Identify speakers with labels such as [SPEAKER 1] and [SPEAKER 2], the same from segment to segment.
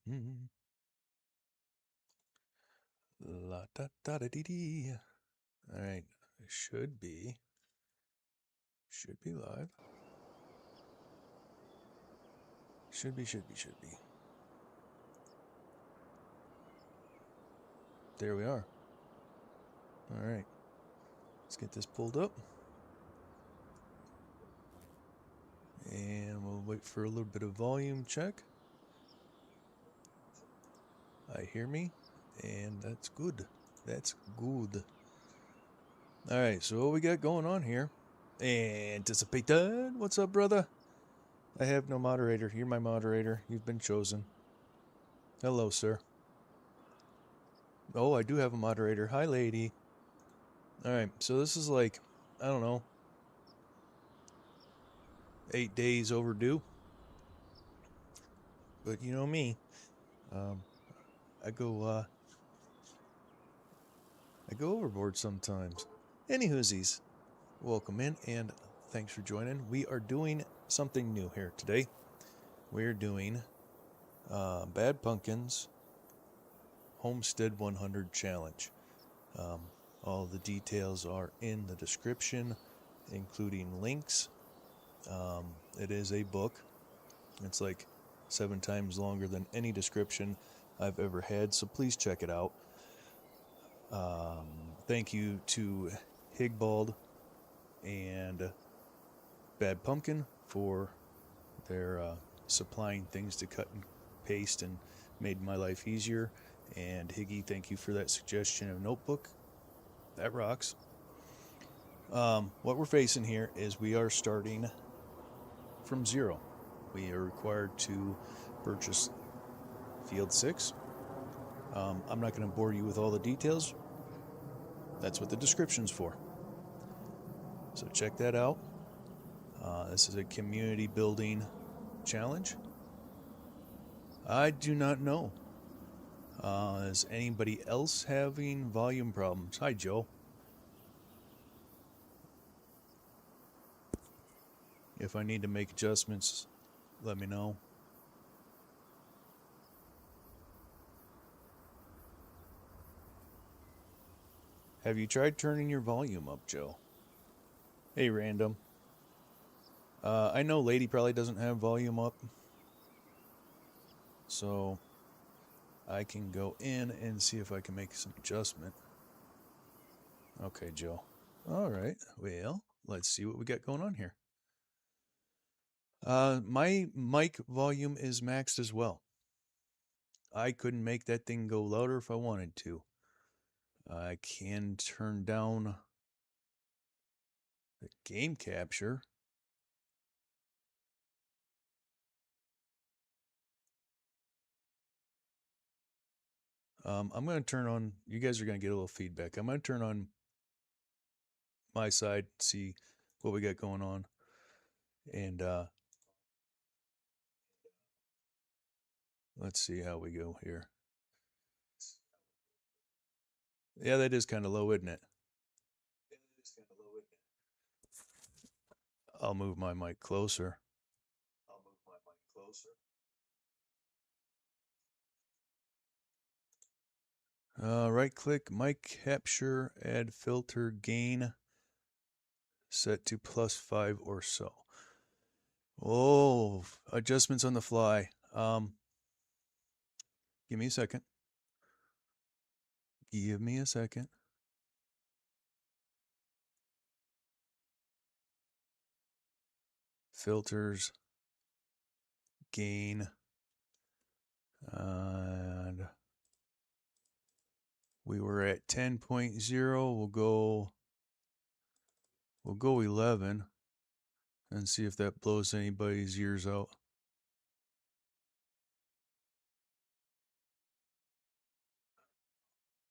[SPEAKER 1] La da da da dee dee. All right, should be live. Should be. There we are. All right, let's get this pulled up. And we'll wait for a little bit of volume check. I hear me, and that's good. That's good. All right, so what we got going on here? Anticipated. What's up, brother? I have no moderator. You're my moderator. You've been chosen. Hello, sir. Oh, I do have a moderator. Hi, lady. All right, so this is like, I don't know, 8 days overdue. But you know me, I go overboard sometimes. Anywhoosies, welcome in and thanks for joining. We are doing something new here today. We're doing Bad Pumpkins Homestead 100 Challenge. All the details are in the description, including links. It is a book. It's like 7 times longer than any description I've ever had, so please check it out. Thank you to HiggBald and Bad Pumpkin for their supplying things to cut and paste and made my life easier. And Higgy, thank you for that suggestion of notebook. That rocks. What we're facing here is we are starting from zero. We are required to purchase Field 6. I'm not going to bore you with all the details. That's what the description's for. So check that out. This is a community building challenge. I do not know. Is anybody else having volume problems? Hi, Joe. If I need to make adjustments, let me know. Have you tried turning your volume up, Joe? Hey, random. I know Lady probably doesn't have volume up, so I can go in and see if I can make some adjustment. Okay, Joe. All right, well, let's see what we got going on here. My mic volume is maxed as well. I couldn't make that thing go louder if I wanted to. I can turn down the game capture. I'm going to turn on, you guys are going to get a little feedback. I'm going to turn on my side, see what we got going on. And let's see how we go here. Yeah, that is kind of low, isn't it? I'll move my mic closer. Right click, mic capture, add filter gain, set to +5 or so. Oh, adjustments on the fly. Give me a second. Give me a second. Filters, gain, and we were at 10.0. We'll go 11 and see if that blows anybody's ears out.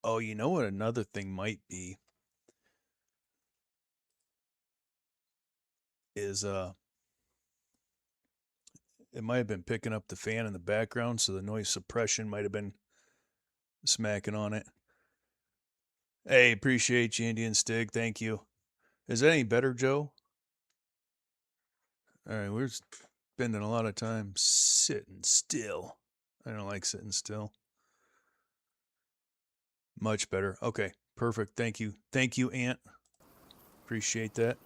[SPEAKER 1] Oh, you know what another thing might be is it might have been picking up the fan in the background, so the noise suppression might have been smacking on it. Hey, appreciate you, Indian Stig. Thank you. Is that any better, Joe? All right, we're spending a lot of time sitting still. I don't like sitting still. Much better. Okay, perfect. Thank you. Thank you, Ant. Appreciate that.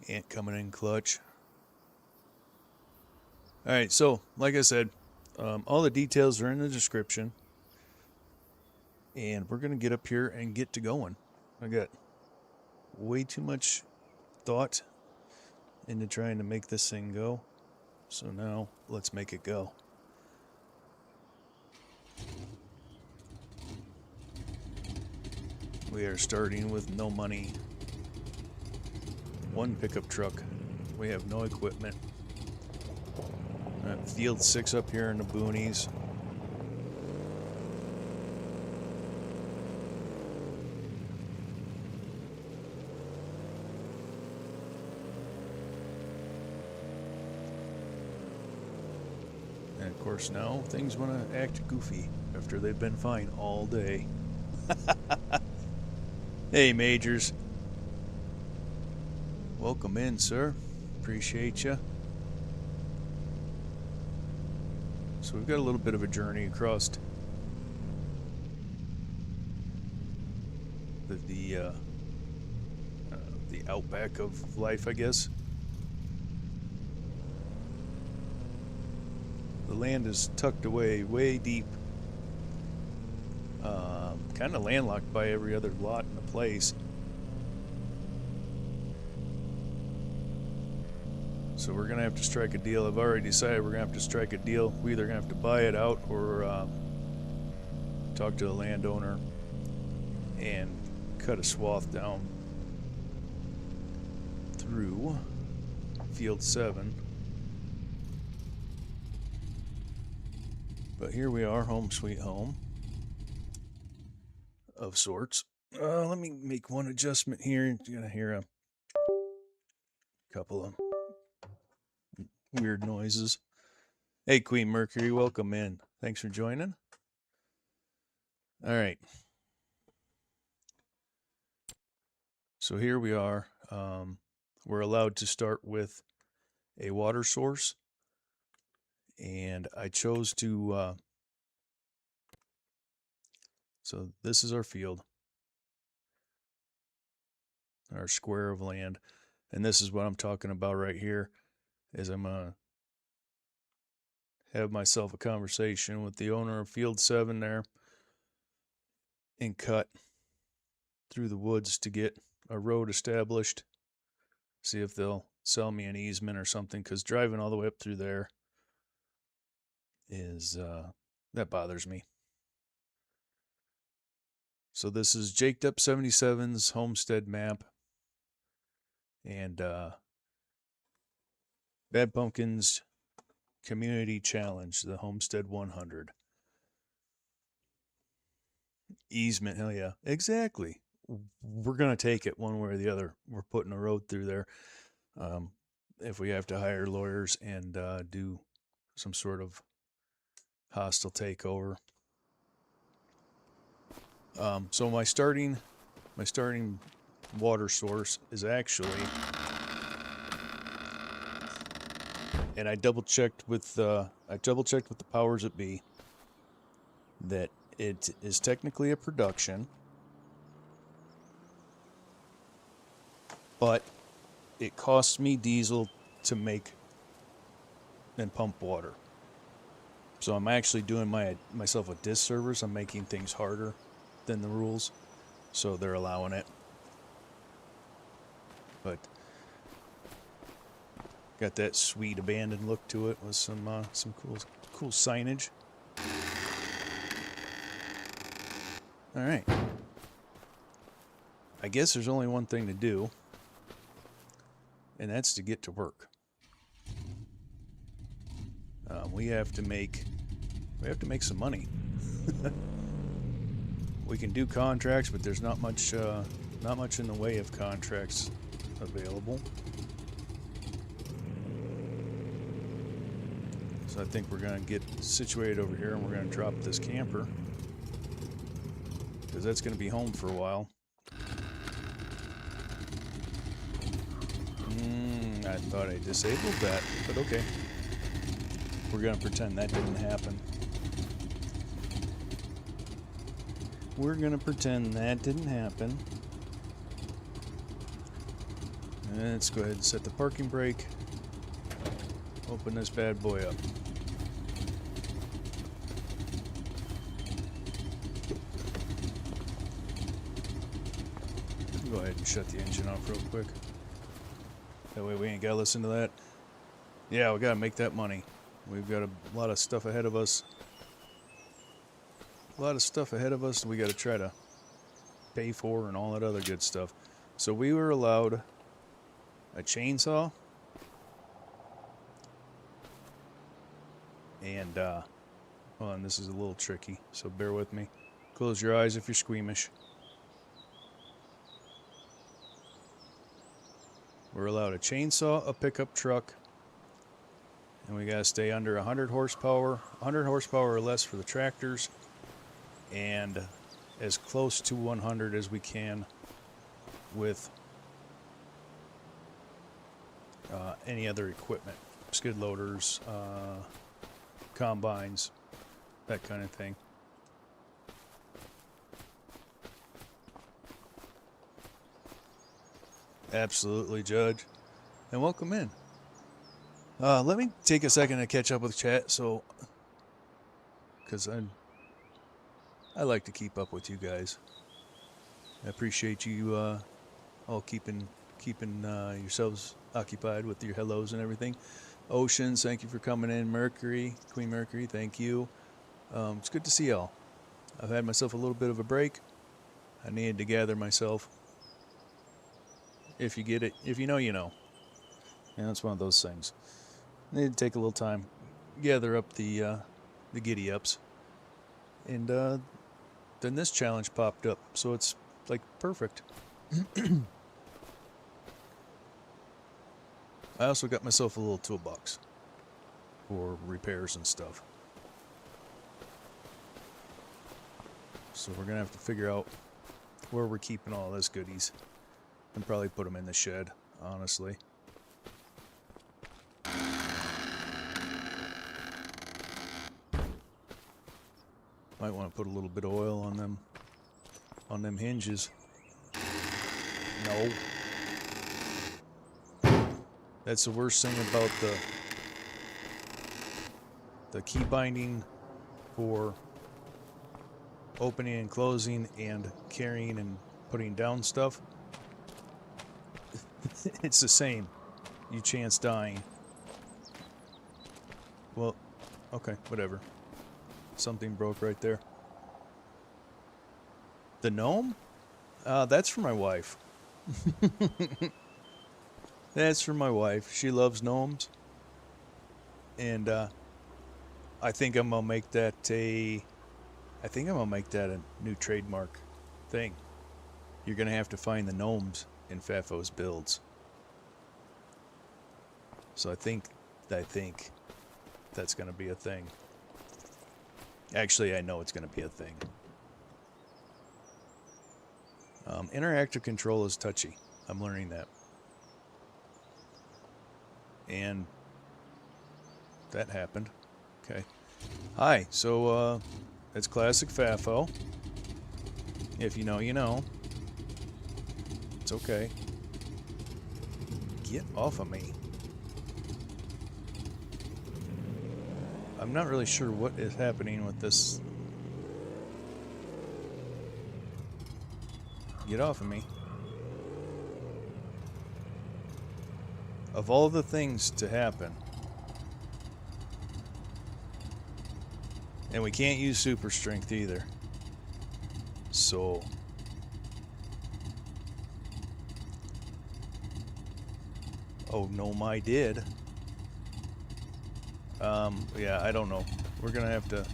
[SPEAKER 1] Ant coming in clutch. All right, so like I said, all the details are in the description. And we're going to get up here and get to going. I got way too much thought into trying to make this thing go. So now let's make it go. We are starting with no money. One pickup truck. We have no equipment. Field 6 up here in the boonies. And of course now things want to act goofy after they've been fine all day. Hey Majors. Welcome in, sir. Appreciate you. So we've got a little bit of a journey across the outback of life, I guess. The land is tucked away way deep, kind of landlocked by every other lot in the place. So we're gonna have to strike a deal. I've already decided we're gonna have to strike a deal. We're either gonna have to buy it out or talk to the landowner and cut a swath down through field 7. But here we are, home sweet home of sorts. Let me make one adjustment here. You're gonna hear a couple of weird noises. Hey Queen Mercury, welcome in. Thanks for joining. All right. So here we are. We're allowed to start with a water source. And I chose to, so this is our field, our square of land. And this is what I'm talking about right here, is I'm going to have myself a conversation with the owner of field 7 there and cut through the woods to get a road established. See if they'll sell me an easement or something, because driving all the way up through there is, that bothers me. So this is Jaked Up 77's Homestead Map. And Bad Pumpkin's Community Challenge, the Homestead 100. Easement, hell yeah. Exactly. We're going to take it one way or the other. We're putting a road through there. If we have to hire lawyers and do some sort of hostile takeover. So my starting water source is actually, and I double checked with the powers that be that it is technically a production, but it costs me diesel to make and pump water. So I'm actually doing myself a disservice. I'm making things harder than the rules, so they're allowing it. But got that sweet abandoned look to it with some cool signage. All right. I guess there's only one thing to do, and that's to get to work. We have to make some money. We can do contracts, but there's not much in the way of contracts available. So I think we're going to get situated over here, and we're going to drop this camper, because that's going to be home for a while. I thought I disabled that, but okay. We're going to pretend that didn't happen. We're going to pretend that didn't happen. And let's go ahead and set the parking brake. Open this bad boy up. Go ahead and shut the engine off real quick. That way we ain't got to listen to that. Yeah, we got to make that money. We've got a lot of stuff ahead of us. A lot of stuff ahead of us we got to try to pay for and all that other good stuff. So we were allowed a chainsaw. And, hold on, this is a little tricky, so bear with me. Close your eyes if you're squeamish. We're allowed a chainsaw, a pickup truck, and we gotta stay under 100 horsepower, 100 horsepower or less for the tractors, and as close to 100 as we can with any other equipment, skid loaders, combines, that kind of thing. Absolutely, Judge. And welcome in. Let me take a second to catch up with chat, so because I like to keep up with you guys. I appreciate you all keeping yourselves occupied with your hellos and everything. Oceans, thank you for coming in. Mercury, Queen Mercury, thank you. It's good to see y'all. I've had myself a little bit of a break. I needed to gather myself. If you get it, if you know, you know. And it's one of those things. I need to take a little time, gather up the giddy ups, and then this challenge popped up, so it's like perfect. I also got myself a little toolbox for repairs and stuff. So we're gonna have to figure out where we're keeping all this goodies. And probably put them in the shed, honestly. Might want to put a little bit of oil on them hinges. No. That's the worst thing about the key binding for opening and closing and carrying and putting down stuff. It's the same. You chance dying. Well, okay, whatever. Something broke right there. The gnome? That's for my wife. That's for my wife. She loves gnomes. And I think I'm gonna make that a new trademark thing. You're gonna have to find the gnomes in Fafo's builds. So I think that's going to be a thing. Actually, I know it's going to be a thing. Interactive control is touchy. I'm learning that. And that happened. Okay. Hi. So it's classic Fafo. If you know, you know. It's okay. Get off of me. I'm not really sure what is happening with this. Get off of me. Of all the things to happen. And we can't use super strength either. So oh, no, I did. Yeah, I don't know. We're gonna have to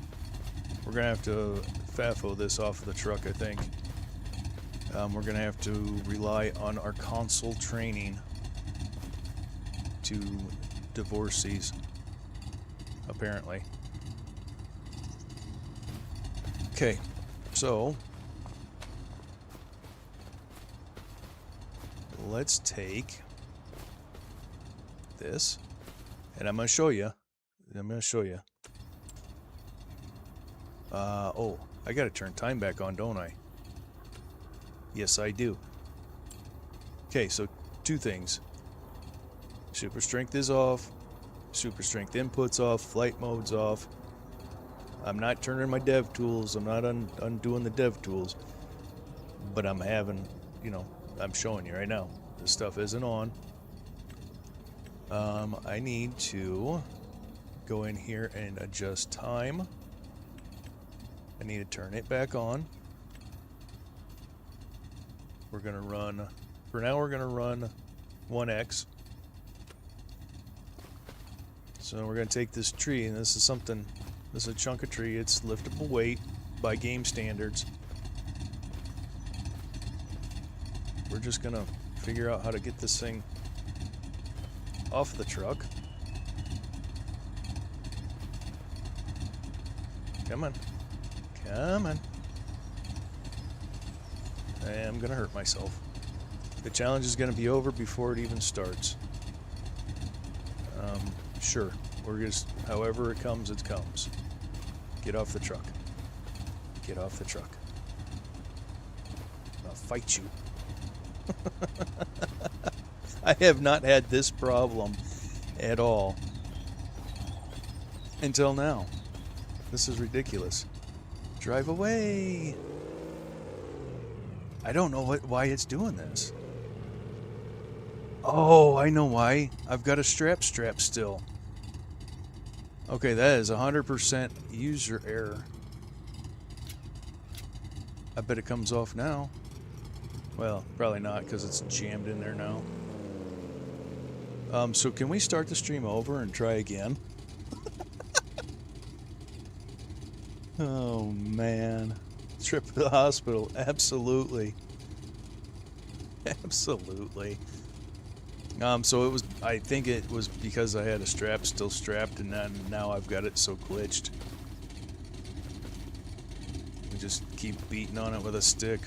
[SPEAKER 1] Fafo this off of the truck, I think. We're gonna have to rely on our console training to divorce these, apparently. Okay, so let's take this, and I'm gonna show you I'm going to show you. Oh, I got to turn time back on, don't I? Yes, I do. Okay, so two things. Super strength is off. Super strength input's off. Flight mode's off. I'm not turning my dev tools. I'm not undoing the dev tools. But I'm having, I'm showing you right now. This stuff isn't on. I need to go in here and adjust time. I need to turn it back on. We're going to run, for now we're going to run 1x. So we're going to take this tree, and this is a chunk of tree. It's liftable weight by game standards. We're just going to figure out how to get this thing off the truck. Come on. Come on. I'm going to hurt myself. The challenge is going to be over before it even starts. Sure. We're just, however it comes, it comes. Get off the truck. Get off the truck. I'll fight you. I have not had this problem at all until now. This is ridiculous. Drive away. I don't know why it's doing this. Oh, I know why. I've got a strap still. Okay, that is 100% user error. I bet it comes off now. Well, probably not because it's jammed in there now. So can we start the stream over and try again? Oh, man. Trip to the hospital. Absolutely. Absolutely. So it was, I think it was because I had a strap still strapped, and then now I've got it so glitched. We just keep beating on it with a stick.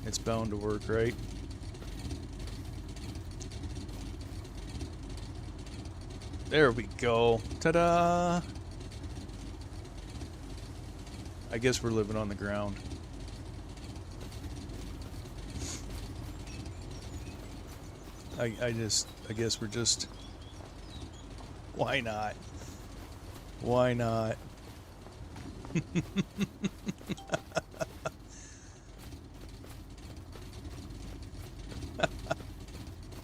[SPEAKER 1] It's bound to work, right? There we go. Ta-da! I guess we're living on the ground. I guess we're just... Why not? Why not?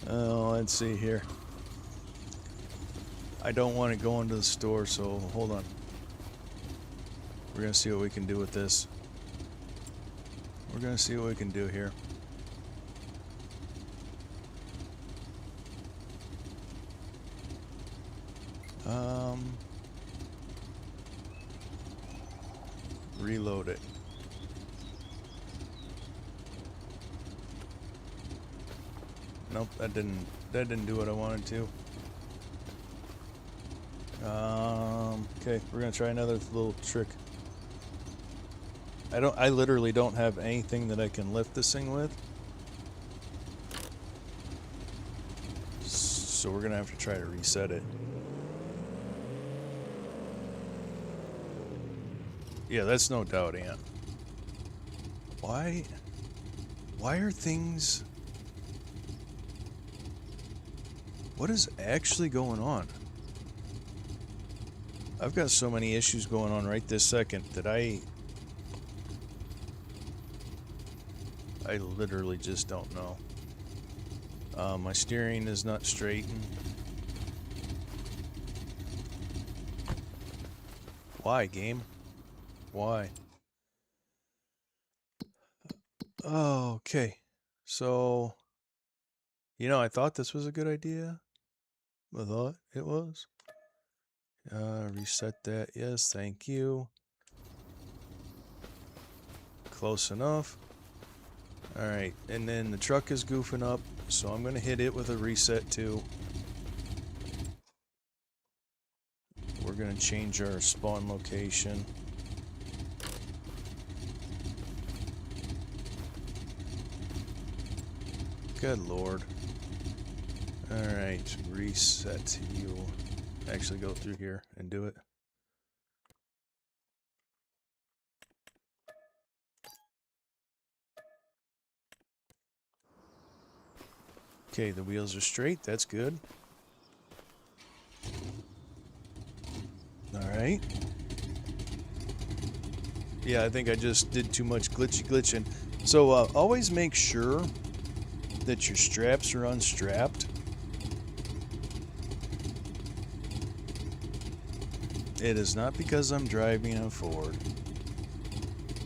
[SPEAKER 1] Oh, let's see here. I don't want to go into the store, so hold on. We're going to see what we can do with this. We're going to see what we can do here. Reload it. Nope, that didn't do what I wanted to. Okay, we're gonna try another little trick. I literally don't have anything that I can lift this thing with. So we're gonna have to try to reset it. Yeah, that's no doubt, Ant. Why are things... What is actually going on? I've got so many issues going on right this second that I literally just don't know. My steering is not straight. Why, game? Why? Oh, okay. So, I thought this was a good idea. I thought it was. Reset that. Yes, thank you. Close enough. Alright, and then the truck is goofing up, so I'm going to hit it with a reset too. We're going to change our spawn location. Good lord. Alright, reset you. actually go through here and do it. Okay, the wheels are straight. That's good. All right. Yeah, I think I just did too much glitching. So always make sure that your straps are unstrapped. It is not because I'm driving a Ford.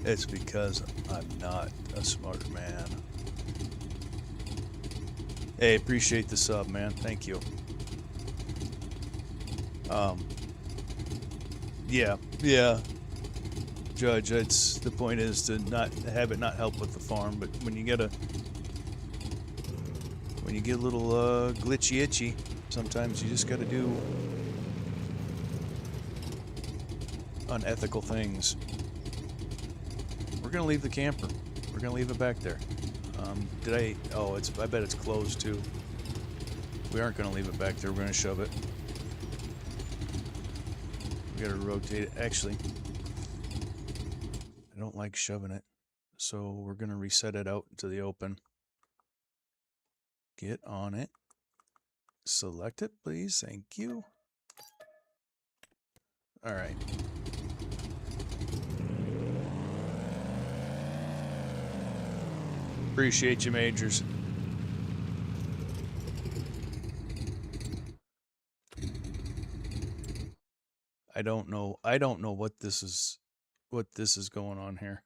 [SPEAKER 1] It's because I'm not a smart man. Hey, appreciate the sub, man. Thank you. Yeah. Judge, it's the point is to not have it not help with the farm, but when you get a little glitchy itchy, sometimes you just got to do unethical things. We're gonna leave the camper. We're gonna leave it back there. Oh, I bet it's closed too. We aren't gonna leave it back there. We're gonna shove it. We gotta rotate it. Actually, I don't like shoving it, so we're gonna reset it out to the open. Get on it. Select it, please. Thank you. All right. Appreciate you, Majors. I don't know what this is going on here.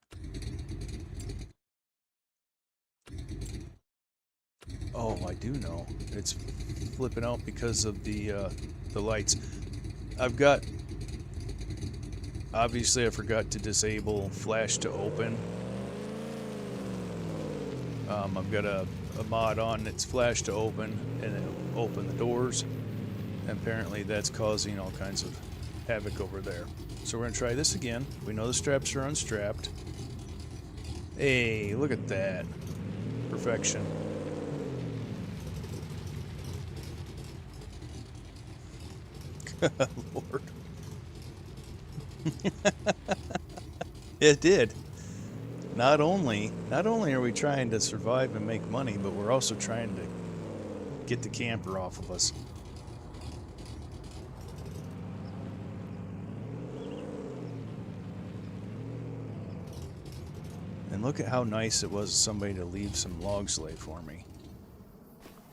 [SPEAKER 1] Oh, I do know. It's flipping out because of the lights. Obviously I forgot to disable flash to open. I've got a mod on that's flash to open and it'll open the doors. And apparently that's causing all kinds of havoc over there. So we're gonna try this again. We know the straps are unstrapped. Hey, look at that. Perfection. Lord. It did. Not only are we trying to survive and make money, but we're also trying to get the camper off of us. And look at how nice it was of somebody to leave some log sleigh for me.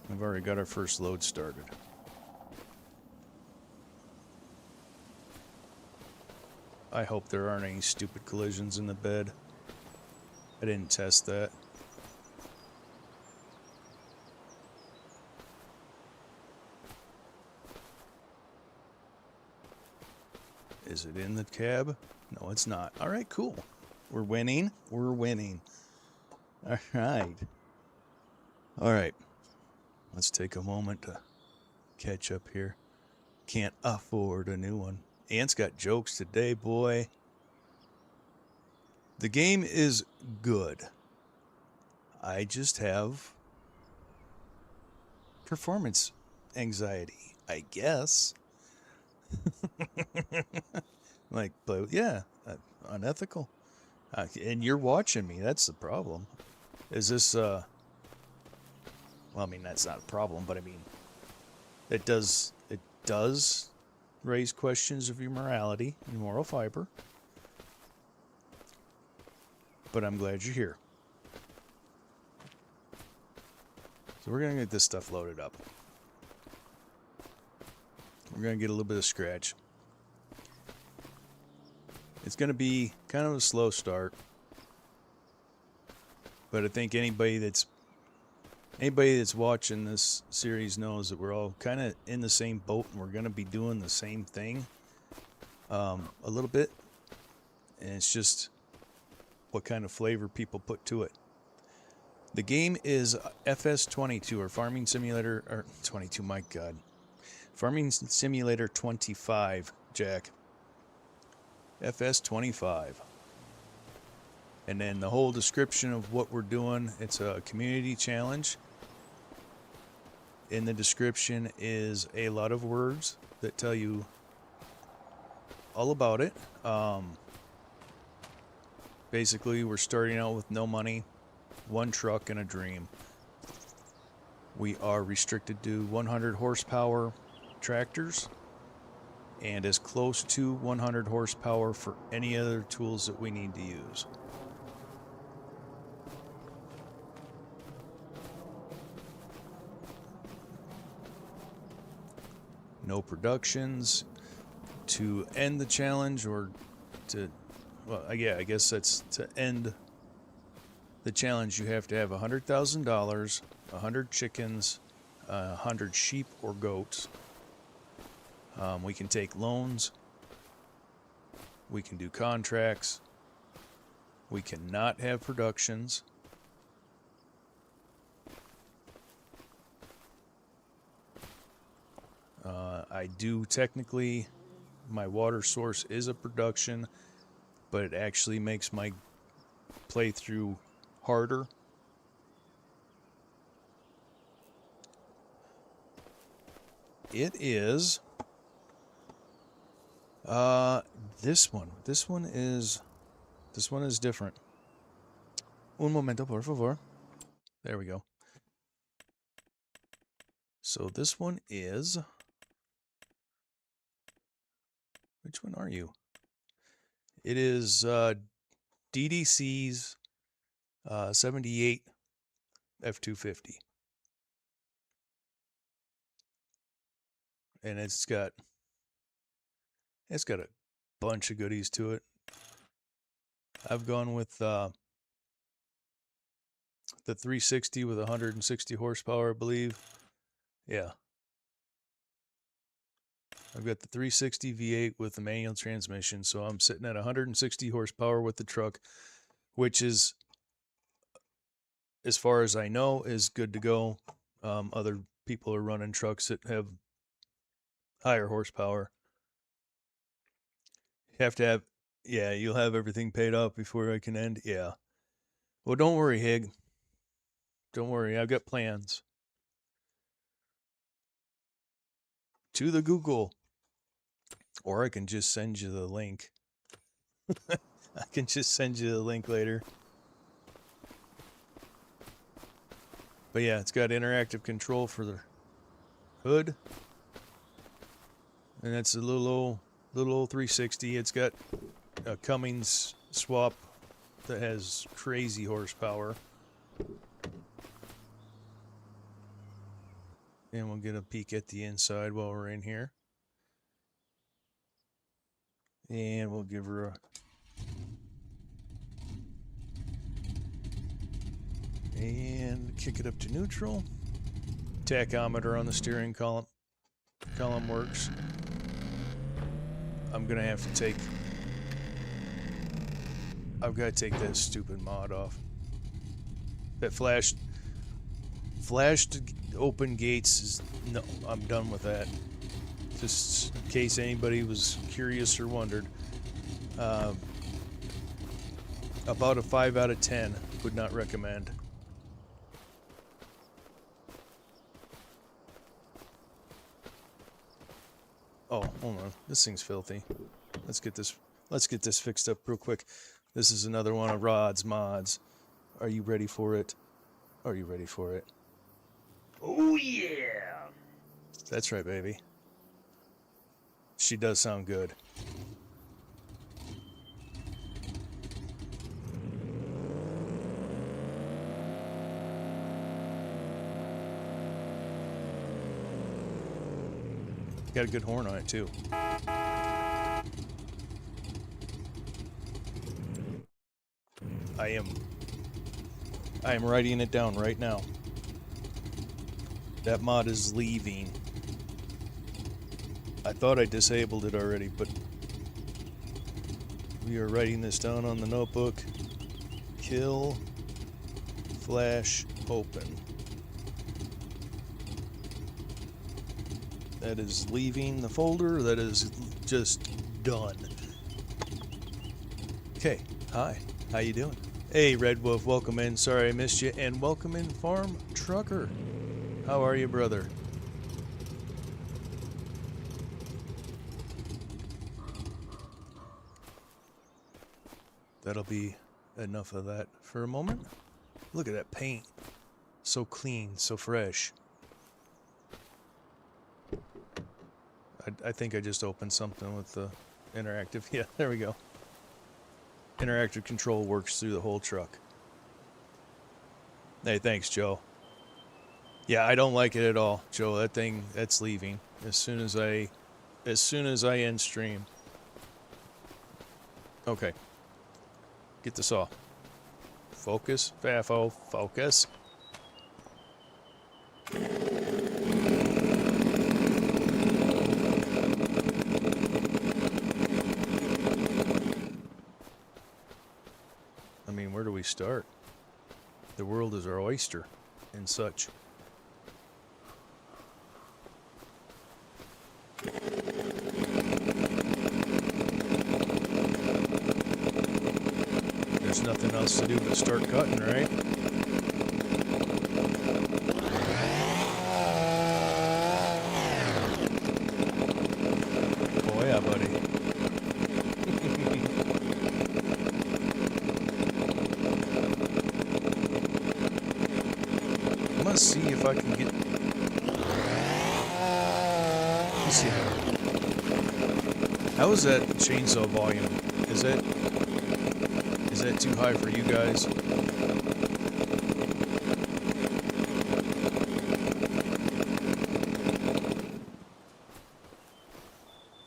[SPEAKER 1] We've already got our first load started. I hope there aren't any stupid collisions in the bed. I didn't test that. Is it in the cab? No, it's not. All right, cool. We're winning. We're winning. All right. All right. Let's take a moment to catch up here. Can't afford a new one. Ant's got jokes today, boy. The game is good. I just have performance anxiety, I guess. Like, but yeah, unethical. And you're watching me. That's the problem. Is this, well, I mean, that's not a problem, but I mean, it does raise questions of your morality and moral fiber. But I'm glad you're here. So we're going to get this stuff loaded up. We're going to get a little bit of scratch. It's going to be kind of a slow start. But I think anybody that's watching this series knows that we're all kind of in the same boat and we're going to be doing the same thing a little bit. And it's just what kind of flavor people put to it. The game is FS22 or Farming Simulator, or 22, my God. Farming Simulator 25, Jack. FS25. And then the whole description of what we're doing, it's a community challenge. In the description is a lot of words. that tell you all about it. Basically, we're starting out with no money, one truck, and a dream. We are restricted to 100 horsepower tractors and as close to 100 horsepower for any other tools that we need to use. No productions. To end the challenge, or to, well, yeah, I guess that's to end the challenge, you have to have $100,000, 100 chickens, 100 sheep or goats. We can take loans. We can do contracts. We cannot have productions. I do technically, my water source is a production, but it actually makes my playthrough harder. It is this one is different. Un momento, por favor. There we go. So this one is, which one are you? It is DDC's 78 F250. And it's got a bunch of goodies to it. I've gone with the 360 with 160 horsepower, I believe. Yeah. I've got the 360 V8 with the manual transmission, so I'm sitting at 160 horsepower with the truck, which is, as far as I know, is good to go. Other people are running trucks that have higher horsepower. You have to have, yeah, you'll have everything paid off before I can end. Yeah. Well, don't worry, Hig. Don't worry, I've got plans. To the Google. Or I can just send you the link. I can just send you the link later. But yeah, it's got interactive control for the hood. And that's a little old 360. It's got a Cummins swap that has crazy horsepower. And we'll get a peek at the inside while we're in here. And we'll give her a... And kick it up to neutral. Tachometer on the steering column works. I'm gonna have to take... I've got to take that stupid mod off. That flashed open gates is... No, I'm done with that. Just in case anybody was curious or wondered. About a 5 out of 10. Would not recommend. Oh, hold on. This thing's filthy. Let's get this fixed up real quick. This is another one of Rod's mods. Are you ready for it? Are you ready for it?
[SPEAKER 2] Oh yeah.
[SPEAKER 1] That's right, baby. She does sound good. Got a good horn on it too. I am writing it down right now. That mod is leaving. I thought I disabled it already, but we are writing this down on the notebook. Kill flash open. That is leaving the folder. That is just done. Okay, hi. How you doing? Hey, Red Wolf, welcome in. Sorry I missed you. And welcome in, Farm Trucker. How are you, brother? that'll be enough of that for a moment. Look at that paint. So clean, so fresh. I think I just opened something with the interactive. Yeah, there we go. Interactive control works through the whole truck. Hey, thanks, Joe. Yeah, I don't like it at all, Joe. That thing, that's leaving as soon as I end stream. Okay. Get the saw. Focus, Fafo, focus. I mean, where do we start? The world is our oyster and such. There's nothing else to do but start cutting, right? Oh yeah, buddy. I'm gonna see if I can get... Let's see. How is that chainsaw volume? Is that too high for you guys?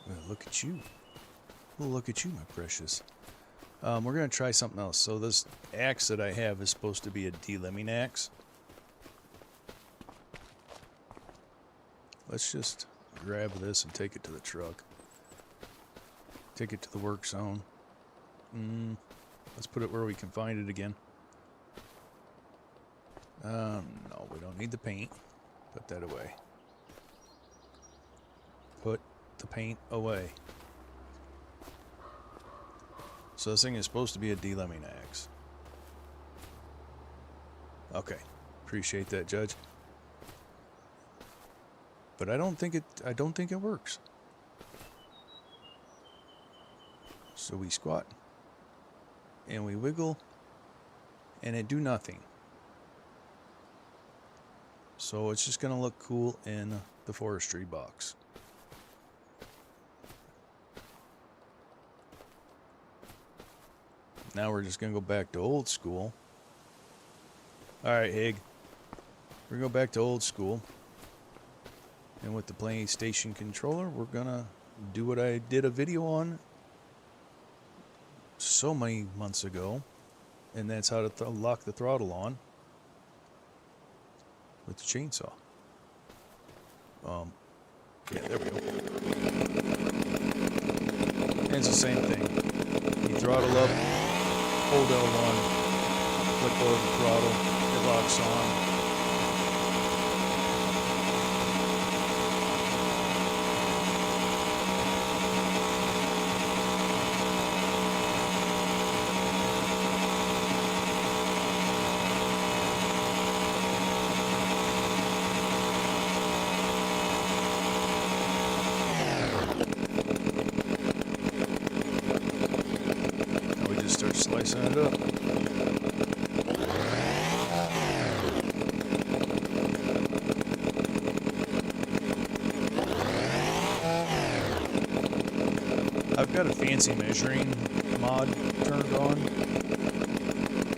[SPEAKER 1] Well, look at you. Well, look at you, my precious. We're going to try something else. So this axe that I have is supposed to be a delimbing axe. Let's just grab this and take it to the truck. Take it to the work zone. Let's put it where we can find it again. No, we don't need the paint. Put that away. Put the paint away. So this thing is supposed to be a delimbing axe. Okay. Appreciate that, Judge. But I don't think it works. So we squat. And we wiggle, and it do nothing. So it's just going to look cool in the forestry box. Now we're just going to go back to old school. Alright, Hig. We're going to go back to old school. And with the PlayStation controller, we're going to do what I did a video on so many months ago, and that's how to lock the throttle on with the chainsaw. Yeah, there we go. And it's the same thing. You throttle up, hold L1, let go of the throttle, it locks on. Start slicing it up. I've got a fancy measuring mod turned on,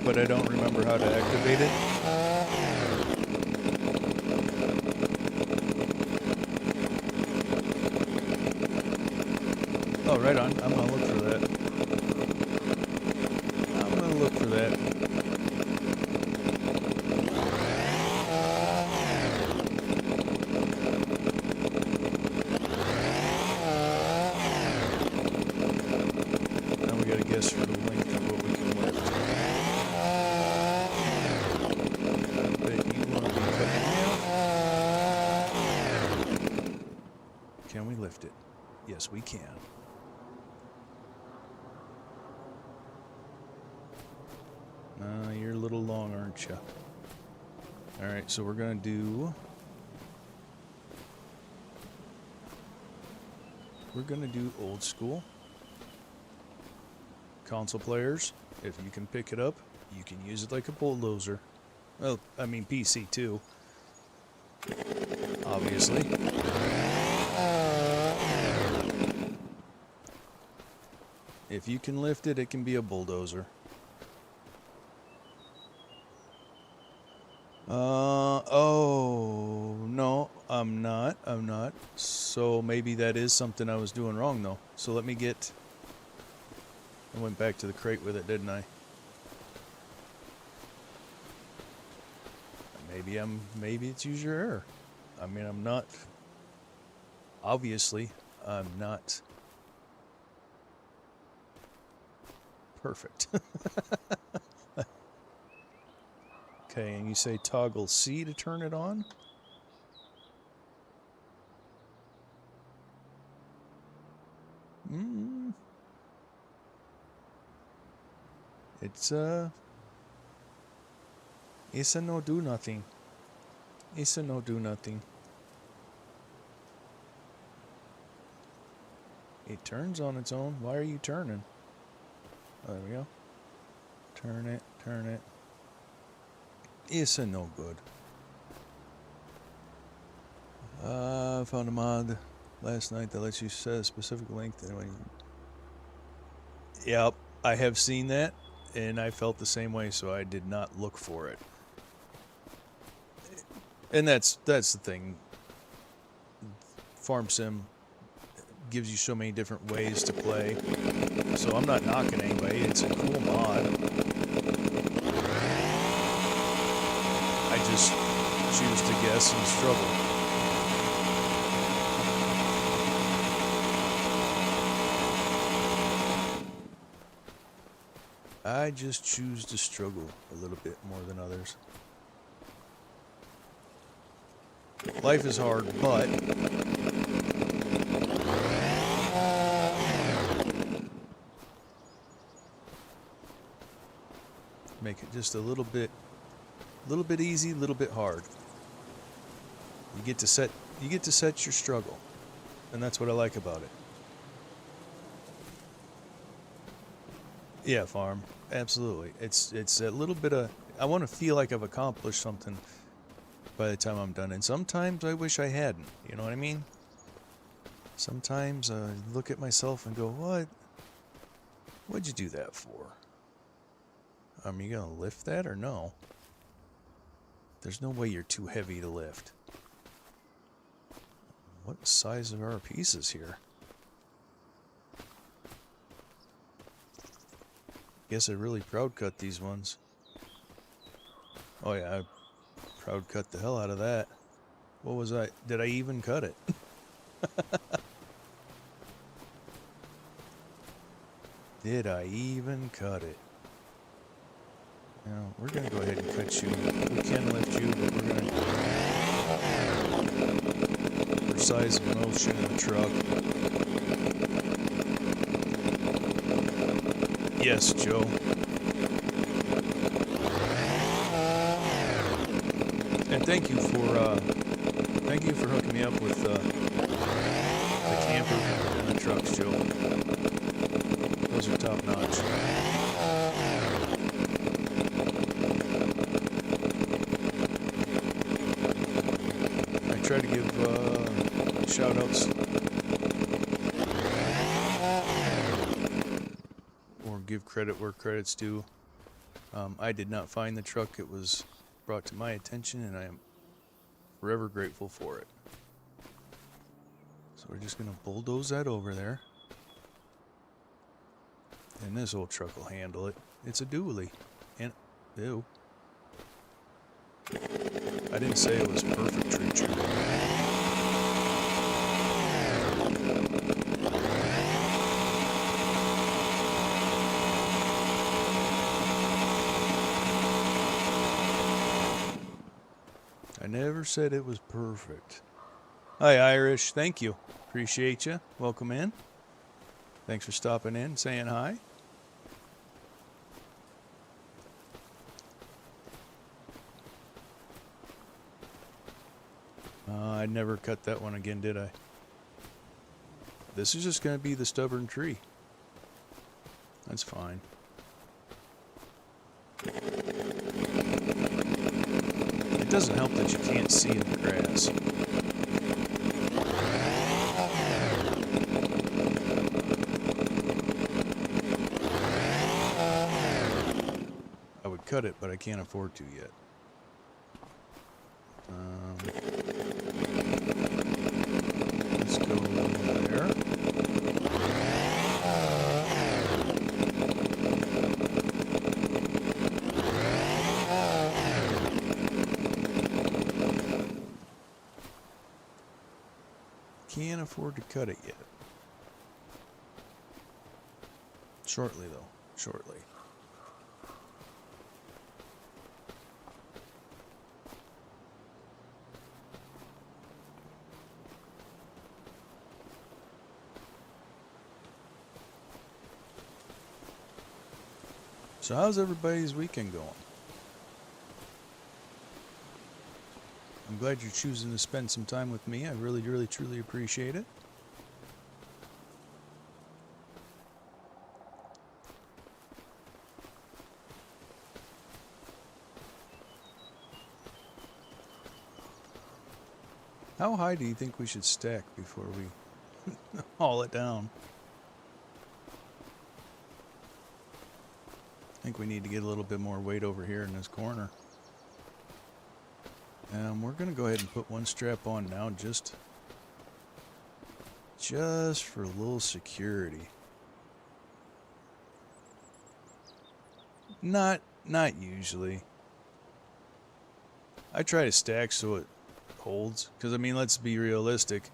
[SPEAKER 1] but I don't remember how to activate it. Oh, right on. I'm gonna look for that. Look for that. Now we gotta guess for the length of what we can lift. I bet you want to be cutting now. Can we lift it? Yes, we can. You're a little long, aren't you? Alright, so we're going to do... We're going to do old school. Console players. If you can pick it up, you can use it like a bulldozer. Well, I mean PC too. Obviously. If you can lift it, it can be a bulldozer. Oh, no, I'm not. So maybe that is something I was doing wrong, though. So let me get... I went back to the crate with it, didn't I? Maybe it's user error. I mean, I'm not... Obviously, I'm not... perfect. Okay, and you say toggle C to turn it on? It's a no do nothing. It's a no do nothing. It turns on its own. Why are you turning? Oh, there we go. Turn it, turn it. It's a no good. I found a mod last night that lets you set a specific length. Yep, I have seen that, and I felt the same way, so I did not look for it. And that's the thing. Farm Sim gives you so many different ways to play. So I'm not knocking anybody. It's a cool mod. I just choose to guess and struggle. I just choose to struggle a little bit more than others. Life is hard, but make it just a little bit easy, a little bit hard. You get to set your struggle, and that's what I like about it. Yeah, farm, absolutely. It's a little bit of, I want to feel like I've accomplished something by the time I'm done, and sometimes I wish I hadn't. You know what I mean? Sometimes I look at myself and go, what'd you do that for? You gonna lift that or no? There's no way you're too heavy to lift. What size are our pieces here? Guess I really proud cut these ones. Oh yeah, I proud cut the hell out of that. What was I? Did I even cut it? Did I even cut it? Now, we're going to go ahead and cut you. We can lift you, but we're going to... Precise motion in the truck. Yes, Joe. And thank you for hooking me up with the camper and the trucks, Joe. Those are top notch. I try to give shout outs or give credit where credit's due. I did not find the truck. It was brought to my attention, and I am forever grateful for it. So we're just going to bulldoze that over there. And this old truck will handle it. It's a dually. And, ew. I didn't say it was perfect tree tree. I never said it was perfect. Hi, Irish. Thank you. Appreciate you. Welcome in. Thanks for stopping in, saying hi. I never cut that one again, did I? This is just going to be the stubborn tree. That's fine. doesn't help that you can't see in the grass. I would cut it, but I can't afford to yet. Let's go there. Can't afford to cut it yet. Shortly, though. Shortly. So how's everybody's weekend going? I'm glad you're choosing to spend some time with me. I really, really, truly appreciate it. How high do you think we should stack before we haul it down? I think we need to get a little bit more weight over here in this corner. We're going to go ahead and put one strap on now just for a little security. Not usually. I try to stack so it holds, because I mean, let's be realistic.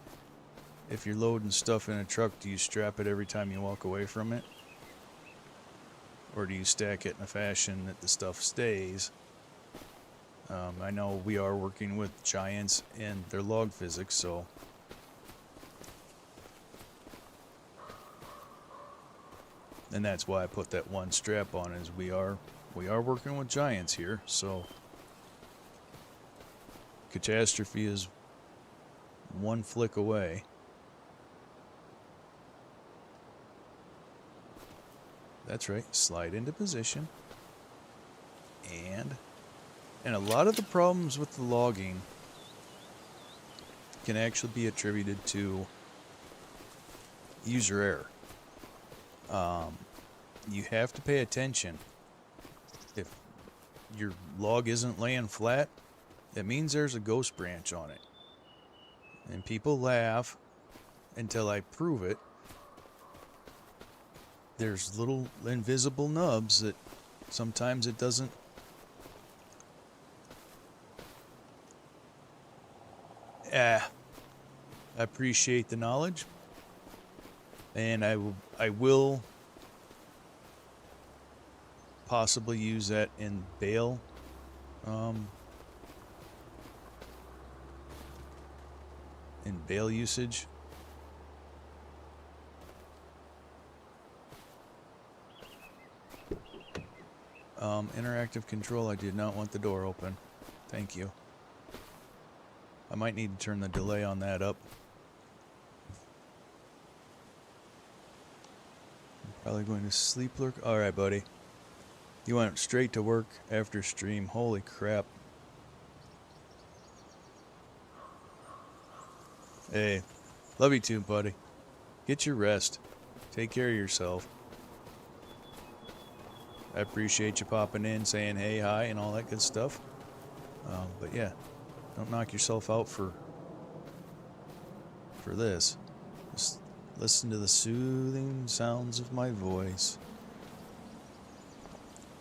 [SPEAKER 1] If you're loading stuff in a truck, do you strap it every time you walk away from it? Or do you stack it in a fashion that the stuff stays? I know we are working with giants and their log physics, so and that's why I put that one strap on, is we are working with giants here, so catastrophe is one flick away. That's right, slide into position. And a lot of the problems with the logging can actually be attributed to user error. You have to pay attention. If your log isn't laying flat, it means there's a ghost branch on it. And people laugh until I prove it. There's little invisible nubs that sometimes it doesn't. I appreciate the knowledge, and I will possibly use that in bale. In bale usage. Interactive control, I did not want the door open. Thank you. I might need to turn the delay on that up. I'm probably going to sleep lurk. Alright, buddy. You went straight to work after stream. Holy crap. Hey, love you too, buddy. Get your rest. Take care of yourself. I appreciate you popping in, saying hey, hi, and all that good stuff. But yeah, don't knock yourself out for this. Just listen to the soothing sounds of my voice,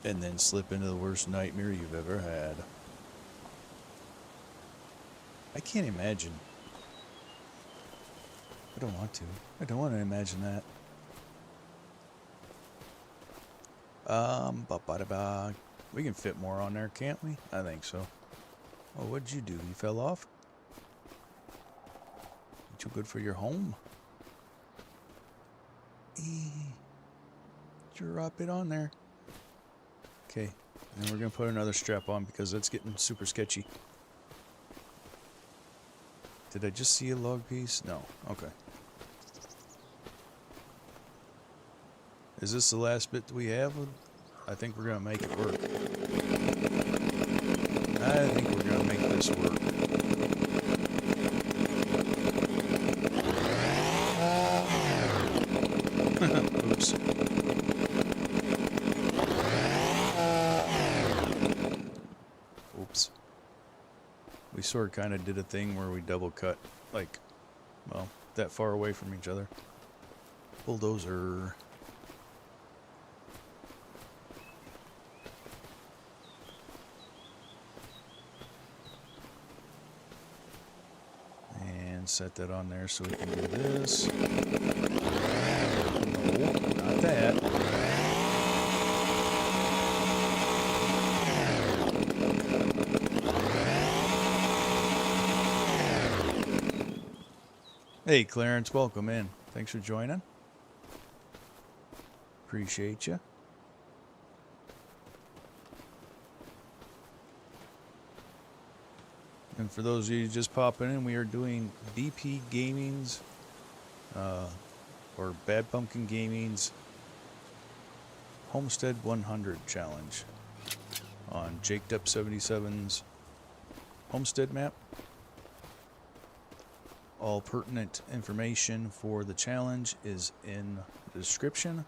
[SPEAKER 1] and then slip into the worst nightmare you've ever had. I can't imagine. I don't want to. I don't want to imagine that. We can fit more on there, can't we? I think so. Oh, what'd you do? You fell off? Too good for your home? Drop it on there. Okay, and we're gonna put another strap on because that's getting super sketchy. Did I just see a log piece? No. Okay. Is this the last bit that we have? I think we're gonna make it work. I think we're gonna make this work. Oops. Oops. We sort of kind of did a thing where we double cut, like, well, that far away from each other. Bulldozer. And set that on there so we can do this. No, not that. Hey Clarence, welcome in. Thanks for joining. Appreciate you. And for those of you just popping in, we are doing BP Gaming's, or Bad Pumpkin Gaming's Homestead 100 challenge on Jaked Up 77's Homestead Map. All pertinent information for the challenge is in the description,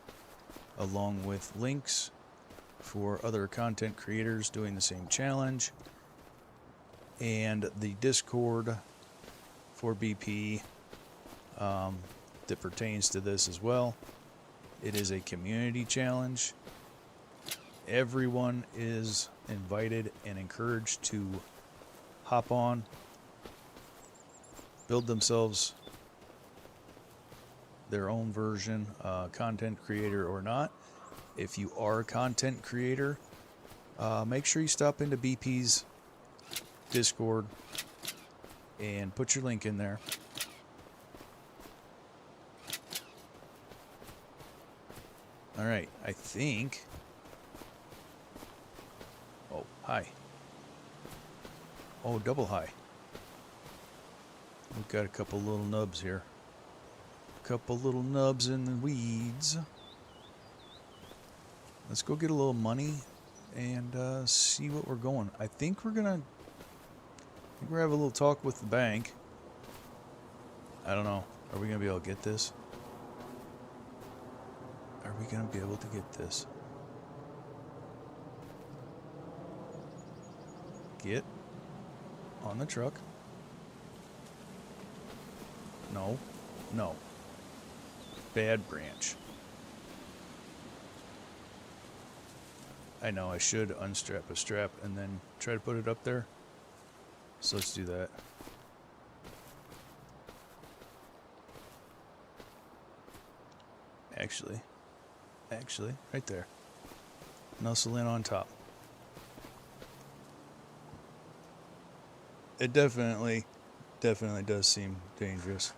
[SPEAKER 1] along with links for other content creators doing the same challenge, and the Discord for BP that pertains to this as well. It is a community challenge. Everyone is invited and encouraged to hop on, build themselves their own version, content creator or not. If you are a content creator, make sure you stop into BP's Discord and put your link in there. All right, I think. Oh, hi. Oh, double hi. We've got a couple little nubs here. Couple little nubs in the weeds. Let's go get a little money and see what we're going. I think we're gonna have a little talk with the bank. I don't know. Are we gonna be able to get this? Are we gonna be able to get this? Get on the truck. No, no. Bad branch. I know I should unstrap a strap and then try to put it up there. So let's do that. Actually, right there. Nuzzle in on top. It definitely does seem dangerous.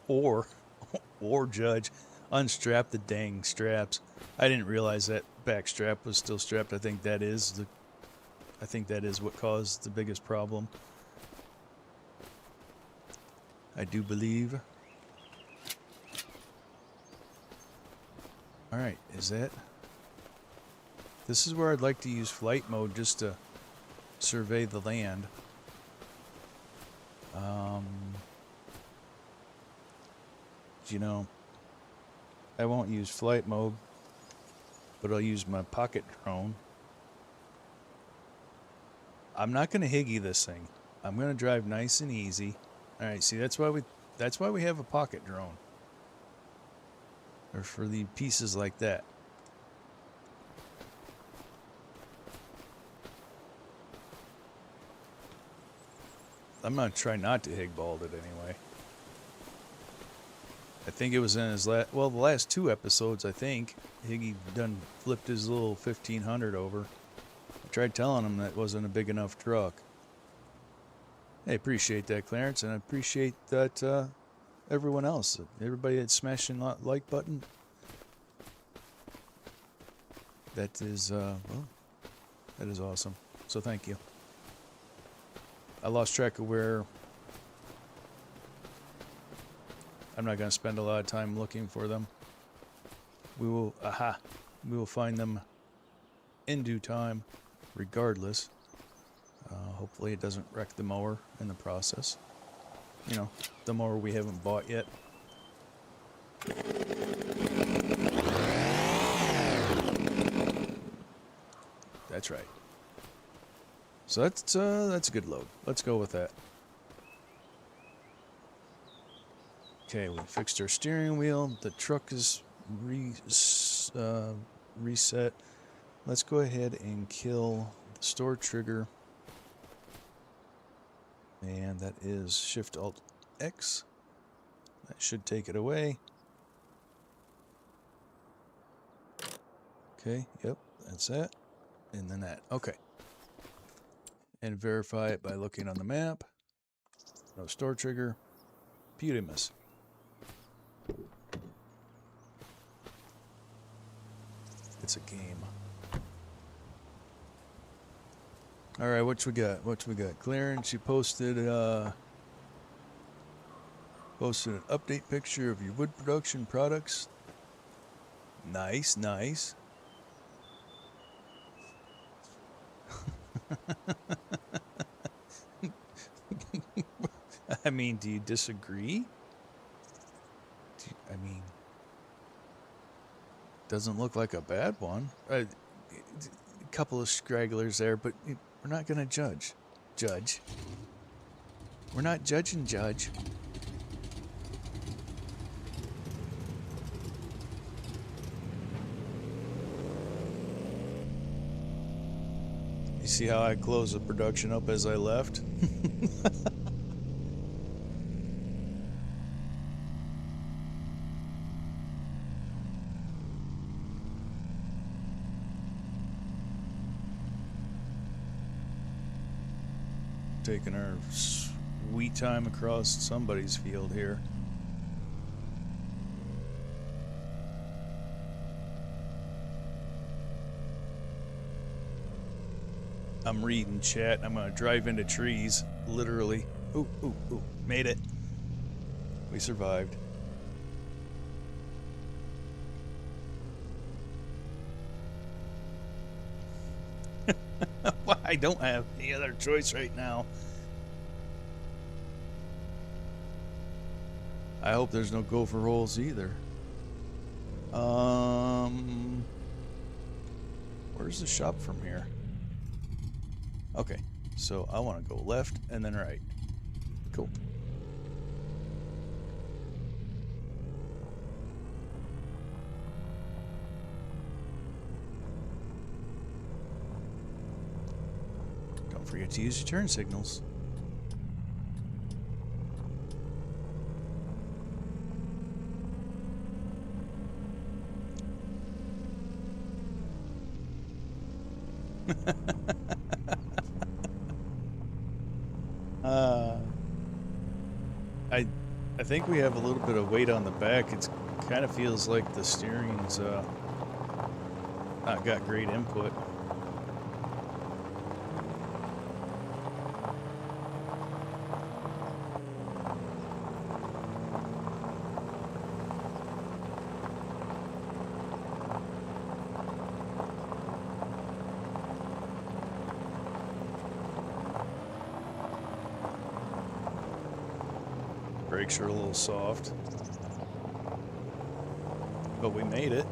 [SPEAKER 1] or Judge, unstrap the dang straps. I didn't realize that back strap was still strapped. I think that is what caused the biggest problem. I do believe. All right, this is where I'd like to use flight mode just to survey the land. You know, I won't use flight mode, but I'll use my pocket drone. I'm not going to higgy this thing. I'm going to drive nice and easy. All right, see, that's why we have a pocket drone. Or for the pieces like that. I'm going to try not to HiggBald it anyway. I think it was in his the last two episodes, I think. Higgy done flipped his little 1500 over. I tried telling him that wasn't a big enough truck. I appreciate that, Clarence, and I appreciate that everyone else. Everybody that's smashing the like button. That is, that is awesome. So thank you. I lost track of where I'm not going to spend a lot of time looking for them. We will find them in due time, regardless. Hopefully it doesn't wreck the mower in the process. You know, the mower we haven't bought yet. That's right. So that's a good load. Let's go with that. Okay, we fixed our steering wheel. The truck is reset. Let's go ahead and kill the store trigger. And that is Shift-Alt-X. That should take it away. Okay, yep, that's that. And then that. Okay. And verify it by looking on the map. No store trigger. Beautimus. It's a game. Alright, what we got? Clarence, she posted an update picture of your wood production products. Nice, nice. I mean, do you disagree? Doesn't look like a bad one. A couple of stragglers there, but we're not going to judge. We're not judging, Judge. You see how I closed the production up as I left? Taking our sweet time across somebody's field here. I'm reading chat. I'm gonna drive into trees, literally. Ooh, made it. We survived. Well, I don't have any other choice right now. I hope there's no gopher holes either. Where's the shop from here? Okay, so I want to go left and then right. Cool. Don't forget to use your turn signals. I think we have a little bit of weight on the back. It kind of feels like the steering's not got great input. Brakes are a little soft, but we made it.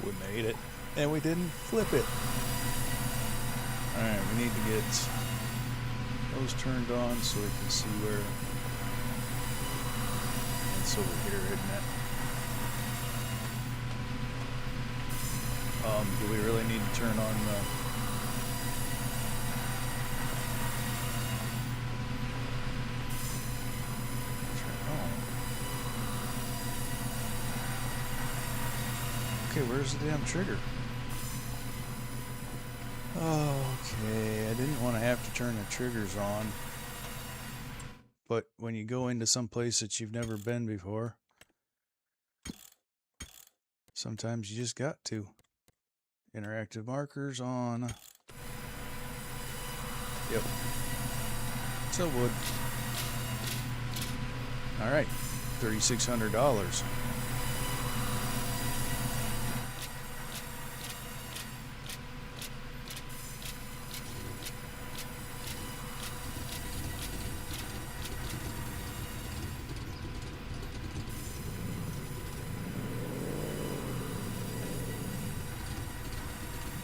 [SPEAKER 1] We made it, and we didn't flip it. All right, we need to get those turned on so we can see where it's over here, isn't it? Do we really need to turn on the Okay, where's the damn trigger? Okay, I didn't want to have to turn the triggers on. But when you go into some place that you've never been before, sometimes you just got to. Interactive markers on. Yep. So wood. All right, $3,600.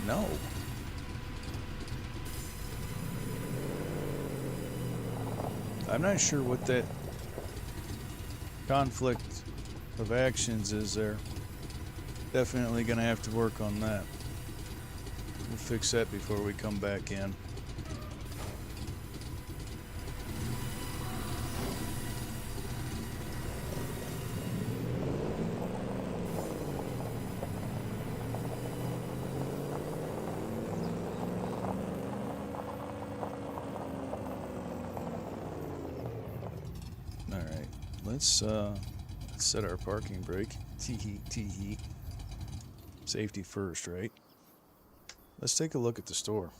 [SPEAKER 1] No. I'm not sure what that conflict of actions is there. Definitely gonna have to work on that. We'll fix that before we come back in. Alright, let's set our parking brake. Tee-hee, tee-hee. Safety first, right? Let's take a look at the store.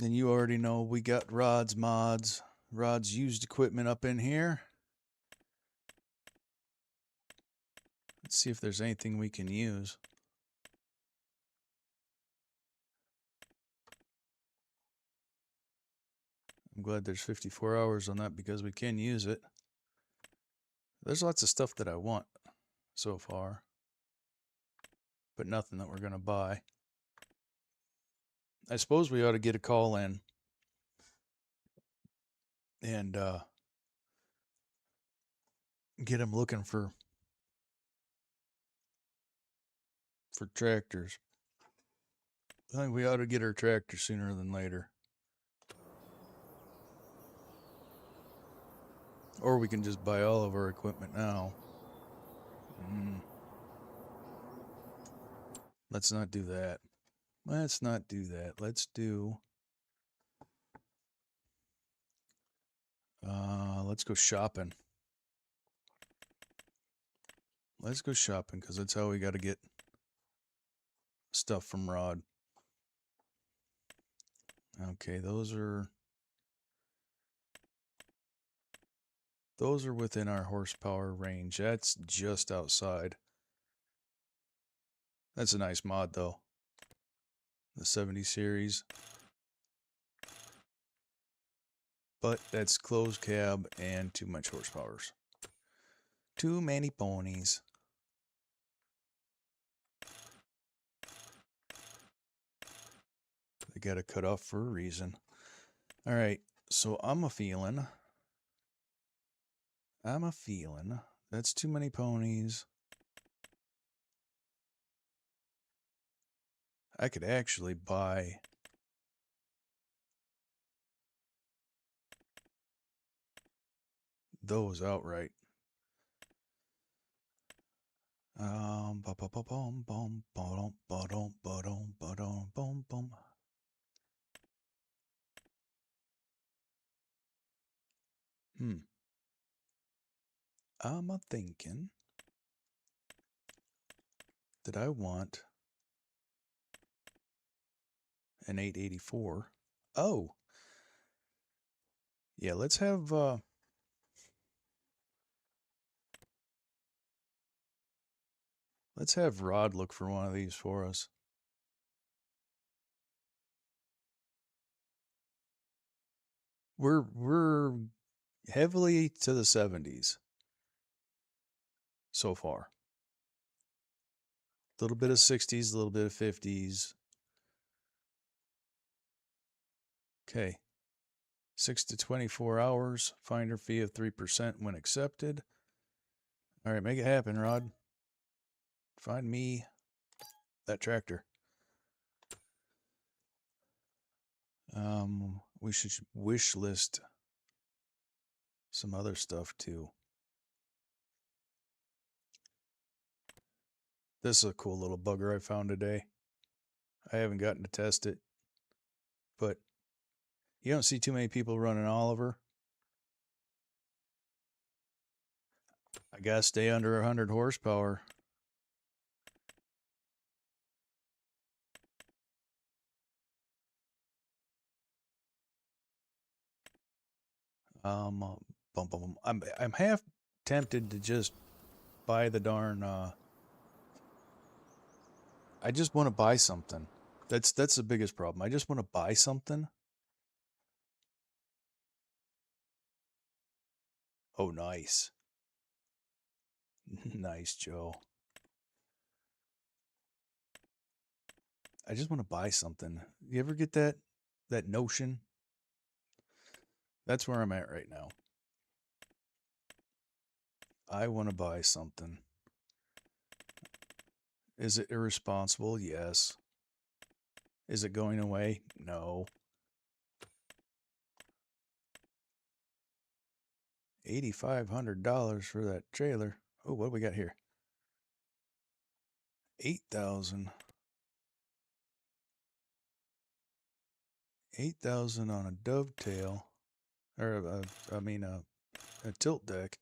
[SPEAKER 1] And you already know we got rods, mods, rods, used equipment up in here. Let's see if there's anything we can use. I'm glad there's 54 hours on that because we can use it. There's lots of stuff that I want so far, but nothing that we're going to buy. I suppose we ought to get a call in and get them looking for tractors. I think we ought to get our tractor sooner than later. Or we can just buy all of our equipment now. Let's not do that. Let's not do that. Let's do... let's go shopping. Let's go shopping because that's how we got to get stuff from Rod. Okay, those are within our horsepower range. That's just outside. That's a nice mod though. The 70 series. But that's closed cab and too much horsepower. Too many ponies. They got to cut off for a reason. All right, so I'm a feeling that's too many ponies. I could actually buy those outright. I'm a thinking that I want an 884. Oh, yeah. Let's have Rod look for one of these for us. We're heavily to the 70s so far. A little bit of 60s, a little bit of 50s. Okay. 6 to 24 hours. Finder fee of 3% when accepted. All right, make it happen, Rod. Find me that tractor. We should wish list some other stuff too. This is a cool little bugger I found today. I haven't gotten to test it, but You don't see too many people running Oliver. I gotta stay under 100 horsepower. I'm half tempted to just buy the darn. I just want to buy something. That's the biggest problem. I just want to buy something. Oh, nice. Nice, Joe. I just want to buy something. You ever get that notion? That's where I'm at right now. I want to buy something. Is it irresponsible? Yes. Is it going away? No. $8,500 for that trailer. Oh, what do we got here? 8,000. 8,000 on a dovetail, or a tilt deck.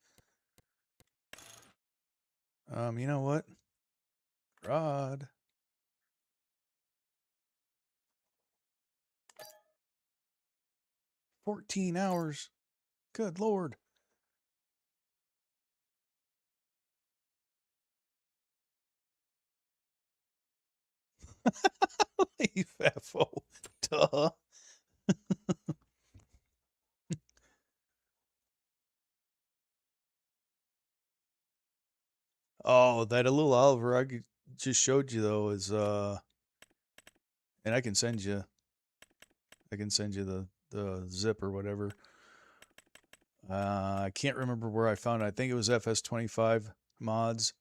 [SPEAKER 1] You know what? Rod. $14 hours. Good Lord. You FFO. Duh. Oh, that little Oliver I just showed you though is and I can send you the zip or whatever. I can't remember where I found it. I think it was FS25 mods.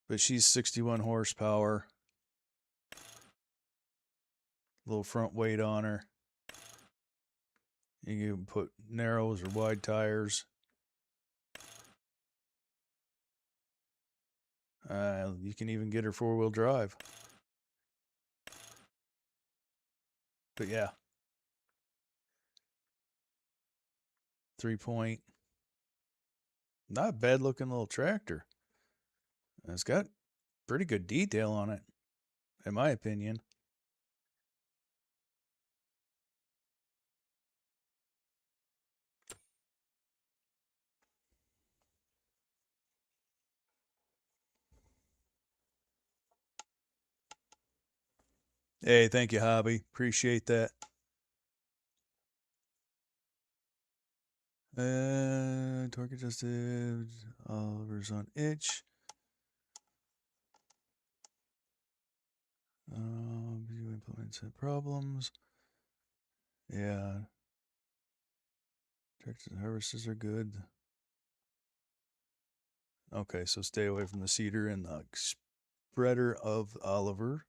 [SPEAKER 1] But she's 61 horsepower. Little front weight on her. You can put narrows or wide tires. You can even get her four-wheel drive. But yeah. 3-point. Not a bad looking little tractor. It's got pretty good detail on it, in my opinion. Hey, thank you, Hobby. Appreciate that. Torque adjusted. Oliver's on itch. You implement set problems. Yeah. Tractors and harvesters are good. Okay, so stay away from the seeder and the spreader of Oliver.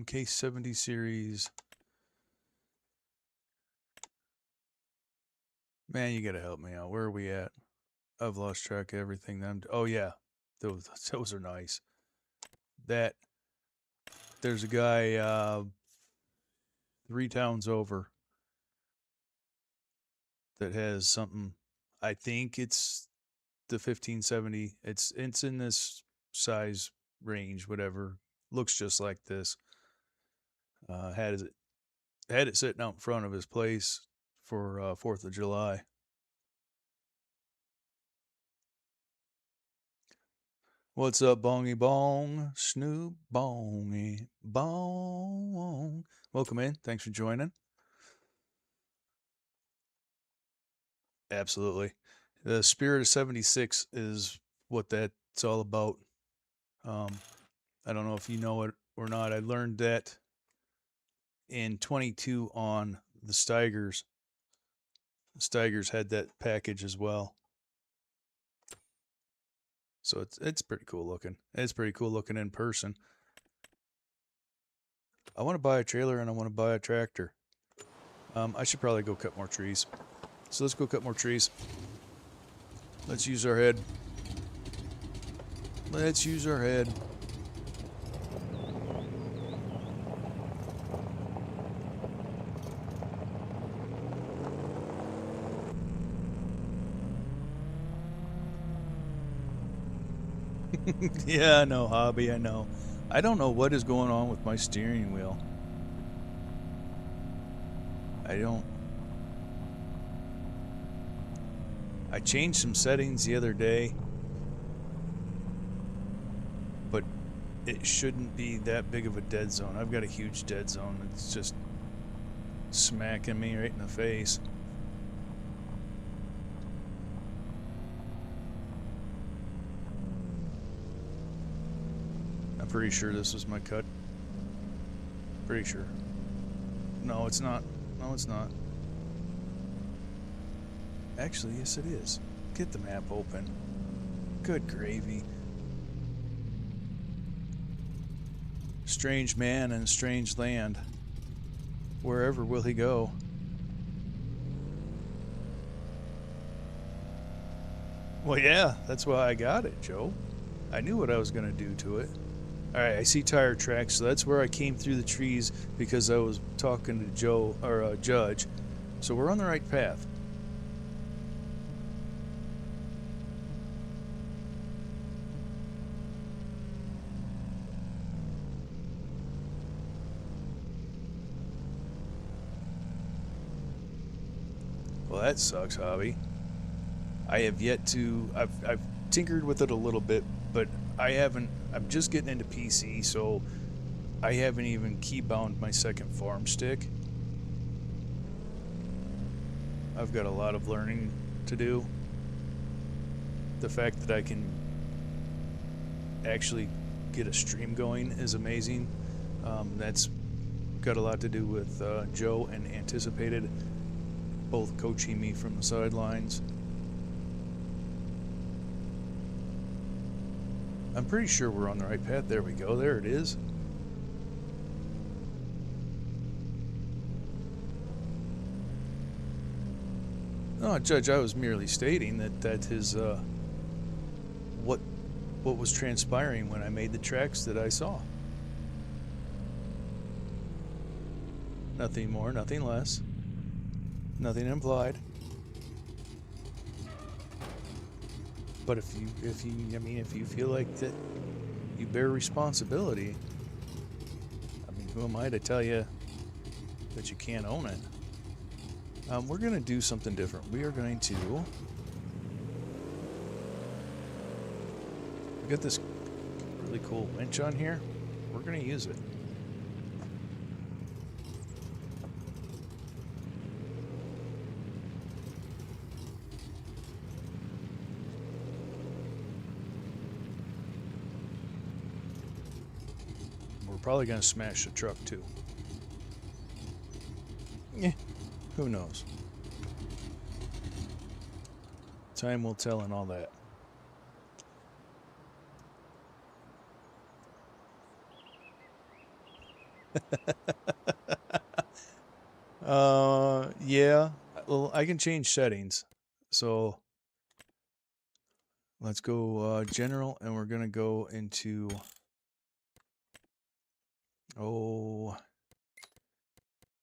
[SPEAKER 1] Case 70 series. Man, you gotta help me out. Where are we at? I've lost track of everything. Oh yeah, those are nice. There's a guy 3 towns over that has something. I think it's the 1570. It's in this size range, whatever. Looks just like this. Had it sitting out in front of his place for 4th of July. What's up, Bongy Bong? Snoop Bongy Bong. Welcome in. Thanks for joining. Absolutely. The spirit of 76 is what that's all about. I don't know if you know it or not. I learned that in 22 on the Steigers. The Steigers had that package as well. So it's pretty cool looking. It's pretty cool looking in person. I want to buy a trailer and I want to buy a tractor. I should probably go cut more trees. So let's go cut more trees. Let's use our head. Let's use our head. Yeah, I know, hobby, I know. I don't know what is going on with my steering wheel. I changed some settings the other day, but it shouldn't be that big of a dead zone. I've got a huge dead zone. It's just smacking me right in the face. I'm pretty sure this was my cut. Pretty sure. No, it's not. No, it's not. Actually, yes it is. Get the map open. Good gravy. Strange man in strange land. Wherever will he go? Well, yeah, that's why I got it, Joe. I knew what I was going to do to it. Alright, I see tire tracks, so that's where I came through the trees because I was talking to Joe, or Judge. So we're on the right path. Well, that sucks, hobby. I have yet to... I've tinkered with it a little bit, but I'm just getting into PC, so I haven't even keybound my second farm stick. I've got a lot of learning to do. The fact that I can actually get a stream going is amazing. That's got a lot to do with Joe and Anticipated both coaching me from the sidelines. I'm pretty sure we're on the right path. There we go. There it is. No, Judge, I was merely stating that is what was transpiring when I made the tracks that I saw. Nothing more, nothing less. Nothing implied. But if you feel like that you bear responsibility, I mean, who am I to tell you that you can't own it? We're going to do something different. We are going to... We got this really cool winch on here. We're going to use it. Probably gonna smash the truck too. Yeah, who knows? Time will tell and all that. Yeah. Well, I can change settings. So let's go general, and we're gonna go into... Oh,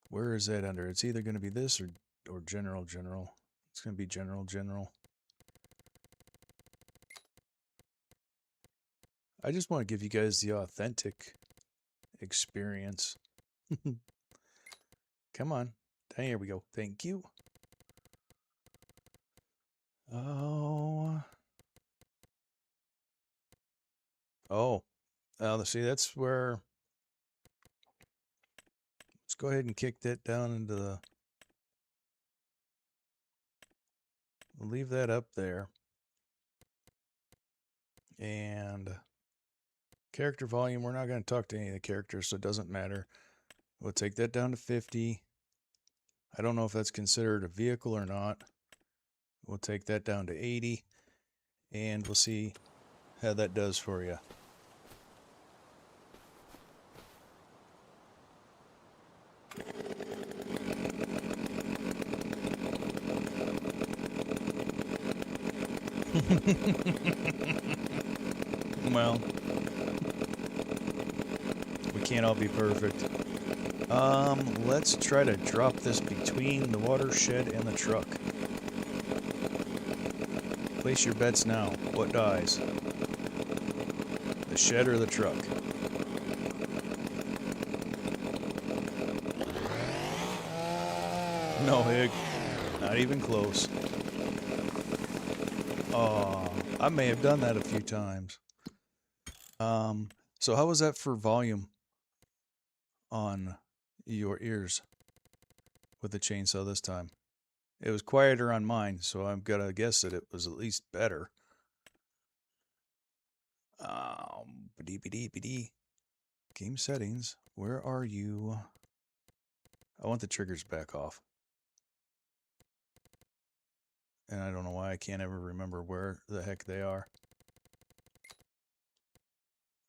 [SPEAKER 1] where is that under? It's either going to be this or general. It's going to be general. I just want to give you guys the authentic experience. Come on. Here we go. Thank you. Oh. Oh. See, that's where... Let's go ahead and kick that down into the... We'll leave that up there. And character volume, we're not going to talk to any of the characters, so it doesn't matter. We'll take that down to 50. I don't know if that's considered a vehicle or not. We'll take that down to 80. And we'll see how that does for you. Well, we can't all be perfect. Let's try to drop this between the watershed and the truck. Place your bets now. What dies? The shed or the truck? No, Hig. Not even close. Oh, I may have done that a few times. So how was that for volume on your ears with the chainsaw this time? It was quieter on mine, so I'm gonna guess that it was at least better. Bdee. Game settings. Where are you? I want the triggers back off. And I don't know why I can't ever remember where the heck they are.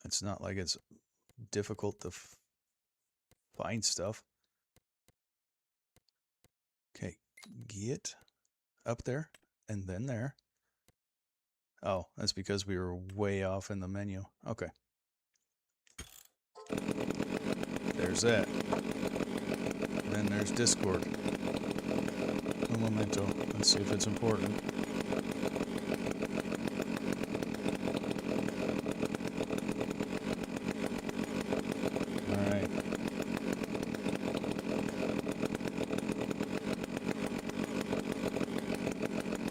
[SPEAKER 1] It's not like it's difficult to find stuff. Okay, get up there and then there. Oh, that's because we were way off in the menu. Okay. There's that. And then there's Discord. A memento. Let's see if it's important. Alright.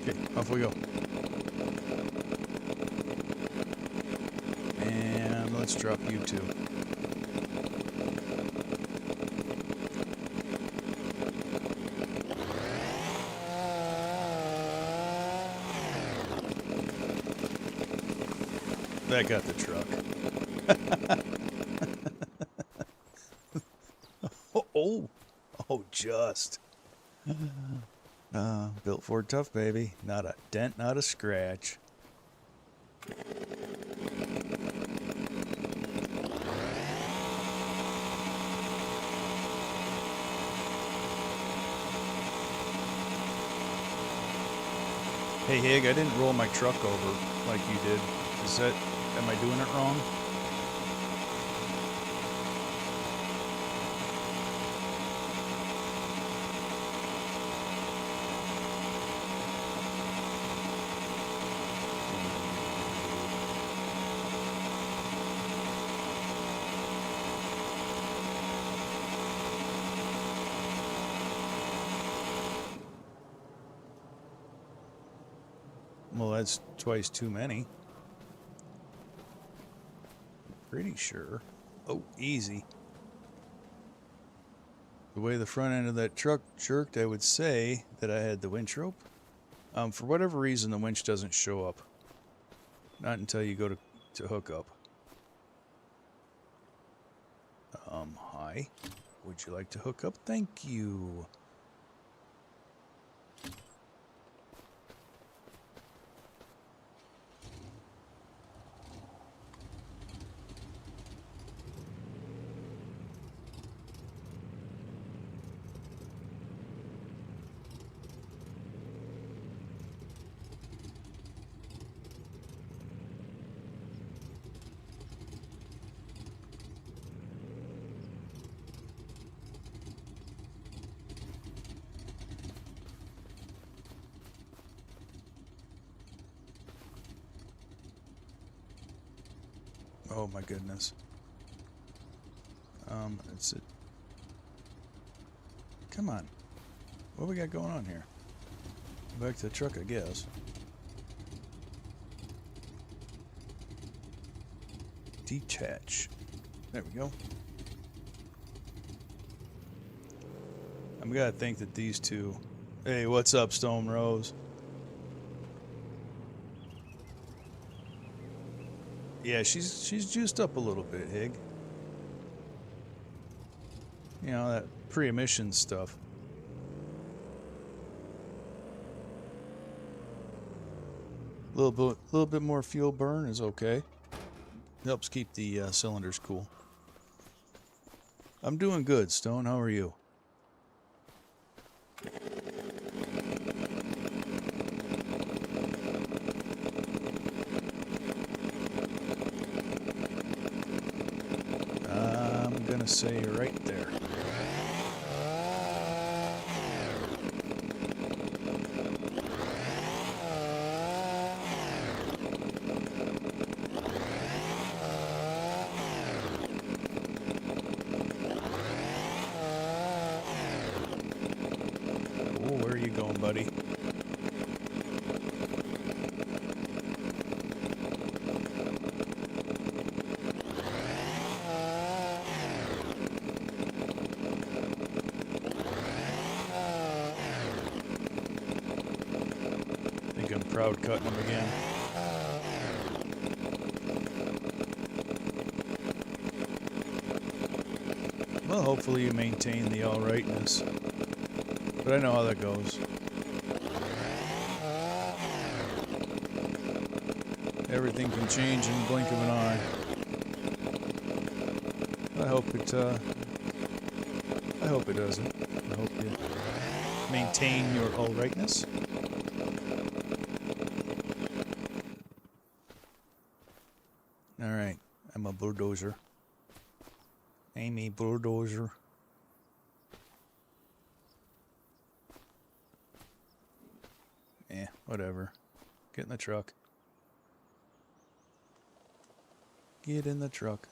[SPEAKER 1] Okay, off we go. And let's drop you two. That got the truck. Oh, just. Built Ford tough, baby. Not a dent, not a scratch. Hey, Hig, I didn't roll my truck over like you did. Is that... Am I doing it wrong? Well, that's twice too many. Pretty sure. Oh, easy. The way the front end of that truck jerked, I would say that I had the winch rope. For whatever reason, the winch doesn't show up. Not until you go to hook up. Hi. Would you like to hook up? Thank you. Oh my goodness. It's it. Come on. What we got going on here? Back to the truck, I guess. Detach. There we go. I'm gonna think that these two... Hey, what's up, Stone Rose? Yeah, she's juiced up a little bit, Hig. You know, that pre-emission stuff. A little bit more fuel burn is okay. Helps keep the cylinders cool. I'm doing good, Stone. How are you? I'm gonna say right there. crowd cutting them again. Well, hopefully you maintain the alrightness. But I know how that goes. Everything can change in the blink of an eye. I hope it doesn't. I hope you maintain your alrightness. Alright, I'm a bulldozer. I'm a bulldozer. Whatever. Get in the truck. Get in the truck.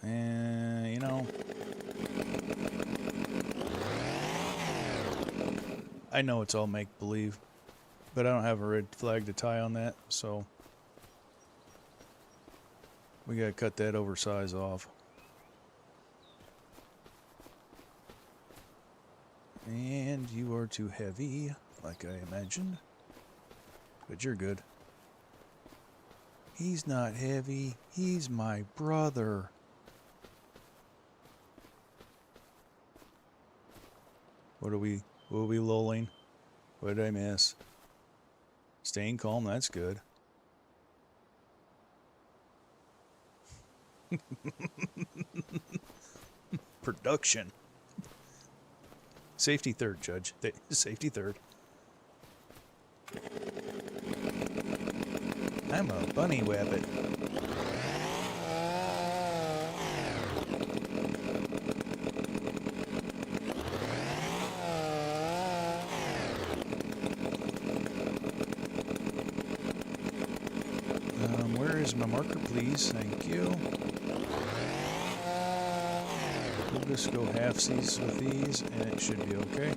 [SPEAKER 1] And, you know, I know it's all make-believe, but I don't have a red flag to tie on that, so we gotta cut that oversize off. And you are too heavy, like I imagined, but you're good. He's not heavy, he's my brother. What are we lolling? What did I miss? Staying calm, that's good. Production. Safety third, Judge. Safety third. I'm a bunny wabbit. Where is my marker, please? Thank you. We'll just go halfsies with these, and it should be okay.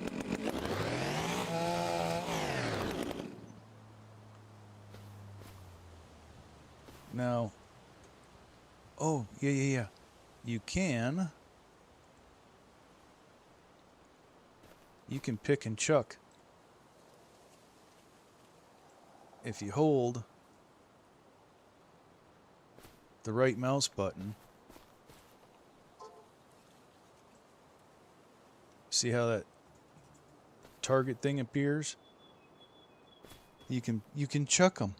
[SPEAKER 1] Now, oh, yeah. You can pick and chuck. If you hold the right mouse button, see how that target thing appears? You can chuck them.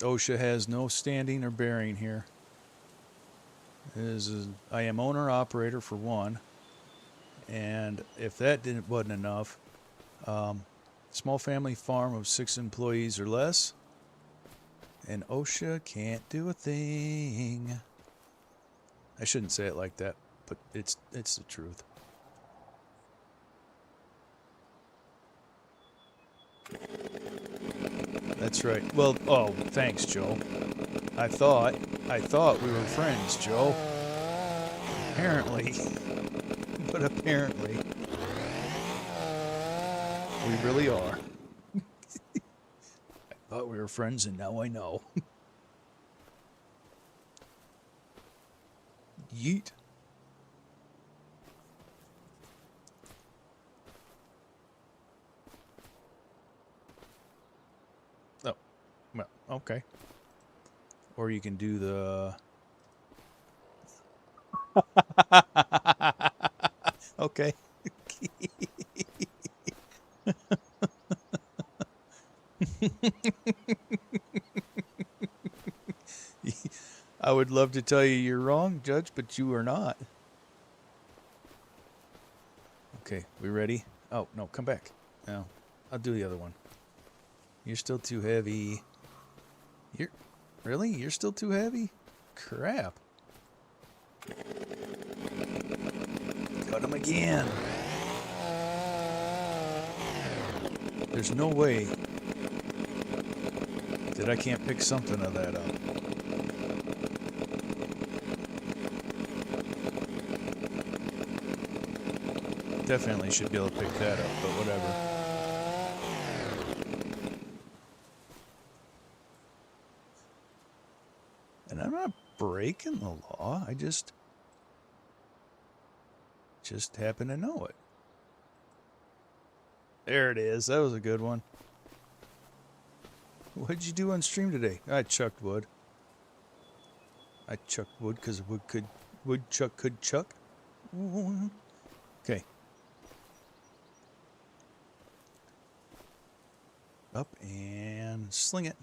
[SPEAKER 1] OSHA has no standing or bearing here. I am owner operator for one, and if that wasn't enough, small family farm of 6 employees or less, and OSHA can't do a thing. I shouldn't say it like that, but it's the truth. That's right. Well, oh, thanks, Joe. I thought we were friends, Joe. Apparently. But apparently we really are. I thought we were friends, and now I know. Yeet. Oh, well, okay. Or you can do the... Okay. I would love to tell you you're wrong, Judge, but you are not. Okay, we ready? Oh, no, come back. No, I'll do the other one. You're still too heavy. Really? You're still too heavy? Crap. Cut him again. There's no way that I can't pick something of that up. Definitely should be able to pick that up, but whatever. And I'm not breaking the law. I just happen to know it. There it is. That was a good one. What'd you do on stream today? I chucked wood. I chucked wood because woodchuck could chuck. Okay. Up and sling it.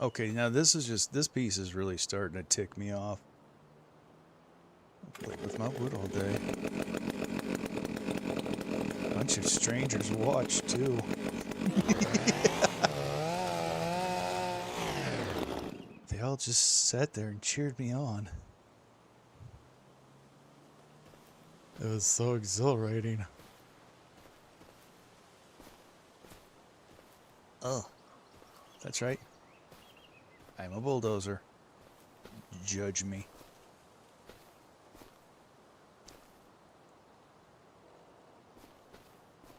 [SPEAKER 1] Okay, now this piece is really starting to tick me off. I'll play with my wood all day. Bunch of strangers watch too. They all just sat there and cheered me on. It was so exhilarating. Oh, that's right. I'm a bulldozer. Judge me.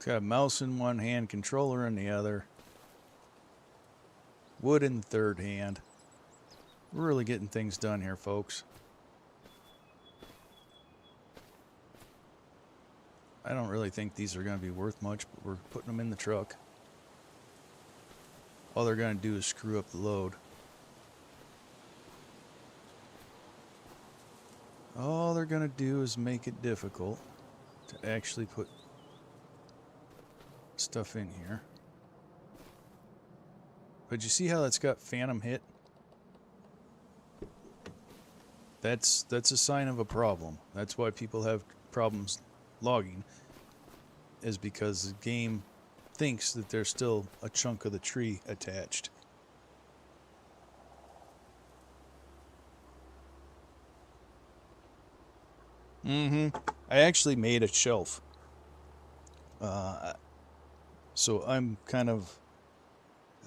[SPEAKER 1] Got a mouse in one hand, controller in the other. Wood in the third hand. We're really getting things done here, folks. I don't really think these are going to be worth much, but we're putting them in the truck. All they're going to do is screw up the load. All they're going to do is make it difficult to actually put stuff in here. But you see how that's got phantom hit? That's a sign of a problem. That's why people have problems logging, is because the game thinks that there's still a chunk of the tree attached. I actually made a shelf. So I'm kind of...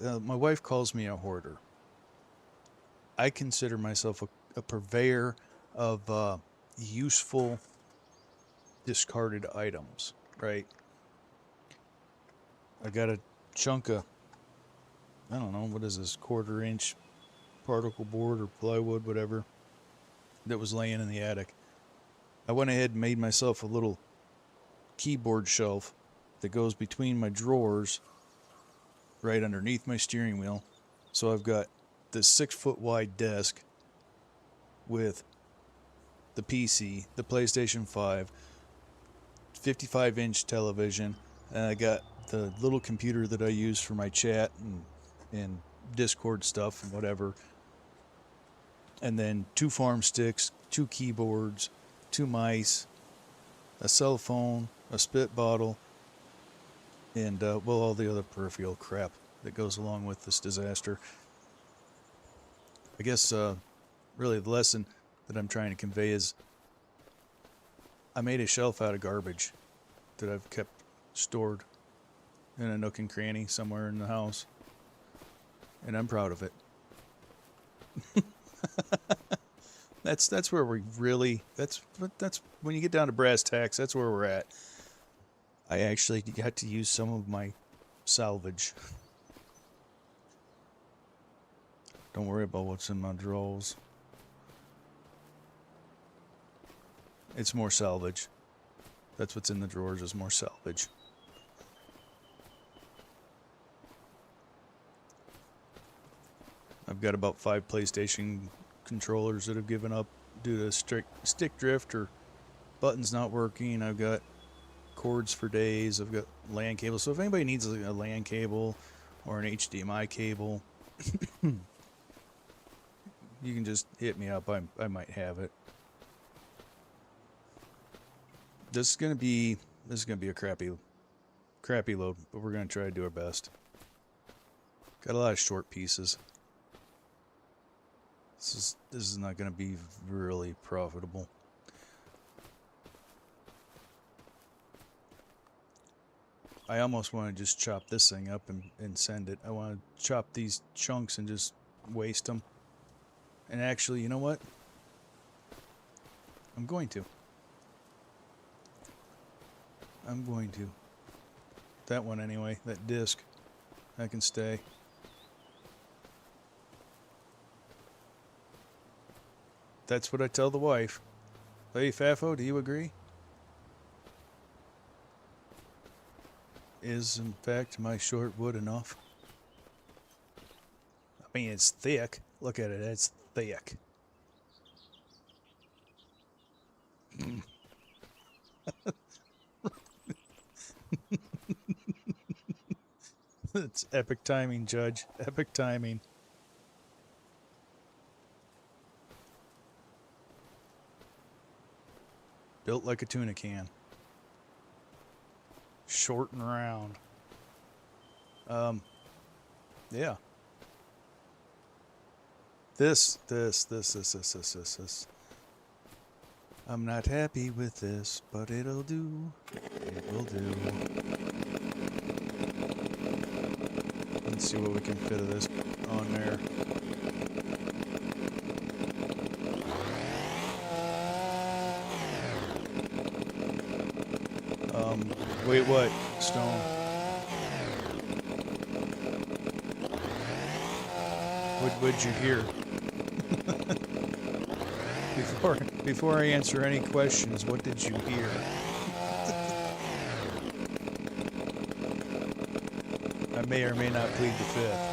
[SPEAKER 1] my wife calls me a hoarder. I consider myself a purveyor of useful discarded items, right? I got a chunk of, I don't know, what is this, 1/4 inch particle board or plywood, whatever, that was laying in the attic. I went ahead and made myself a little keyboard shelf that goes between my drawers right underneath my steering wheel. So I've got this 6-foot wide desk with the PC, the PlayStation 5, 55-inch television, and I got the little computer that I use for my chat and Discord stuff and whatever. And then 2 farm sticks, 2 keyboards, 2 mice, a cell phone, a spit bottle, and well, all the other peripheral crap that goes along with this disaster. I guess really the lesson that I'm trying to convey is I made a shelf out of garbage that I've kept stored in a nook and cranny somewhere in the house, and I'm proud of it. That's where we really, that's when you get down to brass tacks, that's where we're at. I actually got to use some of my salvage. Don't worry about what's in my drawers. It's more salvage. That's what's in the drawers, is more salvage. I've got about 5 PlayStation controllers that have given up due to stick drift or buttons not working. I've got cords for days. I've got LAN cables. So if anybody needs a LAN cable or an HDMI cable, you can just hit me up. I might have it. This is gonna be a crappy load, but we're gonna try to do our best. Got a lot of short pieces. This is not gonna be really profitable. I almost want to just chop this thing up and send it. I want to chop these chunks and just waste them. And actually, you know what? I'm going to. That one anyway, that disc. That can stay. That's what I tell the wife. Hey, Fafo, do you agree? is in fact my short wood enough? I mean, it's thick. Look at it, it's thick. It's epic timing, Judge. Epic timing. Built like a tuna can. Short and round. Yeah. This. I'm not happy with this, but it'll do. It will do. Let's see what we can fit of this on there. Wait, what? Stone. What'd you hear? Before I answer any questions, what did you hear? I may or may not plead the fifth.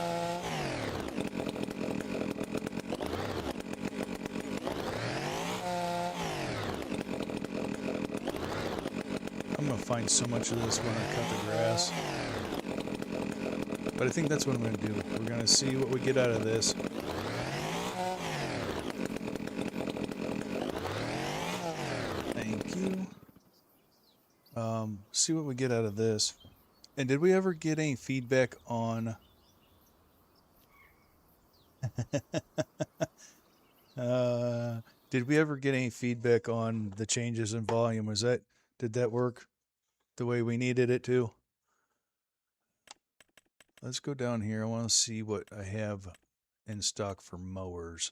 [SPEAKER 1] I'm gonna find so much of this when I cut the grass. But I think that's what I'm gonna do. We're gonna see what we get out of this. Thank you. See what we get out of this. And did we ever get any feedback on did we ever get any feedback on the changes in volume? Did that work the way we needed it to? Let's go down here. I want to see what I have in stock for mowers.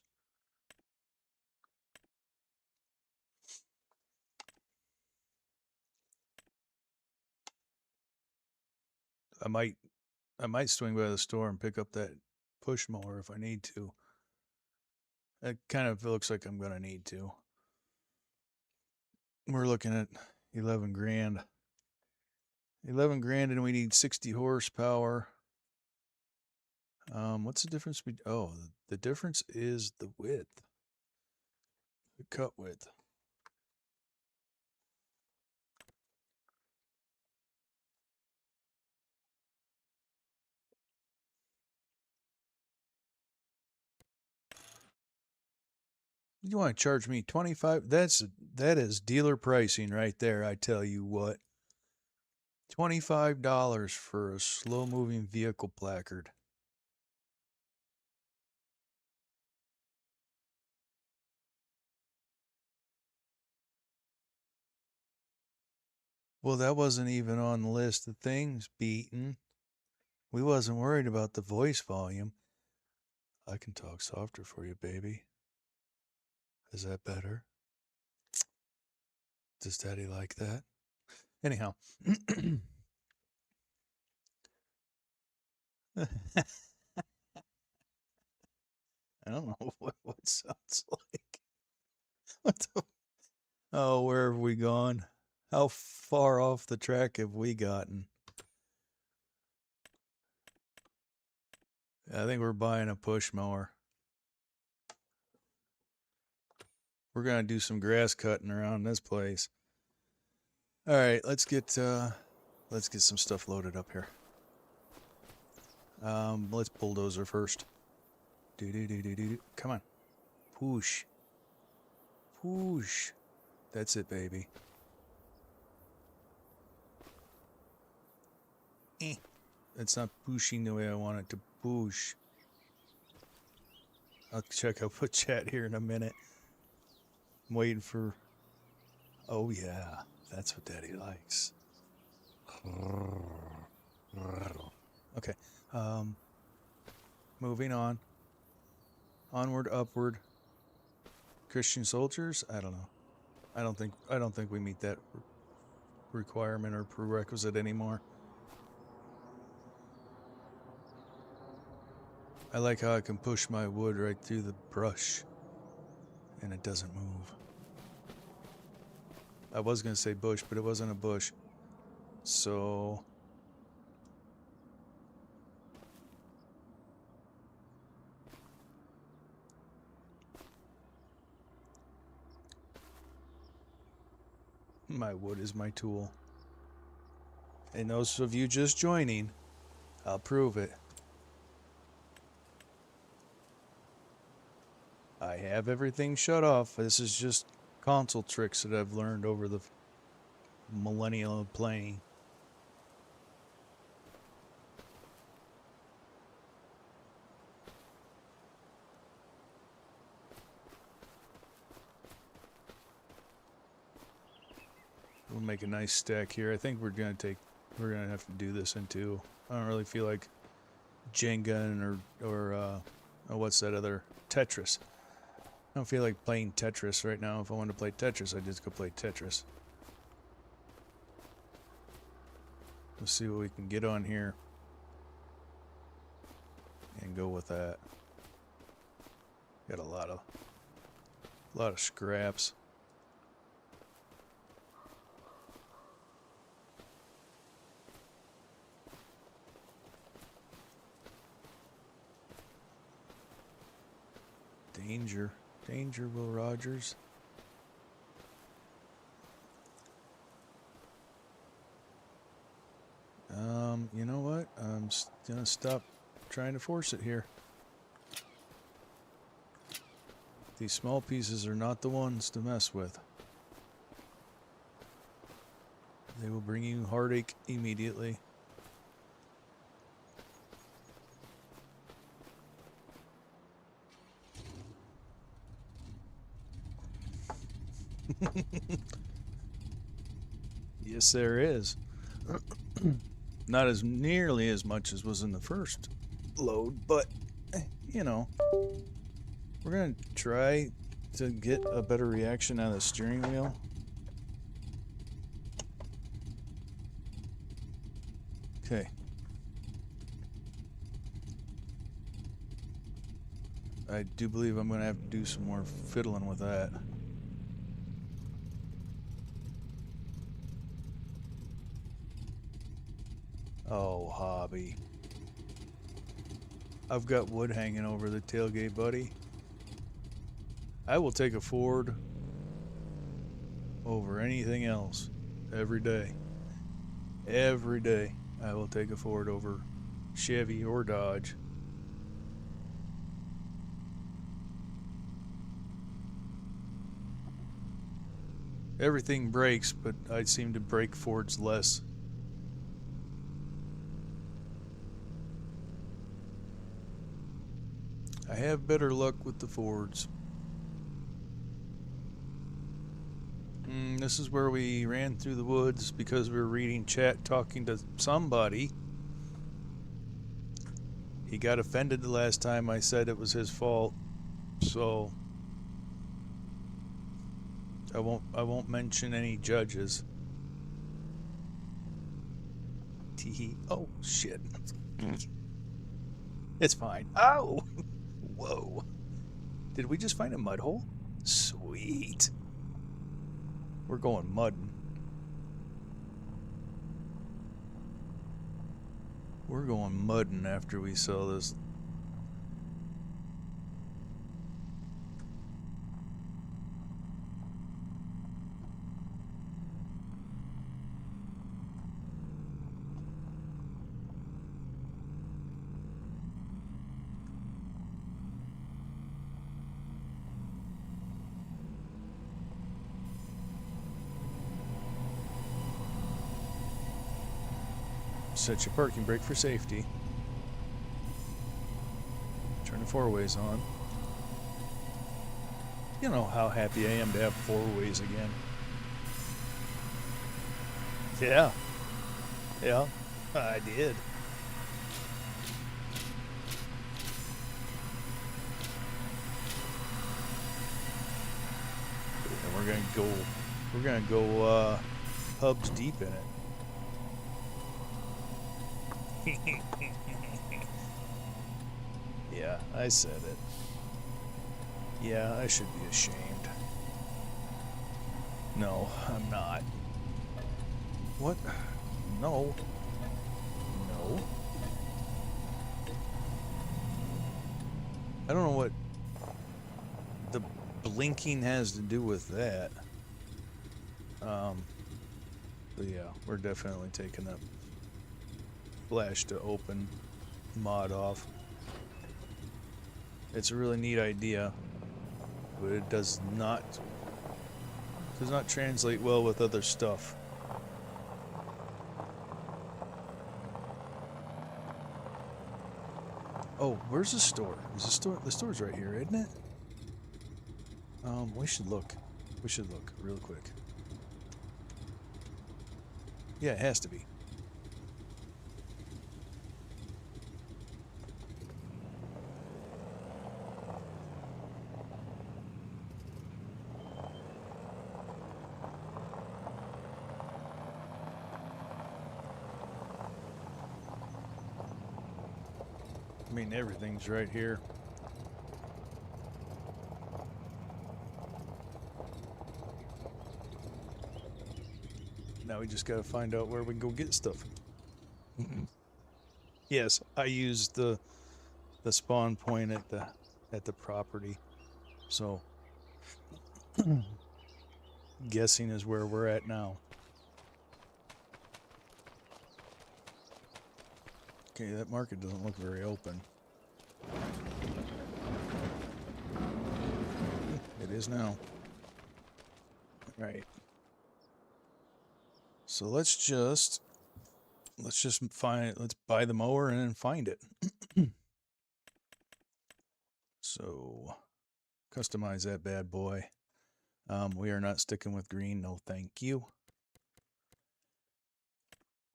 [SPEAKER 1] I might swing by the store and pick up that push mower if I need to. It kind of looks like I'm going to need to. We're looking at 11 grand. 11 grand and we need 60 horsepower. What's the difference between, oh, the difference is the width. The cut width. You want to charge me 25? That is dealer pricing right there, I tell you what. $25 for a slow-moving vehicle placard. Well, that wasn't even on the list of things, Beaton. We wasn't worried about the voice volume. I can talk softer for you, baby. Is that better? Does Daddy like that? Anyhow. I don't know what sounds like. What the? Oh, where have we gone? How far off the track have we gotten? I think we're buying a push mower. We're gonna do some grass cutting around this place. All right, let's get some stuff loaded up here. Let's bulldozer first. Come on, push, push. That's it, baby. It's not pushing the way I want it to push. I'll check out put chat here in a minute. I'm waiting for. Oh yeah, that's what Daddy likes. Okay. Moving on. Onward, upward. Christian soldiers? I don't know. I don't think we meet that requirement or prerequisite anymore. I like how I can push my wood right through the brush and it doesn't move. I was going to say bush, but it wasn't a bush. So My wood is my tool. And those of you just joining, I'll prove it. I have everything shut off. This is just console tricks that I've learned over the millennial of playing. We'll make a nice stack here. I think we're gonna have to do this in two. I don't really feel like Jenga or what's that other Tetris. I don't feel like playing Tetris right now. If I want to play Tetris, I just go play Tetris. Let's see what we can get on here and go with that. Got a lot of scraps. Danger, Will Rogers. You know what? I'm gonna stop trying to force it here. These small pieces are not the ones to mess with. They will bring you heartache immediately. Yes, there is. Not as nearly as much as was in the first load, but you know, we're gonna try to get a better reaction out of the steering wheel. Okay. I do believe I'm gonna have to do some more fiddling with that. Oh, hobby. I've got wood hanging over the tailgate, buddy. I will take a Ford over anything else every day. Every day I will take a Ford over Chevy or Dodge. Everything breaks, but I seem to break Fords less. I have better luck with the Fords. This is where we ran through the woods because we were reading chat, talking to somebody. He got offended the last time I said it was his fault, so I won't mention any judges. Teehee. Oh shit. It's fine. Oh. Whoa. Did we just find a mud hole? Sweet. We're going mudding. We're going mudding after we sell this. Set your parking brake for safety. Turn the four-ways on. You know how happy I am to have four-ways again. Yeah. Yeah, I did. And we're gonna go hubs deep in it. Yeah, I said it. Yeah, I should be ashamed. No, I'm not. What? No. No. I don't know what the blinking has to do with that. So yeah, we're definitely taking that flash to open mod off. It's a really neat idea, but it does not translate well with other stuff. Oh, where's the store? Is the store? The store's right here, isn't it? We should look. We should look real quick. Yeah, it has to be. I mean, everything's right here. Now we just gotta find out where we can go get stuff. Yes, I used the spawn point at the property, so guessing is where we're at now. Okay, that market doesn't look very open. It is now. Right. So let's just buy the mower and then find it. So customize that bad boy. We are not sticking with green, no thank you.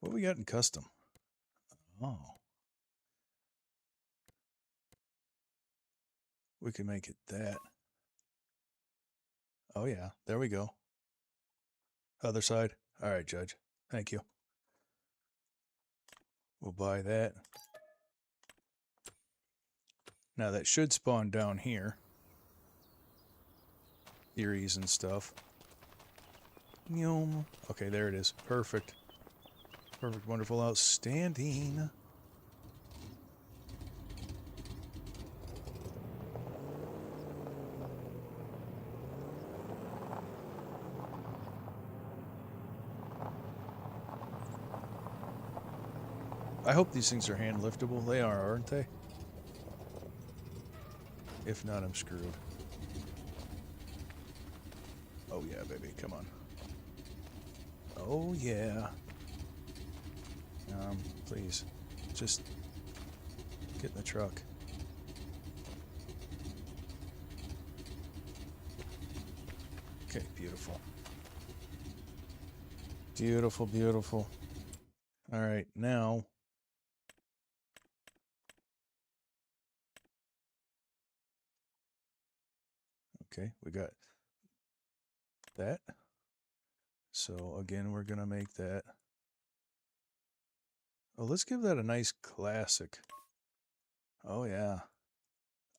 [SPEAKER 1] What we got in custom? Oh. We can make it that. Oh yeah, there we go. Other side. All right, Judge. Thank you. We'll buy that. Now that should spawn down here. Theories and stuff. Okay, there it is. Perfect. Perfect, wonderful, outstanding. I hope these things are hand liftable. They are, aren't they? If not, I'm screwed. Oh yeah, baby, come on. Oh yeah. Please, just get in the truck. Okay, beautiful. Beautiful, beautiful. All right, now. Okay, we got that. So again, we're gonna make that. Oh, let's give that a nice classic. Oh yeah,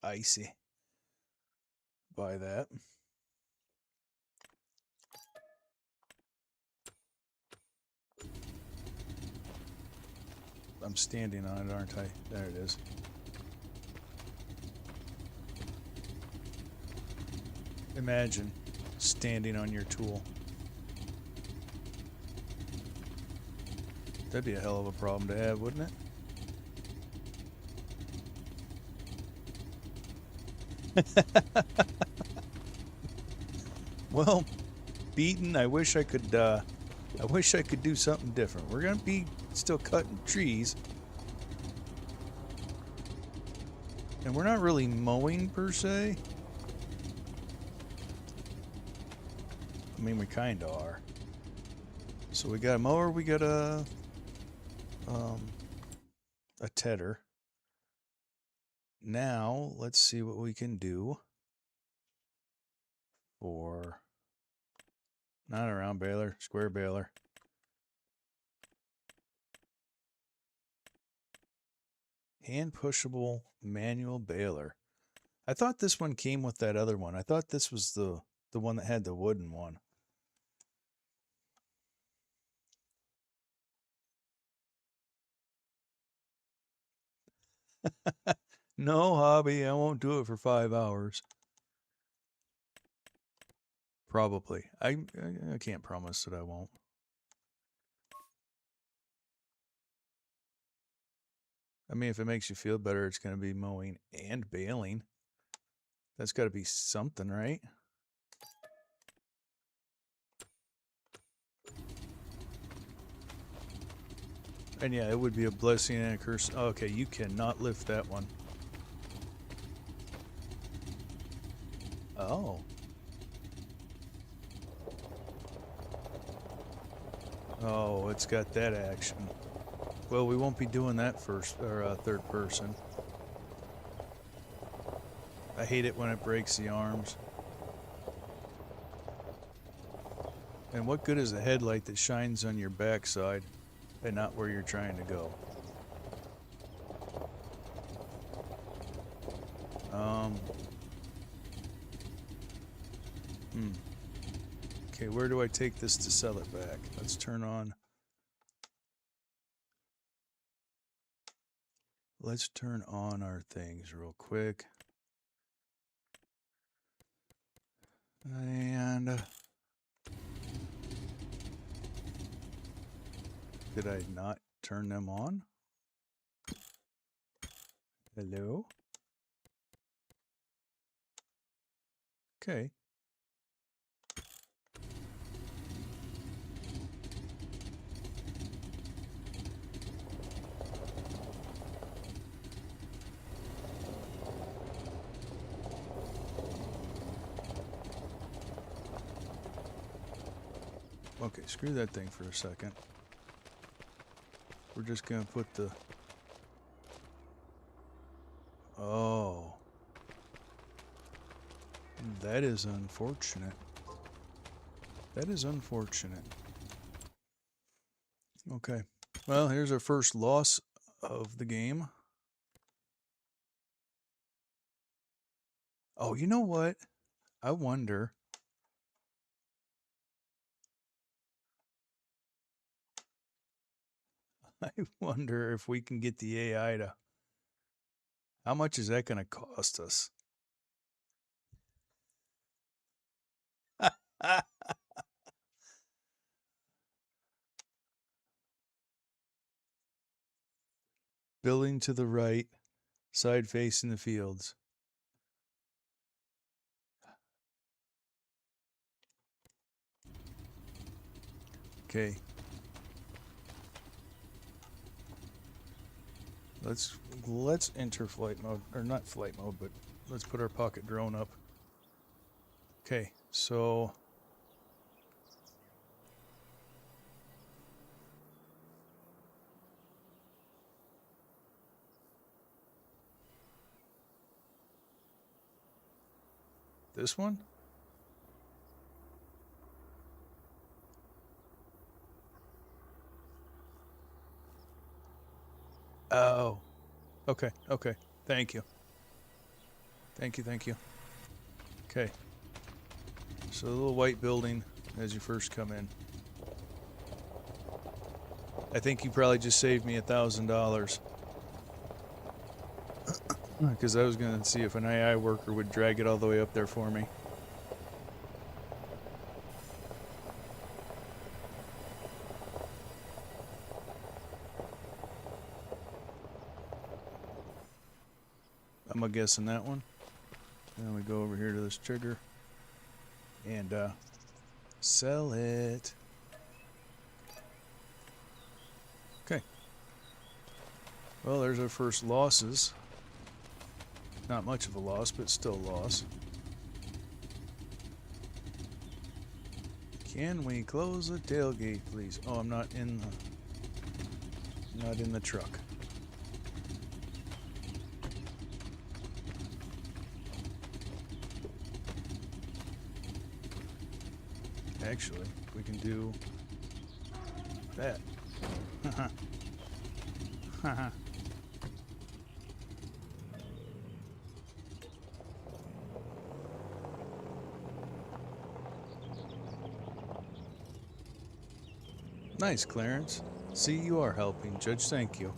[SPEAKER 1] icy. Buy that. I'm standing on it, aren't I? There it is. Imagine standing on your tool. That'd be a hell of a problem to have, wouldn't it? Well, beaten. I wish I could do something different. We're gonna be still cutting trees, and we're not really mowing per se. I mean, we kind of are. So we got a mower. We got a tedder. Now let's see what we can do for not a round baler, square baler. Hand pushable manual baler. I thought this one came with that other one. I thought this was the one that had the wooden one. No, hobby, I won't do it for 5 hours. Probably. I can't promise that I won't. I mean, if it makes you feel better, it's going to be mowing and baling. That's got to be something, right? And yeah, it would be a blessing and a curse. Okay, you cannot lift that one. Oh. Oh, it's got that action. Well, we won't be doing that first or third person. I hate it when it breaks the arms. And what good is a headlight that shines on your backside and not where you're trying to go? Okay, where do I take this to sell it back? Let's turn on. Let's turn on our things real quick. And did I not turn them on? Hello? Okay. Okay, screw that thing for a second. We're just gonna put the... Oh. That is unfortunate. That is unfortunate. Okay. Well, here's our first loss of the game. Oh, you know what? I wonder... I wonder if we can get the AI to... How much is that going to cost us? Building to the right, side facing the fields. Okay. Let's enter flight mode, or not flight mode, but let's put our pocket drone up. Okay, so this one? Oh. Okay, okay. Thank you. Thank you, thank you. Okay. So the little white building as you first come in. I think you probably just saved me $1,000. Because I was going to see if an AI worker would drag it all the way up there for me. I'm going to guess on that one. Then we go over here to this trigger. And sell it. Okay. Well, there's our first losses. Not much of a loss, but still a loss. Can we close the tailgate, please? Oh, I'm not in the truck. Actually, we can do that. Nice, Clarence. See, you are helping, Judge. Thank you.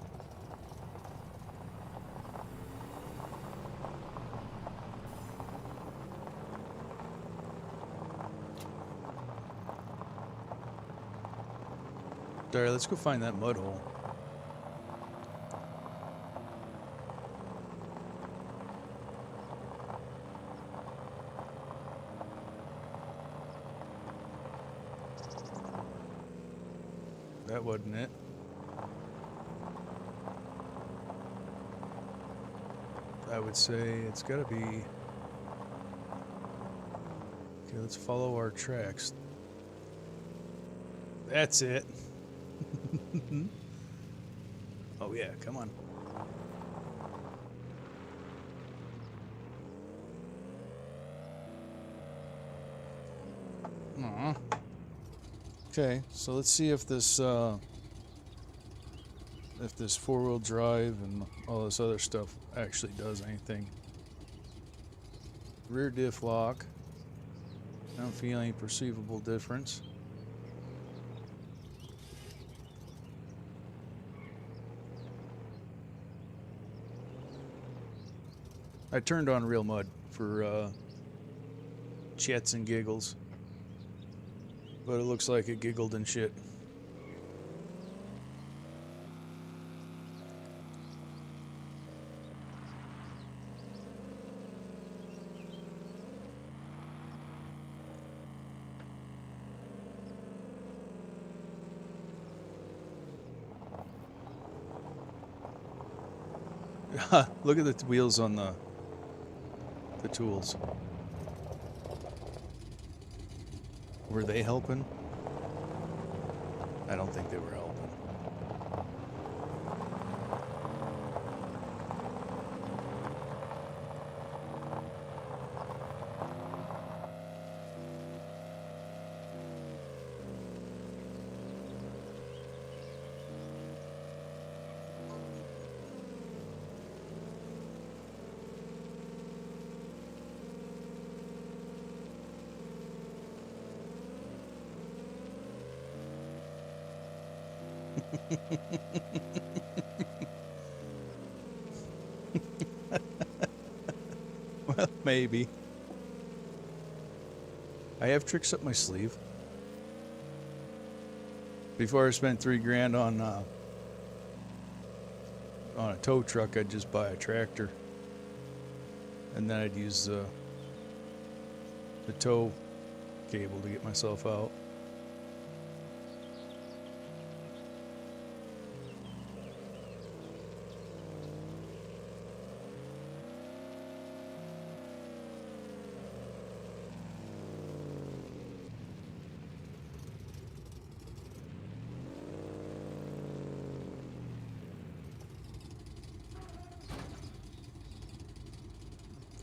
[SPEAKER 1] Alright, let's go find that mud hole. that wasn't it. I would say it's gotta be... Okay, let's follow our tracks. That's it. Oh yeah, come on. Aw. Okay, so let's see if this four-wheel drive and all this other stuff actually does anything. Rear diff lock. I don't feel any perceivable difference. I turned on real mud for chits and giggles, but it looks like it giggled and shit. Look at the wheels on the tools. Were they helping? I don't think they were helping. Well, maybe. I have tricks up my sleeve. Before I spent $3 grand on a tow truck, I'd just buy a tractor, and then I'd use the tow cable to get myself out.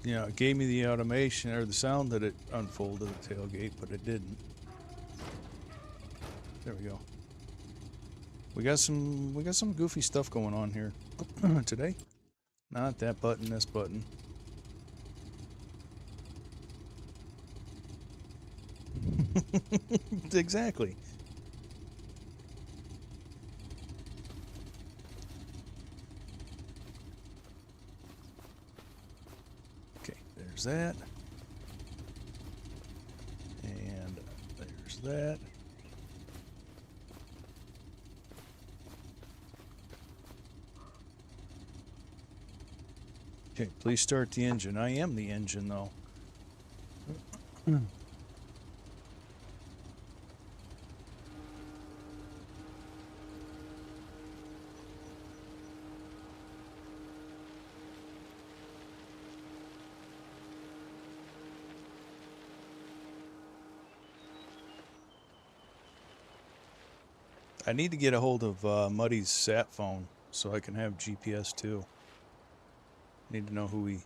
[SPEAKER 1] You know, it gave me the automation or the sound that it unfolded the tailgate, but it didn't. There we go. We got some goofy stuff going on here today. Not that button, this button. Exactly. There's that. And there's that. Okay, please start the engine. I am the engine, though. I need to get a hold of Muddy's sat phone so I can have GPS too. Need to know who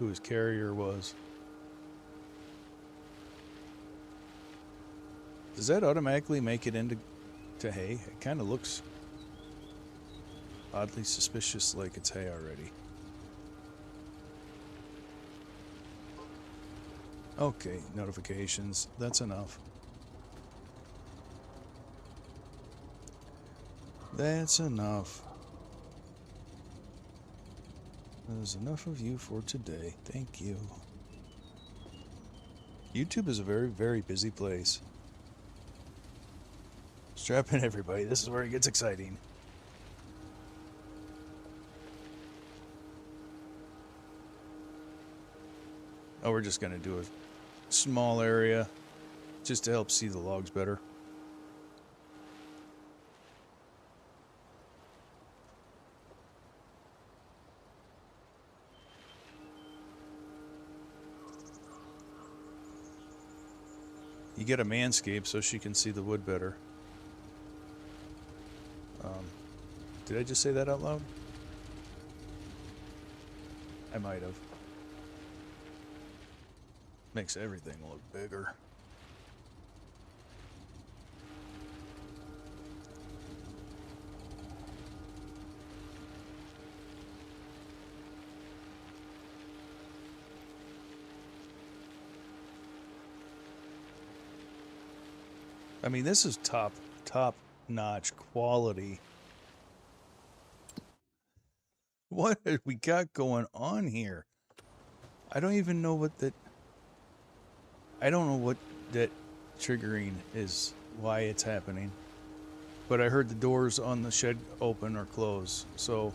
[SPEAKER 1] his carrier was. Does that automatically make it into hay? It kind of looks oddly suspicious, like it's hay already. Okay, notifications. That's enough. That's enough. There's enough of you for today. Thank you. YouTube is a very, very busy place. Strap in, everybody. This is where it gets exciting. Oh, we're just going to do a small area just to help see the logs better. You get a manscape so she can see the wood better. Did I just say that out loud? I might have. Makes everything look bigger. I mean, this is top notch quality. What have we got going on here? I don't even know what that... I don't know what that triggering is, why it's happening. But I heard the doors on the shed open or close, so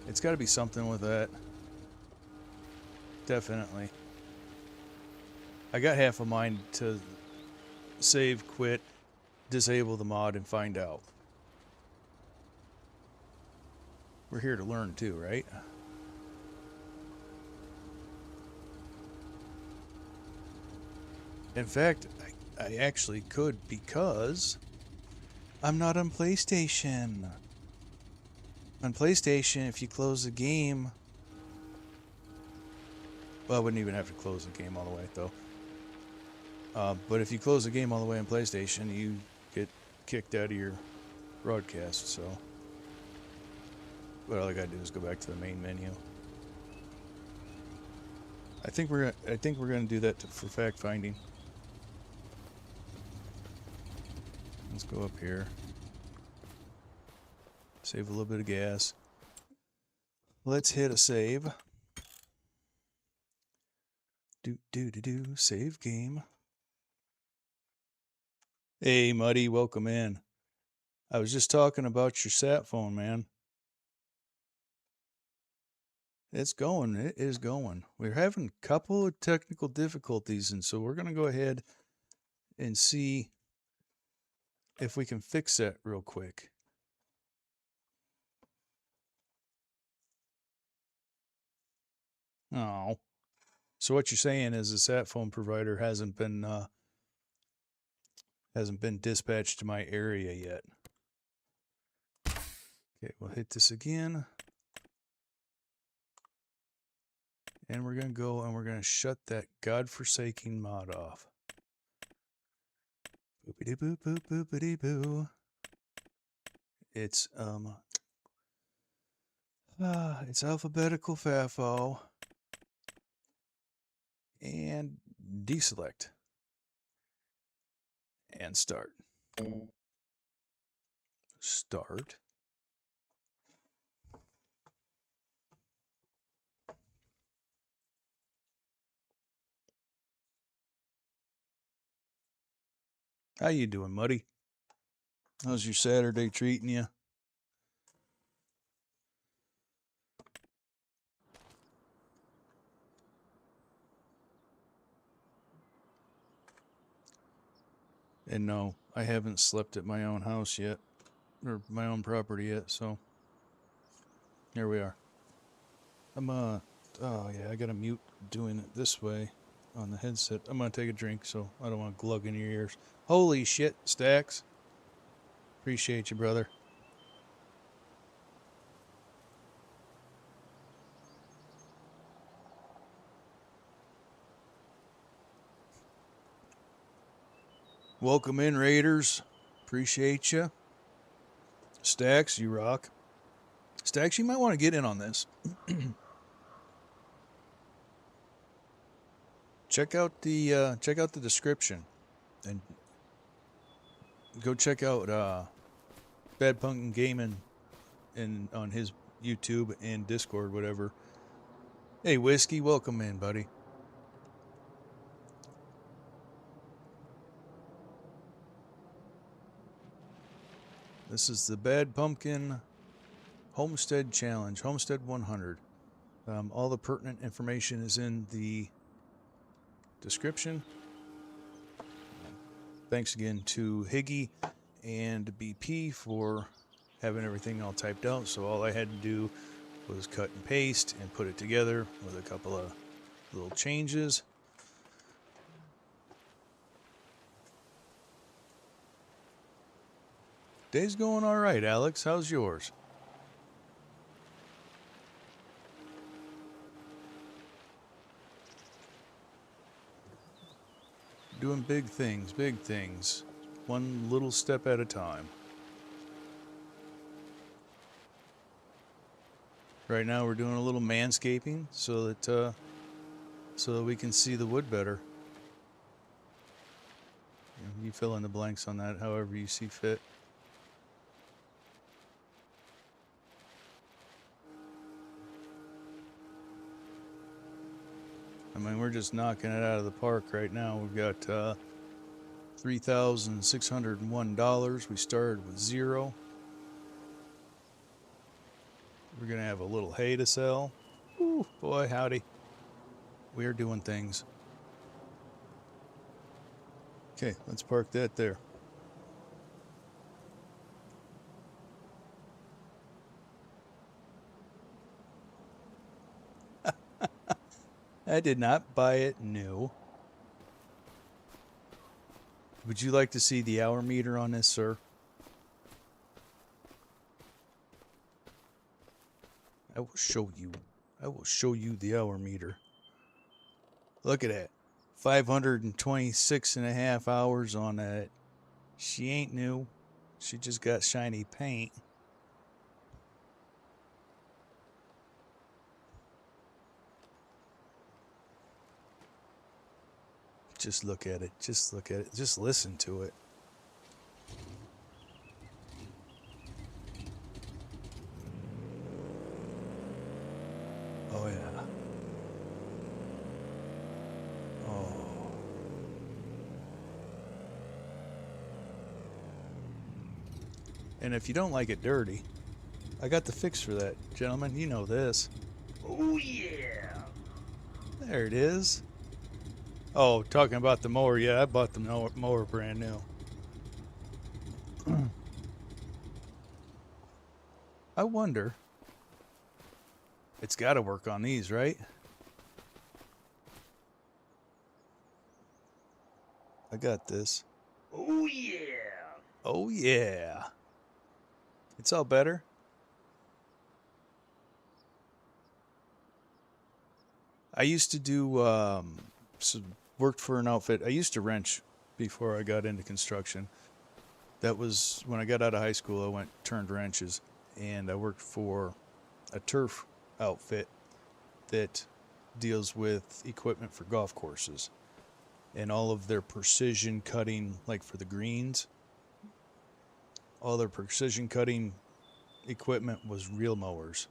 [SPEAKER 1] it's got to be something with that. Definitely. I got half a mind to save, quit, disable the mod, and find out. We're here to learn too, right? In fact, I actually could, because I'm not on PlayStation. On PlayStation, if you close the game... Well, I wouldn't even have to close the game all the way, though. But if you close the game all the way on PlayStation, you get kicked out of your broadcast, so... What all I gotta do is go back to the main menu. I think we're gonna do that for fact finding. Let's go up here. Save a little bit of gas. Let's hit a save. Save game. Hey, Muddy, welcome in. I was just talking about your sat phone, man. It's going. It is going. We're having a couple of technical difficulties, and so we're going to go ahead and see if we can fix that real quick. Oh. So what you're saying is the sat phone provider hasn't been dispatched to my area yet. Okay, we'll hit this again. And we're going to go and we're going to shut that godforsaken mod off. Boopity boop boop boopity boo. It's it's alphabetical FAFO. And deselect. And start. Start. How you doing, Muddy? How's your Saturday treating you? And no, I haven't slept at my own house yet, or my own property yet, so here we are. Oh yeah, I gotta mute doing it this way on the headset. I'm gonna take a drink, so I don't want to glug in your ears. Holy shit, Stacks. Appreciate you, brother. Welcome in, Raiders. Appreciate you. Stacks, you rock. Stacks, you might want to get in on this. check out the description, and go check out Bad Pumpkin Gaming on his YouTube and Discord, whatever. Hey, Whiskey, welcome in, buddy. This is the Bad Pumpkin Homestead Challenge, Homestead 100. All the pertinent information is in the description. Thanks again to Higgy and BP for having everything all typed out. So all I had to do was cut and paste and put it together with a couple of little changes. Day's going all right, Alex. How's yours? Doing big things, big things. One little step at a time. Right now we're doing a little manscaping so that we can see the wood better. You fill in the blanks on that however you see fit. I mean, we're just knocking it out of the park right now. We've got $3,601. We started with $0. We're going to have a little hay to sell. Ooh, boy, howdy. We are doing things. Okay, let's park that there. I did not buy it new. Would you like to see the hour meter on this, sir? I will show you. I will show you the hour meter. Look at that. 526 and a half hours on that. She ain't new. She just got shiny paint. Just look at it. Just look at it. Just listen to it. Oh, yeah. Oh. And if you don't like it dirty, I got the fix for that. Gentlemen, you know this.
[SPEAKER 2] Oh yeah.
[SPEAKER 1] There it is. Oh, talking about the mower. Yeah, I bought the mower brand new. I wonder. It's got to work on these, right? I got this.
[SPEAKER 2] Oh yeah.
[SPEAKER 1] Oh, yeah. It's all better. I used to do, worked for an outfit. I used to wrench before I got into construction. That was when I got out of high school. I turned wrenches, and I worked for a turf outfit that deals with equipment for golf courses, and all of their precision cutting, like for the greens, all their precision cutting equipment was reel mowers.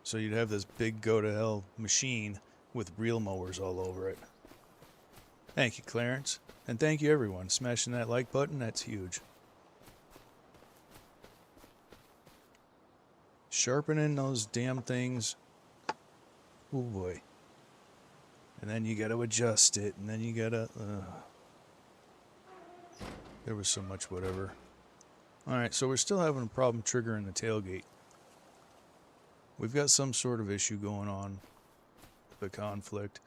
[SPEAKER 1] So you'd have this big go-to-hell machine with reel mowers all over it. Thank you, Clarence. And thank you, everyone. Smashing that like button, that's huge. Sharpening those damn things. Oh, boy. And then you got to adjust it, and then you got to... There was so much whatever. Alright, so we're still having a problem triggering the tailgate. We've got some sort of issue going on. The conflict.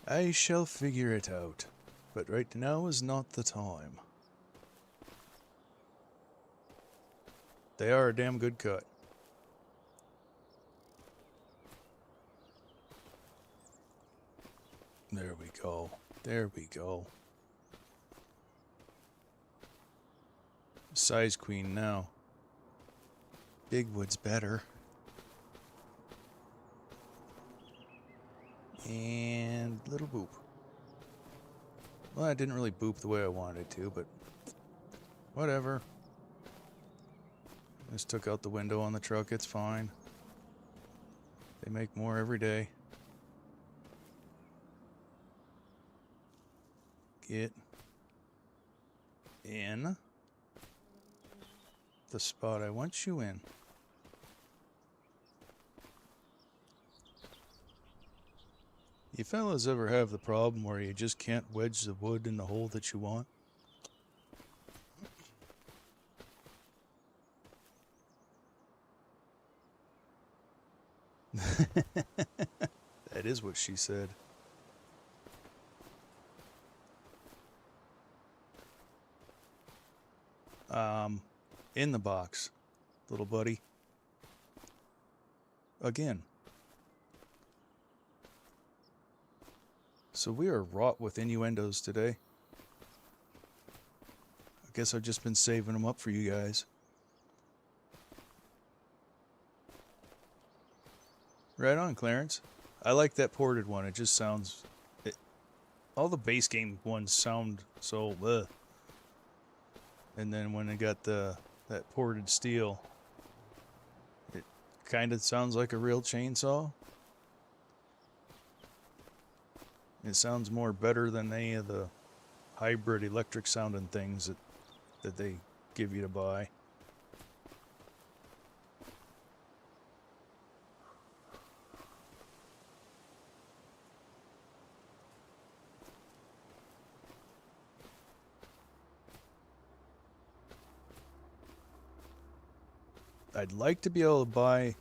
[SPEAKER 1] I shall figure it out. But right now is not the time. They are a damn good cut. There we go. There we go. Size queen now. Big wood's better. And little boop. Well, I didn't really boop the way I wanted to, but whatever. Just took out the window on the truck, it's fine. They make more every day. Get in the spot I want you in. You fellas ever have the problem where you just can't wedge the wood in the hole that you want? That is what she said. in the box, little buddy. Again. So we are wrought with innuendos today. I guess I've just been saving them up for you guys. Right on, Clarence. I like that ported one. It just sounds... all the base game ones sound so... ugh. And then when they got that ported steel, it kind of sounds like a real chainsaw. It sounds more better than any of the hybrid electric sounding things that they give you to buy. I'd like to be able to buy...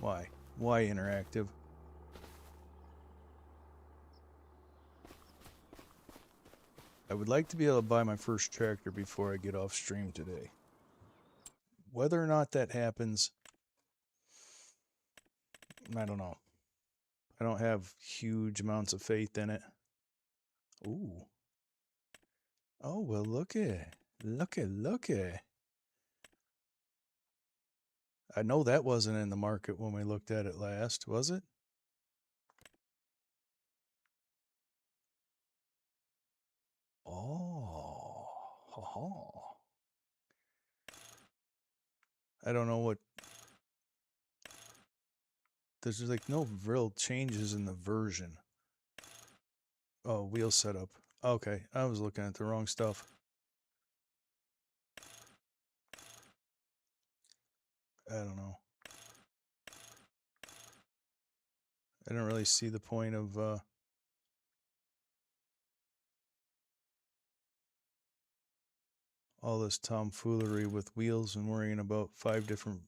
[SPEAKER 1] Why interactive? I would like to be able to buy my first tractor before I get off stream today. Whether or not that happens, I don't know. I don't have huge amounts of faith in it. Ooh. Oh, well, looky. I know that wasn't in the market when we looked at it last, was it? Oh. I don't know what... There's like no real changes in the version. Oh, wheel setup. Okay, I was looking at the wrong stuff. I don't know. I don't really see the point of all this tomfoolery with wheels and worrying about 4 different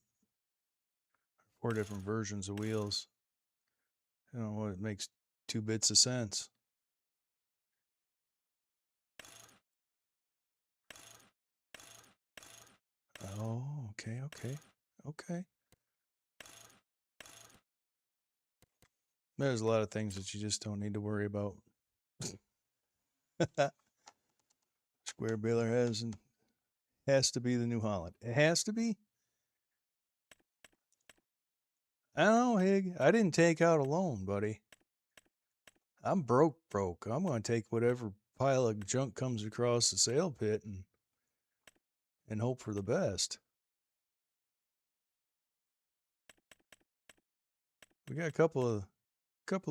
[SPEAKER 1] versions of wheels. You know what? It makes 2 bits of sense. Oh, okay. There's a lot of things that you just don't need to worry about. Square baler has to be the New Holland. It has to be? I don't know, Hig. I didn't take out a loan, buddy. I'm broke. I'm going to take whatever pile of junk comes across the sale pit and hope for the best. We got a couple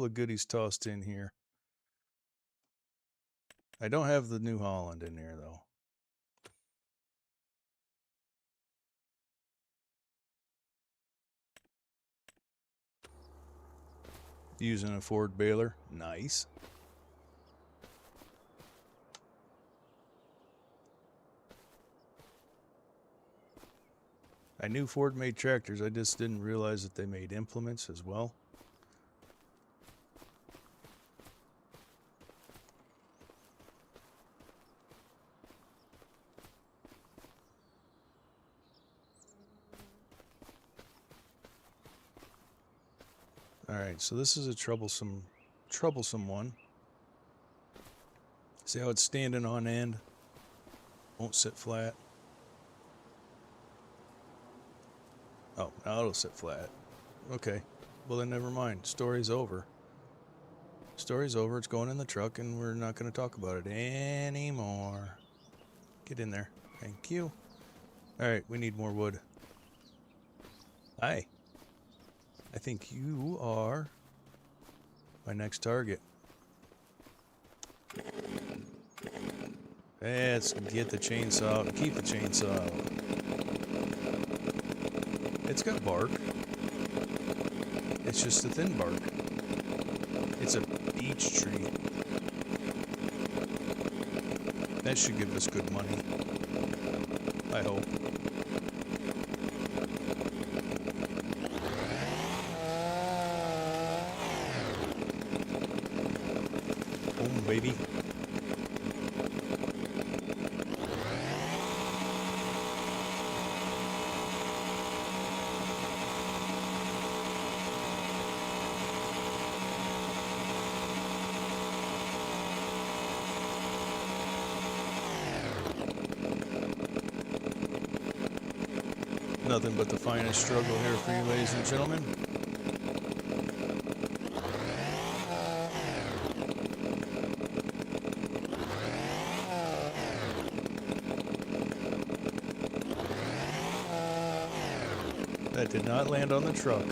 [SPEAKER 1] of goodies tossed in here. I don't have the New Holland in there though. Using a Ford baler. Nice. I knew Ford made tractors. I just didn't realize that they made implements as well. Alright, so this is a troublesome one. See how it's standing on end? Won't sit flat. Oh, now it'll sit flat. Okay, well then never mind. Story's over. Story's over. It's going in the truck and we're not going to talk about it anymore. Get in there. Thank you. Alright, we need more wood. Hi. I think you are my next target. Let's get the chainsaw out and keep the chainsaw out. It's got bark. It's just a thin bark. It's a beech tree. That should give us good money. I hope. Boom, baby. nothing but the finest struggle here for you, ladies and gentlemen. That did not land on the truck.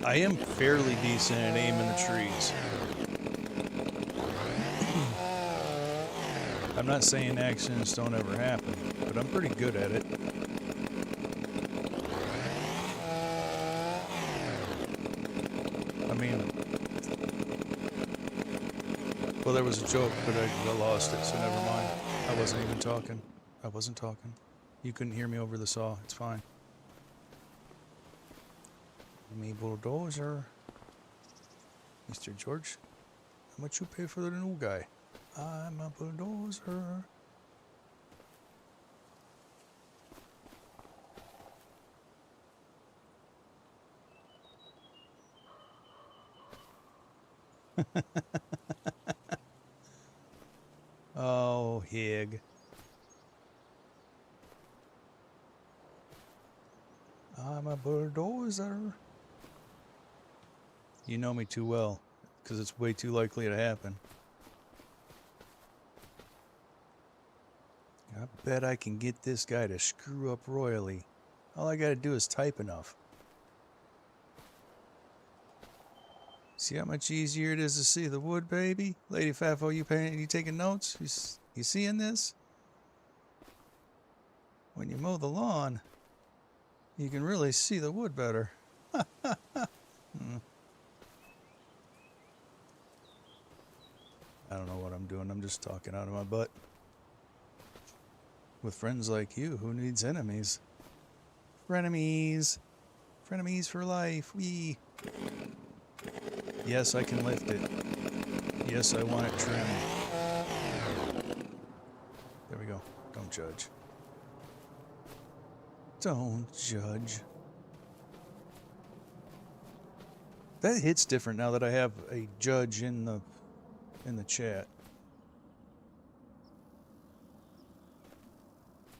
[SPEAKER 1] I am fairly decent at aiming the trees. I'm not saying accidents don't ever happen, but I'm pretty good at it. I mean, well, there was a joke, but I lost it, so never mind. I wasn't even talking. I wasn't talking. You couldn't hear me over the saw. It's fine. Me bulldozer. Mr. George, how much you pay for the new guy? I'm a bulldozer. Oh, Hig. I'm a bulldozer. You know me too well, because it's way too likely to happen. I bet I can get this guy to screw up royally. All I gotta do is type enough. See how much easier it is to see the wood, baby? Lady Fafo, you taking notes? You seeing this? When you mow the lawn, you can really see the wood better. I don't know what I'm doing. I'm just talking out of my butt. With friends like you, who needs enemies? Frenemies. Frenemies for life. Wee. Yes, I can lift it. Yes, I want it trimmed. There we go. Don't judge. Don't judge. That hits different now that I have a judge in the chat.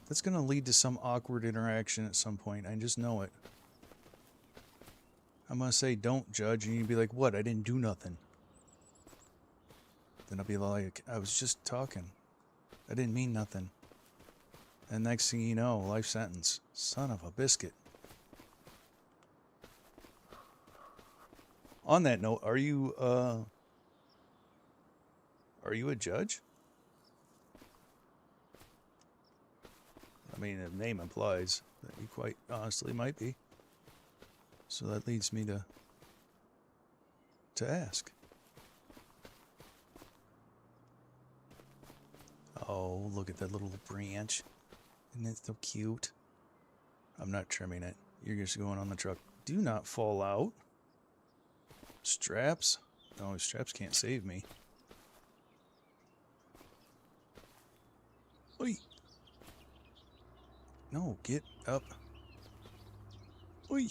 [SPEAKER 1] That's going to lead to some awkward interaction at some point. I just know it. I'm going to say, don't judge, and you'd be like, what? I didn't do nothing. Then I'll be like, I was just talking. I didn't mean nothing. And next thing you know, life sentence. Son of a biscuit. On that note, are you a judge? I mean, the name implies that you quite honestly might be. So that leads me to ask. Oh, look at that little branch. Isn't it so cute? I'm not trimming it. You're just going on the truck. Do not fall out. Straps? No, straps can't save me. Oi! No, get up. Oi!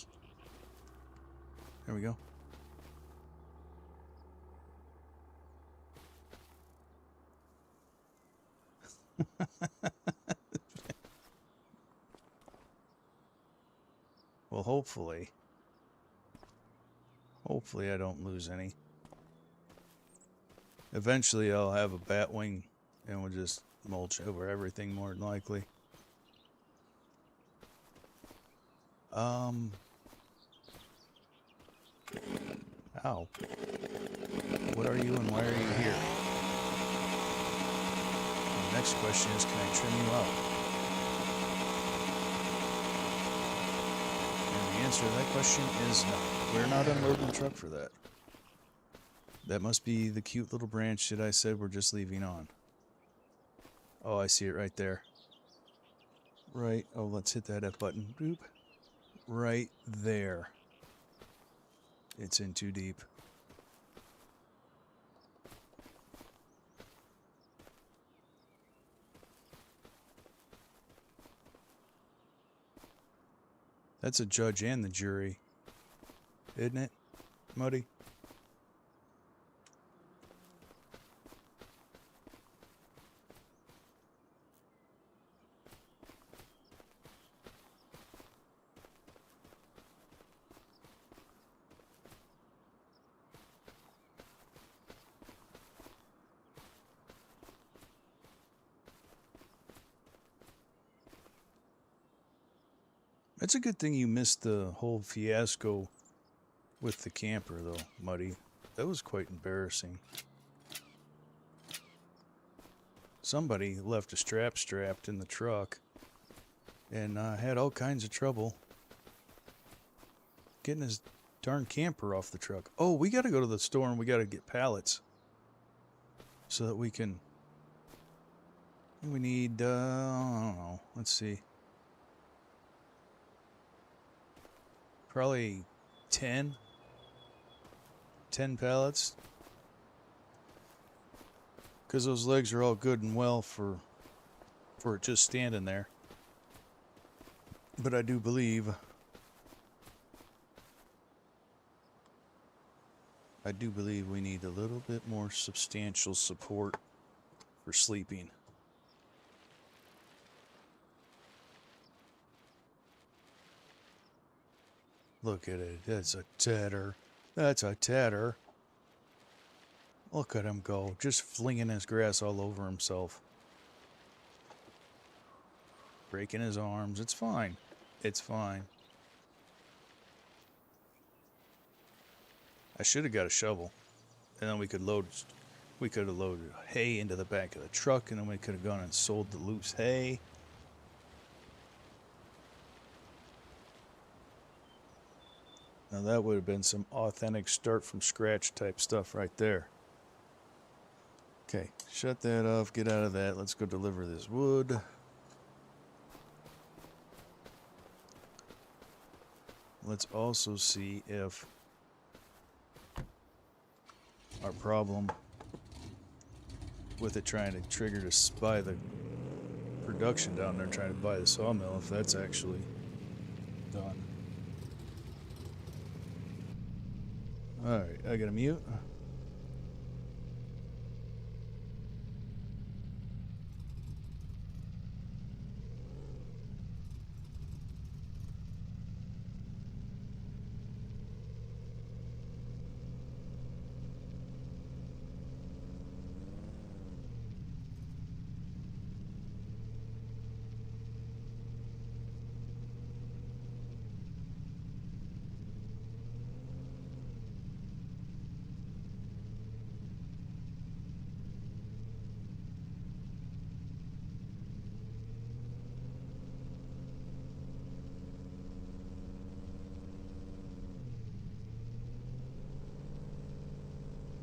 [SPEAKER 1] There we go. Well, hopefully I don't lose any. Eventually I'll have a bat wing and we'll just mulch over everything more than likely. Ow. What are you and why are you here? The next question is, can I trim you out? And the answer to that question is no. We're not unloading the truck for that. That must be the cute little branch that I said we're just leaving on. Oh, I see it right there. Right. Oh, let's hit that F button. Boop. Right there. It's in too deep. That's a judge and the jury, isn't it, Muddy? It's a good thing you missed the whole fiasco with the camper, though, Muddy. That was quite embarrassing. Somebody left a strap strapped in the truck and had all kinds of trouble getting his darn camper off the truck. Oh, we got to go to the store and we got to get pallets so that we can... We need, I don't know, let's see. Probably 10 pallets. Because those legs are all good and well for it just standing there. But I do believe we need a little bit more substantial support for sleeping. Look at it. That's a tatter. That's a tatter. Look at him go. Just flinging his grass all over himself. Breaking his arms. It's fine. It's fine. I should have got a shovel. And then we could have loaded hay into the back of the truck, and then we could have gone and sold the loose hay. Now that would have been some authentic start from scratch type stuff right there. Okay, shut that off, get out of that. Let's go deliver this wood. Let's also see if our problem with it trying to trigger to buy the production down there, trying to buy the sawmill, if that's actually done. Alright, I gotta mute.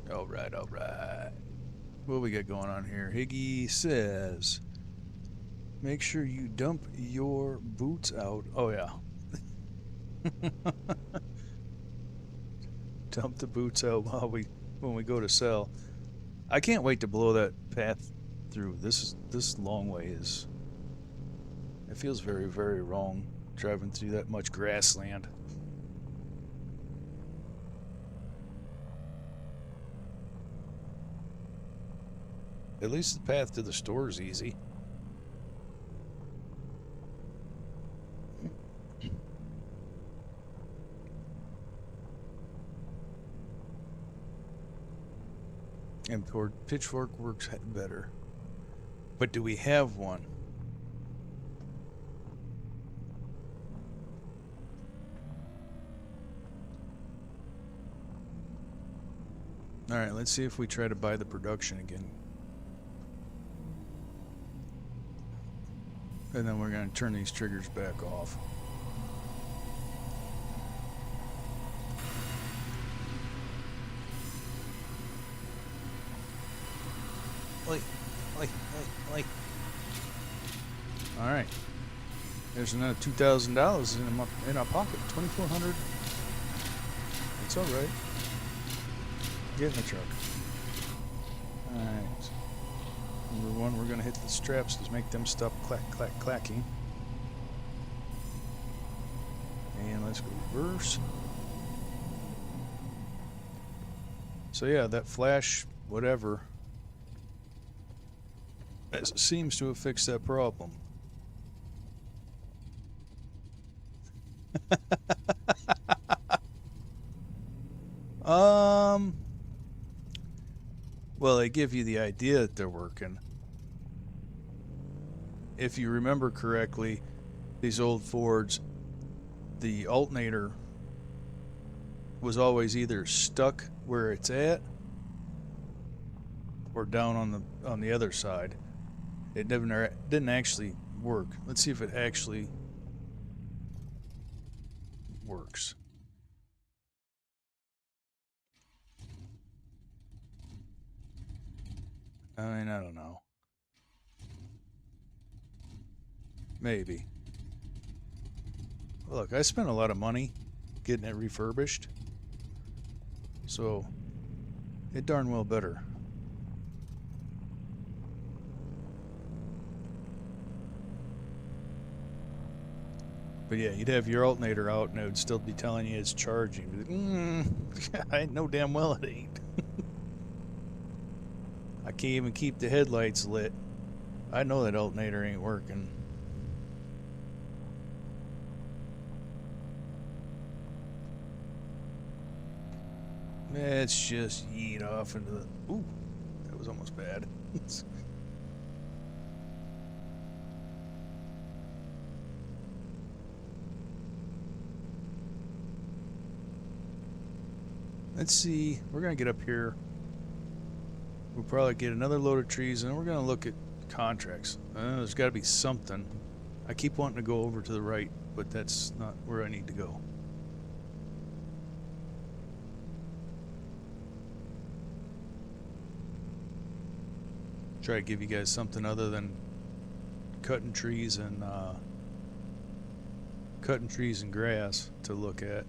[SPEAKER 1] Alright, alright. What we got going on here? Higgy says, make sure you dump your boots out. Oh, yeah. Dump the boots out when we go to sell. I can't wait to blow that path through. This long way is... It feels very, very wrong driving through that much grassland. At least the path to the store is easy. And pitchfork works better. But do we have one? Alright, let's see if we try to buy the production again. And then we're going to turn these triggers back off. All right. There's another $2,000 in our pocket. $2,400. It's all right. Get in the truck. All right. Number one, we're going to hit the straps to make them stop clacking. And let's go reverse. So yeah, that flash, whatever, seems to have fixed that problem. Well, they give you the idea that they're working. If you remember correctly, these old Fords the alternator was always either stuck where it's at or down on the other side. It never didn't actually work. Let's see if it actually works. I mean, I don't know. Maybe. Look, I spent a lot of money getting it refurbished, so it darn well better. But yeah, you'd have your alternator out and it would still be telling you it's charging. I know damn well it ain't. I can't even keep the headlights lit. I know that alternator ain't working. Let's just yeet off into the... Ooh, that was almost bad. Let's see, we're gonna get up here. We'll probably get another load of trees and we're gonna look at contracts. There's gotta be something. I keep wanting to go over to the right, but that's not where I need to go. Try to give you guys something other than cutting trees and grass to look at.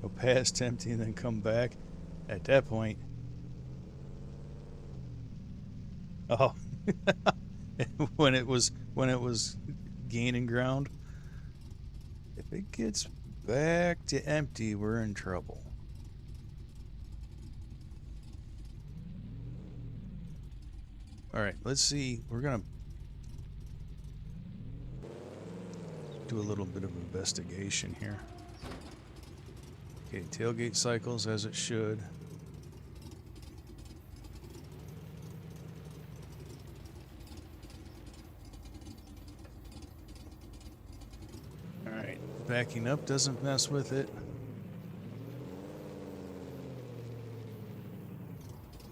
[SPEAKER 1] Go past empty and then come back. At that point, oh, when it was gaining ground. If it gets back to empty, we're in trouble. All right, let's see. We're gonna do a little bit of investigation here. Okay, tailgate cycles as it should. Alright, backing up doesn't mess with it.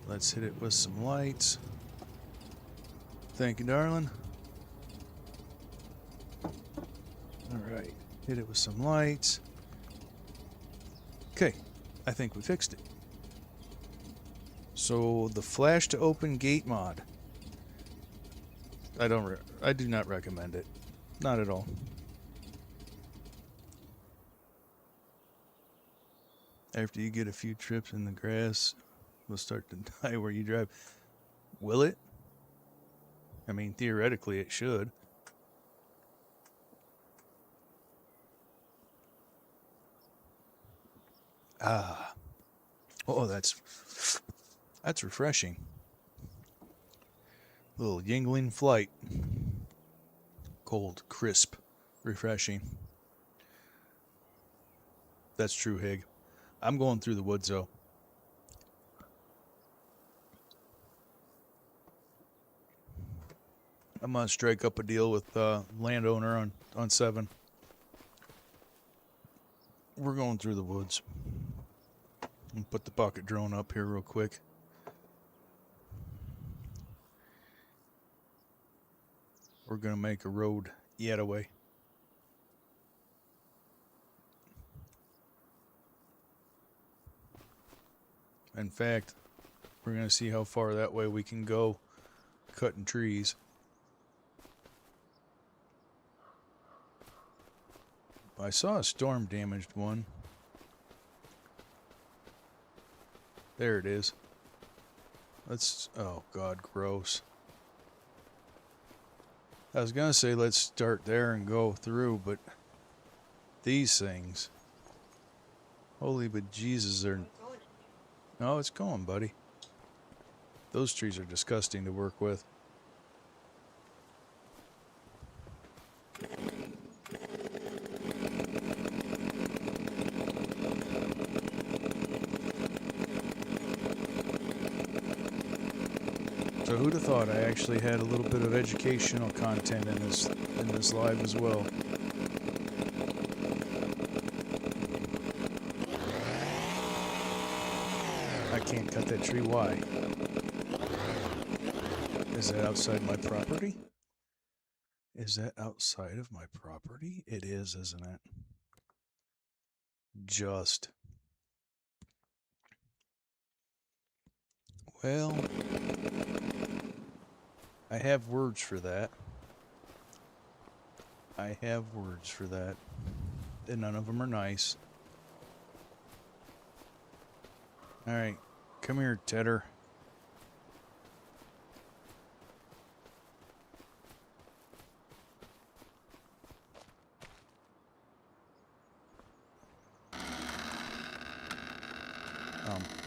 [SPEAKER 1] Let's hit it with some lights. Thank you, darling. Alright, hit it with some lights. Okay, I think we fixed it. So the flash to open gate mod, I do not recommend it. Not at all. After you get a few trips in the grass, will start to die where you drive. Will it? I mean, theoretically it should. Ah. Oh, that's refreshing. Little Yingling flight. Cold, crisp, refreshing. That's true, Hig. I'm going through the woods, though. I'm going to strike up a deal with landowner on 7. We're going through the woods. And put the pocket drone up here real quick. We're going to make a road yet away. In fact, we're going to see how far that way we can go cutting trees. I saw a storm damaged one. There it is. Let's, oh God, gross. I was gonna say let's start there and go through, but these things, holy bejesus, they're, no, it's going, buddy. Those trees are disgusting to work with. So who'd have thought I actually had a little bit of educational content in this live as well. I can't cut that tree. Why? Is that outside my property? Is that outside of my property? It is, isn't it? Just. Well, I have words for that. I have words for that. And none of them are nice. Alright, come here, Tedder.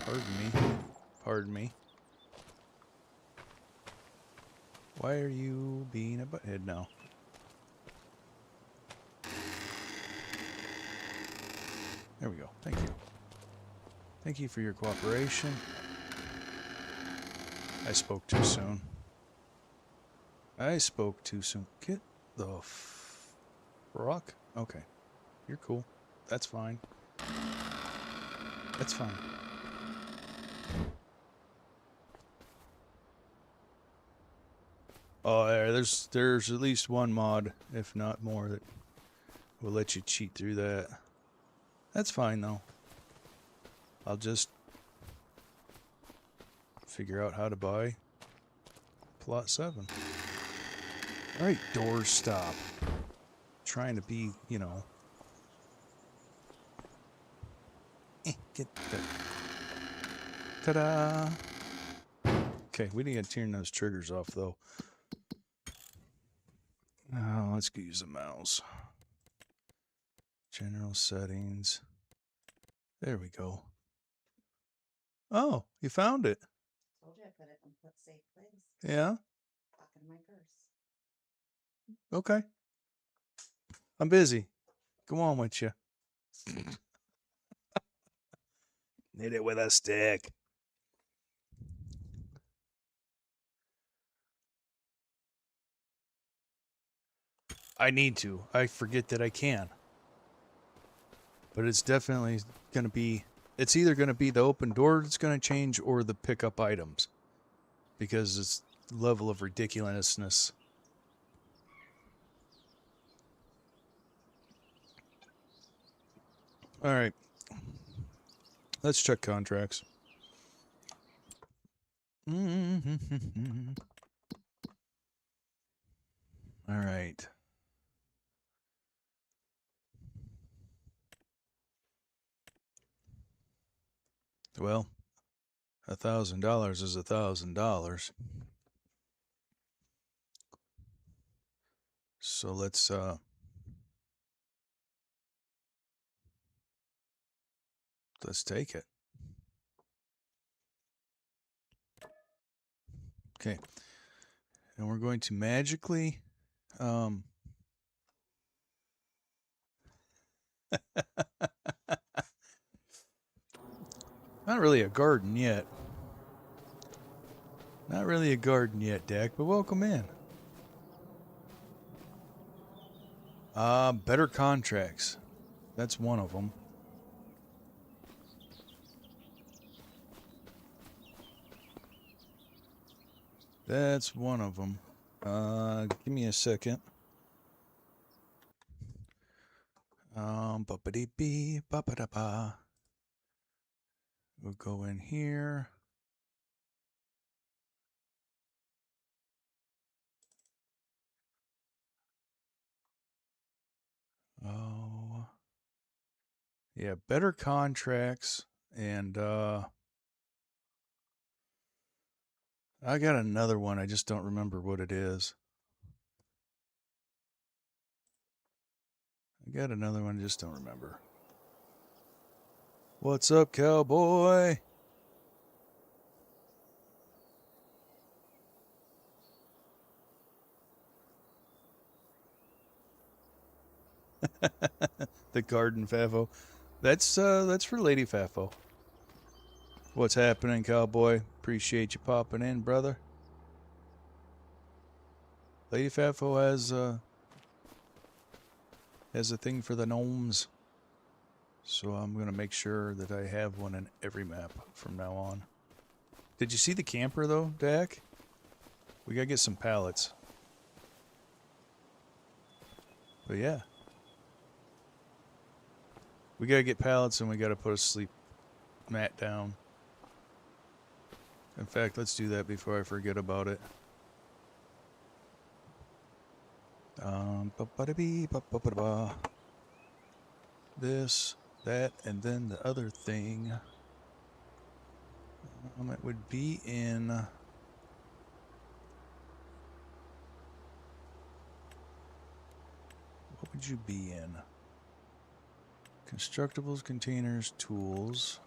[SPEAKER 1] Pardon me. Pardon me. Why are you being a butthead now? There we go. Thank you. Thank you for your cooperation. I spoke too soon. I spoke too soon. Get the rock? Okay. You're cool. That's fine. That's fine. Oh, there's at least one mod, if not more, that will let you cheat through that. That's fine though. I'll just figure out how to buy plot 7. Alright, doors stop. Trying to be, you know. Get that. Ta-da! Okay, we need to turn those triggers off though. Now let's go use the mouse. General settings. There we go. Oh, you found it.
[SPEAKER 3] Told you I put it in safe place.
[SPEAKER 1] Yeah?
[SPEAKER 3] Pocket of my purse.
[SPEAKER 1] Okay. I'm busy. Go on with you. Hit it with a stick. I need to. I forget that I can. But it's definitely going to be... It's either going to be the open door that's going to change or the pickup items. Because it's level of ridiculousness. Alright. Let's check contracts. Alright. Well, $1,000 is $1,000. So let's take it. Okay. And we're going to magically not really a garden yet. Not really a garden yet, Dak, but welcome in. Better contracts. That's one of them. That's one of them. Give me a second. Ba-ba-dee-bee, ba-ba-da-ba. We'll go in here. Oh. Yeah, better contracts. And, I got another one. I just don't remember what it is. I got another one. I just don't remember. What's up, cowboy? The garden Fafo. That's for Lady Fafo. What's happening, cowboy? Appreciate you popping in, brother. Lady Fatfo has a thing for the gnomes. So I'm going to make sure that I have one in every map from now on. Did you see the camper though, Dak? We got to get some pallets. But yeah. We got to get pallets and we got to put a sleep mat down. In fact, let's do that before I forget about it. This, that, and then the other thing. It would be in. What would you be in? Constructibles, containers, tools.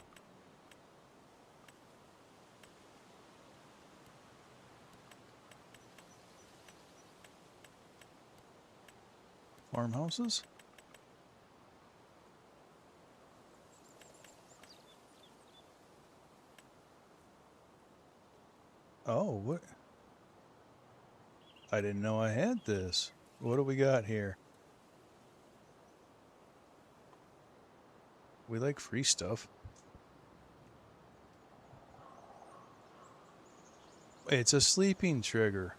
[SPEAKER 1] Farmhouses? Oh, what? I didn't know I had this. What do we got here? We like free stuff. It's a sleeping trigger.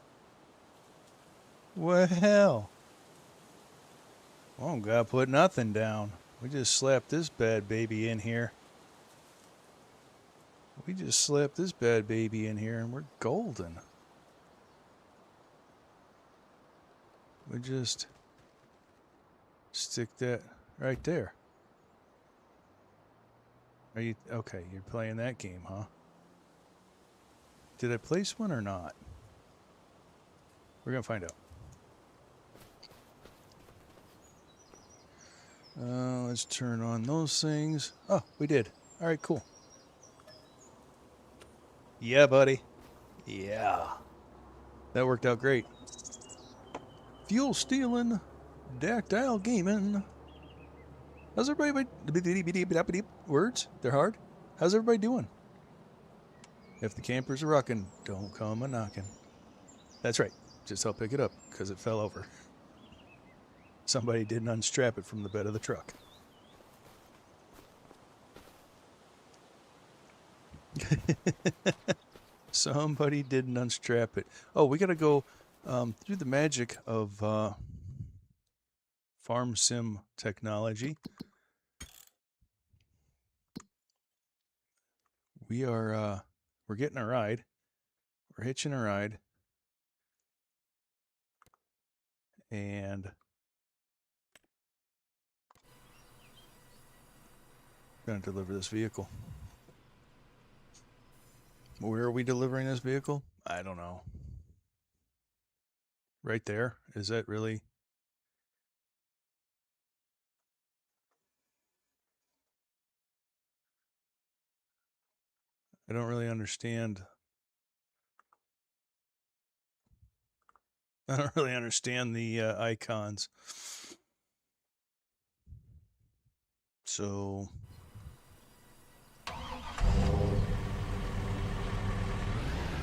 [SPEAKER 1] Well, oh, gotta put nothing down. We just slapped this bad baby in here. We just slapped this bad baby in here and we're golden. We just stick that right there. Are you okay? You're playing that game, huh? Did I place one or not? We're gonna find out. Let's turn on those things. Oh, we did. All right, cool. Yeah, buddy. Yeah. That worked out great. Fuel stealing, dactyl gaming. How's everybody? Words? They're hard. How's everybody doing? If the campers are rocking, don't come a knocking. That's right. Just help pick it up because it fell over. Somebody didn't unstrap it from the bed of the truck. Somebody didn't unstrap it. Oh, we got to go through the magic of farm sim technology. We're getting a ride. We're hitching a ride. And we're going to deliver this vehicle. Where are we delivering this vehicle? I don't know. Right there? Is that really? I don't really understand. I don't really understand the icons. So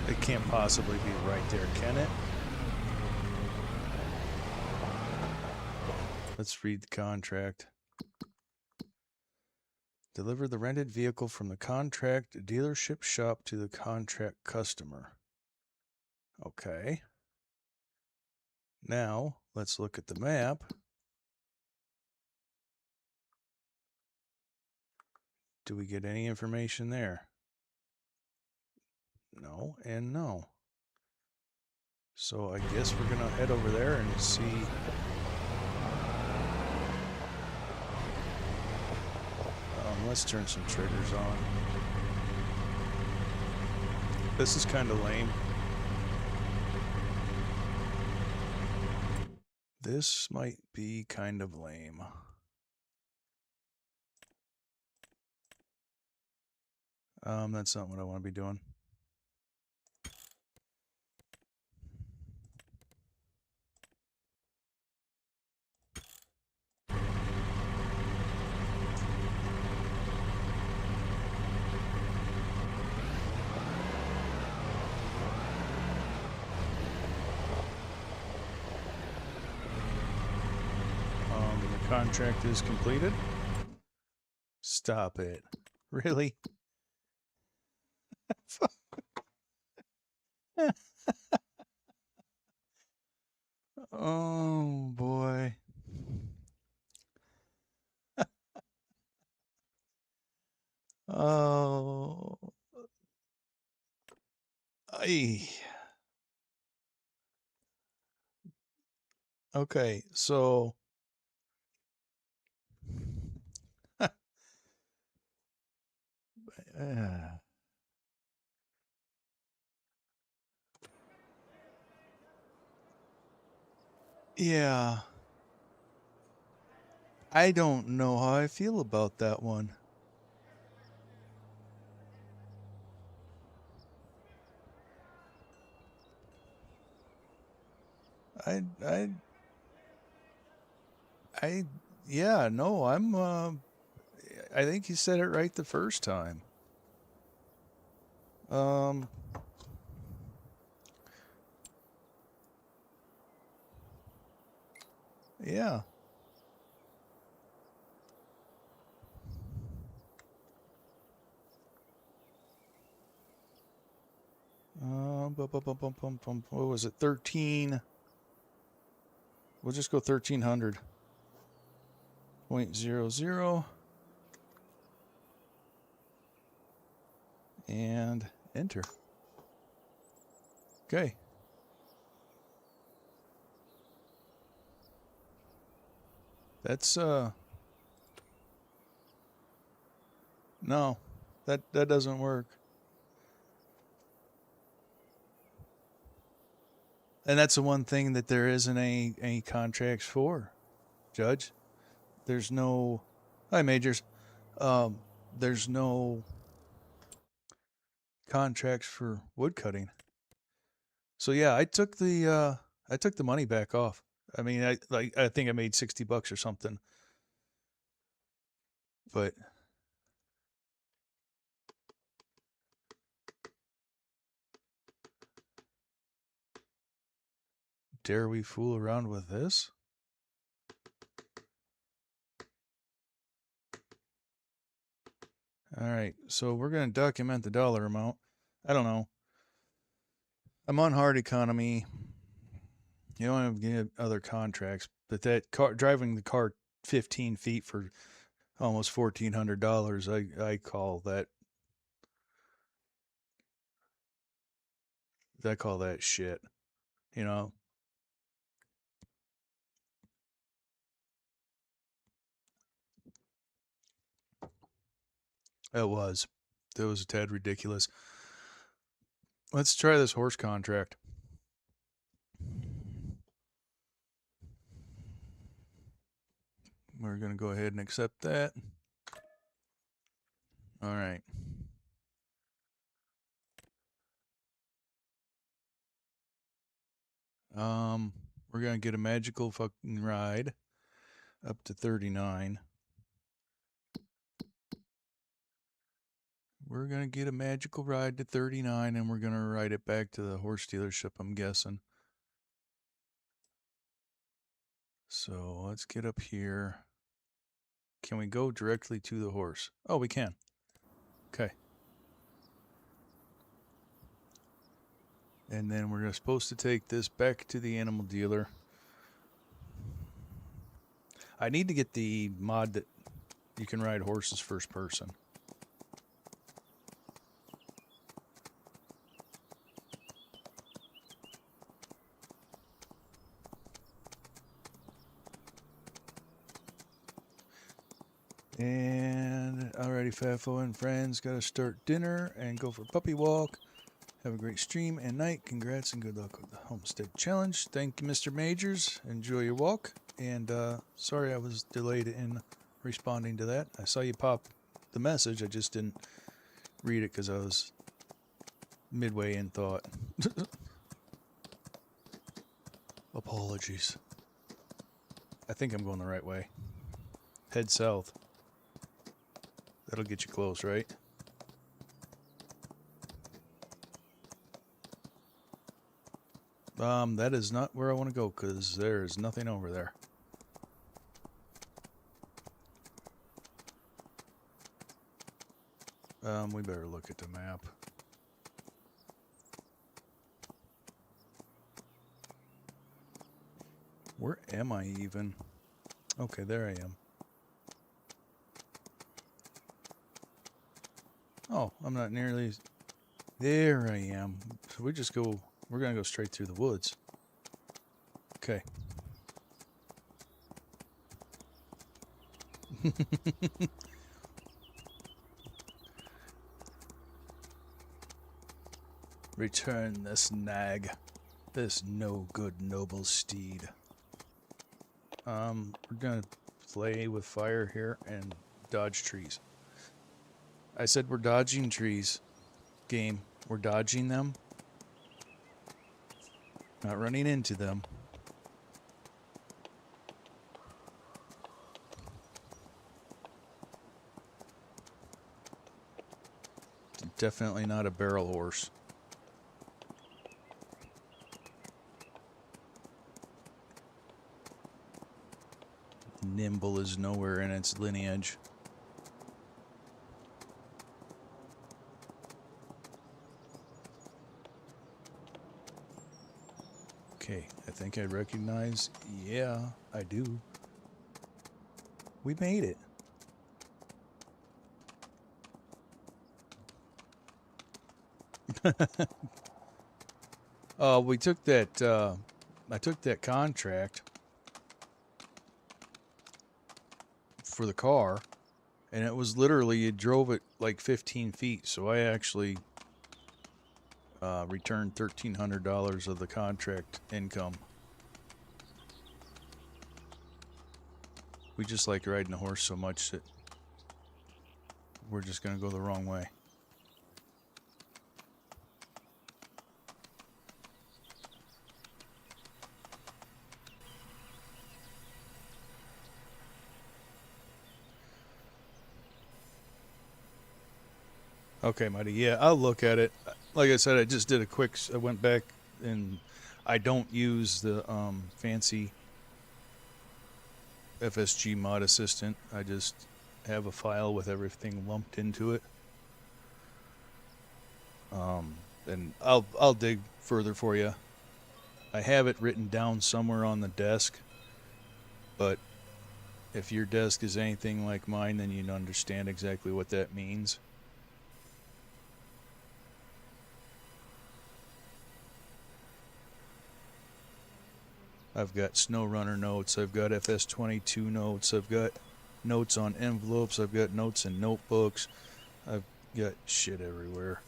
[SPEAKER 1] it can't possibly be right there, can it? Let's read the contract. Deliver the rented vehicle from the contract dealership shop to the contract customer. Okay. Now, let's look at the map. Do we get any information there? No and no. So I guess we're going to head over there and see. Let's turn some triggers on. This is kind of lame. This might be kind of lame. That's not what I want to be doing. Contract is completed. Stop it. Really? Oh boy. Oh. Ay. Okay, so uh, yeah. I don't know how I feel about that one. I I I yeah, no, I think you said it right the first time. Um yeah. What was it? 13. We'll just go 1300.00 and enter. Okay. That's no. That doesn't work. And that's the one thing that there isn't any contracts for, Judge. There's no Hi Majors. There's no contracts for wood cutting. So yeah, I took the money back off. I mean, I think I made $60 or something. But dare we fool around with this? All right, so we're going to document the dollar amount. I don't know. I'm on hard economy. You don't have to get other contracts, but that car driving the car 15 feet for almost $1,400, I call that shit. You know. It was a tad ridiculous. Let's try this horse contract. We're going to go ahead and accept that. All right. We're going to get a magical fucking ride up to 39. We're going to get a magical ride to 39 and we're going to ride it back to the horse dealership, I'm guessing. So let's get up here. Can we go directly to the horse? Oh, we can. Okay. And then we're supposed to take this back to the animal dealer. I need to get the mod that you can ride horses first person. And alrighty, Fafo and friends, gotta start dinner and go for a puppy walk. Have a great stream and night. Congrats and good luck with the Homestead Challenge. Thank you, Mr. Majors. Enjoy your walk. And sorry I was delayed in responding to that. I saw you pop the message. I just didn't read it because I was midway in thought. Apologies. I think I'm going the right way. Head south. That'll get you close, right? That is not where I want to go because there is nothing over there. We better look at the map. Where am I even? Okay, there I am. Oh, I'm not nearly... There I am. So we're going to go straight through the woods. Okay. Return this nag, this no good noble steed. We're gonna play with fire here and dodge trees. I said we're dodging trees. Game, we're dodging them, not running into them. Definitely not a barrel horse. Nimble is nowhere in its lineage. Okay, I think I recognize. Yeah, I do. We made it. We took that. I took that contract for the car, and it was literally, you drove it like 15 feet. So I actually returned $1,300 of the contract income. We just like riding a horse so much that we're just going to go the wrong way. Okay, Mighty. Yeah, I'll look at it. Like I said, I just did a quick... I went back and I don't use the fancy FSG mod assistant. I just have a file with everything lumped into it. And I'll dig further for you. I have it written down somewhere on the desk, but if your desk is anything like mine, then you understand exactly what that means. I've got SnowRunner notes, I've got FS22 notes, I've got notes on envelopes, I've got notes in notebooks, I've got shit everywhere.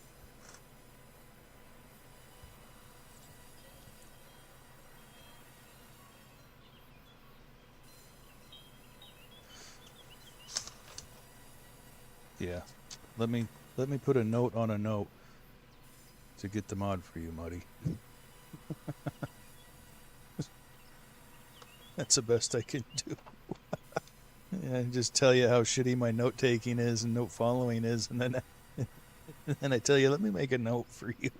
[SPEAKER 1] Yeah, let me put a note on a note to get the mod for you, Muddy. That's the best I can do. Yeah, just tell you how shitty my note taking is and note following is, and then I tell you, let me make a note for you.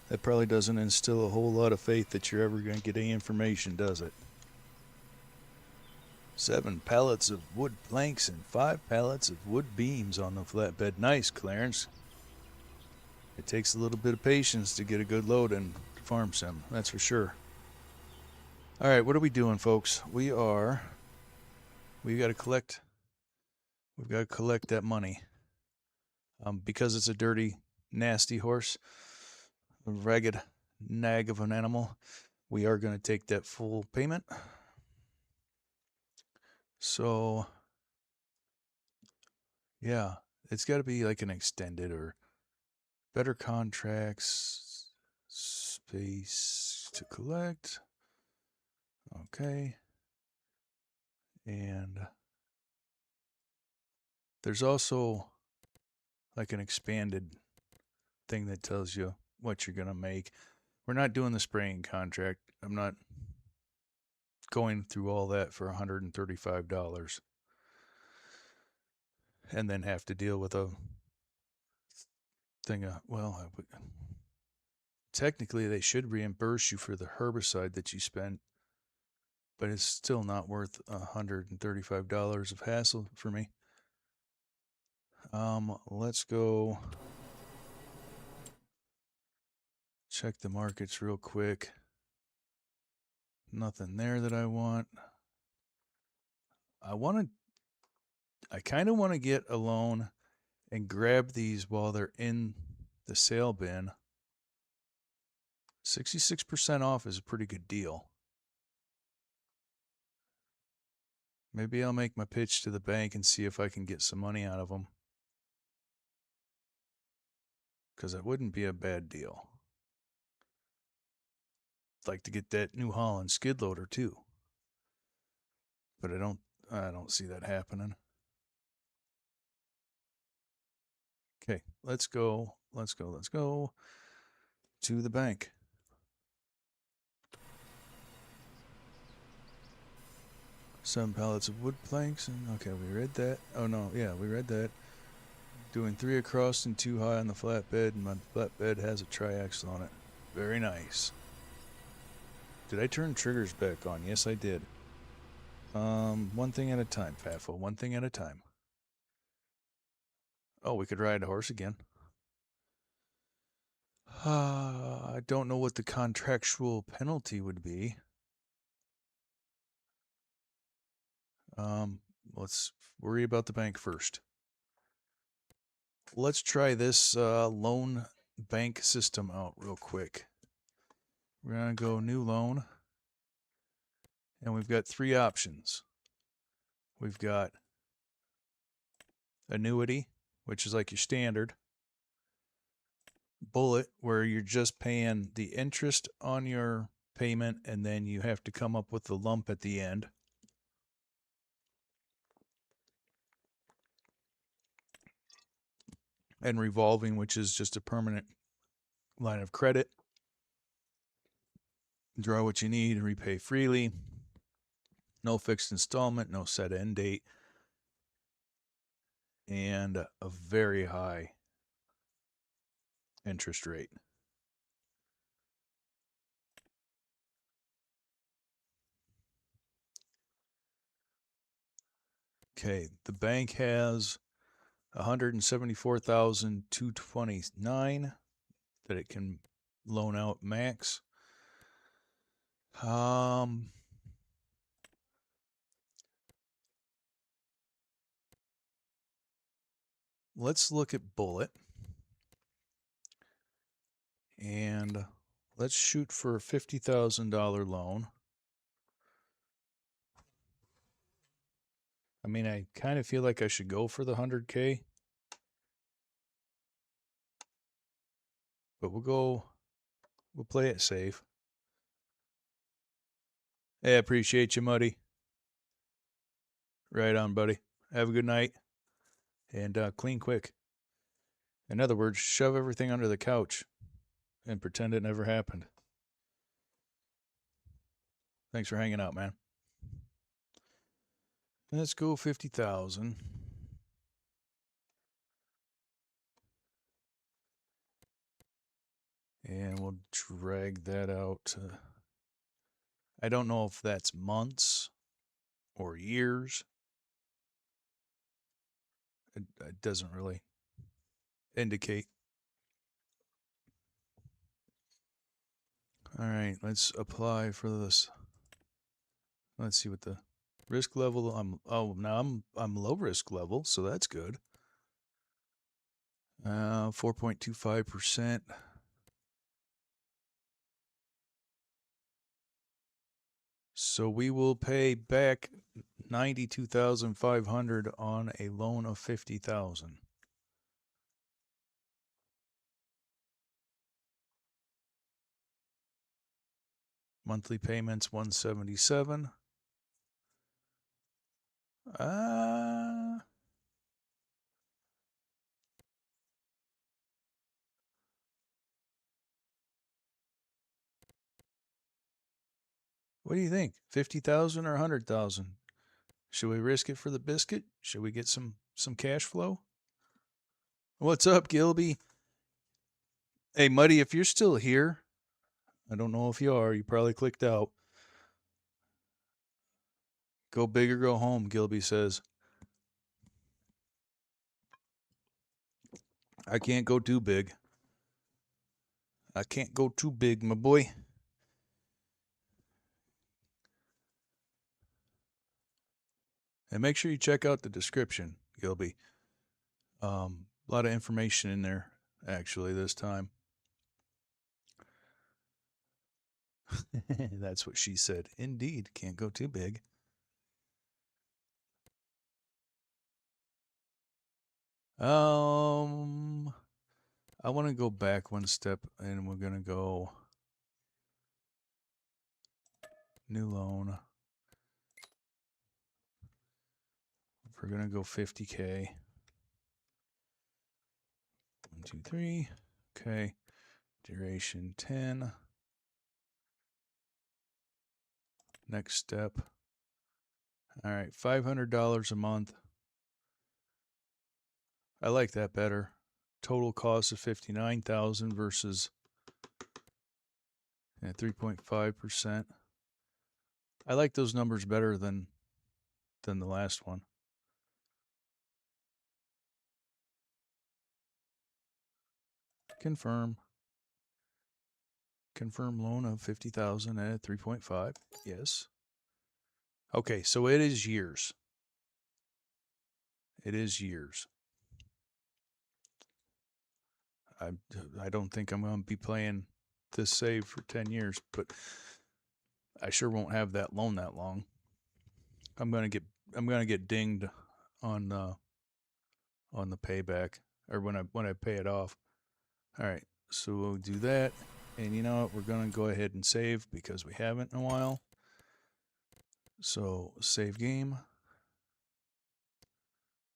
[SPEAKER 1] That probably doesn't instill a whole lot of faith that you're ever going to get any information, does it? 7 pallets of wood planks and 5 pallets of wood beams on the flatbed. Nice, Clarence. It takes a little bit of patience to get a good load in Farm Sim, that's for sure. All right, what are we doing, folks? We've got to collect that money. Because it's a dirty, nasty horse, a ragged nag of an animal, we are going to take that full payment. So, yeah, it's got to be like an extended or better contracts, space to collect. Okay. And there's also like an expanded thing that tells you what you're going to make. We're not doing the spraying contract. I'm not going through all that for $135 and then have to deal with a thing of, well, technically they should reimburse you for the herbicide that you spent, but it's still not worth $135 of hassle for me. Let's go check the markets real quick. Nothing there that I want. I kind of want to get a loan and grab these while they're in the sale bin. 66% off is a pretty good deal. Maybe I'll make my pitch to the bank and see if I can get some money out of them. Because it wouldn't be a bad deal. I'd like to get that New Holland skid loader too. But I don't see that happening. Okay, let's go to the bank. Some pallets of wood planks, and okay, we read that. Oh no, yeah, we read that. Doing 3 across and 2 high on the flatbed, and my flatbed has a triaxle on it. Very nice. Did I turn triggers back on? Yes, I did. One thing at a time, Fatfo. One thing at a time. Oh, we could ride a horse again. I don't know what the contractual penalty would be. Let's worry about the bank first. Let's try this loan bank system out real quick. We're going to go new loan. And we've got 3 options. We've got annuity, which is like your standard. Bullet, where you're just paying the interest on your payment and then you have to come up with the lump at the end. And revolving, which is just a permanent line of credit. Draw what you need and repay freely. No fixed installment, no set end date. And a very high interest rate. Okay, the bank has $174,229 that it can loan out max. Let's look at Bullet. And let's shoot for a $50,000 loan. I mean, I kind of feel like I should go for the 100K. But we'll play it safe. Hey, I appreciate you, Muddy. Right on, buddy. Have a good night. And clean quick. In other words, shove everything under the couch and pretend it never happened. Thanks for hanging out, man. Let's go 50,000. And we'll drag that out. I don't know if that's months or years. It doesn't really indicate. All right, let's apply for this. Let's see what the risk level. I'm low risk level, so that's good. 4.25%. So we will pay back $92,500 on a loan of $50,000. Monthly payments $177. What do you think? 50,000 or 100,000? Should we risk it for the biscuit? Should we get some cash flow? What's up, Gilby? Hey, Muddy, if you're still here, I don't know if you are. You probably clicked out. Go big or go home, Gilby says. I can't go too big. I can't go too big, my boy. And make sure you check out the description, Gilby. A lot of information in there, actually, this time. That's what she said. Indeed, can't go too big. I want to go back one step, and we're going to go new loan. We're going to go 50K. 1, 2, 3. Okay. Duration 10. Next step. All right, $500 a month. I like that better. Total cost of $59,000 versus 3.5%. I like those numbers better than the last one. Confirm. Confirm loan of $50,000 at 3.5. Yes. Okay, so it is years. It is years. I don't think I'm going to be playing this save for 10 years, but I sure won't have that loan that long. I'm going to get dinged on the payback, or when I pay it off. All right, so we'll do that. And you know what? We're going to go ahead and save because we haven't in a while. So save game.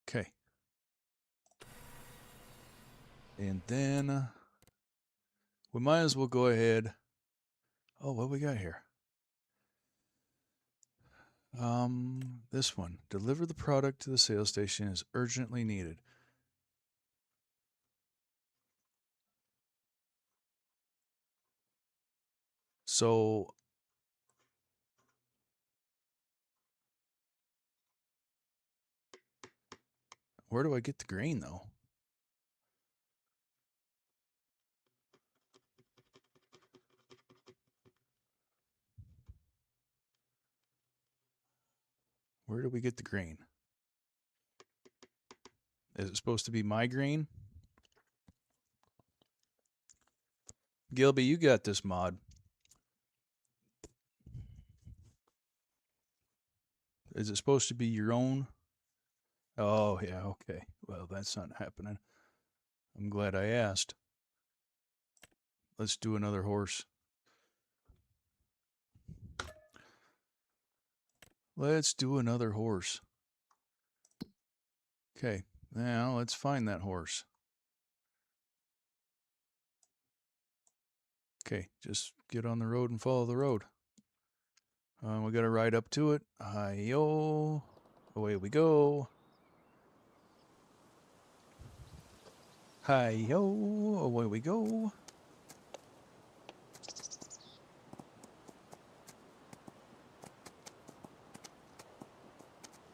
[SPEAKER 1] Okay. And then we might as well go ahead. Oh, what we got here? This one. Deliver the product to the sales station is urgently needed. So where do I get the grain though? Where do we get the grain? Is it supposed to be my grain? Gilby, you got this mod. Is it supposed to be your own? Oh, yeah, okay. Well, that's not happening. I'm glad I asked. Let's do another horse. Let's do another horse. Okay, now let's find that horse. Okay, just get on the road and follow the road. We got to ride up to it. Hi-yo. Away we go. Hi-yo. Away we go.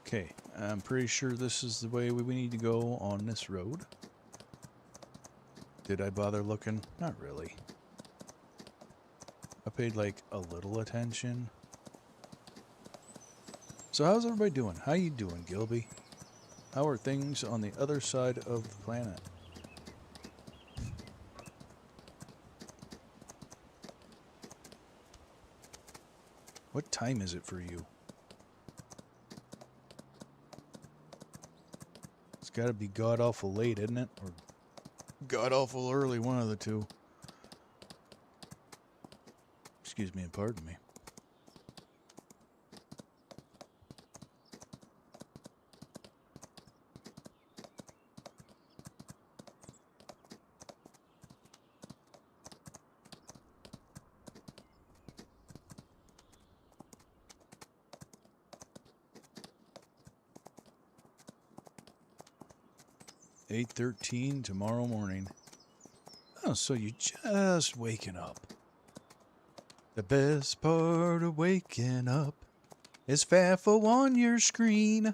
[SPEAKER 1] Okay, I'm pretty sure this is the way we need to go on this road. Did I bother looking? Not really. I paid like a little attention. So how's everybody doing? How you doing, Gilby? How are things on the other side of the planet? What time is it for you? It's got to be god-awful late, isn't it? Or god-awful early, one of the two. Excuse me and pardon me. $8:13 tomorrow morning. Oh, so you're just waking up. The best part of waking up is FAFO on your screen.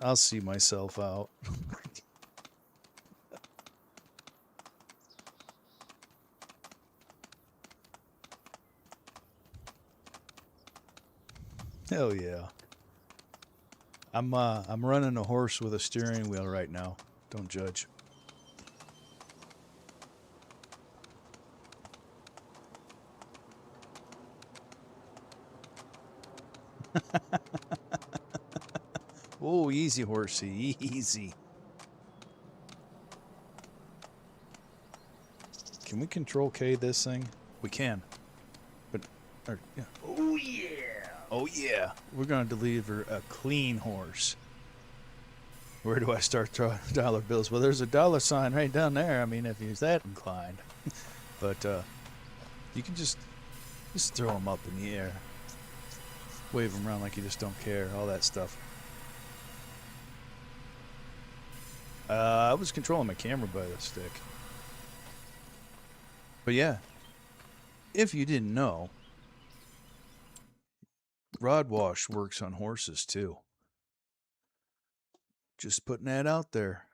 [SPEAKER 1] I'll see myself out. Hell yeah. I'm running a horse with a steering wheel right now. Don't judge. Oh, easy, horsey, easy. Can we control K this thing? We can. But, yeah.
[SPEAKER 2] Oh yeah.
[SPEAKER 1] Oh yeah. We're gonna deliver a clean horse. Where do I start throwing dollar bills? Well, there's a dollar sign right down there. I mean, if you're that inclined. But you can just throw them up in the air. Wave them around like you just don't care. All that stuff. I was controlling my camera by the stick. But yeah, if you didn't know, rod wash works on horses too. Just putting that out there.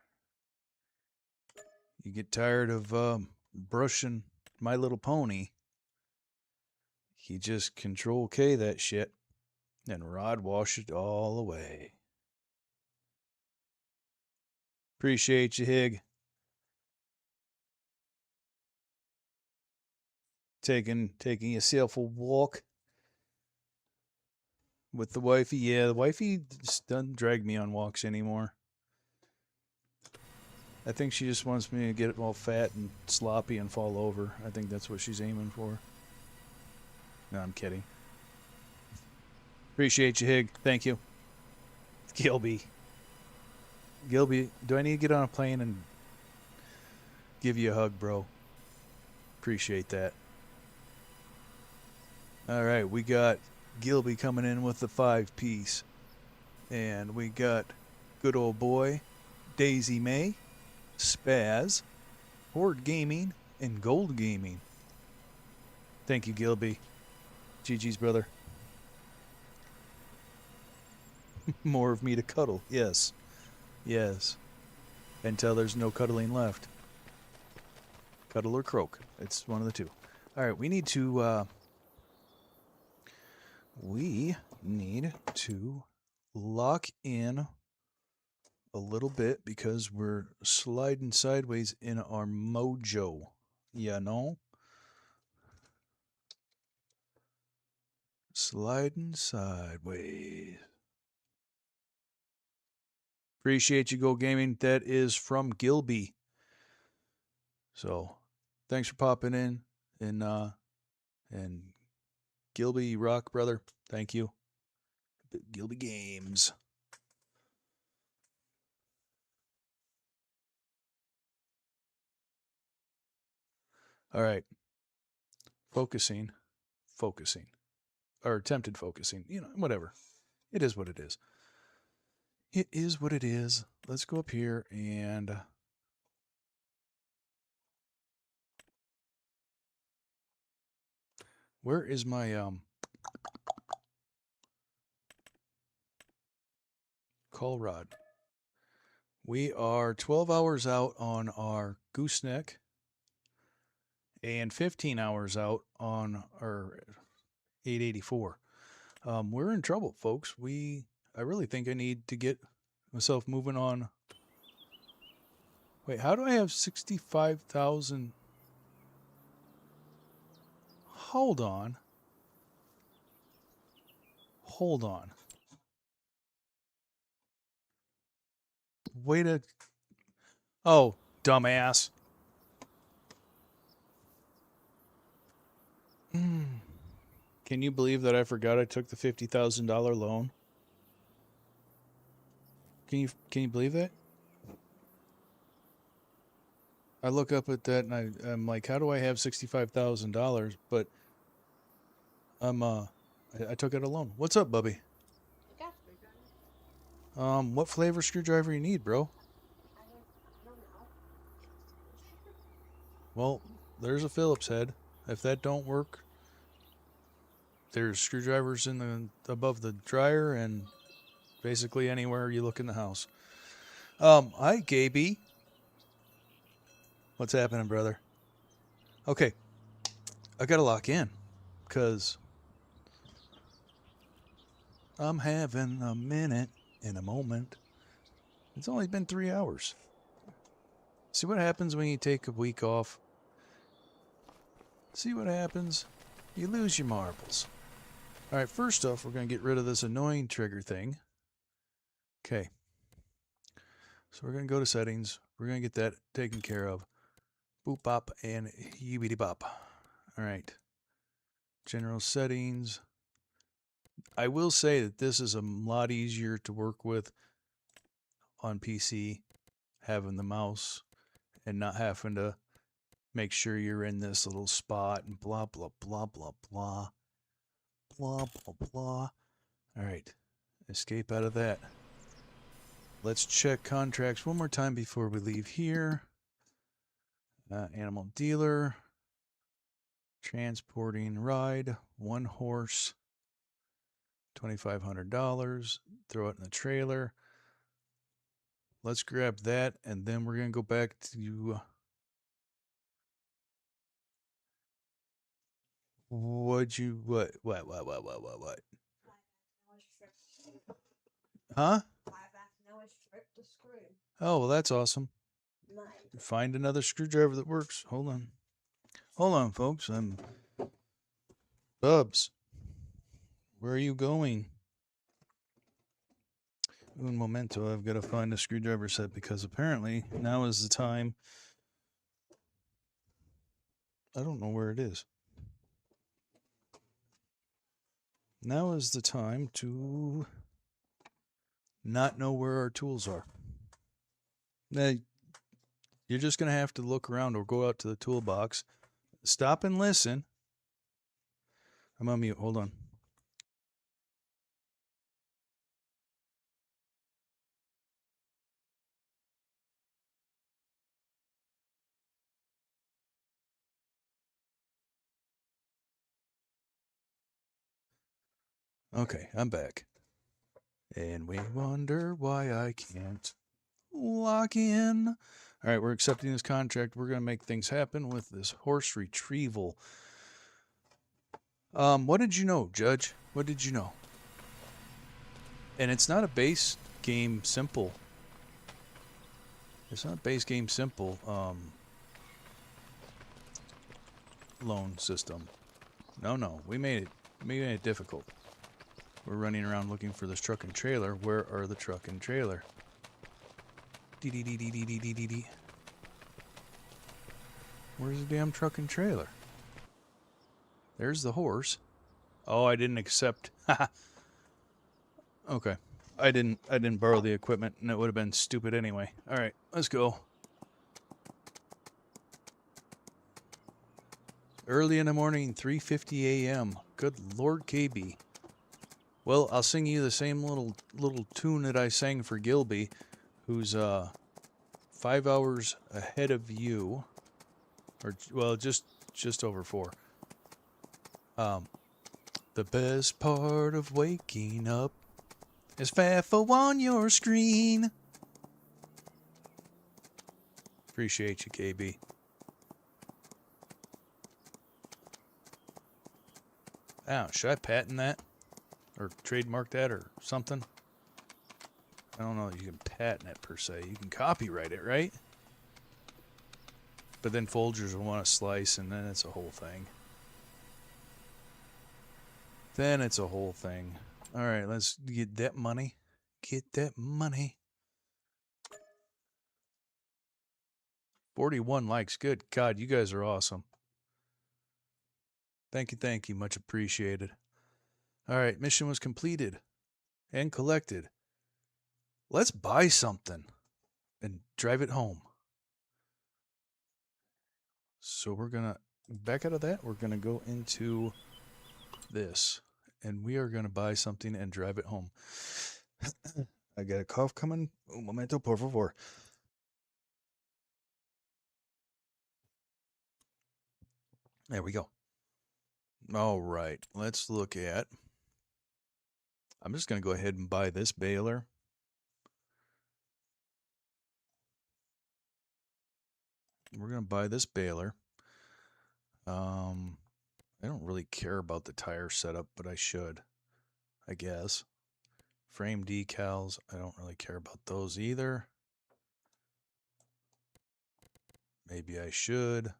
[SPEAKER 1] You get tired of brushing My Little Pony, you just control K that shit and rod wash it all away. Appreciate you, Hig. Taking yourself a walk with the wifey. Yeah, the wifey just doesn't drag me on walks anymore. I think she just wants me to get all fat and sloppy and fall over. I think that's what she's aiming for. No, I'm kidding. Appreciate you, Hig. Thank you. Gilby, do I need to get on a plane and give you a hug, bro? Appreciate that. All right, we got Gilby coming in with the 5-piece. And we got good old boy, Daisy May, Spaz, Horde Gaming, and Gold Gaming. Thank you, Gilby. GG's, brother. More of me to cuddle. Yes. Yes. Until there's no cuddling left. Cuddle or croak. It's one of the two. All right, we need to lock in a little bit because we're sliding sideways in our mojo. You know? Sliding sideways. Appreciate you, Go Gaming. That is from Gilby. So, thanks for popping in. And Gilby rock, brother. Thank you. Gilby Games. All right. Focusing. Or attempted focusing. You know, whatever. It is what it is. It is what it is. Let's go up here and where is my call rod? We are 12 hours out on our gooseneck and 15 hours out on our 884. We're in trouble, folks. I really think I need to get myself moving on. Wait, how do I have 65,000? Hold on. Wait a... Oh, dumbass. Can you believe that I forgot I took the $50,000 loan? Can you believe that? I look up at that and I'm like, how do I have $65,000? But I took out a loan. What's up, Bubby? What flavor screwdriver you need, bro? Well, there's a Phillips head. If that don't work, there's screwdrivers in the above the dryer and basically anywhere you look in the house. Hi, Gaby. What's happening, brother? Okay, I gotta lock in, cause I'm having a minute in a moment. It's only been 3 hours. See what happens when you take a week off? See what happens? You lose your marbles. Alright, first off, we're going to get rid of this annoying trigger thing. Okay. So we're going to go to settings. We're going to get that taken care of. Boop bop and yibbity bop. Alright. General settings. I will say that this is a lot easier to work with on PC, having the mouse and not having to make sure you're in this little spot and blah, blah, blah, blah, blah. Blah, blah, blah. Alright. Escape out of that. Let's check contracts one more time before we leave here. Animal dealer. Transporting ride. 1 horse. $2,500. Throw it in the trailer. Let's grab that, and then we're going to go back to... What? Huh? Oh, well, that's awesome. Find another screwdriver that works. Hold on. Hold on, folks. I'm... Bubs. Where are you going? Un momento. I've got to find a screwdriver set because apparently now is the time. I don't know where it is. Now is the time to not know where our tools are. Now, you're just going to have to look around or go out to the toolbox. Stop and listen. I'm on mute. Hold on. Okay, I'm back. And we wonder why I can't lock in. All right, we're accepting this contract. We're going to make things happen with this horse retrieval. What did you know, Judge? What did you know? And it's not a base game simple. It's not base game simple loan system. No, we made it difficult. We're running around looking for this truck and trailer. Where are the truck and trailer? Dee. Where's the damn truck and trailer? There's the horse. Oh, I didn't accept. Okay. I didn't borrow the equipment, and it would have been stupid anyway. All right, let's go. Early in the morning, 3:50 a.m. Good Lord, KB. Well, I'll sing you the same little tune that I sang for Gilby, who's 5 hours ahead of you, or well, just over 4. The best part of waking up is FAFO on your screen. Appreciate you, KB. Oh, should I patent that? Or trademark that or something? I don't know if you can patent it per se. You can copyright it, right? But then Folgers will want to slice, and then it's a whole thing. All right, let's get that money. Get that money. 41 likes. Good God, you guys are awesome. Thank you. Much appreciated. All right, mission was completed and collected. Let's buy something and drive it home. So we're going to back out of that. We're going to go into this, and we are going to buy something and drive it home. I got a cough coming. Un momento, por favor. There we go. All right, let's look at. I'm just going to go ahead and buy this baler. We're going to buy this baler. I don't really care about the tire setup, but I should, I guess. Frame decals, I don't really care about those either. Maybe I should.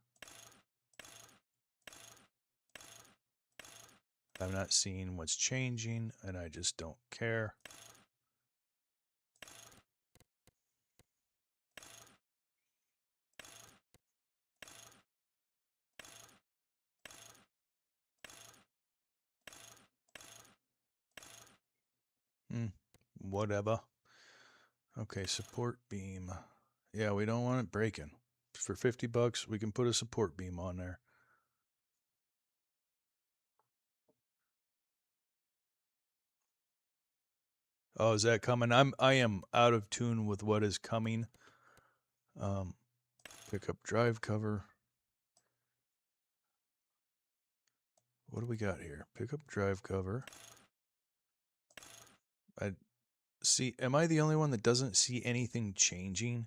[SPEAKER 1] I'm not seeing what's changing, and I just don't care. Whatever. Okay, support beam. Yeah, we don't want it breaking. For 50 bucks, we can put a support beam on there. Oh, is that coming? I am out of tune with what is coming. Pickup drive cover. What do we got here? Pickup drive cover. I see. Am I the only one that doesn't see anything changing?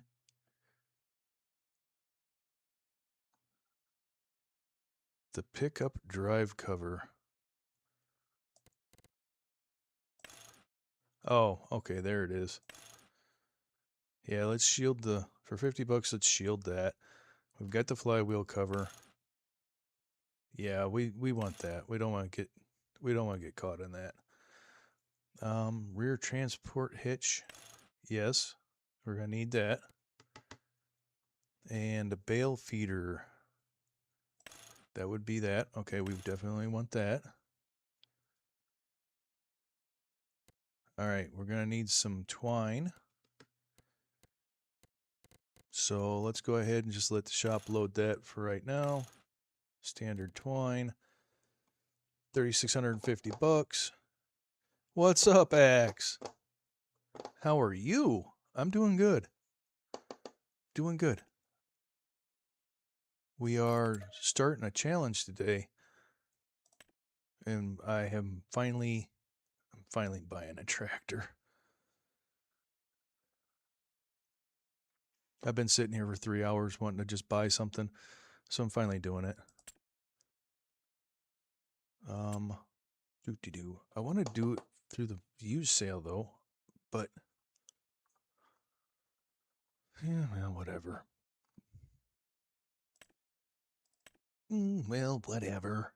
[SPEAKER 1] The pickup drive cover. Oh, okay, there it is. Yeah, let's shield the, for 50 bucks, let's shield that. We've got the flywheel cover. Yeah, we want that. We don't want to get caught in that. Rear transport hitch. Yes, we're gonna need that. And a bale feeder. That would be that. Okay, we definitely want that. All right, we're gonna need some twine. So let's go ahead and just let the shop load that for right now. Standard twine. 3,650 bucks. What's up, Axe? How are you? I'm doing good. Doing good. We are starting a challenge today. And I'm finally buying a tractor. I've been sitting here for 3 hours wanting to just buy something, so I'm finally doing it. I want to do it through the used sale though, but yeah, well, whatever. Well, whatever.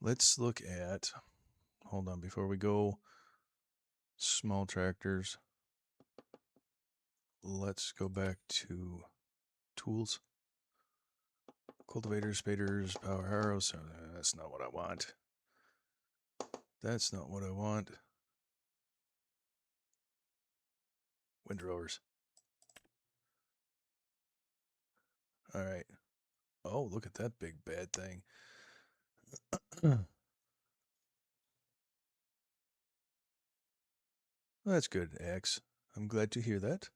[SPEAKER 1] Let's look at. Hold on, before we go. Small tractors. Let's go back to tools. Cultivators, spaders, power harrows. That's not what I want. That's not what I want. Windrowers. All right. Oh, look at that big bad thing. That's good, Axe. I'm glad to hear that.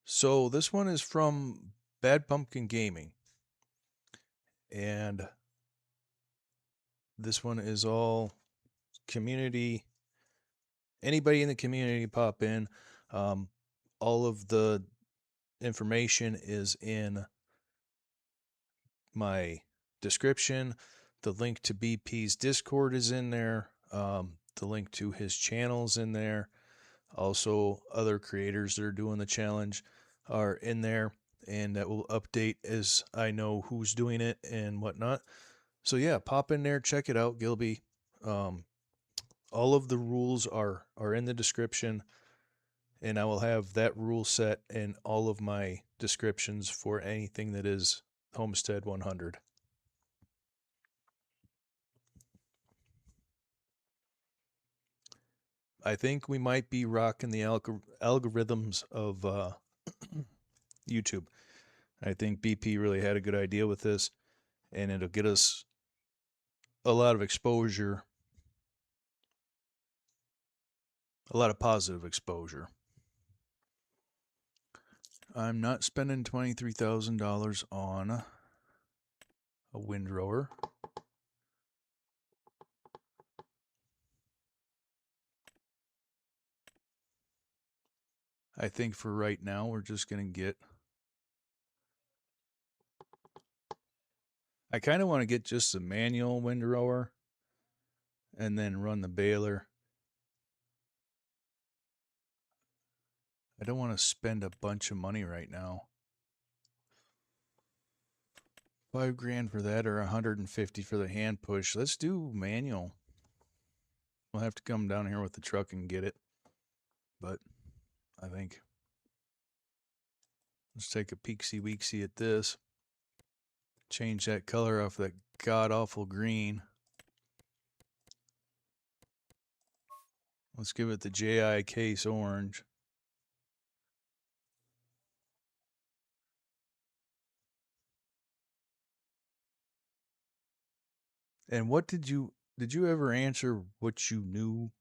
[SPEAKER 1] So this one is from Bad Pumpkin Gaming. And this one is all community. Anybody in the community pop in. All of the information is in my description. The link to BP's Discord is in there. The link to his channel's in there. Also, other creators that are doing the challenge are in there, and that will update as I know who's doing it and whatnot. So yeah, pop in there, check it out, Gilby. All of the rules are in the description, and I will have that rule set in all of my descriptions for anything that is Homestead 100. I think we might be rocking the algorithms of YouTube. I think BP really had a good idea with this, and it'll get us a lot of exposure a lot of positive exposure. I'm not spending $23,000 on a windrower. I think for right now, we're just going to get... I kind of want to get just a manual windrower and then run the baler. I don't want to spend a bunch of money right now. $5,000 for that or $150 for the hand push. Let's do manual. We'll have to come down here with the truck and get it. But I think let's take a peeksy-weeksy at this. Change that color off that god-awful green. Let's give it the JI case orange. And what did you ever answer what you knew,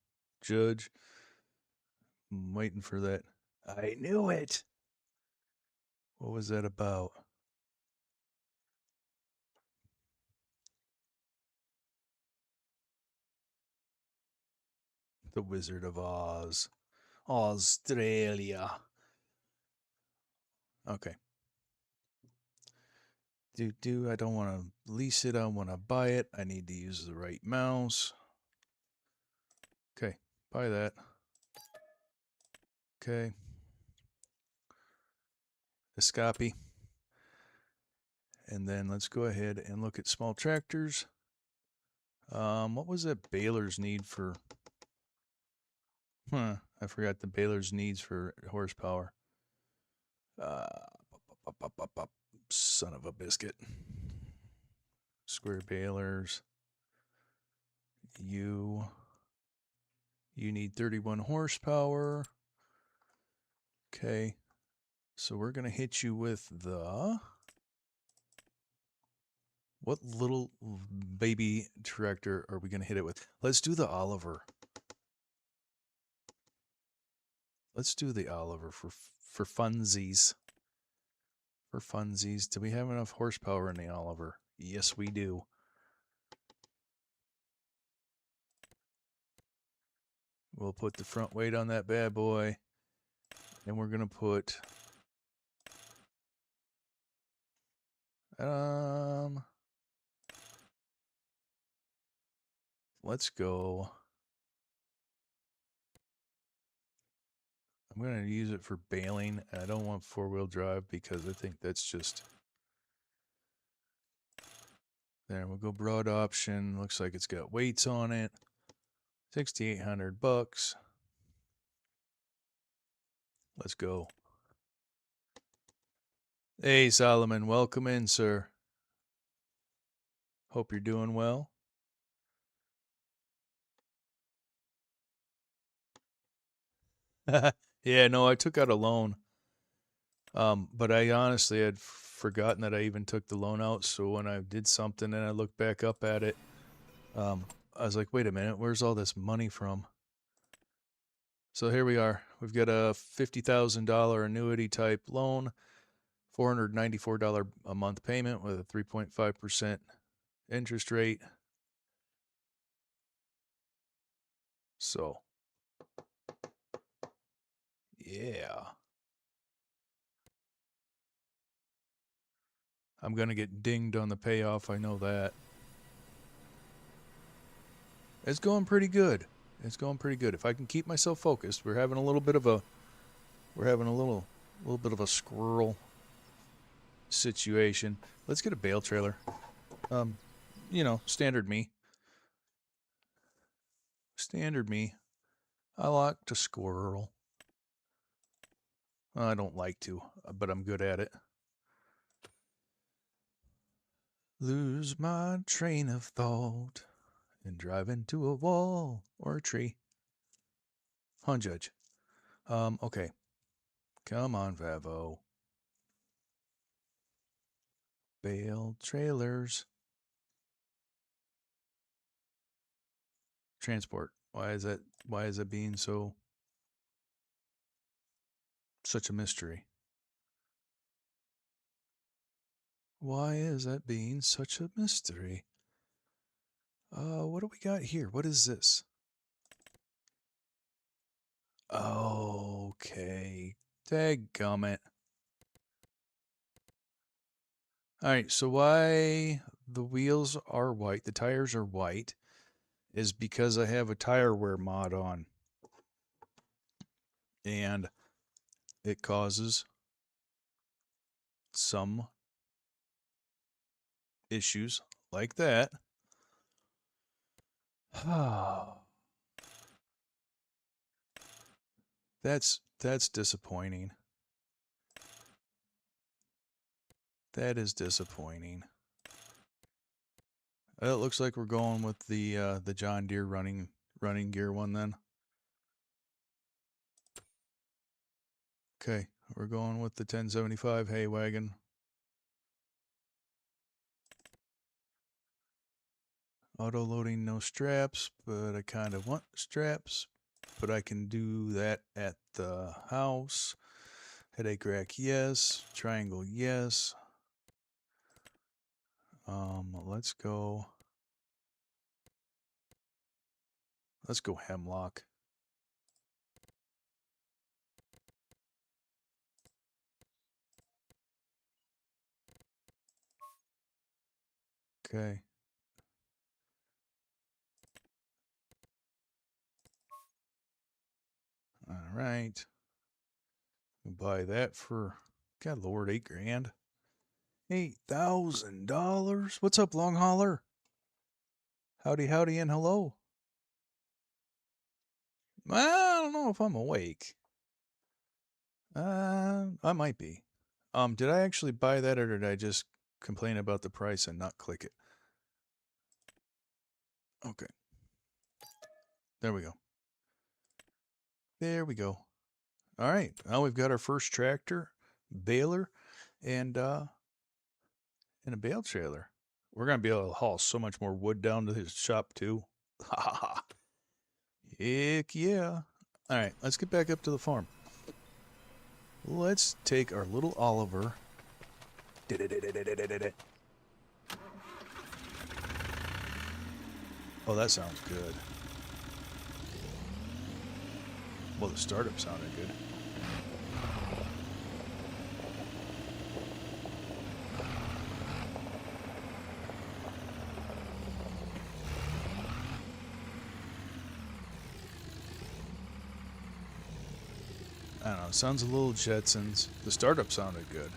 [SPEAKER 1] Judge? I'm waiting for that. I knew it. What was that about? The Wizard of Oz. Australia. Okay. I don't want to lease it. I want to buy it. I need to use the right mouse. Okay. Buy that. Okay. Escape. And then let's go ahead and look at small tractors. What was that baler's need for? I forgot the baler's needs for horsepower. Son of a biscuit. Square balers. You need 31 horsepower. Okay. So we're going to hit you with the... What little baby tractor are we going to hit it with? Let's do the Oliver. Let's do the Oliver for funsies. For funsies. Do we have enough horsepower in the Oliver? Yes, we do. We'll put the front weight on that bad boy. And we're going to put... Let's go. I'm going to use it for baling. I don't want four-wheel drive because I think that's just... There, we'll go broad option. Looks like it's got weights on it. $6,800. Let's go. Hey, Solomon. Welcome in, sir. Hope you're doing well. Yeah, no, I took out a loan. But I honestly had forgotten that I even took the loan out. So when I did something and I looked back up at it, I was like, wait a minute, where's all this money from? So here we are. We've got a $50,000 annuity type loan, $494 a month payment with a 3.5% interest rate. So, yeah. I'm going to get dinged on the payoff. I know that. It's going pretty good. It's going pretty good. If I can keep myself focused, we're having a little bit of a bit of a squirrel situation. Let's get a bale trailer. You know, standard me. Standard me. I like to squirrel. I don't like to, but I'm good at it. Lose my train of thought and drive into a wall or a tree. Huh, Judge? Okay. Come on, Vavo. Bale trailers. Transport. Why is that being so such a mystery? Why is that being such a mystery? What do we got here? What is this? Okay. Dadgummit. Alright, so why the wheels are white, the tires are white, is because I have a tire wear mod on. And it causes some issues like that. That's disappointing. That is disappointing. It looks like we're going with the John Deere running gear one then. Okay, we're going with the 1075 hay wagon. Auto loading, no straps, but I kind of want straps. But I can do that at the house. Headache rack, yes. Triangle, yes. Let's go. Let's go hemlock. Okay. All right. Buy that for, God Lord, $8,000. $8,000. What's up, long hauler? Howdy, howdy, and hello. I don't know if I'm awake. I might be. Did I actually buy that, or did I just complain about the price and not click it? Okay. There we go. There we go. All right. Now we've got our first tractor, baler, and a bale trailer. We're gonna be able to haul so much more wood down to his shop too. Ha ha ha. Heck yeah. All right, let's get back up to the farm. Let's take our little Oliver. Oh, that sounds good. Well, the startup sounded good. I don't know, it sounds a little Jetsons. The startup sounded good.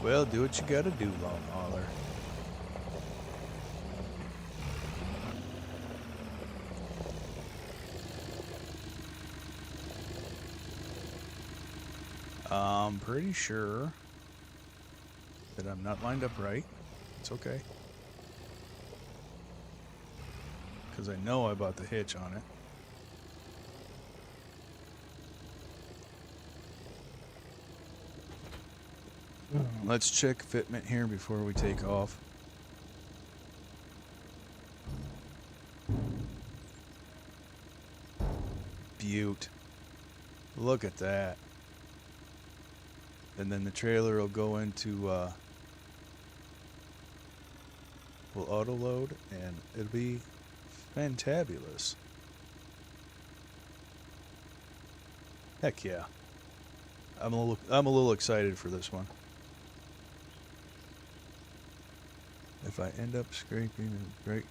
[SPEAKER 1] Well, do what you gotta do, long hauler. I'm pretty sure that I'm not lined up right. It's okay. Because I know I bought the hitch on it. Let's check fitment here before we take off. Beaut. Look at that. And then the trailer will go into, will auto load, and it'll be fantabulous. Heck yeah. I'm a little excited for this one. If I end up scraping and break.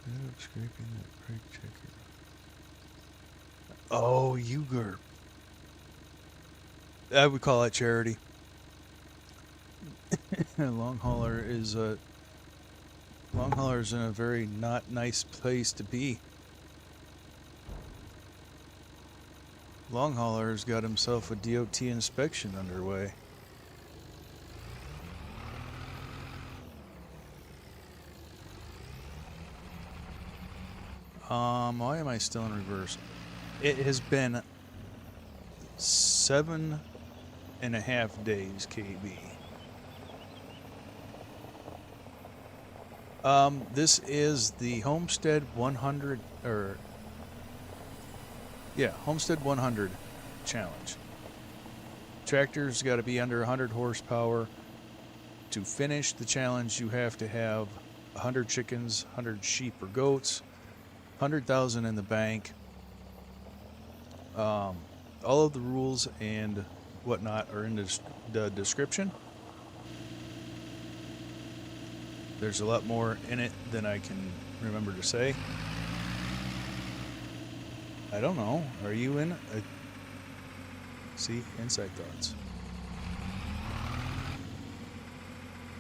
[SPEAKER 1] End up scraping that brake checker. Oh, you gerp. I would call that charity. Long haulers in a very not nice place to be. Long hauler's got himself a DOT inspection underway. Why am I still in reverse? It has been 7.5 days, KB. This is the Homestead 100, Homestead 100 challenge. Tractor's got to be under 100 horsepower. To finish the challenge, you have to have 100 chickens, 100 sheep or goats, 100,000 in the bank. All of the rules and whatnot are in the description. There's a lot more in it than I can remember to say. I don't know. Are you in? See, inside thoughts.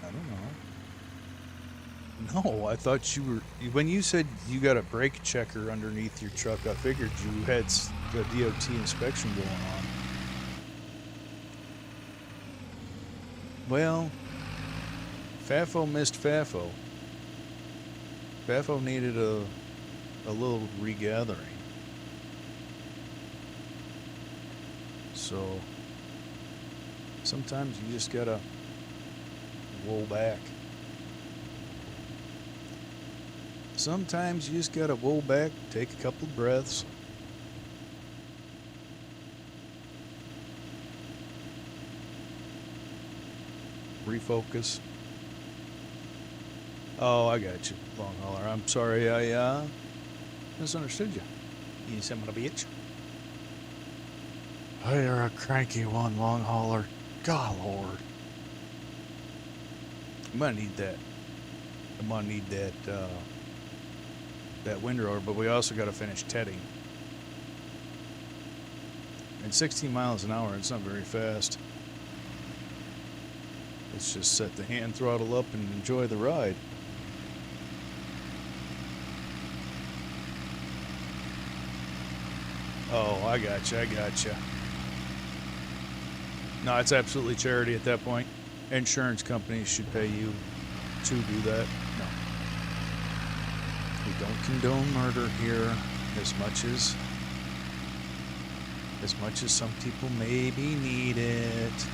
[SPEAKER 1] I don't know. No, I thought you were. When you said you got a brake checker underneath your truck, I figured you had the DOT inspection going on. Well, FAFO missed FAFO. FAFO needed a little regathering. So sometimes you just gotta roll back. Sometimes you just gotta roll back, take a couple breaths. Refocus. Oh, I got you, long hauler. I'm sorry, I misunderstood you. You son of a bitch. Oh, you're a cranky one, long hauler. God, Lord. I'm gonna need that. I'm gonna need that windrower, but we also got to finish tedding. And 16 miles an hour, it's not very fast. Let's just set the hand throttle up and enjoy the ride. Oh, I gotcha. No, it's absolutely charity at that point. Insurance companies should pay you to do that. No. We don't condone murder here as much as some people maybe need it.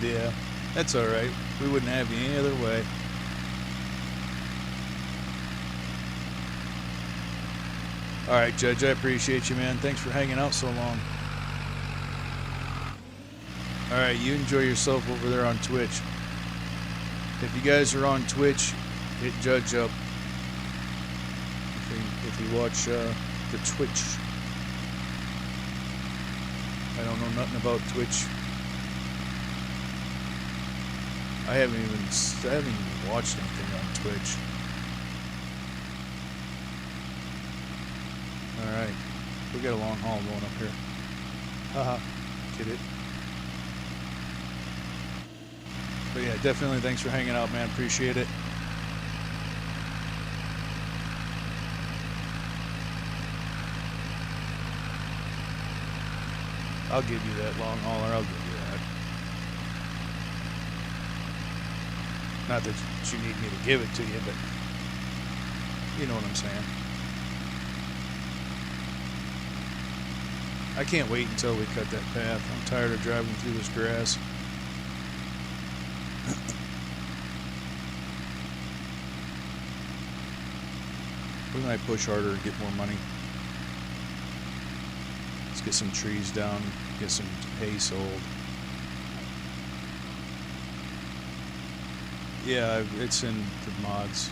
[SPEAKER 1] Yeah, that's all right. We wouldn't have you any other way. All right, Judge, I appreciate you, man. Thanks for hanging out so long. All right, you enjoy yourself over there on Twitch. If you guys are on Twitch, hit Judge up. If you watch the Twitch. I don't know nothing about Twitch. I haven't even watched anything on Twitch. Alright. We got a long haul going up here. Haha. Kid it. But yeah, definitely thanks for hanging out, man. Appreciate it. I'll give you that long hauler. I'll give you that. Not that you need me to give it to you, but you know what I'm saying. I can't wait until we cut that path. I'm tired of driving through this grass. We might push harder and get more money. Let's get some trees down, get some hay sold. Yeah, it's in the mods.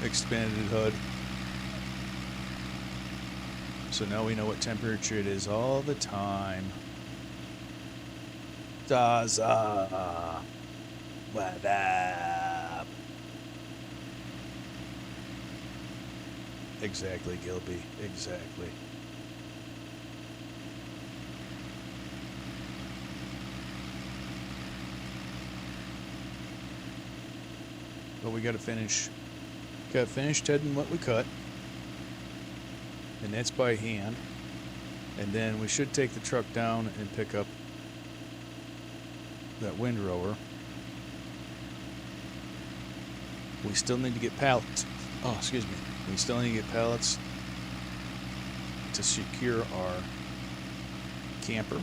[SPEAKER 1] Expanded HUD. So now we know what temperature it is all the time. Daza. What up? Exactly, Gilby. Exactly. But we gotta finish. Got finished heading what we cut. And that's by hand. And then we should take the truck down and pick up that windrower. We still need to get pallets. Oh, excuse me. We still need to get pallets to secure our camper.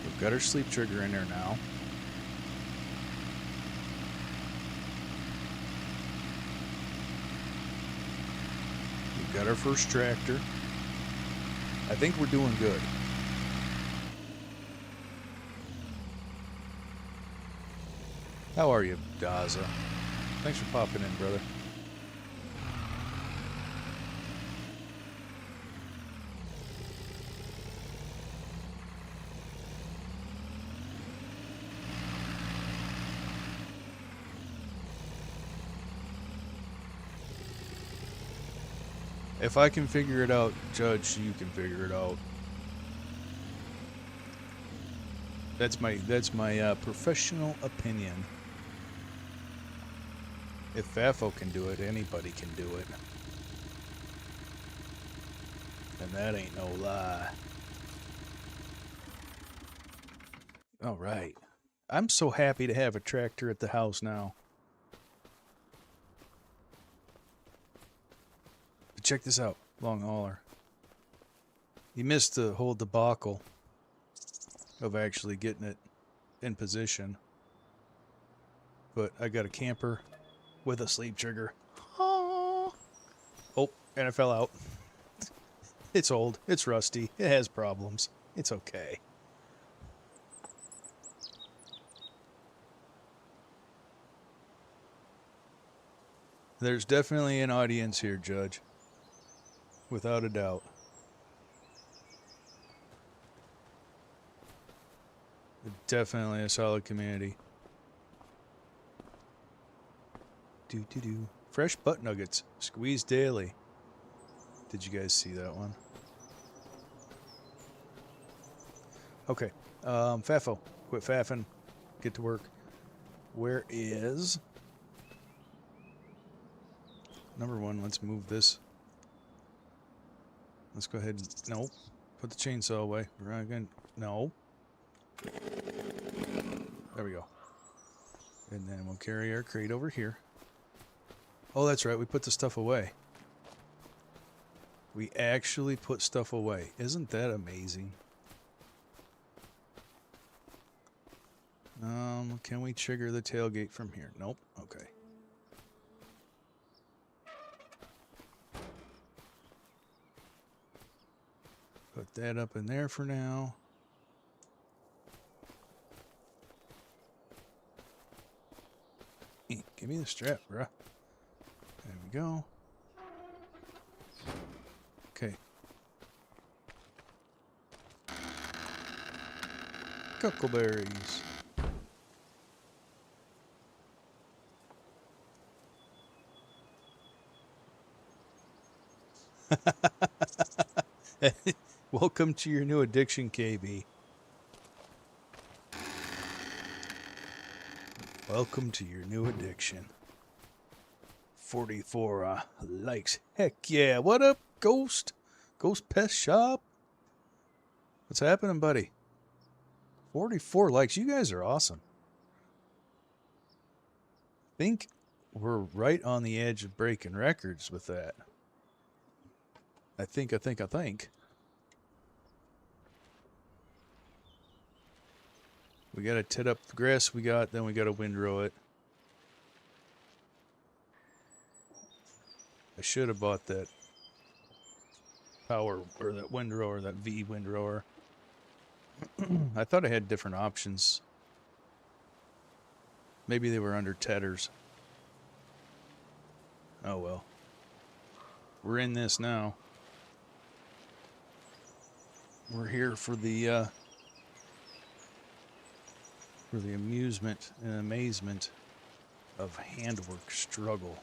[SPEAKER 1] We've got our sleep trigger in there now. We've got our first tractor. I think we're doing good. How are you, Daza? Thanks for popping in, brother. If I can figure it out, Judge, you can figure it out. That's my professional opinion. If Fafo can do it, anybody can do it. And that ain't no lie. All right. I'm so happy to have a tractor at the house now. But check this out, long hauler. You missed the whole debacle of actually getting it in position. But I got a camper with a sleep trigger. Oh, and I fell out. It's old. It's rusty. It has problems. It's okay. There's definitely an audience here, Judge. Without a doubt. Definitely a solid community. Do. Fresh butt nuggets. Squeezed daily. Did you guys see that one? Okay. Fafo. Quit faffing. Get to work. Where is... Number one, let's move this. Let's go ahead and... No. Put the chainsaw away. Right again. No. There we go. And then we'll carry our crate over here. Oh, that's right. We put the stuff away. We actually put stuff away. Isn't that amazing? Can we trigger the tailgate from here? Nope. Okay. Put that up in there for now. Give me the strap, bruh. There we go. Okay. Cockleberries. Welcome to your new addiction, KB. Welcome to your new addiction. 44 likes. Heck yeah. What up, Ghost? Ghost Pest Shop? What's happening, buddy? 44 likes. You guys are awesome. I think we're right on the edge of breaking records with that. I think. We gotta tit up the grass we got, then we gotta windrow it. I should have bought that power, or that windrower, that V windrower. I thought I had different options. Maybe they were under Tedder's. Oh well. We're in this now. We're here for the for the amusement and amazement of handwork struggle.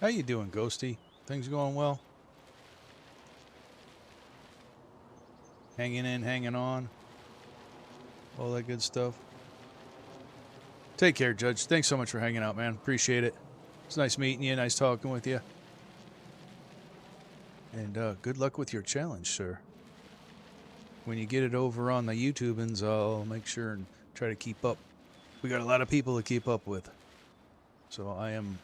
[SPEAKER 1] How you doing, Ghosty? Things going well? Hanging in, hanging on. All that good stuff. Take care, Judge. Thanks so much for hanging out, man. Appreciate it. It's nice meeting you. Nice talking with you. And good luck with your challenge, sir. When you get it over on the YouTubans, I'll make sure and try to keep up. We got a lot of people to keep up with. So I'm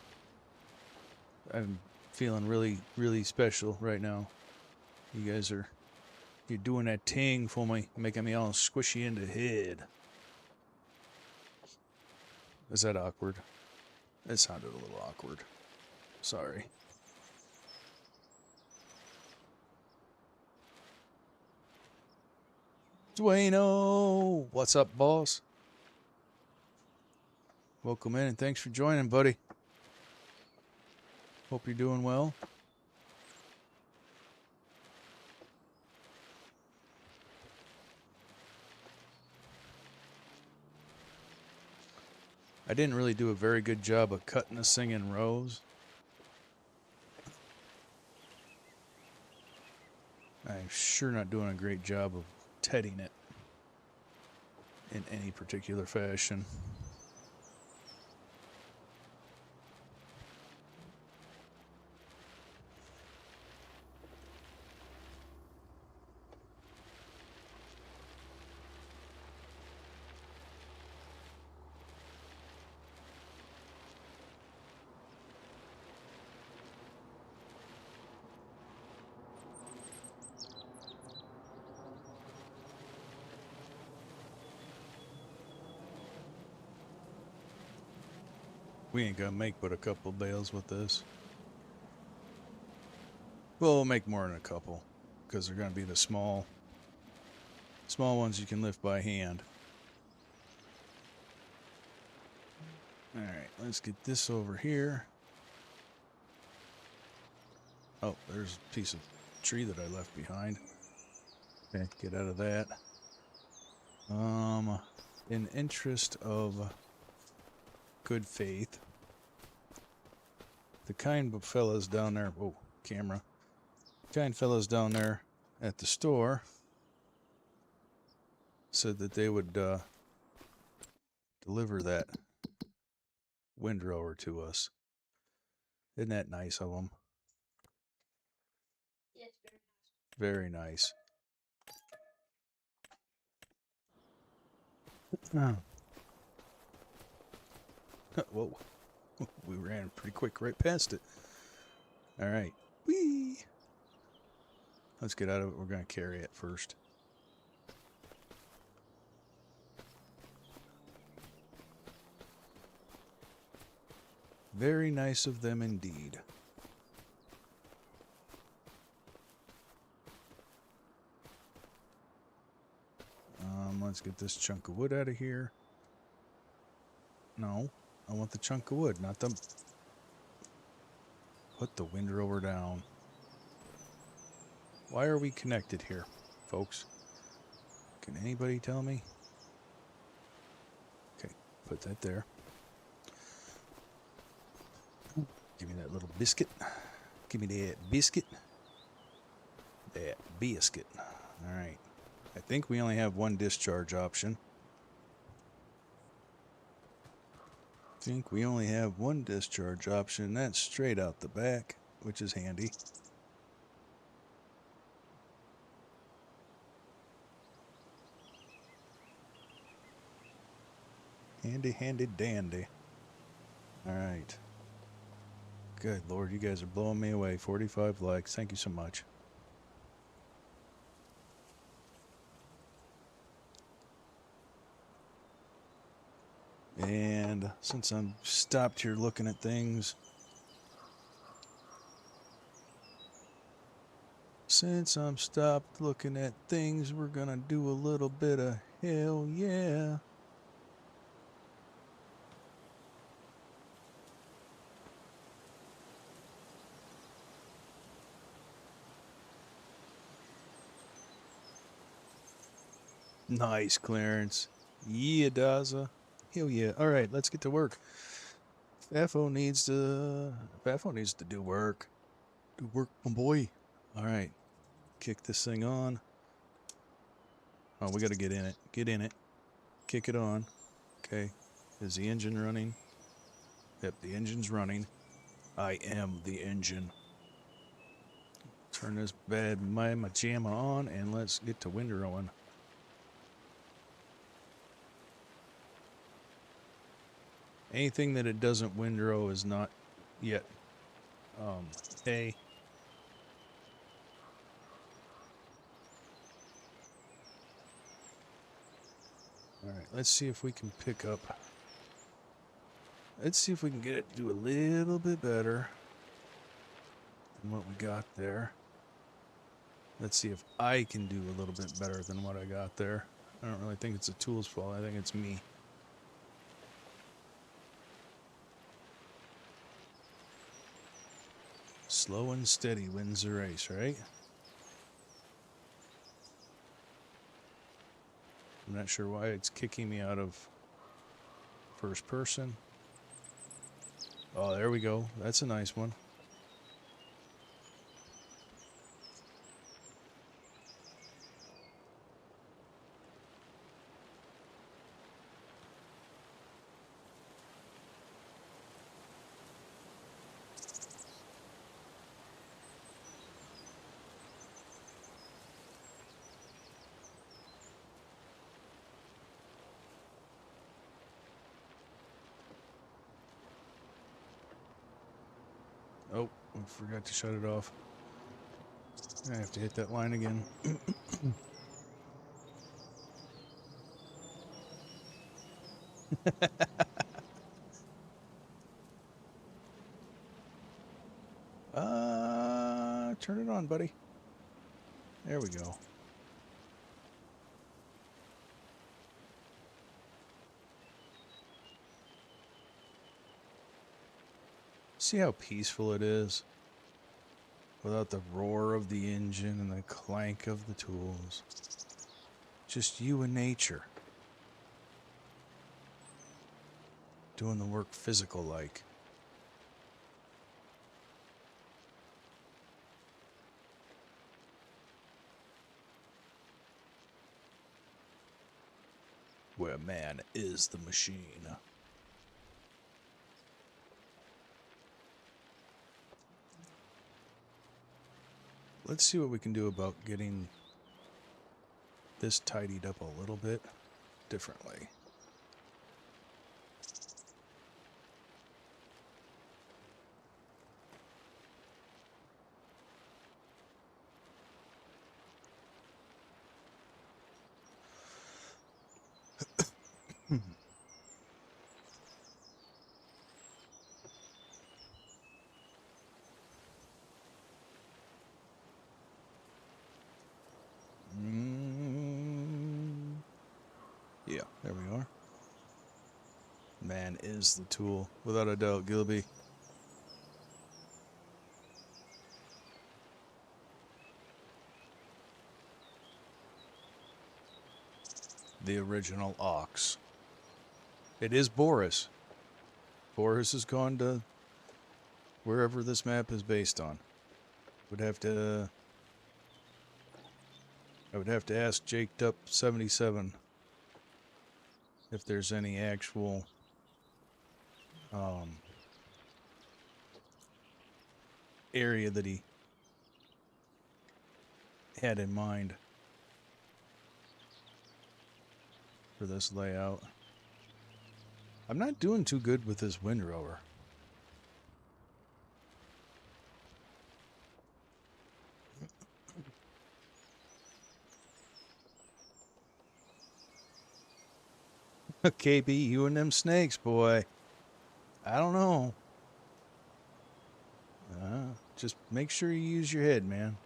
[SPEAKER 1] feeling really, really special right now. You guys you're doing that ting for me, making me all squishy in the head. Is that awkward? It sounded a little awkward. Sorry. Dwayno! What's up, boss? Welcome in and thanks for joining, buddy. Hope you're doing well. I didn't really do a very good job of cutting this thing in rows. I'm sure not doing a great job of tedding it in any particular fashion. We ain't gonna make but a couple bales with this. Well, we'll make more than a couple, because they're gonna be the small ones you can lift by hand. Alright, let's get this over here. Oh, there's a piece of tree that I left behind. Okay, get out of that. In interest of good faith, the kind fellas down there, oh, camera, kind fellas down there at the store said that they would deliver that windrower to us. Isn't that nice of them?
[SPEAKER 3] Yes,
[SPEAKER 1] Very nice. Oh. Whoa. We ran pretty quick right past it. Alright. Whee! Let's get out of it. We're going to carry it first. Very nice of them indeed. Let's get this chunk of wood out of here. No, I want the chunk of wood, not the... Put the windrower down. Why are we connected here, folks? Can anybody tell me? Okay, put that there. Give me that little biscuit. Give me that biscuit. That biscuit. Alright. I think we only have one discharge option. That's straight out the back, which is handy. Handy, handy, dandy. Alright. Good Lord, you guys are blowing me away. 45 likes. Thank you so much. And since I'm stopped here looking at things, we're gonna do a little bit of hell yeah. Nice clearance. Yeah, Daza. Hell yeah. All right, let's get to work. Fafo needs to do work. Do work, my boy. All right, kick this thing on. Oh, we got to get in it. Get in it. Kick it on. Okay. Is the engine running? Yep, the engine's running. I am the engine. Turn this bad mama jamma on and let's get to windrowing. Anything that it doesn't windrow is not yet hay. Alright, let's see if we can pick up. Let's see if we can get it to do a little bit better than what we got there. Let's see if I can do a little bit better than what I got there. I don't really think it's the tool's fault. I think it's me. Slow and steady wins the race, right? I'm not sure why it's kicking me out of first person. Oh, there we go. That's a nice one. Oh, I forgot to shut it off. I have to hit that line again. Turn it on, buddy. There we go. See how peaceful it is? Without the roar of the engine and the clank of the tools. Just you and nature. Doing the work physical like. Where man is the machine. Let's see what we can do about getting this tidied up a little bit differently. Yeah, there we are. Man is the tool, without a doubt, Gilby. The original ox. It is Boris. Boris has gone to wherever this map is based on. I would have to ask Jaked Up 77 if there's any actual area that he had in mind for this layout. I'm not doing too good with this windrower. KB, you and them snakes, boy. I don't know. Just make sure you use your head, man.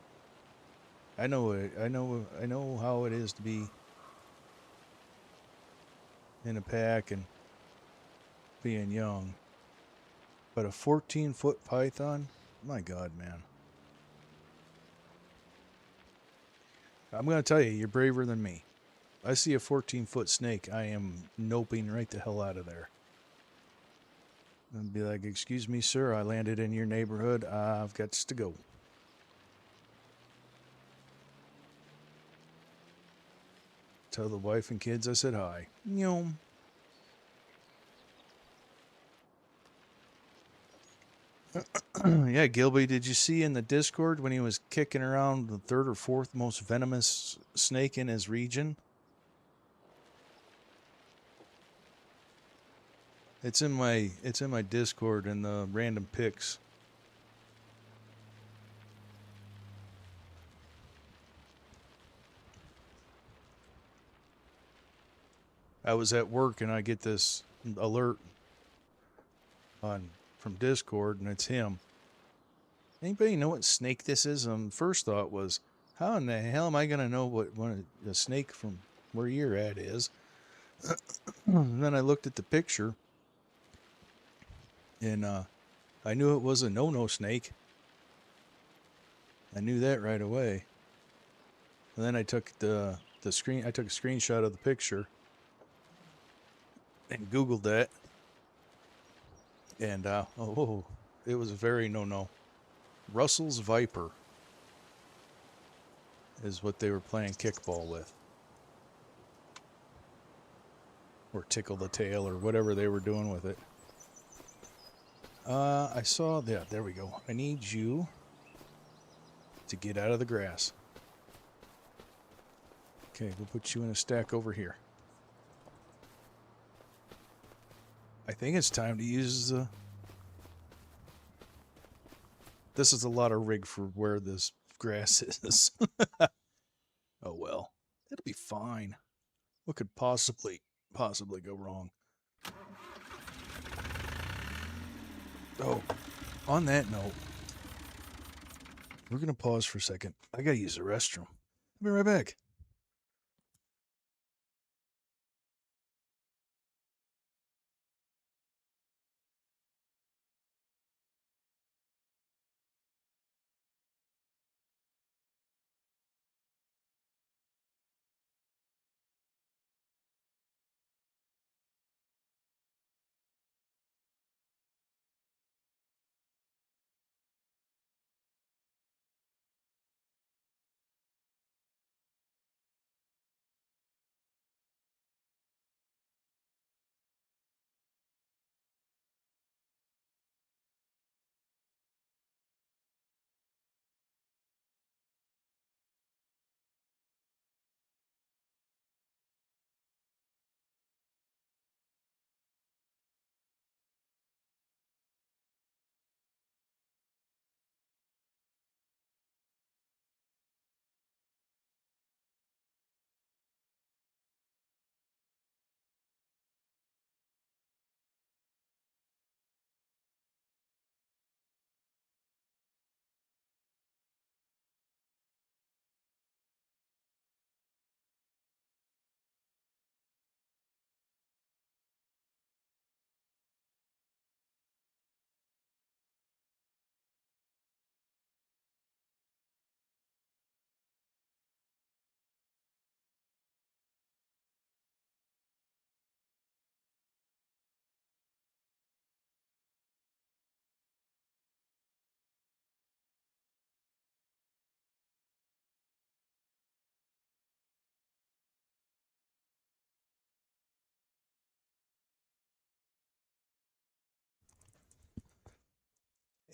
[SPEAKER 1] I know it. I know how it is to be in a pack and being young. But a 14-foot python? My God, man. I'm going to tell you, you're braver than me. I see a 14-foot snake, I am noping right the hell out of there. And be like, excuse me, sir, I landed in your neighborhood. I've got to go. Tell the wife and kids I said hi. Yum. Yeah, Gilby, did you see in the Discord when he was kicking around the third or fourth most venomous snake in his region? It's in my Discord in the random pics. I was at work and I get this alert from Discord and it's him. Anybody know what snake this is? First thought was, how in the hell am I gonna know what a snake from where you're at is? And then I looked at the picture and I knew it was a no-no snake. I knew that right away. And then I took the screen. I took a screenshot of the picture and Googled that. And oh, it was a very no-no. Russell's Viper is what they were playing kickball with, or tickle the tail, or whatever they were doing with it. I saw that. There we go. I need you to get out of the grass. Okay, we'll put you in a stack over here. I think it's time to use the... This is a lot of rig for where this grass is. Oh well, it'll be fine. What could possibly go wrong? Oh, on that note, we're gonna pause for a second. I gotta use the restroom. I'll be right back.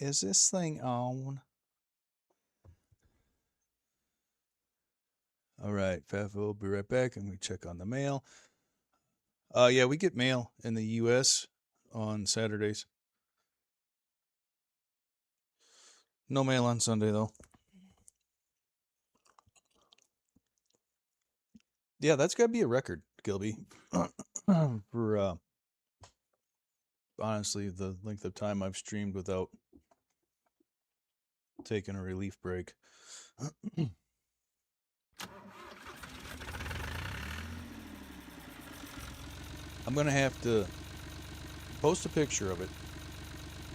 [SPEAKER 1] Is this thing on? All right, Fafo will be right back. I'm going to check on the mail. Yeah, we get mail in the U.S. on Saturdays. No mail on Sunday, though. Yeah, that's got to be a record, Gilby. For, honestly, the length of time I've streamed without taking a relief break. I'm going to have to post a picture of it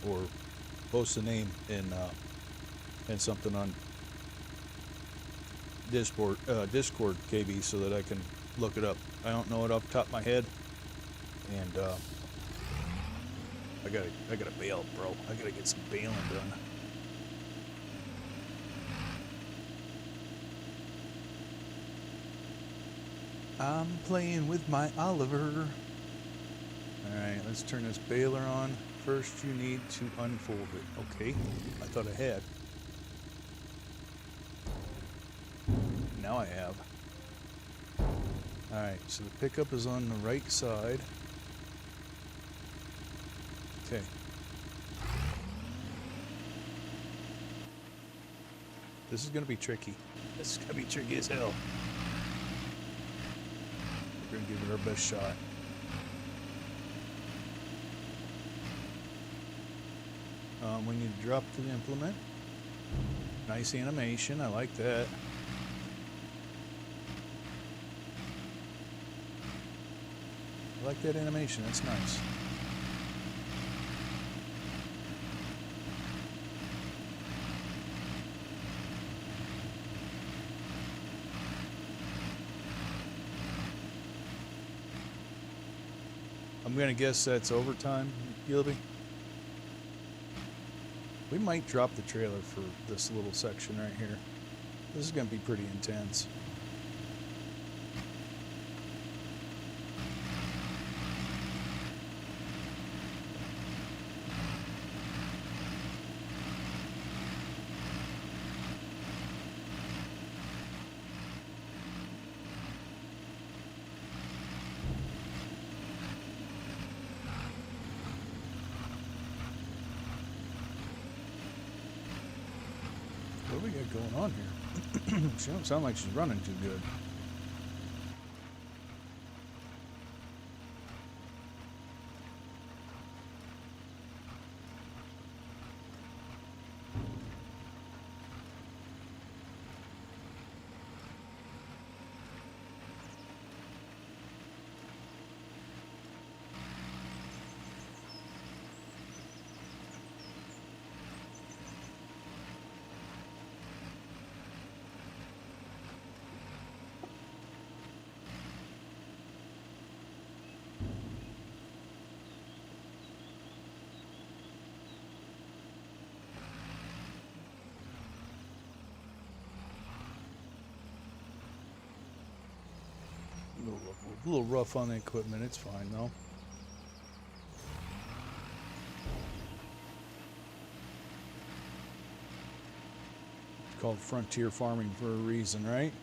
[SPEAKER 1] or post a name in something on Discord KB so that I can look it up. I don't know it off the top of my head. And I gotta bail, bro. I gotta get some bailing done. I'm playing with my Oliver. Alright, let's turn this baler on. First you need to unfold it. Okay, I thought I had. Now I have. Alright, so the pickup is on the right side. Okay. This is gonna be tricky. This is gonna be tricky as hell. We're gonna give it our best shot. We need to drop the implement. Nice animation, I like that. I like that animation, that's nice. I'm gonna guess that's overtime, Gilby. We might drop the trailer for this little section right here. This is gonna be pretty intense. What do we got going on here? She don't sound like she's running too good. A little rough on the equipment, it's fine though. It's called frontier farming for a reason, right?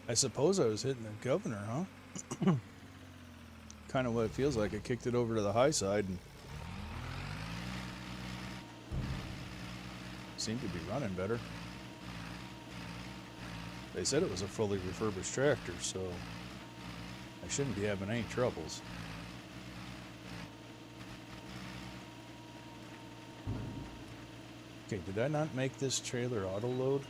[SPEAKER 1] I suppose I was hitting the governor, huh? Kind of what it feels like. I kicked it over to the high side and seemed to be running better. They said it was a fully refurbished tractor, so I shouldn't be having any troubles. Okay, did I not make this trailer auto load?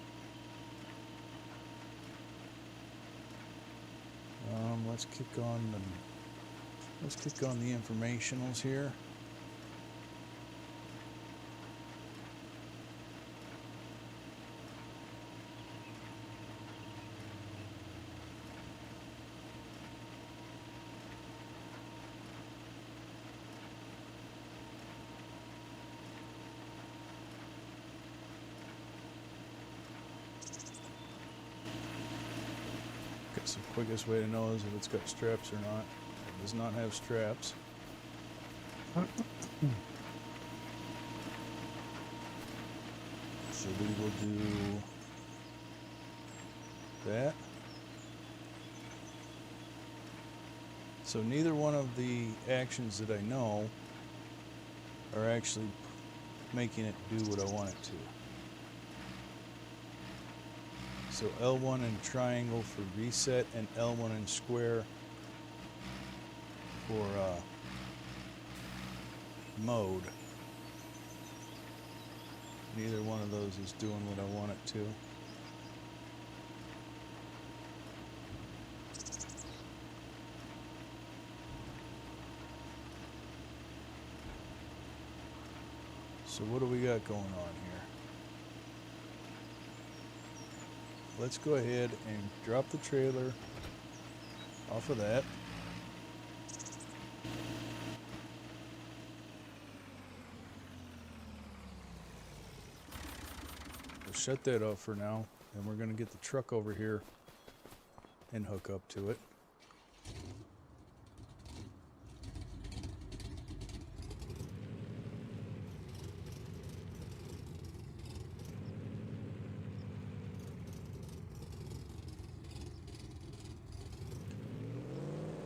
[SPEAKER 1] Let's kick on the informationals here. So the quickest way to know is if it's got straps or not. It does not have straps. So we will do that. So neither one of the actions that I know are actually making it do what I want it to. So L1 and triangle for reset and L1 and square for mode. Neither one of those is doing what I want it to. So what do we got going on here? Let's go ahead and drop the trailer off of that. We'll shut that off for now, and we're going to get the truck over here and hook up to it.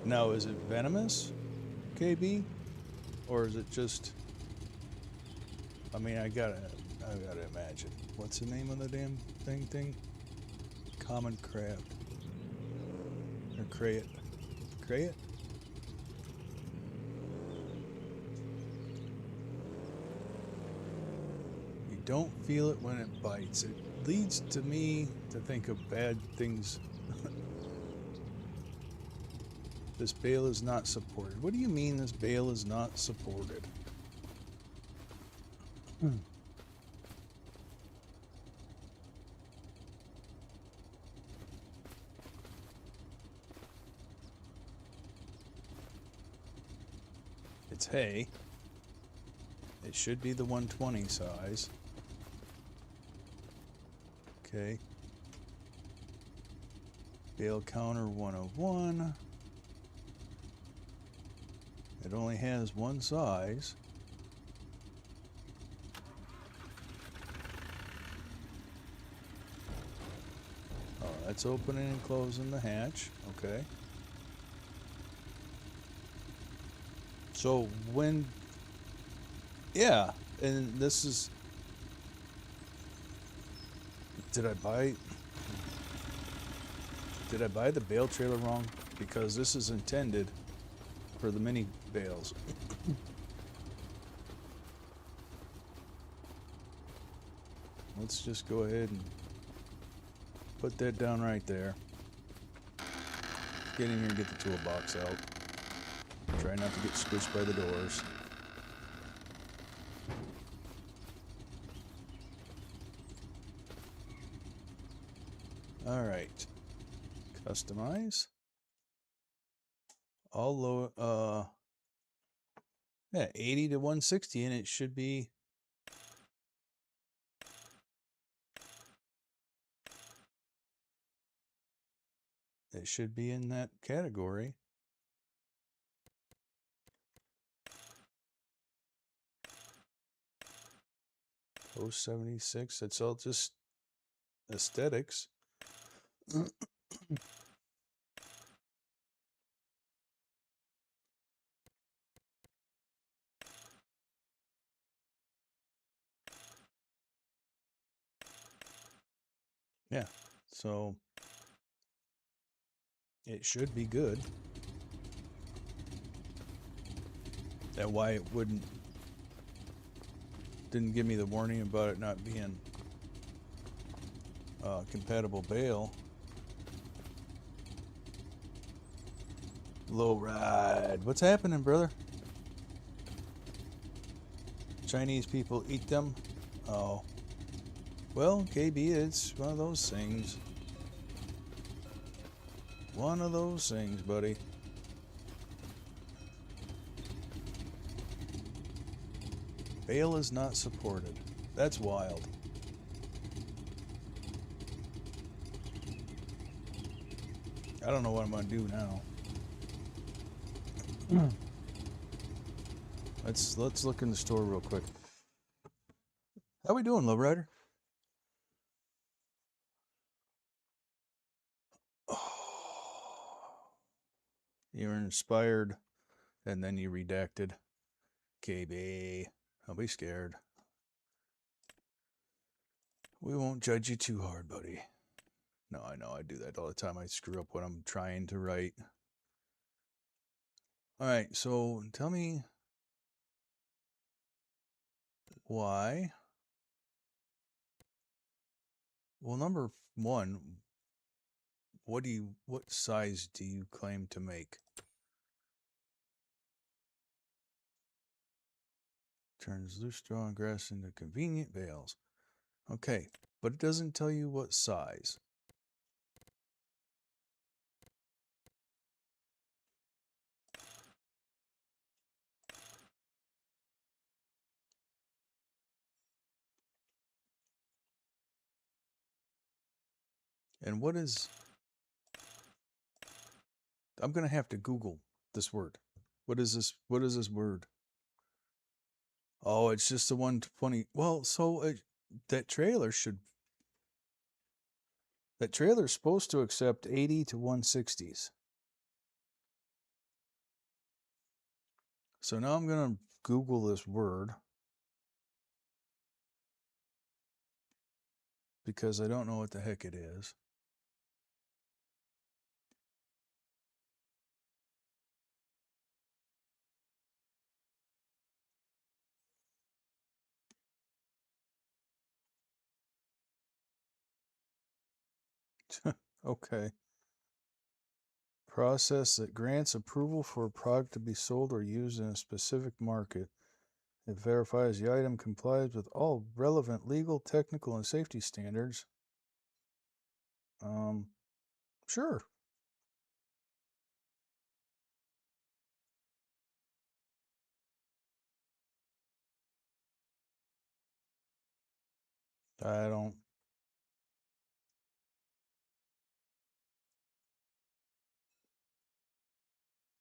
[SPEAKER 1] Now, is it venomous, KB? Or is it just... I mean, I gotta imagine. What's the name of the damn thing? Common crab. Or crayet. Crayet? You don't feel it when it bites. It leads to me to think of bad things. This bale is not supported. What do you mean this bale is not supported? It's hay. It should be the 120 size. Okay. Bale counter 101. It only has one size. Oh, that's opening and closing the hatch. Okay. So when... Yeah, and this is... Did I buy the bale trailer wrong? Because this is intended for the mini bales. Let's just go ahead and put that down right there. Get in here and get the toolbox out. Try not to get squished by the doors. All right. Customize. All low, yeah, 80 to 160, and it should be... It should be in that category. Post 76, it's all just aesthetics. Yeah, so it should be good. That why it didn't give me the warning about it not being compatible bale. Lowride, what's happening, brother? Chinese people eat them? Oh. Well, KB, it's one of those things. One of those things, buddy. Bale is not supported. That's wild. I don't know what I'm gonna do now. Let's look in the store real quick. How we doing, Lowrider? Oh, you're inspired, and then you redacted. KB, don't be scared. We won't judge you too hard, buddy. No, I know I do that all the time. I screw up when I'm trying to write. All right, so tell me why. Well, number one, what size do you claim to make? Turns loose straw and grass into convenient bales. Okay, but it doesn't tell you what size. And what is... I'm going to have to Google this word. What is this? What is this word? Oh, it's just the 120. Well, so that trailer should... That trailer's supposed to accept 80 to 160s. So now I'm going to Google this word. Because I don't know what the heck it is. Okay. Process that grants approval for a product to be sold or used in a specific market. It verifies the item complies with all relevant legal, technical, and safety standards. Sure. I don't...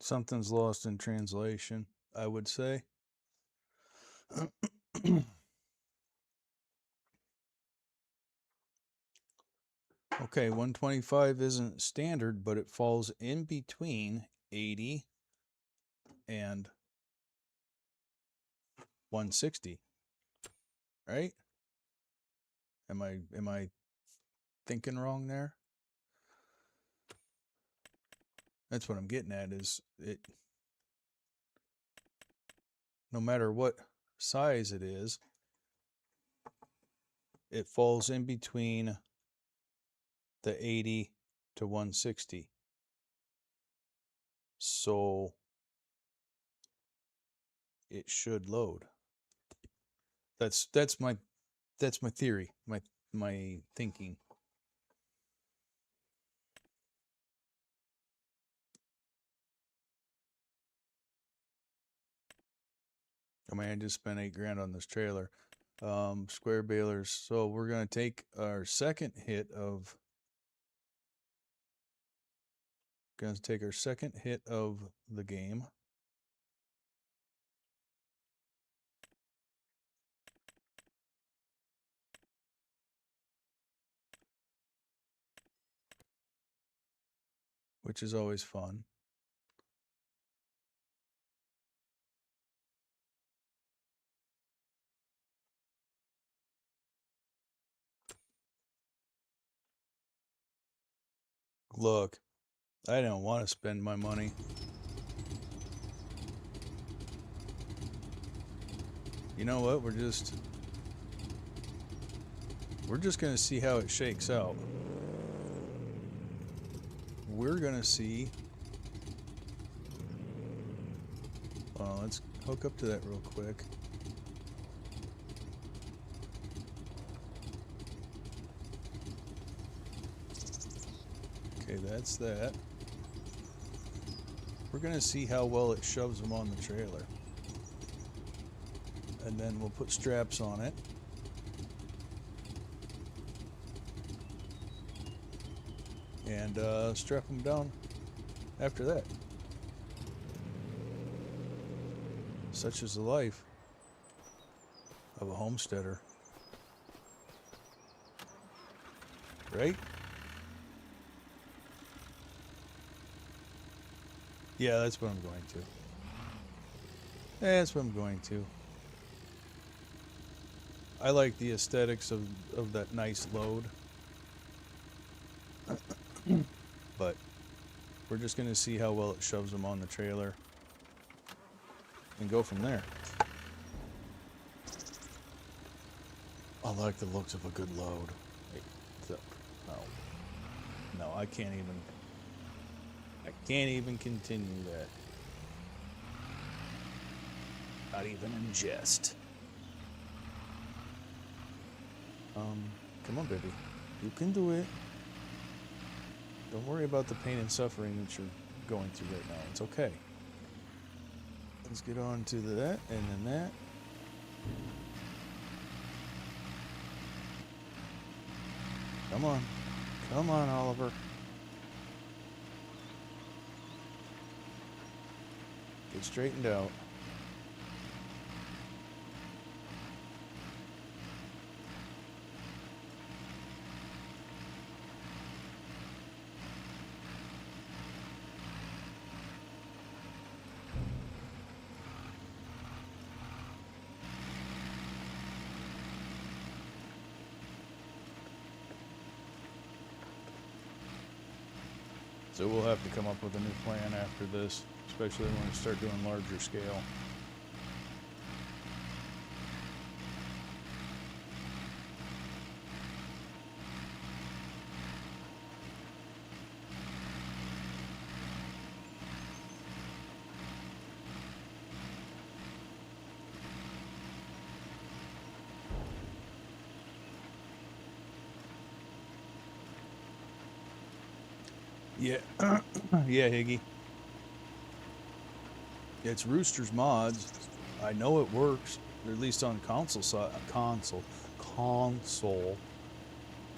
[SPEAKER 1] Something's lost in translation, I would say. Okay, 125 isn't standard, but it falls in between 80 and 160. Right? Am I thinking wrong there? That's what I'm getting at, is it, no matter what size it is, it falls in between the 80 to 160. So it should load. That's my theory, my thinking. I mean, I just spent $8,000 on this trailer. Square balers. So we're gonna take our second hit of the game. Which is always fun. Look, I don't want to spend my money. You know what? We're just going to see how it shakes out. We're going to see. Let's hook up to that real quick. Okay, that's that. We're going to see how well it shoves them on the trailer. And then we'll put straps on it. And strap them down after that. Such is the life of a homesteader. Right? Yeah, that's what I'm going to. That's what I'm going to. I like the aesthetics of that nice load. But we're just going to see how well it shoves them on the trailer and go from there. I like the looks of a good load. No, I can't even continue that. Not even in jest. Come on, baby. You can do it. Don't worry about the pain and suffering that you're going through right now. It's okay. Let's get on to that, and then that. Come on. Come on, Oliver. Get straightened out. So we'll have to come up with a new plan after this, especially when we start doing larger scale. Yeah, yeah, Higgy. It's Rooster's mods. I know it works, or at least on console,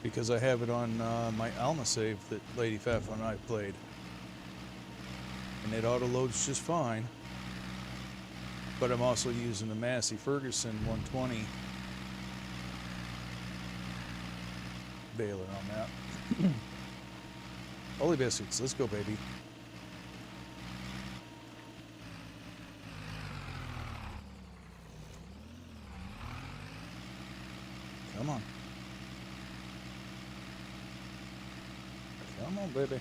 [SPEAKER 1] because I have it on my Alma save that Lady Fafa and I played, and it auto loads just fine. But I'm also using the Massey Ferguson 120 baler on that. Holy biscuits, let's go, baby. Come on. Come on, baby.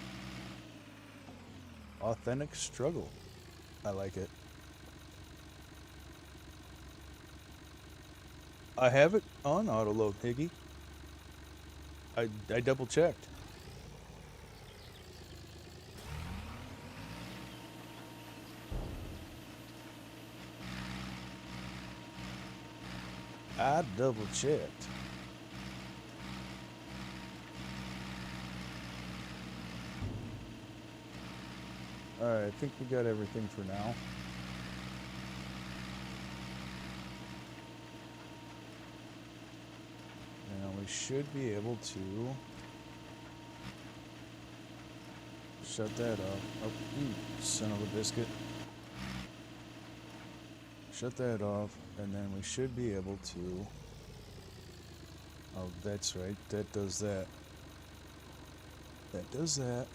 [SPEAKER 1] Authentic struggle. I like it. I have it on auto load, Higgy. I double checked. I double checked. Alright, I think we got everything for now. Now we should be able to shut that off. Oh, you son of a biscuit. Shut that off, and then we should be able to... Oh, that's right. That does that. That does that.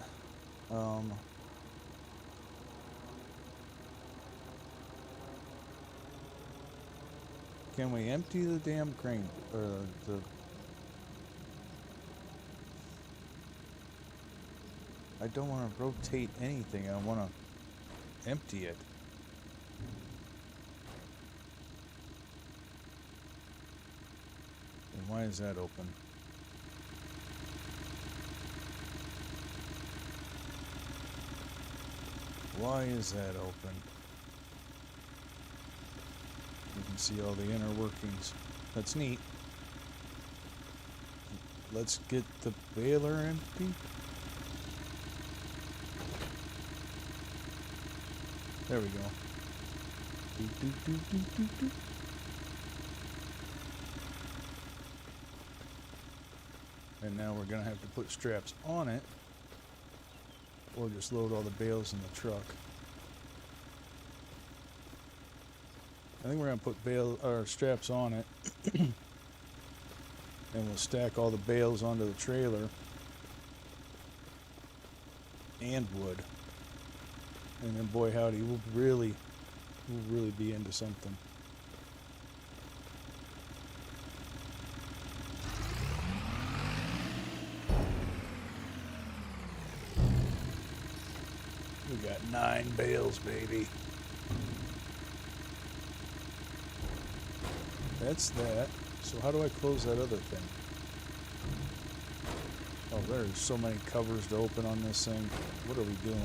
[SPEAKER 1] Can we empty the damn crane? I don't want to rotate anything. I want to empty it. And why is that open? Why is that open? You can see all the inner workings. That's neat. Let's get the baler empty. There we go. Do, do, do, do, do, do. And now we're going to have to put straps on it, or just load all the bales in the truck. I think we're going to put straps on it, and we'll stack all the bales onto the trailer and wood. And then, boy howdy, we'll really be into something. We got 9 bales, baby. That's that. So how do I close that other thing? Oh, there's so many covers to open on this thing. What are we doing?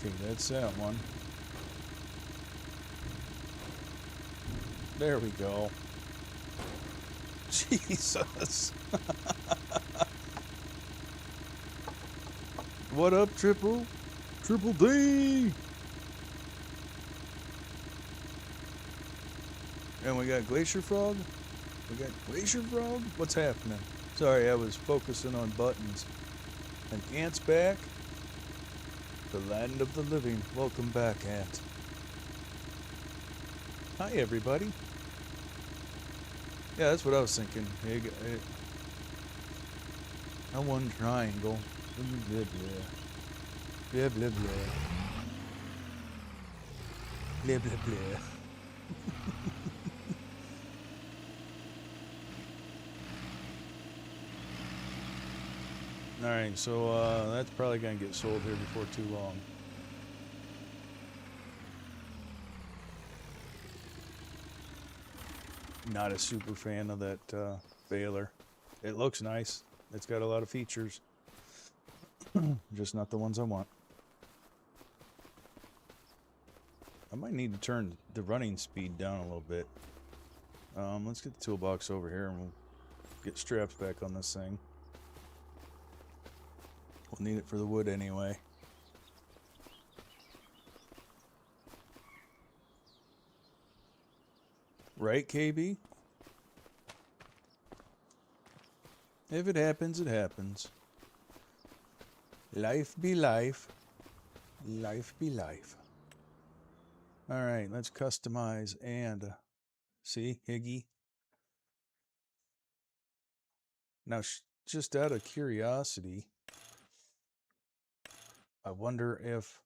[SPEAKER 1] Okay, that's that one. There we go. Jesus. What up, Triple? Triple D! And we got Glacier Frog? We got Glacier Frog? What's happening? Sorry, I was focusing on buttons. And Ant's back. The land of the living. Welcome back, Ant. Hi, everybody. Yeah, that's what I was thinking. Hey, I one triangle. Blah, blah, blah. Blah, blah, blah. Blah, blah, blah. Alright, so that's probably going to get sold here before too long. Not a super fan of that baler. It looks nice. It's got a lot of features. Just not the ones I want. I might need to turn the running speed down a little bit. Let's get the toolbox over here and we'll get straps back on this thing. We'll need it for the wood anyway. Right, KB? If it happens, it happens. Life be life. Life be life. Alright, let's customize and see, Higgy. Now, just out of curiosity, I wonder if...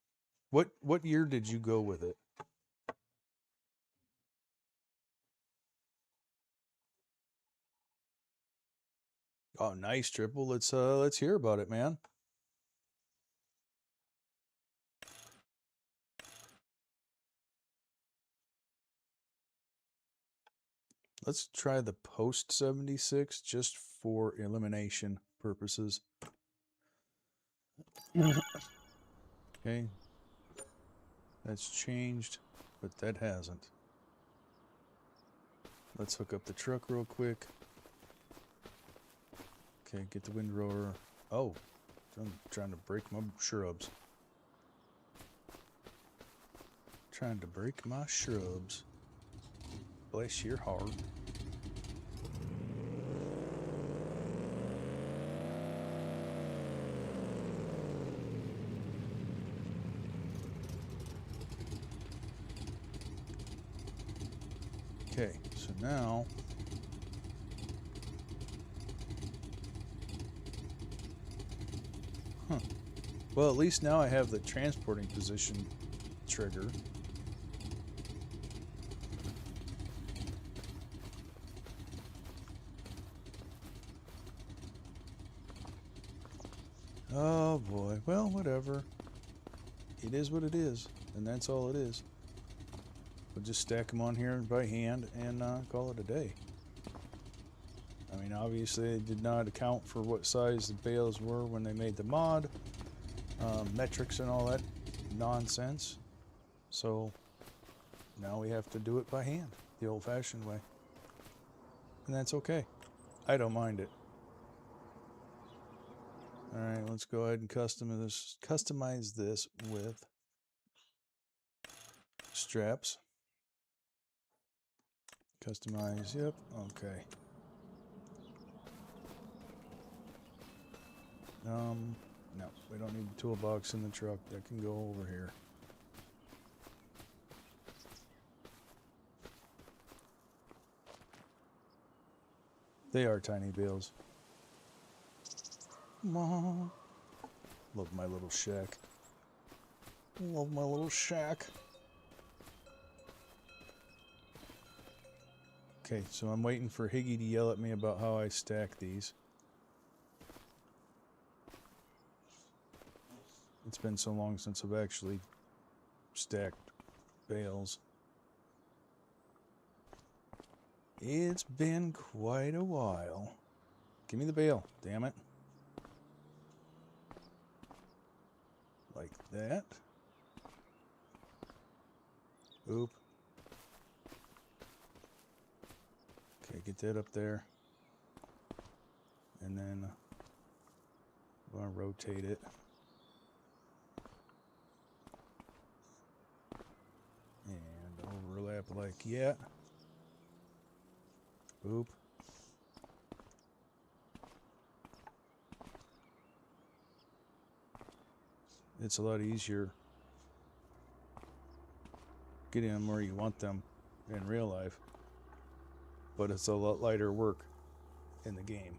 [SPEAKER 1] What year did you go with it? Oh, nice, Triple. Let's hear about it, man. Let's try the post 76 just for elimination purposes. Okay. That's changed, but that hasn't. Let's hook up the truck real quick. Okay, get the windrower. Oh, I'm trying to break my shrubs. Trying to break my shrubs. Bless your heart. Okay, so now well, at least now I have the transporting position trigger. Oh boy, well, whatever. It is what it is, and that's all it is. We'll just stack them on here by hand and call it a day. I mean, obviously, they did not account for what size the bales were when they made the mod, metrics and all that nonsense. So now we have to do it by hand, the old-fashioned way, and that's okay. I don't mind it. All right, let's go ahead and customize this with straps. Customize, yep, okay. No, we don't need the toolbox in the truck. That can go over here. They are tiny bales. Mom. Love my little shack. Love my little shack. Okay, so I'm waiting for Higgy to yell at me about how I stack these. It's been so long since I've actually stacked bales. It's been quite a while. Give me the bale, damn it. Like that. Boop. Okay, get that up there. And then I'm going to rotate it. And overlap like that. Boop. It's a lot easier getting them where you want them in real life, but it's a lot lighter work in the game.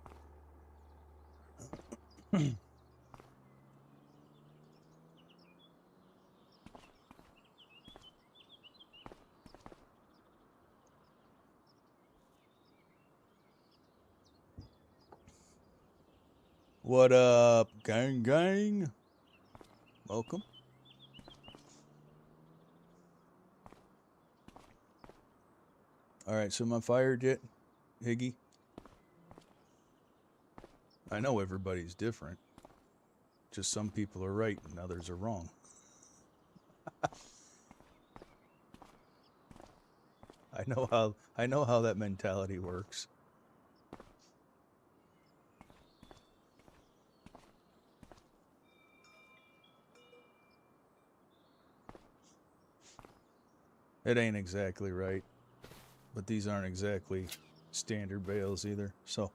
[SPEAKER 1] What up, gang? Welcome. Alright, so am I fired yet, Higgy? I know everybody's different. Just some people are right and others are wrong. I know how that mentality works. It ain't exactly right, but these aren't exactly standard bales either. So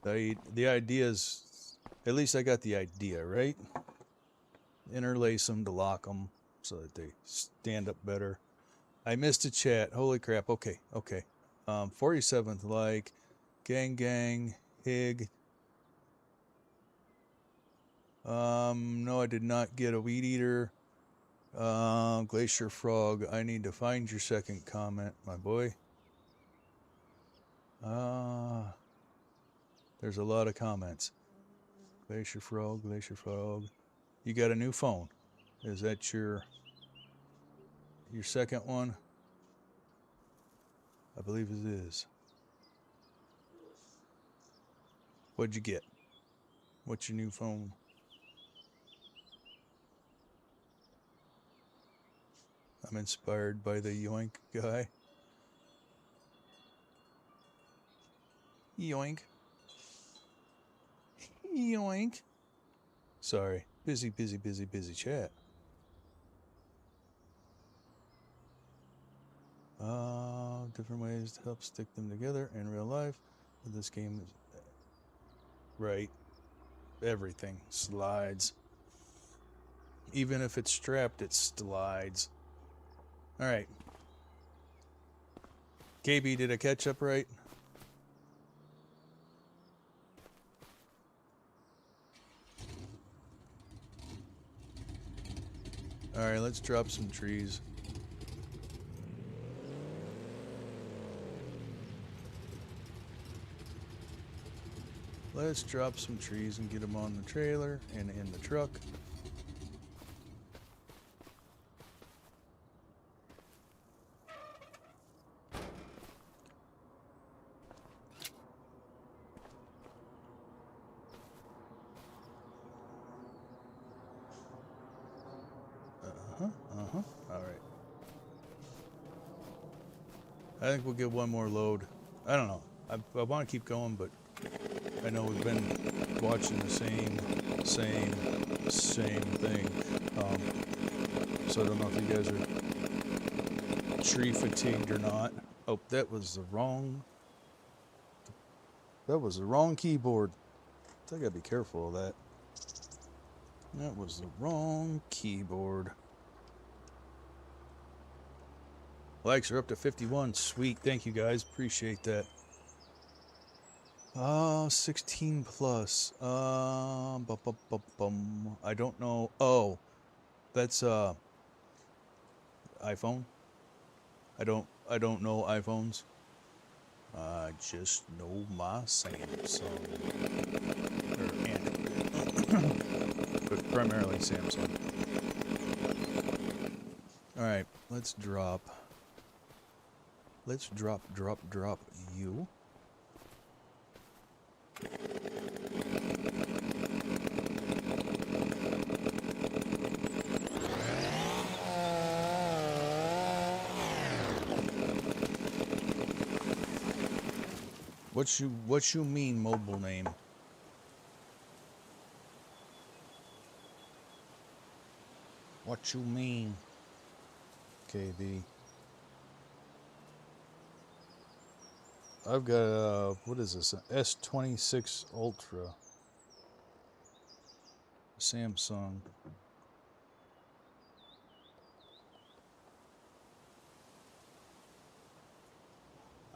[SPEAKER 1] the idea is, at least I got the idea right. Interlace them to lock them so that they stand up better. I missed a chat. Holy crap. Okay. 47th like, gang, Hig. No, I did not get a weed eater. Glacier Frog, I need to find your second comment, my boy. There's a lot of comments. Glacier Frog. You got a new phone. Is that your second one? I believe it is. What'd you get? What's your new phone? I'm inspired by the Yoink guy. Yoink. Yoink. Sorry. Busy chat. Different ways to help stick them together in real life. But this game is right. Everything slides. Even if it's strapped, it slides. Alright. KB, did I catch up right? Alright, let's drop some trees. Let's drop some trees and get them on the trailer and in the truck. Alright. I think we'll get one more load. I don't know. I want to keep going, but I know we've been watching the same thing. So I don't know if you guys are tree fatigued or not. Oh, that was the wrong keyboard. I gotta be careful of that. That was the wrong keyboard. Likes are up to 51. Sweet. Thank you guys. Appreciate that. 16 plus. I don't know. Oh, that's iPhone. I don't know iPhones. I just know my Samsung. Or Android. But primarily Samsung. Alright, let's drop you. What you mean mobile name? What you mean? Okay, I've got what is this? An S26 Ultra. Samsung.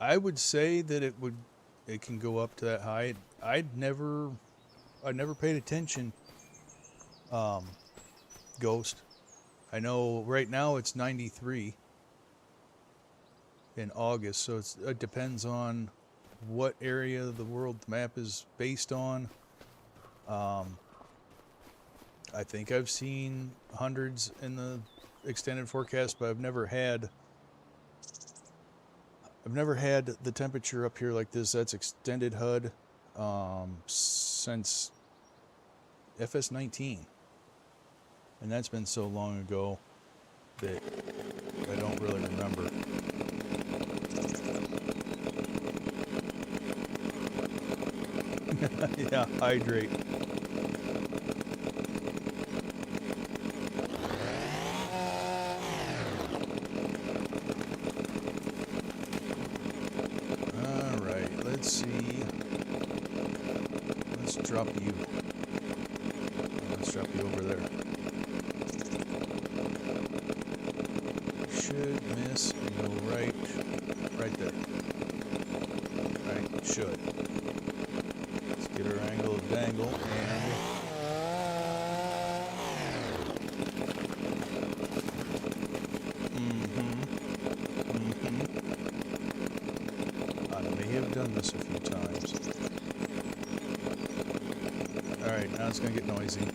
[SPEAKER 1] I would say that it can go up to that high. I never paid attention. Ghost. I know right now it's 93 in August, so it depends on what area of the world the map is based on. I think I've seen hundreds in the extended forecast, but I've never had the temperature up here like this. That's extended HUD since FS19, and that's been so long ago that I don't really remember. Yeah, hydrate. Alright, let's see. Let's drop you. Let's drop you over there. Should miss and go right there. Right, should. Let's get our angle of dangle and I may have done this a few times. Alright, now it's gonna get noisy.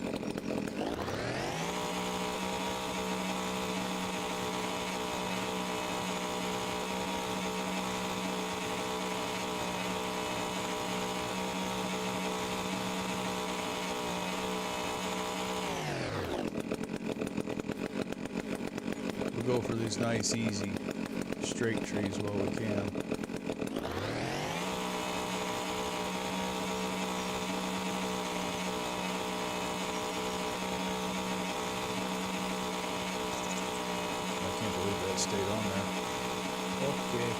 [SPEAKER 1] Go for these nice, easy, straight trees while we can. I can't believe that stayed on there. Okay.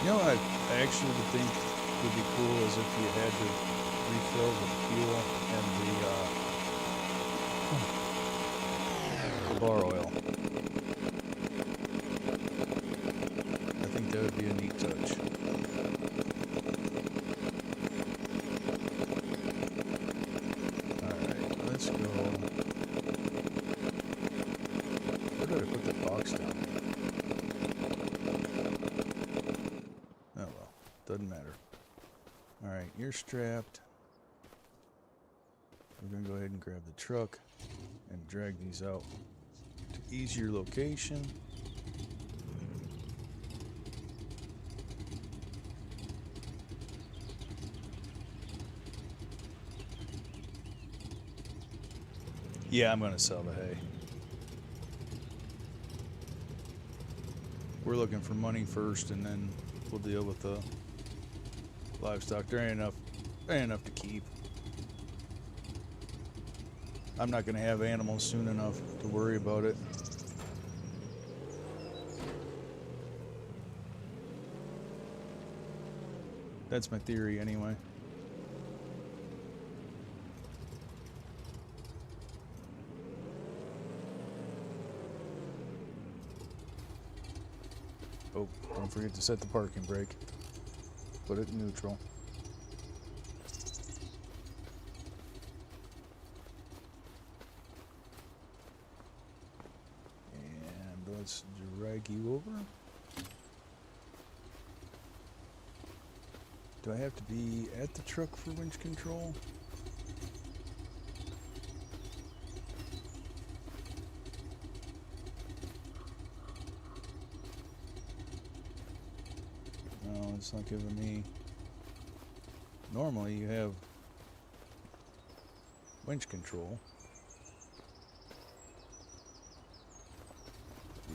[SPEAKER 1] You know what I actually would think would be cool is if you had to refill the fuel and the bar oil. I think that would be a neat touch. Alright, let's go. Where did I put the box down? Doesn't matter. Alright, you're strapped. We're going to go ahead and grab the truck and drag these out to ease your location. Yeah, I'm going to sell the hay. We're looking for money first, and then we'll deal with the livestock. There ain't enough to keep. I'm not going to have animals soon enough to worry about it. That's my theory anyway. Oh, don't forget to set the parking brake. Put it in neutral. And let's drag you over. Do I have to be at the truck for winch control? No, it's not giving me. Normally you have winch control.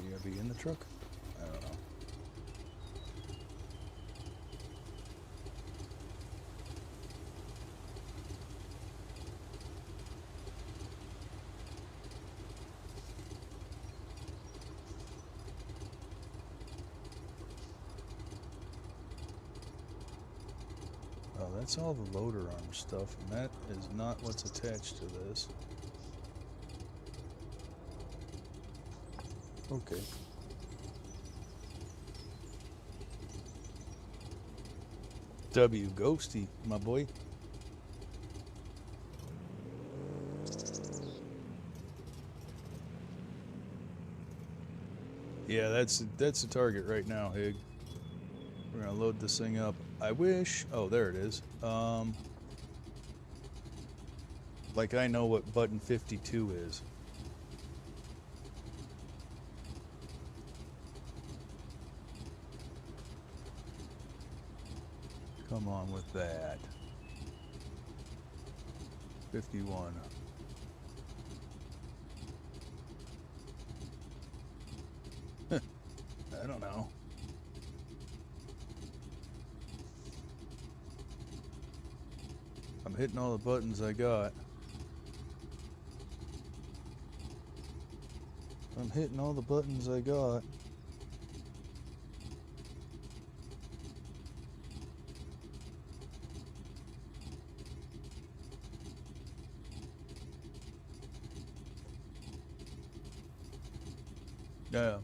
[SPEAKER 1] You gotta be in the truck? I don't know. Oh, that's all the loader arm stuff, and that is not what's attached to this. Okay. W Ghosty, my boy. Yeah, that's the target right now, Hig. We're gonna load this thing up. I wish. Oh, there it is. Like I know what button 52 is. Come on with that. 51. I don't know. I'm hitting all the buttons I got. I'm hitting all the buttons I got. Yeah.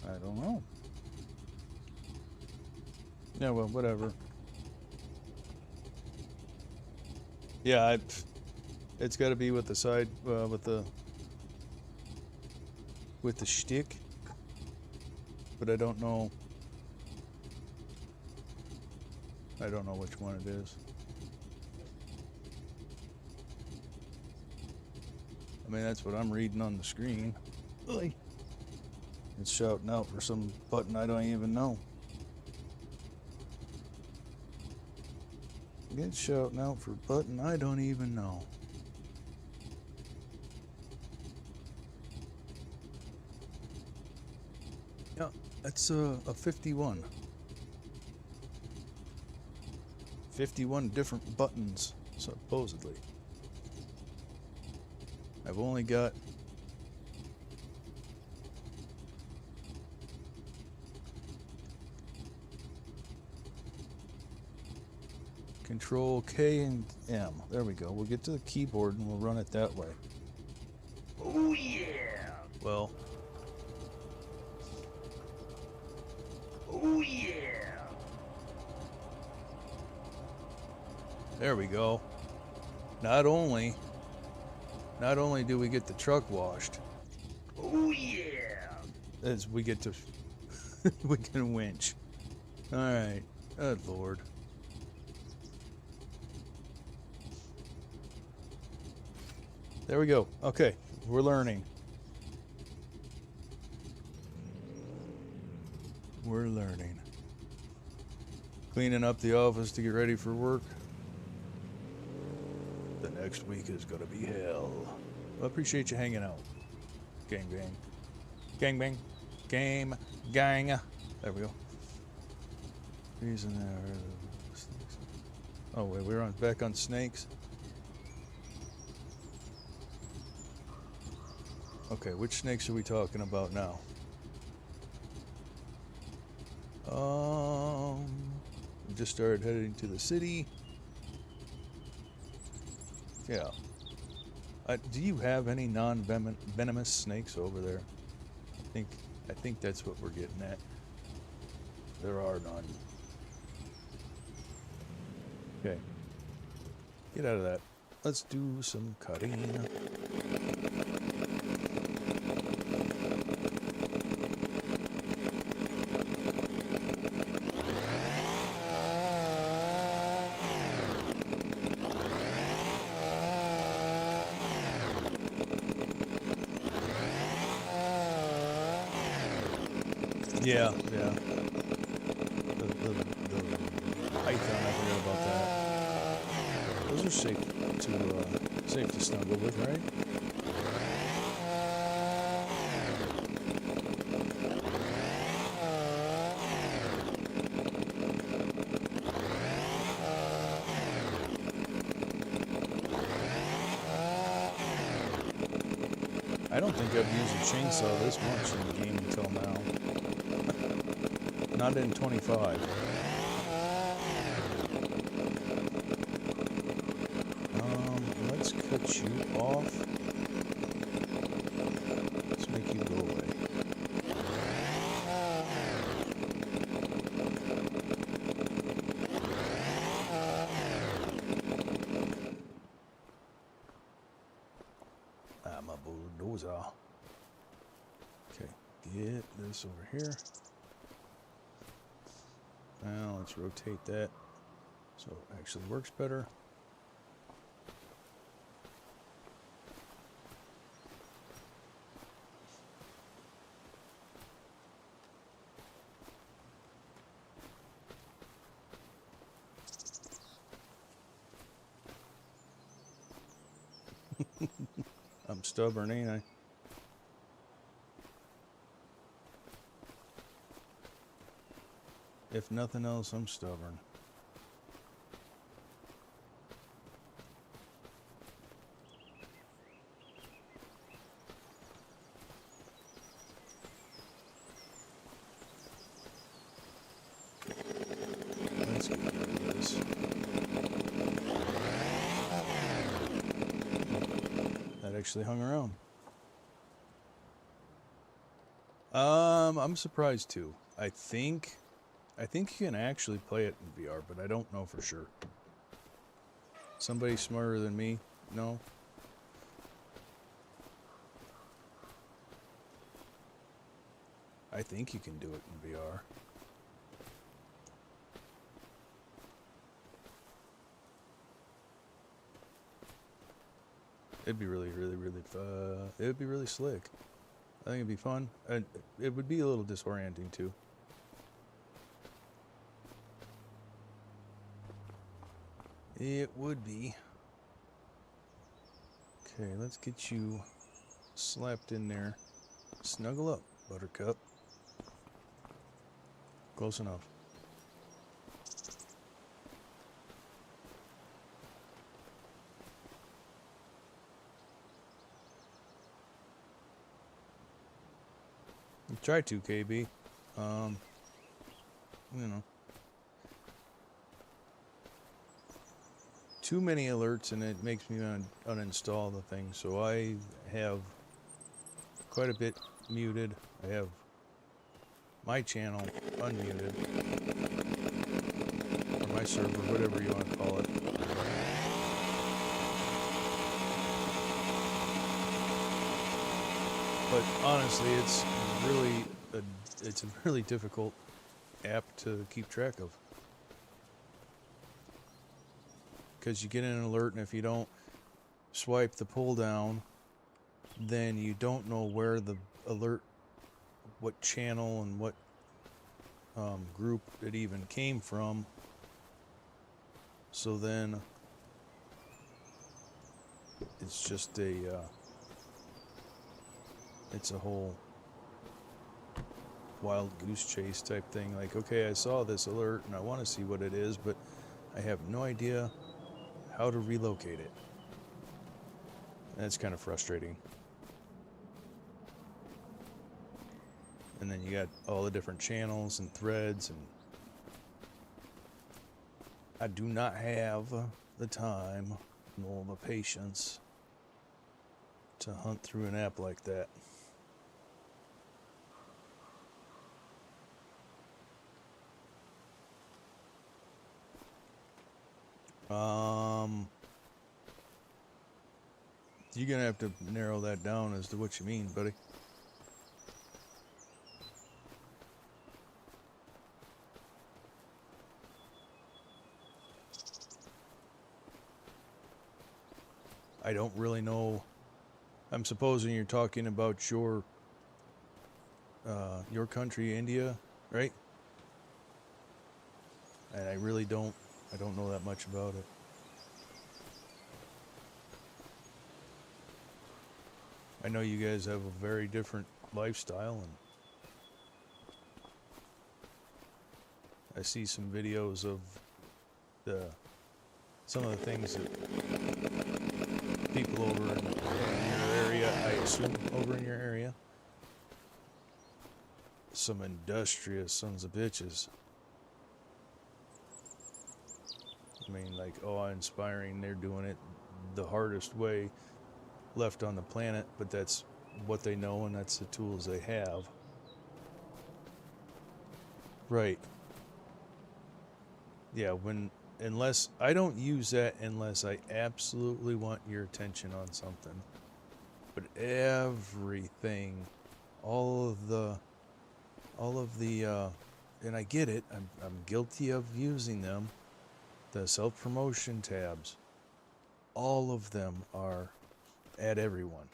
[SPEAKER 1] I don't know. Yeah, well, whatever. Yeah, it's got to be with the side, with the shtick. But I don't know. I don't know which one it is. I mean, that's what I'm reading on the screen. Really? It's shouting out for some button I don't even know. It's shouting out for button I don't even know. Yeah, that's a 51. 51 different buttons, supposedly. I've only got Control K and M. There we go. We'll get to the keyboard and we'll run it that way.
[SPEAKER 2] Oh yeah!
[SPEAKER 1] Well,
[SPEAKER 2] Oh yeah!
[SPEAKER 1] there we go. Not only do we get the truck washed,
[SPEAKER 2] Oh yeah!
[SPEAKER 1] as we get to we can winch. All right. Good Lord. There we go. Okay, we're learning. We're learning. Cleaning up the office to get ready for work. The next week is gonna be hell. Well, I appreciate you hanging out. Gang bang. Gang bang. Game gang. There we go. Reason there. Oh wait, we're back on snakes. Okay, which snakes are we talking about now? We just started heading to the city. Yeah. Do you have any non-venomous snakes over there? I think that's what we're getting at. There are none. Okay. Get out of that. Let's do some cutting. Yeah. python, I forgot about that. Those are safe to snuggle with, right? I don't think I've used a chainsaw this much in the game until now. Not in 25. Let's cut you off. Let's make you go away. I'm a bulldozer. Okay, get this over here. Now let's rotate that so it actually works better. I'm stubborn, ain't I? If nothing else, I'm stubborn. Let's get rid of this. That actually hung around. I'm surprised too. I think you can actually play it in VR, but I don't know for sure. Somebody smarter than me? No? I think you can do it in VR. It'd be really fun. It would be really slick. I think it'd be fun. It would be a little disorienting too. It would be. Okay, let's get you slapped in there. Snuggle up, Buttercup. Close enough. Try to, KB. You know. Too many alerts and it makes me uninstall the thing, so I have quite a bit muted. I have my channel unmuted, or my server, whatever you want to call it. But honestly, it's a really difficult app to keep track of. Because you get an alert, and if you don't swipe the pull down, then you don't know where the alert, what channel and what group it even came from. So then it's just it's a whole wild goose chase type thing. Like, okay, I saw this alert and I want to see what it is, but I have no idea how to relocate it. And it's kind of frustrating. And then you got all the different channels and threads, and I do not have the time nor the patience to hunt through an app like that. You're gonna have to narrow that down as to what you mean, buddy. I don't really know. I'm supposing you're talking about your country, India, right? and I really don't know that much about it. I know you guys have a very different lifestyle, and I see some videos of some of the things that people over in your area, I assume over in your area, some industrious sons of bitches. I mean, like, oh, inspiring, they're doing it the hardest way left on the planet, but that's what they know and that's the tools they have. Right. Yeah, unless I don't use that unless I absolutely want your attention on something. But everything, all of the and I get it, I'm guilty of using them, the self-promotion tabs, all of them are at everyone.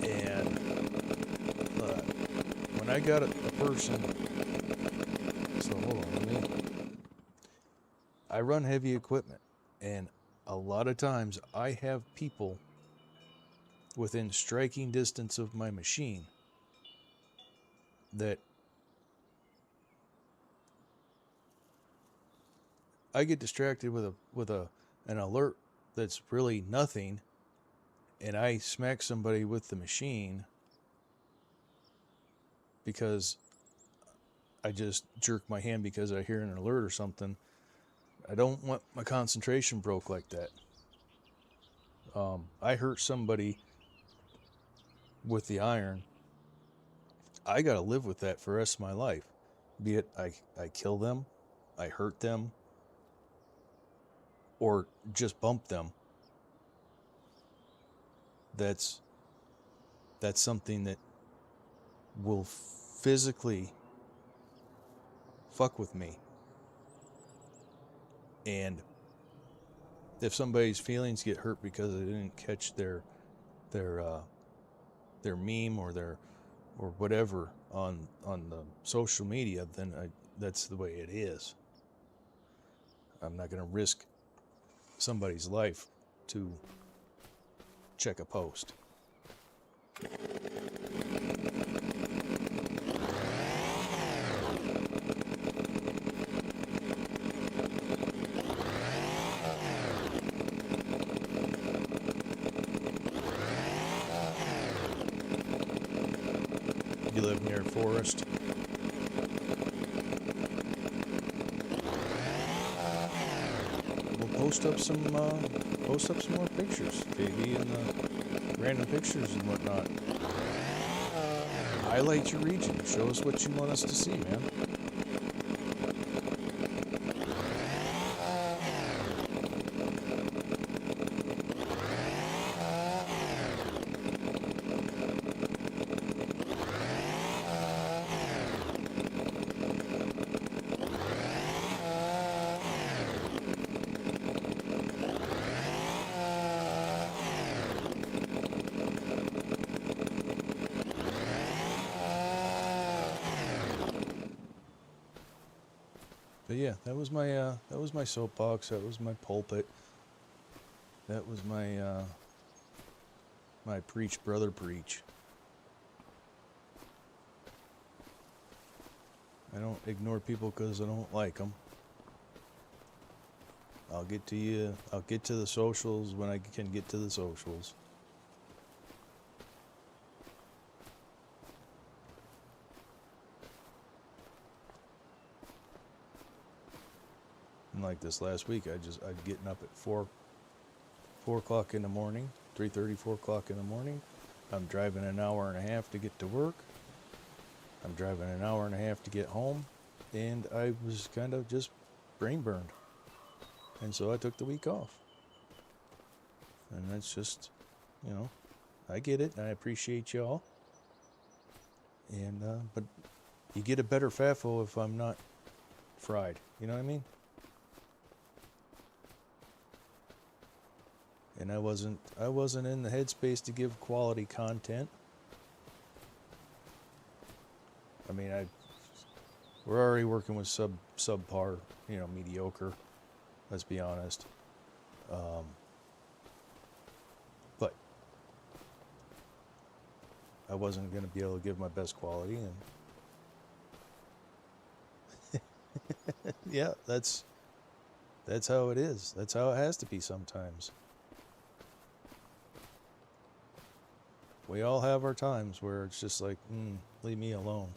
[SPEAKER 1] And when I got a person, so hold on, I run heavy equipment, and a lot of times I have people within striking distance of my machine that I get distracted with an alert that's really nothing, and I smack somebody with the machine because I just jerk my hand because I hear an alert or something. I don't want my concentration broke like that. I hurt somebody with the iron. I gotta live with that for the rest of my life. Be it I kill them, I hurt them, or just bump them. That's something that will physically fuck with me. And if somebody's feelings get hurt because they didn't catch their meme or whatever on the social media, then that's the way it is. I'm not going to risk somebody's life to check a post. You live near a forest? We'll post up some more pictures, maybe in the random pictures and whatnot. Highlight your region. Show us what you want us to see, man. But yeah, that was my soapbox. That was my pulpit. That was my my preach, brother, preach. I don't ignore people because I don't like them. I'll get to you. I'll get to the socials when I can get to the socials. And like this last week, I'd getting up at 4 o'clock in the morning, 3:30, 4 o'clock in the morning. I'm driving an hour and a half to get to work. I'm driving an hour and a half to get home, and I was kind of just brain burned. And so I took the week off. And that's just, I get it, and I appreciate y'all. And, but you get a better FAFO if I'm not fried. You know what I mean? And I wasn't in the headspace to give quality content. I mean, We're already working with subpar, you know, mediocre. Let's be honest. But I wasn't going to be able to give my best quality, and yeah, that's how it is. That's how it has to be sometimes. We all have our times where it's just like, leave me alone.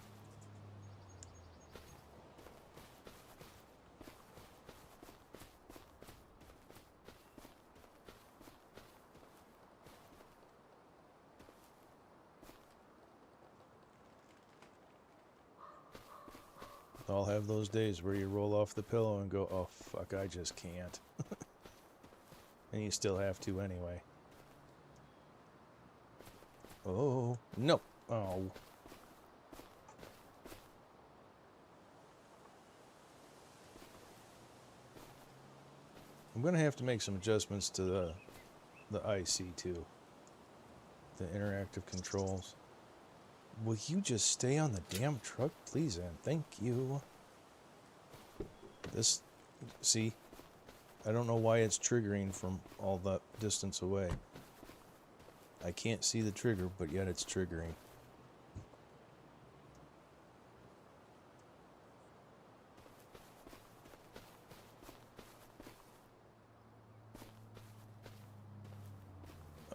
[SPEAKER 1] I'll have those days where you roll off the pillow and go, oh, fuck, I just can't. And you still have to anyway. Oh, no. Oh. I'm going to have to make some adjustments to the IC too. The interactive controls. Will you just stay on the damn truck, please, and thank you. This, see, I don't know why it's triggering from all that distance away. I can't see the trigger, but yet it's triggering.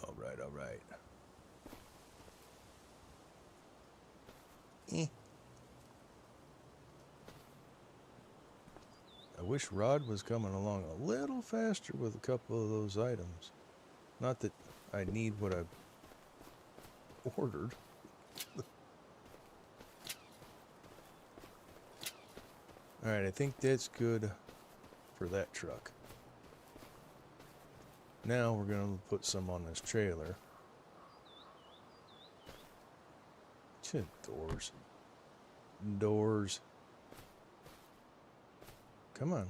[SPEAKER 1] All right, all right. I wish Rod was coming along a little faster with a couple of those items. Not that I need what I've ordered. Alright, I think that's good for that truck. Now we're going to put some on this trailer. Doors. Doors. Come on.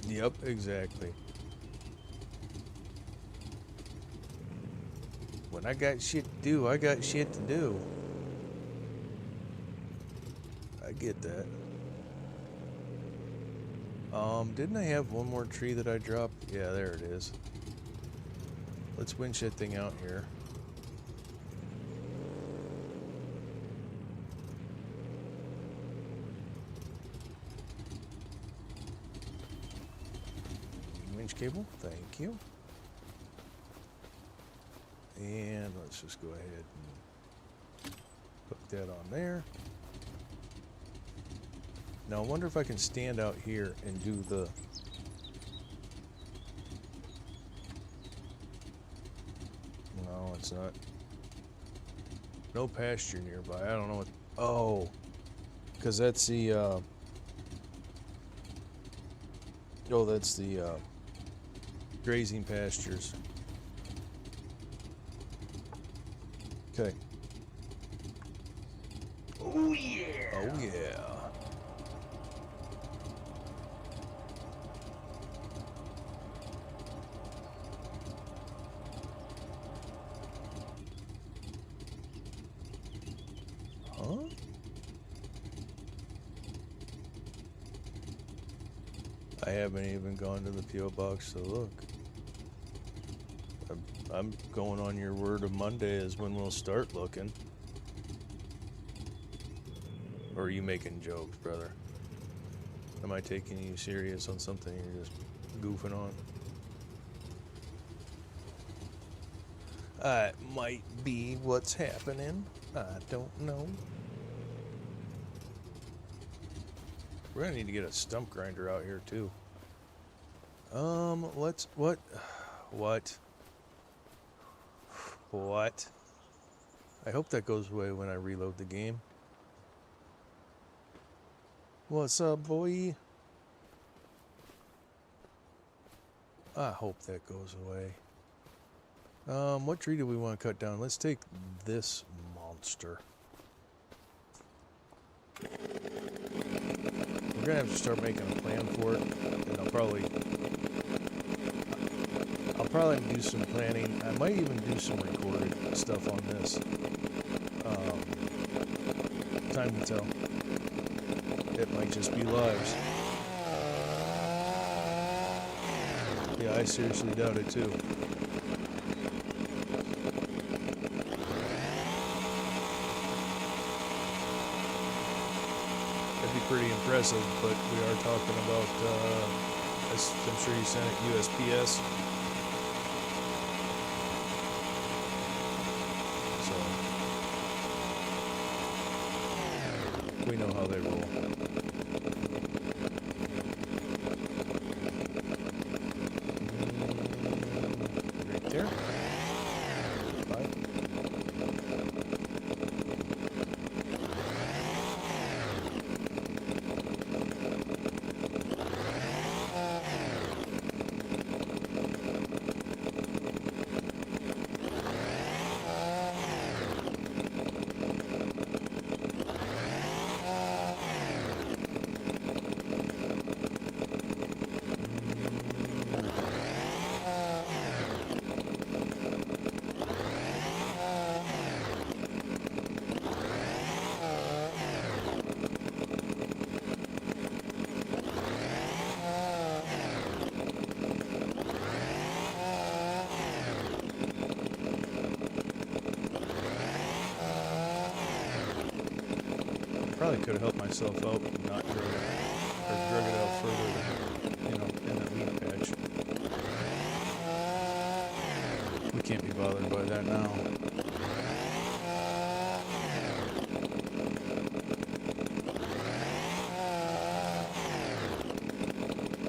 [SPEAKER 1] Yep, exactly. When I got shit to do, I got shit to do. I get that. Didn't I have one more tree that I dropped? Yeah, there it is. Let's winch that thing out here. Winch cable, thank you. And let's just go ahead and put that on there. Now I wonder if I can stand out here and do the... No, it's not. No pasture nearby. I don't know what... Oh! Because that's the... Oh, that's the grazing pastures. Okay.
[SPEAKER 2] Oh yeah.
[SPEAKER 1] Oh yeah. Huh? I haven't even gone to the P.O. box to look. I'm going on your word of Monday is when we'll start looking. Or are you making jokes, brother? Am I taking you serious on something you're just goofing on? That might be what's happening. I don't know. We're gonna need to get a stump grinder out here too. What? I hope that goes away when I reload the game. What's up, boy? I hope that goes away. What tree do we want to cut down? Let's take this monster. we're gonna have to start making a plan for it, and I'll probably do some planning. I might even do some recorded stuff on this. Time will tell. It might just be lives. Yeah, I seriously doubt it too. That'd be pretty impressive, but we are talking about, I'm sure you sent it USPS. So, we know how they roll. Right there. Bye. Probably could have helped myself out and not drug it, or drug it out further than, in that weed patch. We can't be bothered by that now.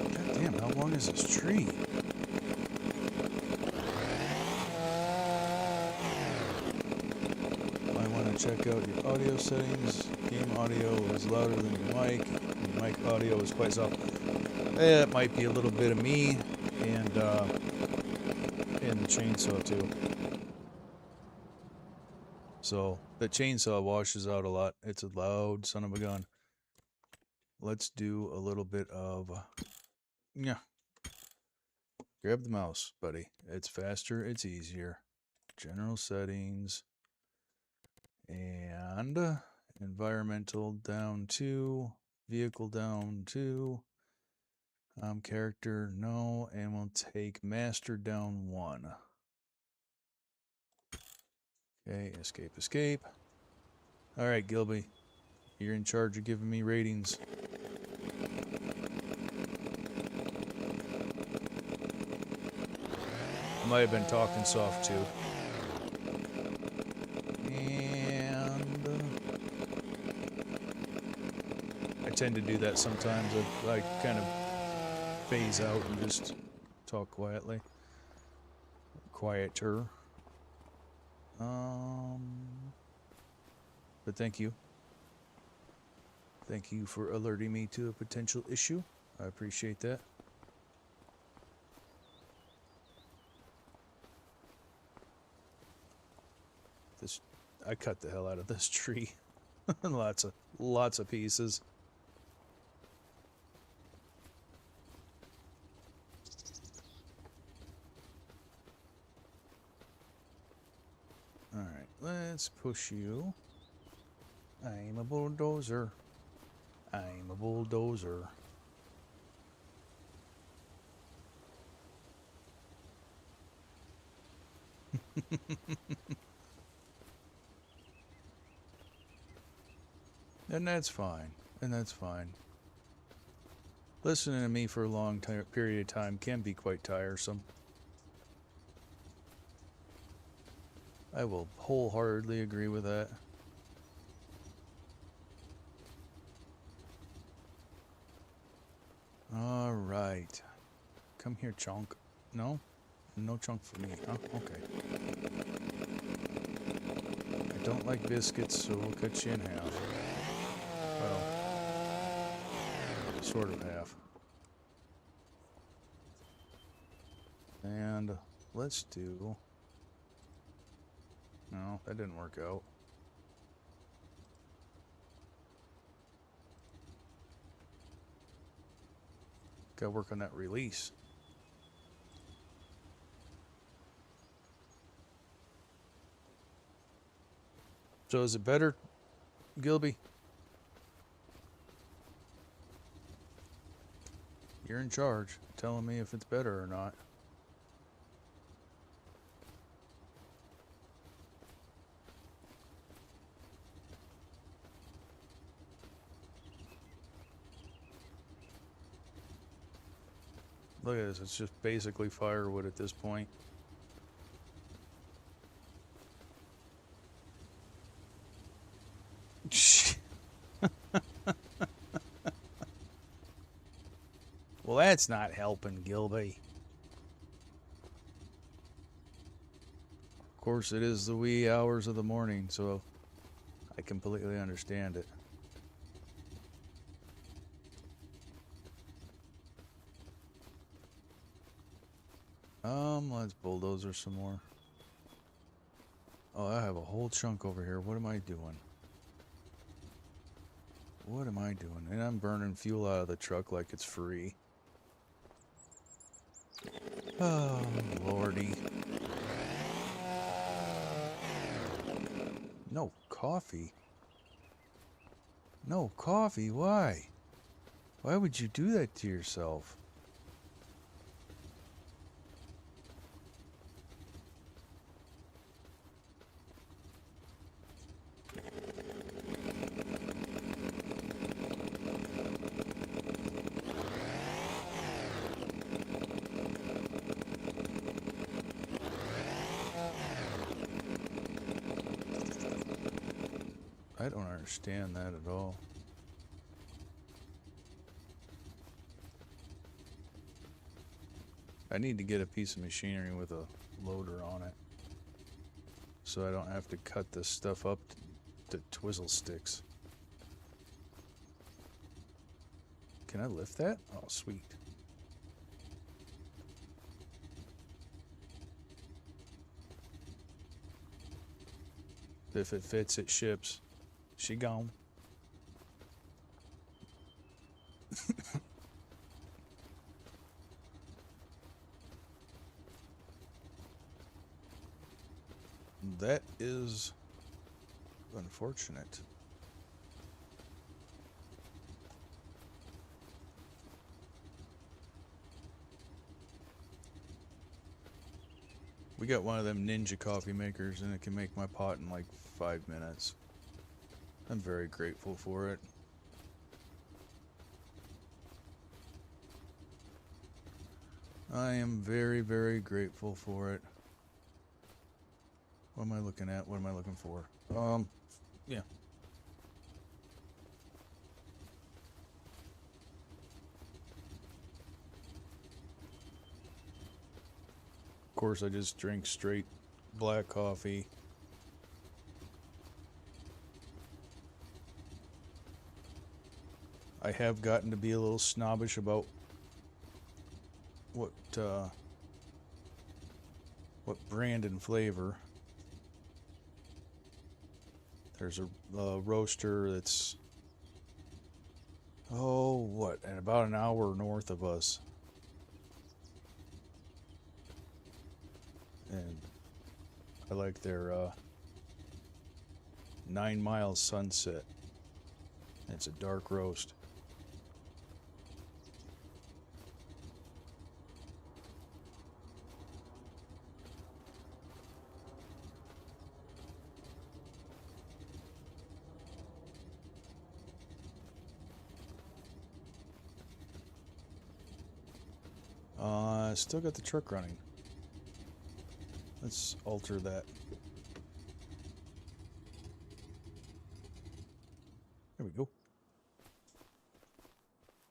[SPEAKER 1] God damn, how long is this tree? I want to check out your audio settings. Game audio is louder than your mic. Your mic audio is quite soft. It might be a little bit of me and the chainsaw too. So the chainsaw washes out a lot. It's a loud son of a gun. Let's do a little bit of yeah. Grab the mouse, buddy. It's faster, it's easier. General settings and environmental down 2, vehicle down 2, character no, and we'll take master down 1. Okay, escape. All right, Gilby, you're in charge of giving me ratings. I might have been talking soft too. I tend to do that sometimes. I kind of phase out and just talk quietly. Quieter. But thank you. Thank you for alerting me to a potential issue. I appreciate that. I cut the hell out of this tree. lots of pieces. All right, let's push you. I'm a bulldozer. I'm a bulldozer. And that's fine. Listening to me for a long period of time can be quite tiresome. I will wholeheartedly agree with that. All right. Come here, chunk. No? No chunk for me, huh? Okay. I don't like biscuits, so we'll cut you in half. Well, sort of half. And let's do... No, that didn't work out. Gotta work on that release. So is it better, Gilby? You're in charge, telling me if it's better or not. Look at this, it's just basically firewood at this point. Well, that's not helping, Gilby. Of course, it is the wee hours of the morning, so I completely understand it. Let's bulldozer some more. Oh, I have a whole chunk over here. What am I doing? What am I doing? And I'm burning fuel out of the truck like it's free. Oh, lordy. No coffee. No coffee? Why? Why would you do that to yourself? I don't understand that at all. I need to get a piece of machinery with a loader on it, so I don't have to cut this stuff up to twizzle sticks. Can I lift that? Oh, sweet. If it fits, it ships. She gone. That is unfortunate. We got one of them ninja coffee makers and it can make my pot in like 5 minutes. I'm very grateful for it. I am very, very grateful for it. What am I looking at? What am I looking for? Yeah. Of course, I just drink straight black coffee. I have gotten to be a little snobbish about what brand and flavor. There's a roaster that's and about an hour north of us, and I like their 9 Miles Sunset. It's a dark roast. Still got the truck running. Let's alter that. There we go.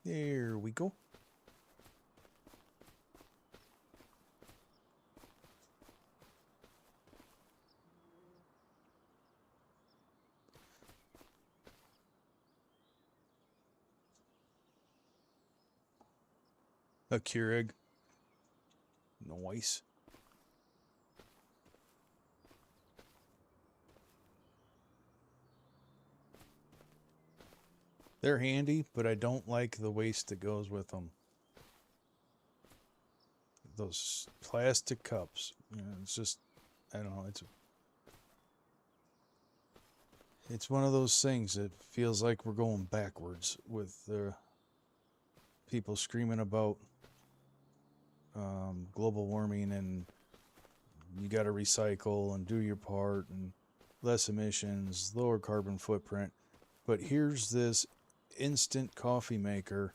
[SPEAKER 1] There we go. A Keurig. Nice. They're handy, but I don't like the waste that goes with them. those plastic cups. You know, it's just, I don't know. It's one of those things that feels like we're going backwards with people screaming about global warming and you got to recycle and do your part and less emissions, lower carbon footprint. But here's this instant coffee maker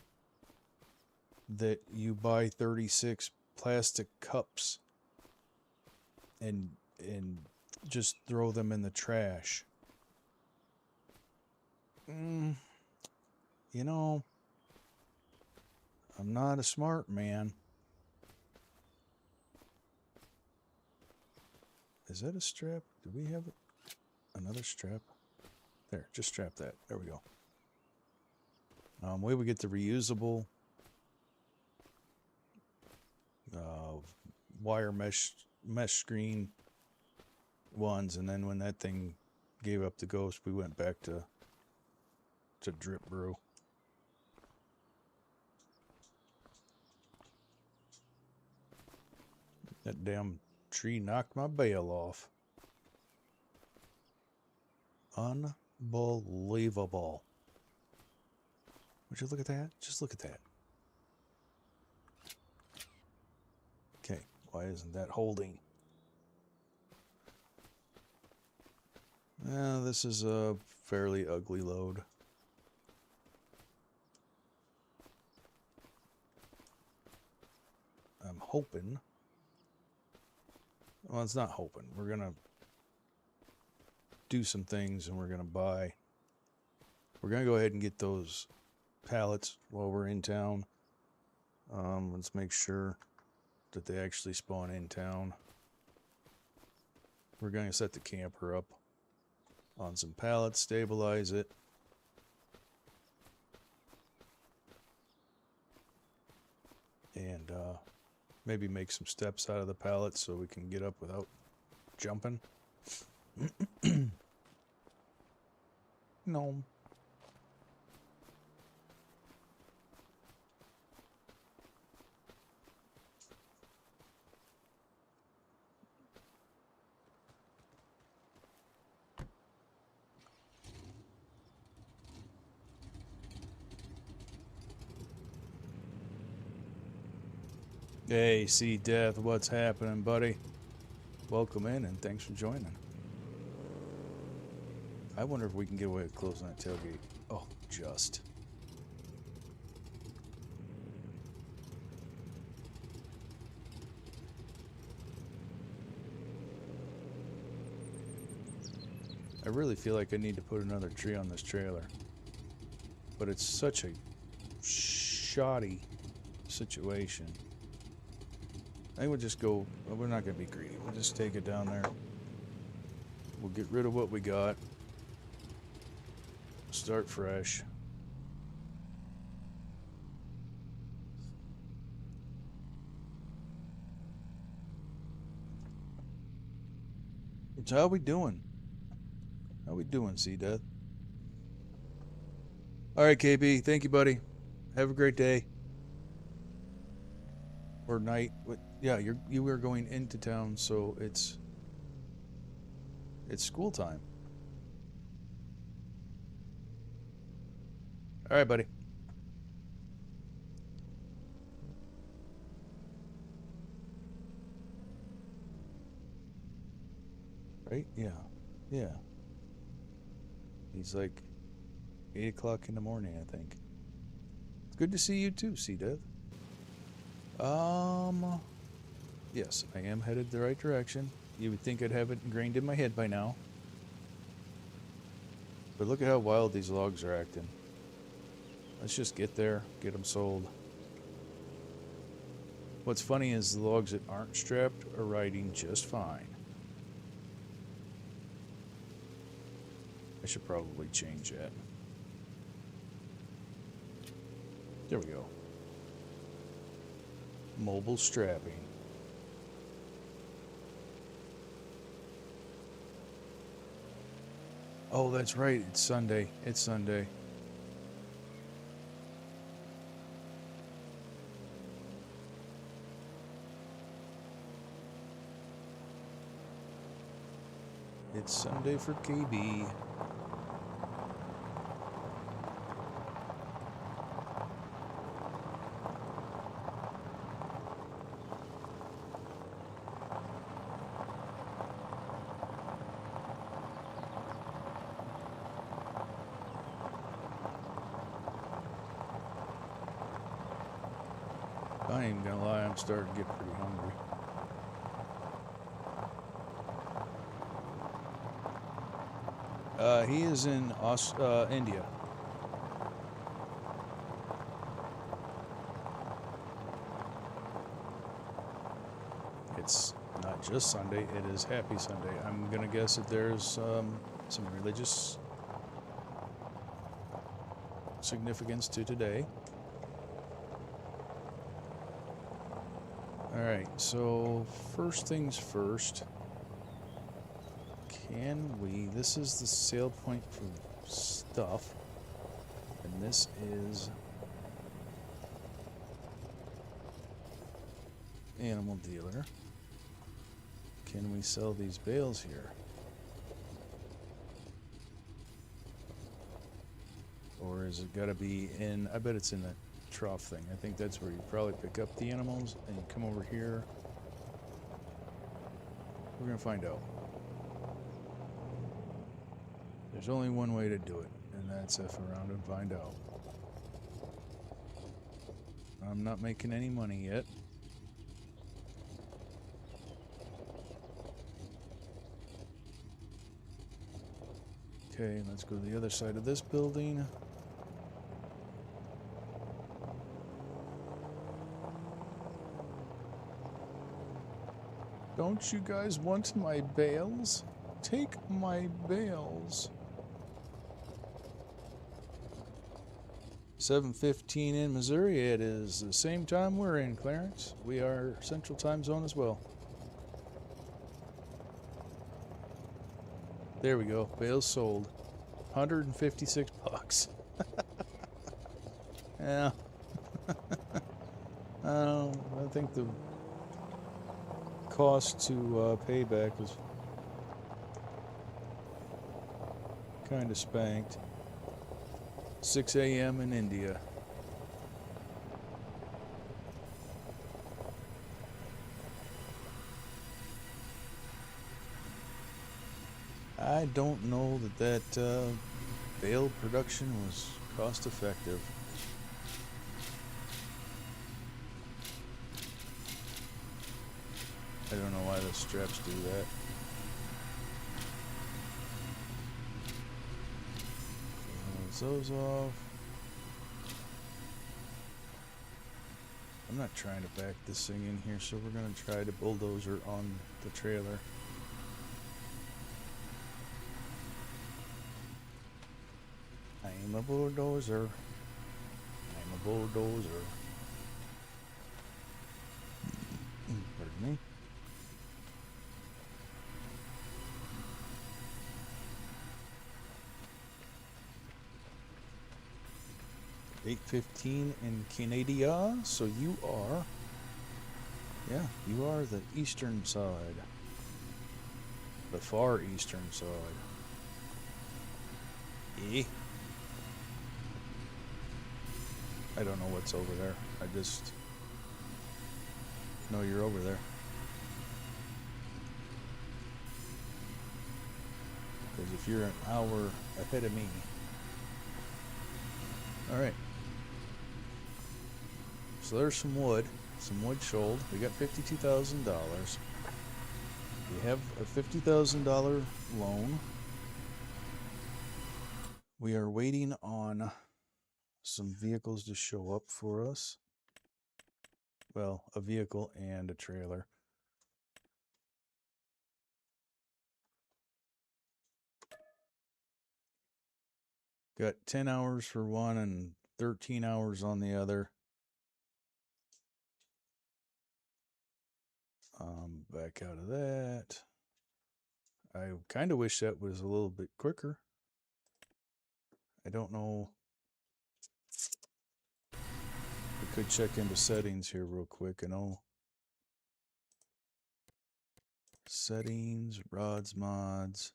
[SPEAKER 1] that you buy 36 plastic cups and just throw them in the trash. You know, I'm not a smart man. Is that a strap? Do we have another strap? There, just strap that. There we go. Way we get the reusable wire mesh screen ones, and then when that thing gave up the ghost, we went back to drip brew. That damn tree knocked my bale off. Unbelievable. Would you look at that? Just look at that. Okay, why isn't that holding? This is a fairly ugly load. I'm hoping. Well, it's not hoping. We're going to do some things and we're going to buy. We're going to go ahead and get those pallets while we're in town. Let's make sure that they actually spawn in town. We're going to set the camper up on some pallets, stabilize it. And maybe make some steps out of the pallets so we can get up without jumping. No. Hey, see Death, what's happening, buddy? Welcome in and thanks for joining. I wonder if we can get away with closing that tailgate. Oh, just. I really feel like I need to put another tree on this trailer. But it's such a shoddy situation. I think we'll just go, well, we're not going to be greedy. We'll just take it down there. We'll get rid of what we got. Start fresh. So how we doing? How we doing, C-Death? Alright, KB. Thank you, buddy. Have a great day. Or night. Yeah, you are going into town, so it's school time. All right, buddy. Right? Yeah. Yeah. He's like 8 o'clock in the morning, I think. It's good to see you too, C-Dev. Yes, I am headed the right direction. You would think I'd have it ingrained in my head by now. But look at how wild these logs are acting. Let's just get there, get them sold. What's funny is the logs that aren't strapped are riding just fine. I should probably change that. There we go. Mobile strapping. Oh, that's right. It's Sunday. It's Sunday. It's Sunday for KB. I ain't gonna lie, I'm starting to get pretty hungry. He is in India. It's not just Sunday, it is Happy Sunday. I'm gonna guess that there's some religious significance to today. Alright, so first things first. This is the sale point for stuff, and this is animal dealer. Can we sell these bales here? Or is it gotta be in, I bet it's in that trough thing. I think that's where you probably pick up the animals and you come over here. We're gonna find out. There's only one way to do it, and that's F around and find out. I'm not making any money yet. Okay, let's go to the other side of this building. Don't you guys want my bales? Take my bales. 7:15 in Missouri. It is the same time we're in, Clarence. We are Central Time Zone as well. There we go. Bales sold. 156 bucks. Yeah. I think the cost to payback was kind of spanked. 6 a.m. in India. I don't know that bale production was cost effective. I don't know why the straps do that. Those off. I'm not trying to back this thing in here, so we're going to try to bulldozer on the trailer. I'm a bulldozer. I'm a bulldozer. Pardon me. $8.15 in Canada, so you are, yeah, you are the eastern side, the far eastern side. Eh? I don't know what's over there. I just know you're over there. Because if you're an hour ahead of me. Alright. So there's some wood sold. We got $52,000. We have a $50,000 loan. We are waiting on some vehicles to show up for us. Well, a vehicle and a trailer. Got 10 hours for one and 13 hours on the other. Back out of that. I kind of wish that was a little bit quicker. I don't know. We could check into settings here real quick. I know. Settings, rods, mods.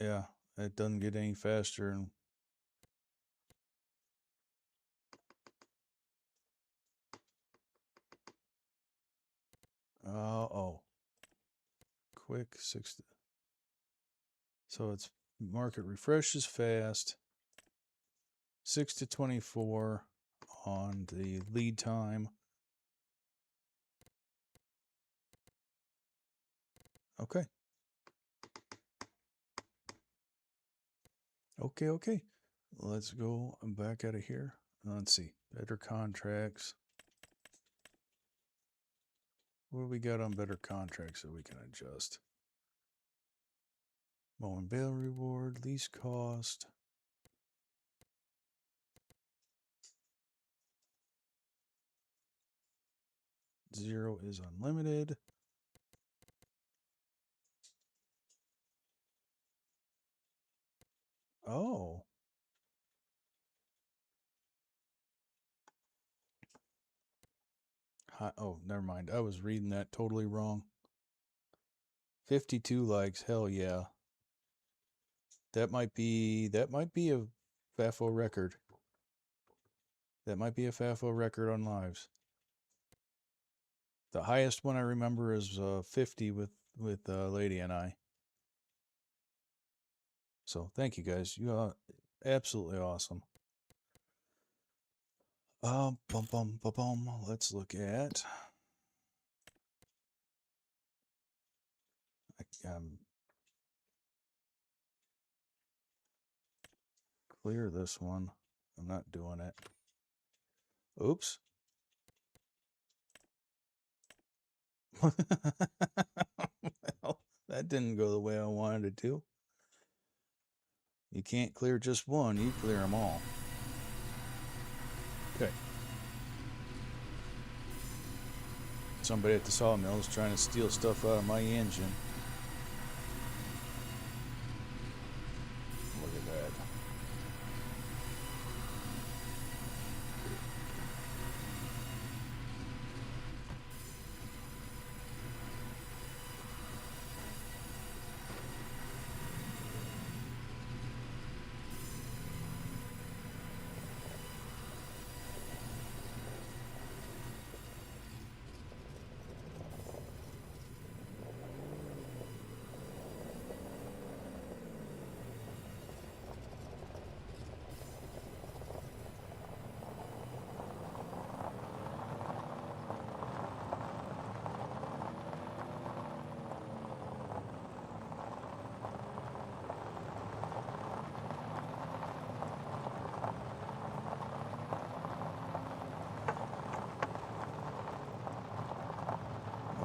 [SPEAKER 1] Yeah, it doesn't get any faster. And oh, quick 6. So it's market refreshes fast. 6 to 24 on the lead time. Okay. Okay. Let's go back out of here. Let's see. Better contracts. What do we got on better contracts that we can adjust? Mow and bale reward, lease cost. Zero is unlimited. Oh. Oh, never mind. I was reading that totally wrong. 52 likes. Hell yeah. That might be a FAFO record. That might be a FAFO record on lives. The highest one I remember is 50 with Lady and I. So thank you guys. You are absolutely awesome. Let's look at. Clear this one. I'm not doing it. Oops. Well, that didn't go the way I wanted it to. You can't clear just one, you clear them all. Okay. Somebody at the sawmill is trying to steal stuff out of my engine. Look at that.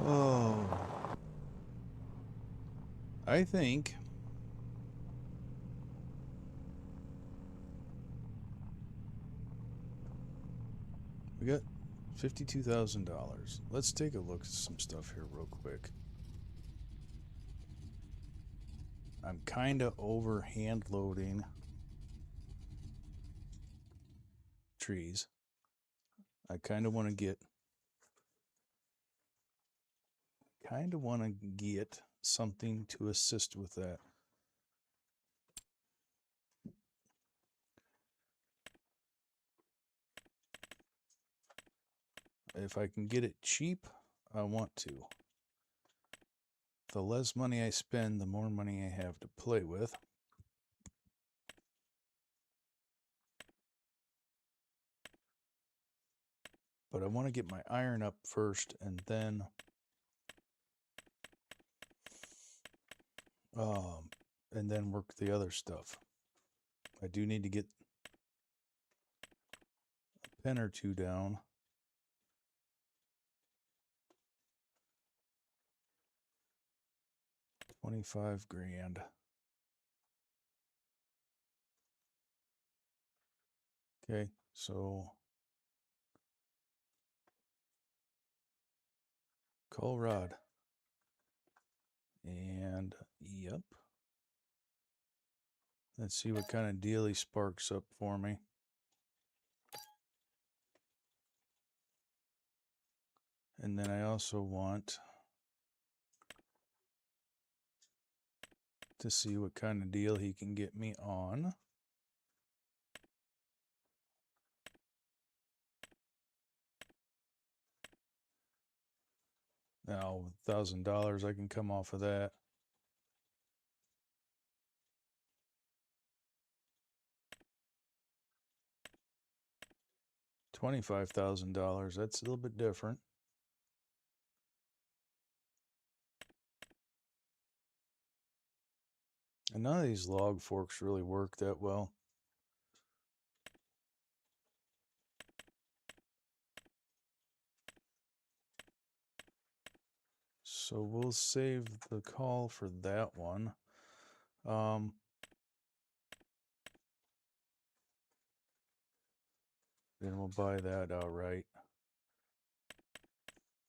[SPEAKER 1] Oh. I think we got $52,000. Let's take a look at some stuff here real quick. I'm kind of over hand loading trees. I kind of want to get something to assist with that. If I can get it cheap, I want to. The less money I spend, the more money I have to play with. But I want to get my iron up first and then work the other stuff. I do need to get a pen or two down. $25,000. Okay, so call rod. And yep. Let's see what kind of deal he sparks up for me. And then I also want to see what kind of deal he can get me on. Now, $1,000, I can come off of that. $25,000, that's a little bit different. And none of these log forks really work that well. So we'll save the call for that one. Then we'll buy that outright.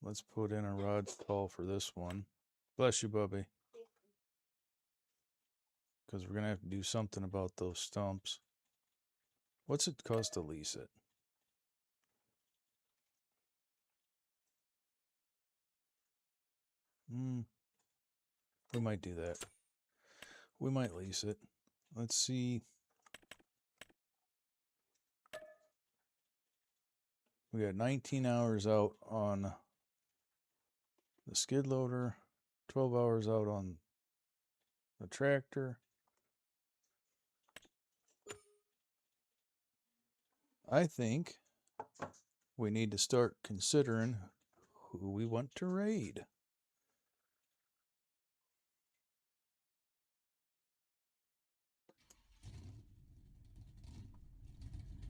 [SPEAKER 1] Let's put in a rod call for this one. Bless you, Bubby. Because we're going to have to do something about those stumps. What's it cost to lease it? We might do that. We might lease it. Let's see. We got 19 hours out on the skid loader, 12 hours out on the tractor. I think we need to start considering who we want to raid.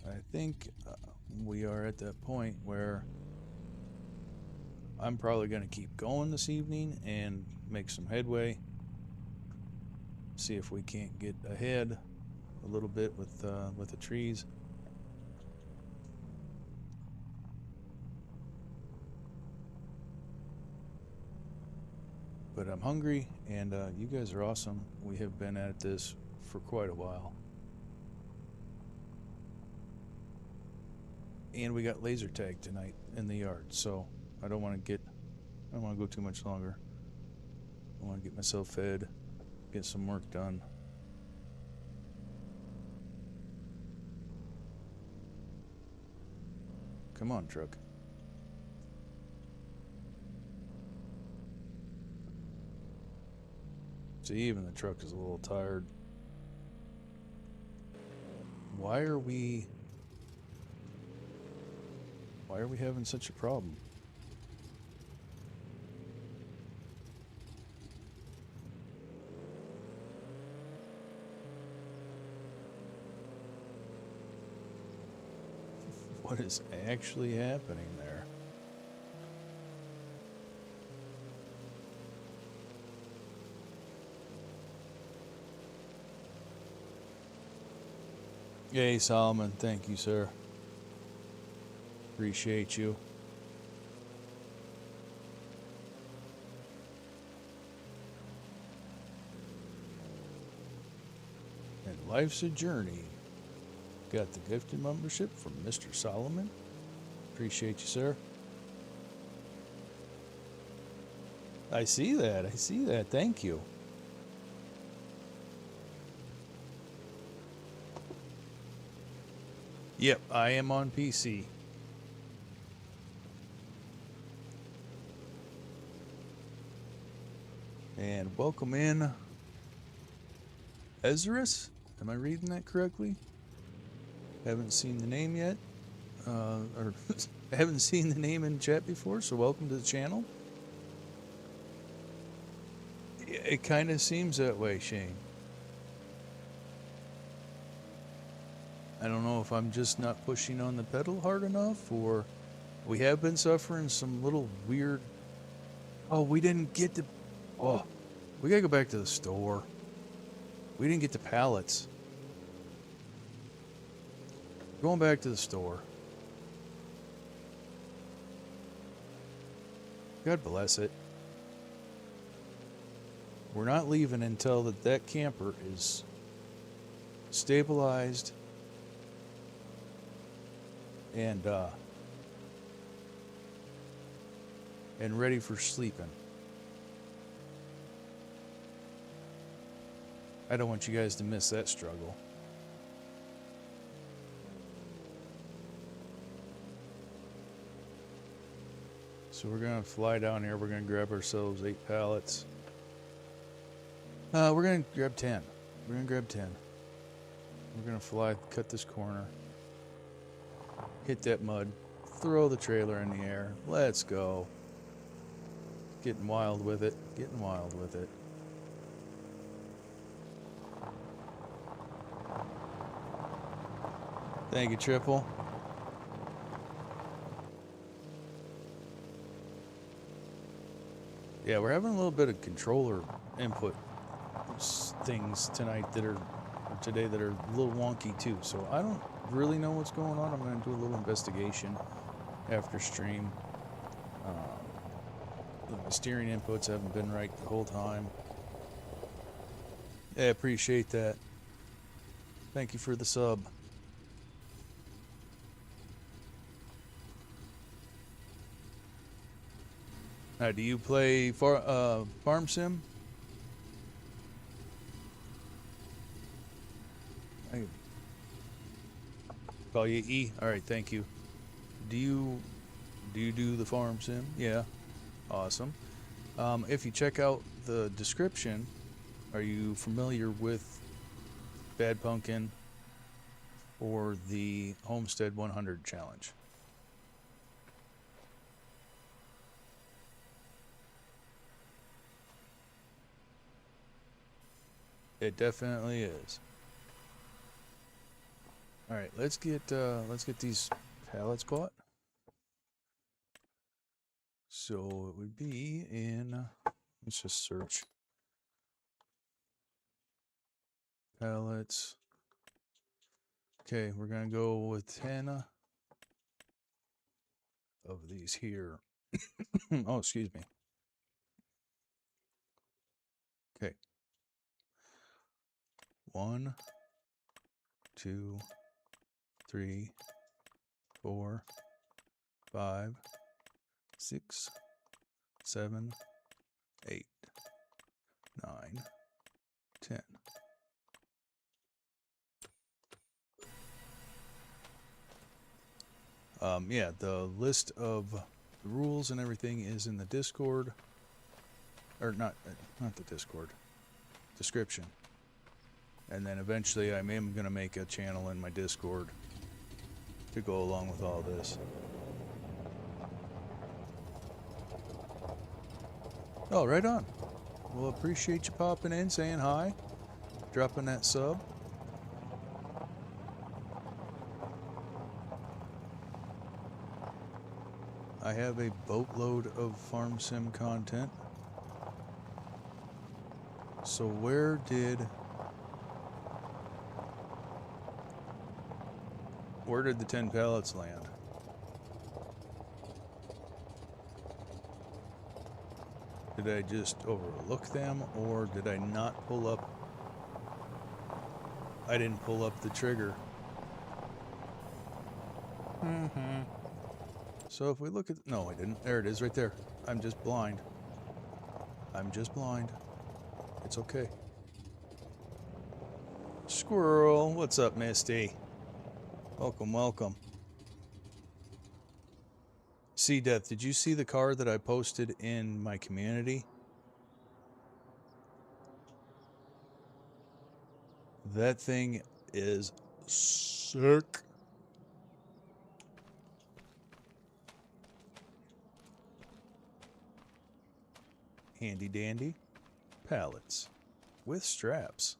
[SPEAKER 1] I think we are at that point where I'm probably going to keep going this evening and make some headway. See if we can't get ahead a little bit with the trees. But I'm hungry, and you guys are awesome. We have been at this for quite a while. And we got laser tag tonight in the yard, so I don't want to go too much longer. I want to get myself fed, get some work done. Come on, truck. See, even the truck is a little tired. Why are we having such a problem? What is actually happening there? Yay, Solomon. Thank you, sir. Appreciate you. And life's a journey. Got the gifted membership from Mr. Solomon. Appreciate you, sir. I see that. I see that. Thank you. Yep, I am on PC. And welcome in Ezra's. Am I reading that correctly? Haven't seen the name yet. Or haven't seen the name in chat before, so welcome to the channel. It kind of seems that way, Shane. I don't know if I'm just not pushing on the pedal hard enough, or we have been suffering some little weird... Oh, we didn't get the... Oh, we gotta go back to the store. We didn't get the pallets. Going back to the store. God bless it. We're not leaving until that camper is stabilized and ready for sleeping. I don't want you guys to miss that struggle. So we're gonna fly down here. We're gonna grab ourselves 8 pallets. We're gonna grab 10. We're gonna grab 10. We're gonna fly, cut this corner, hit that mud, throw the trailer in the air. Let's go. Getting wild with it. Getting wild with it. Thank you, Triple. Yeah, we're having a little bit of controller input things tonight that are, or today, that are a little wonky too. So I don't really know what's going on. I'm going to do a little investigation after stream. The steering inputs haven't been right the whole time. Yeah, appreciate that. Thank you for the sub. Do you play Farm Sim? I call you E. All right, thank you. Do you do the Farm Sim? Yeah, awesome. If you check out the description, are you familiar with Bad Pumpkin or the Homestead 100 challenge? It definitely is. All right, let's get these pallets caught. So it would be in. Let's just search pallets. Okay, we're gonna go with 10 of these here. Oh, excuse me. Okay. 1, 2, 3, 4, 5, 6, 7, 8, 9, 10. Yeah, the list of the rules and everything is in the Discord, or not the Discord, description. And then eventually I am going to make a channel in my Discord to go along with all this. Oh, right on. Well, appreciate you popping in, saying hi, dropping that sub. I have a boatload of farm sim content. So where did the 10 pallets land? Did I just overlook them, or did I not pull up? I didn't pull up the trigger. So if we look at, no, I didn't. There it is, right there. I'm just blind. I'm just blind. It's okay. Squirrel, what's up, Misty? Welcome, welcome. Sea Death, did you see the car that I posted in my community? That thing is sick. Handy dandy pallets with straps.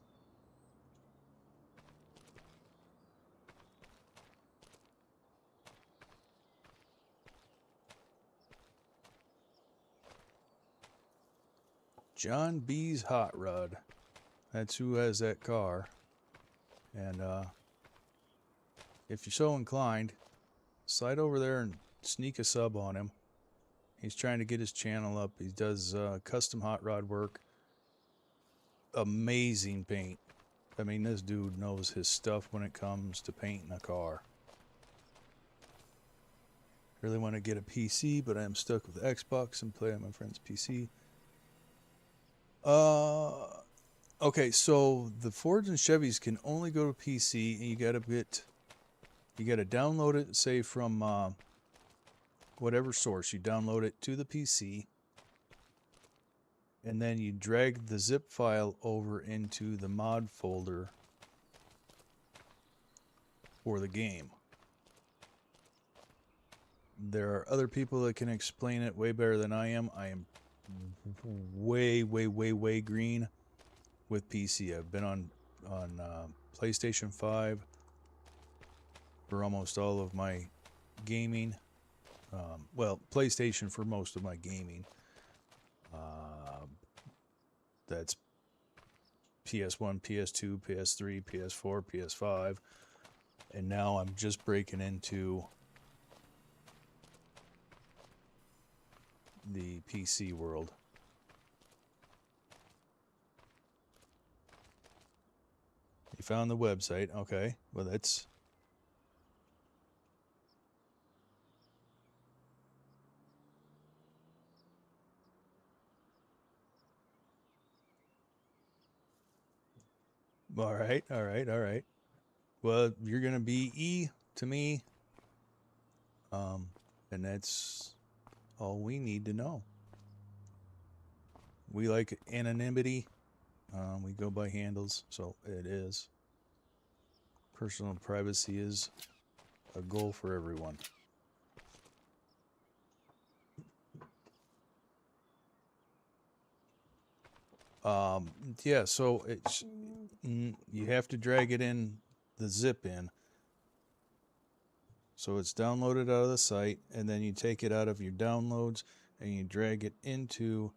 [SPEAKER 1] John B's Hot Rod. That's who has that car. And if you're so inclined, slide over there and sneak a sub on him. He's trying to get his channel up. He does custom hot rod work. Amazing paint. I mean, this dude knows his stuff when it comes to painting a car. Really want to get a PC, but I'm stuck with Xbox and play on my friend's PC. Okay, so the Fords and Chevys can only go to PC, and you gotta download it, say from whatever source. You download it to the PC, and then you drag the zip file over into the mod folder for the game. There are other people that can explain it way better than I am. I am way green with PC. I've been on PlayStation 5 for almost all of my gaming. Well, PlayStation for most of my gaming. That's PS1, PS2, PS3, PS4, PS5. And now I'm just breaking into the PC world. You found the website. Okay. Well, that's... All right. Well, you're going to be E to me. And that's all we need to know. We like anonymity. We go by handles, so it is. Personal privacy is a goal for everyone. Yeah, so it's you have to drag it in the zip in. So it's downloaded out of the site, and then you take it out of your downloads and you drag it into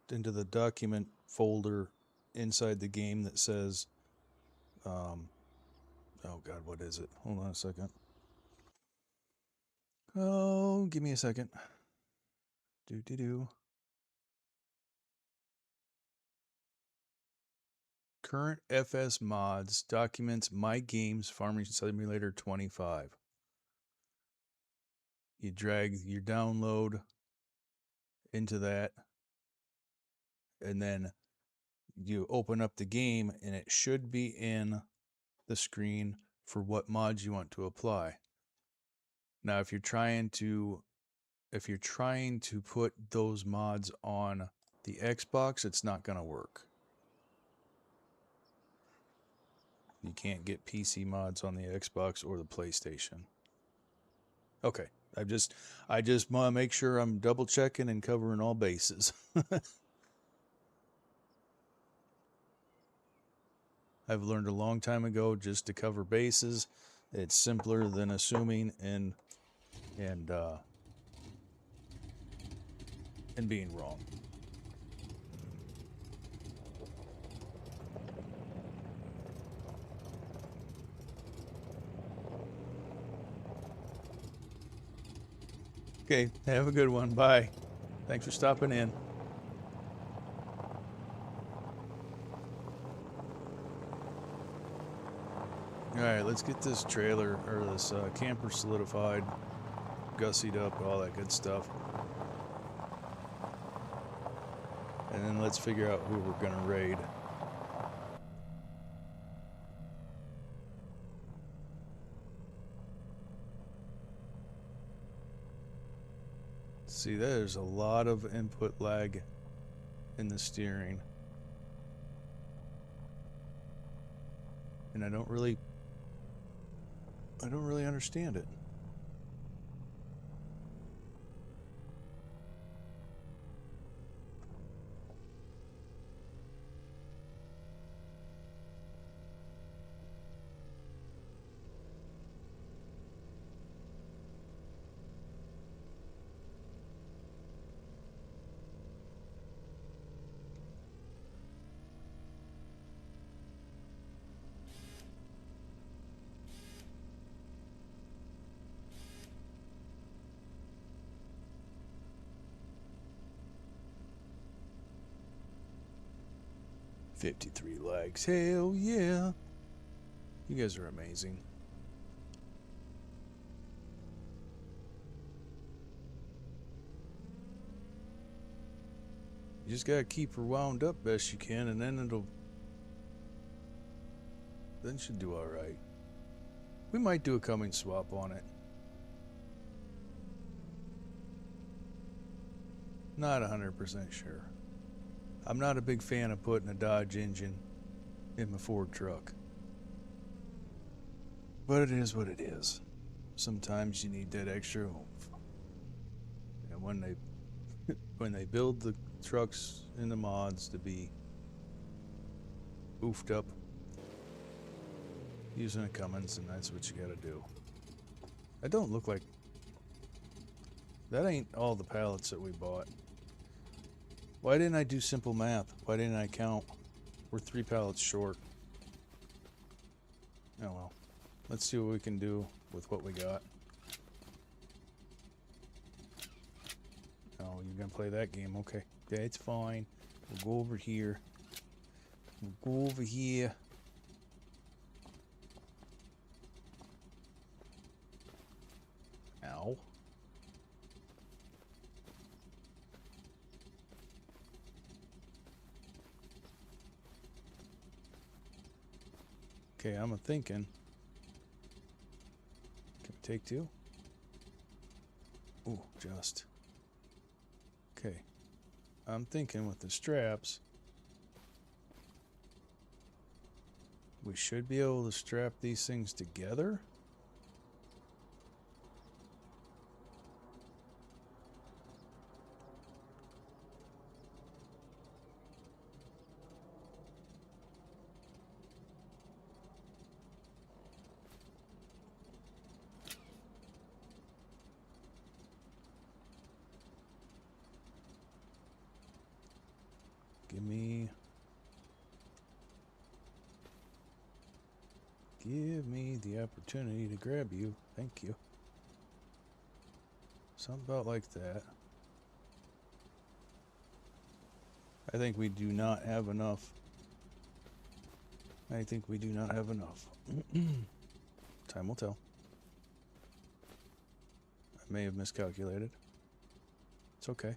[SPEAKER 1] the document folder inside the game that says oh god, what is it? Hold on a second. Oh, give me a second. Current FS mods documents My Games Farming Simulator 25. You drag your download into that, and then you open up the game, and it should be in the screen for what mods you want to apply. Now, if you're trying to put those mods on the Xbox, it's not going to work. You can't get PC mods on the Xbox or the PlayStation. Okay, I just want to make sure I'm double checking and covering all bases. I've learned a long time ago just to cover bases. It's simpler than assuming and being wrong. Okay, have a good one. Bye. Thanks for stopping in. All right, let's get this trailer or this camper solidified, gussied up, all that good stuff. And then let's figure out who we're gonna raid. See, there's a lot of input lag in the steering. And I don't really understand it. $53 likes. Hell yeah. You guys are amazing. You just gotta keep her wound up best you can, and then then she'll do alright. We might do a coming swap on it. Not 100% sure. I'm not a big fan of putting a Dodge engine in my Ford truck. But it is what it is. Sometimes you need that extra oomph. And when they build the trucks and the mods to be oofed up using a Cummins, and that's what you gotta do. I don't look like... That ain't all the pallets that we bought. Why didn't I do simple math? Why didn't I count? We're 3 pallets short. Oh well. Let's see what we can do with what we got. Oh, you're gonna play that game? Okay. That's fine. We'll go over here. We'll go over here. Ow. Okay, I'm thinking. Can we take 2? Ooh, just. Okay. I'm thinking with the straps, we should be able to strap these things together. Give me the opportunity to grab you. Thank you. Something about like that. I think we do not have enough. I think we do not have enough. Time will tell. I may have miscalculated. It's okay.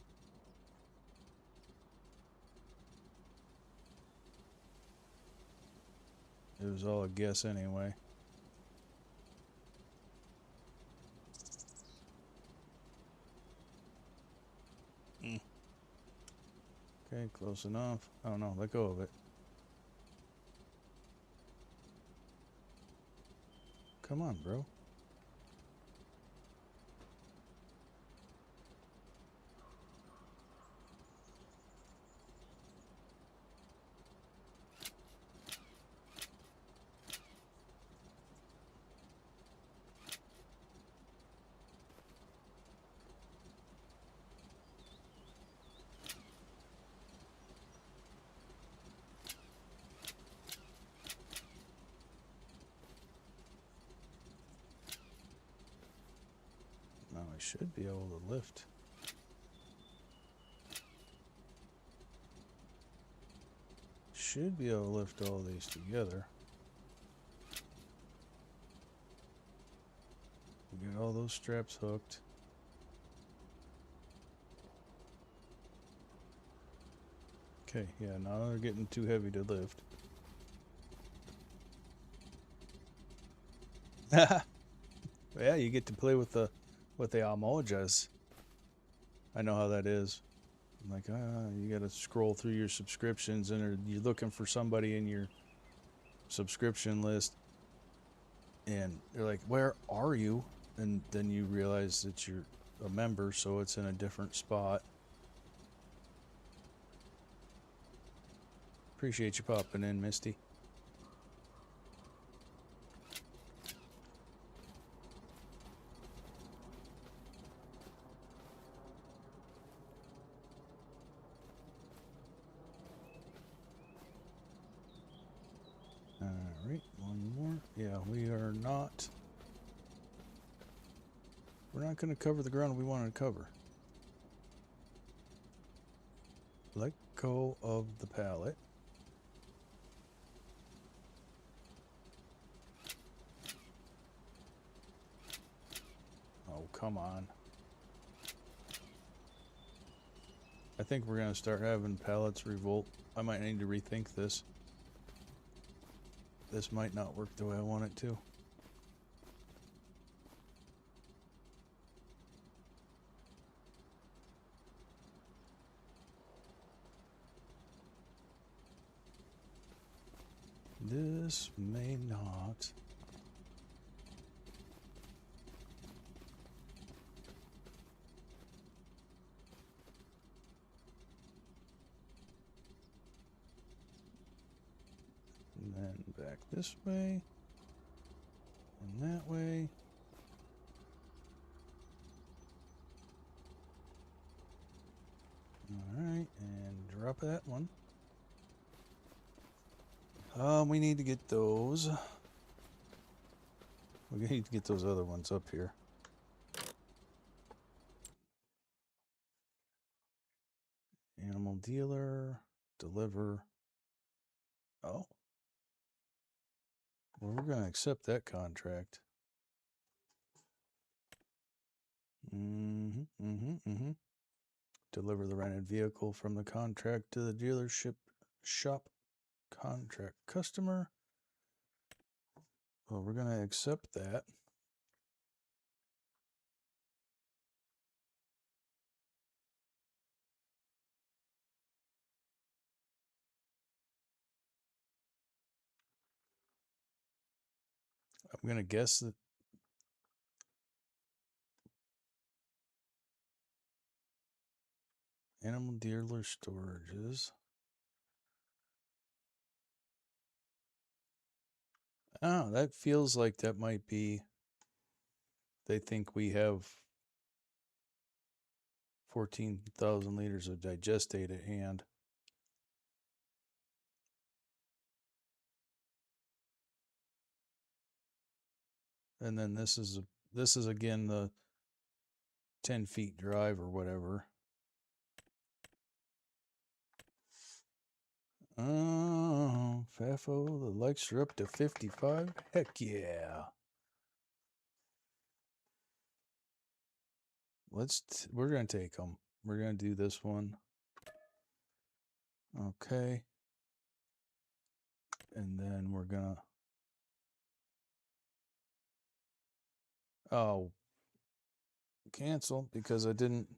[SPEAKER 1] It was all a guess anyway. Okay, close enough. Oh no, let go of it. Come on, bro. Now I should be able to lift. Should be able to lift all these together. Get all those straps hooked. Okay, yeah, now they're getting too heavy to lift. Yeah, you get to play with the emojis. I know how that is. I'm like, you gotta scroll through your subscriptions, and you're looking for somebody in your subscription list, and they're like, where are you? And then you realize that you're a member, so it's in a different spot. Appreciate you popping in, Misty. Alright, one more. Yeah, we're not going to cover the ground we wanted to cover. Let go of the pallet. Oh, come on. I think we're gonna start having pallets revolt. I might need to rethink this. This might not work the way I want it to. This may not. And then back this way. And that way. Alright, and drop that one. We need to get those. We need to get those other ones up here. Animal dealer, deliver. Oh. Well, we're going to accept that contract. Deliver the rented vehicle from the contract to the dealership shop contract customer. Well, we're going to accept that. I'm going to guess that animal dealer storages. Oh, that feels like that might be. They think we have 14,000 liters of digestate at hand. And then this is again the 10 feet drive or whatever. Oh, FAFO, the likes are up to 55. Heck yeah. We're going to take them. We're going to do this one. Okay. And then we're going to, oh, cancel because I didn't,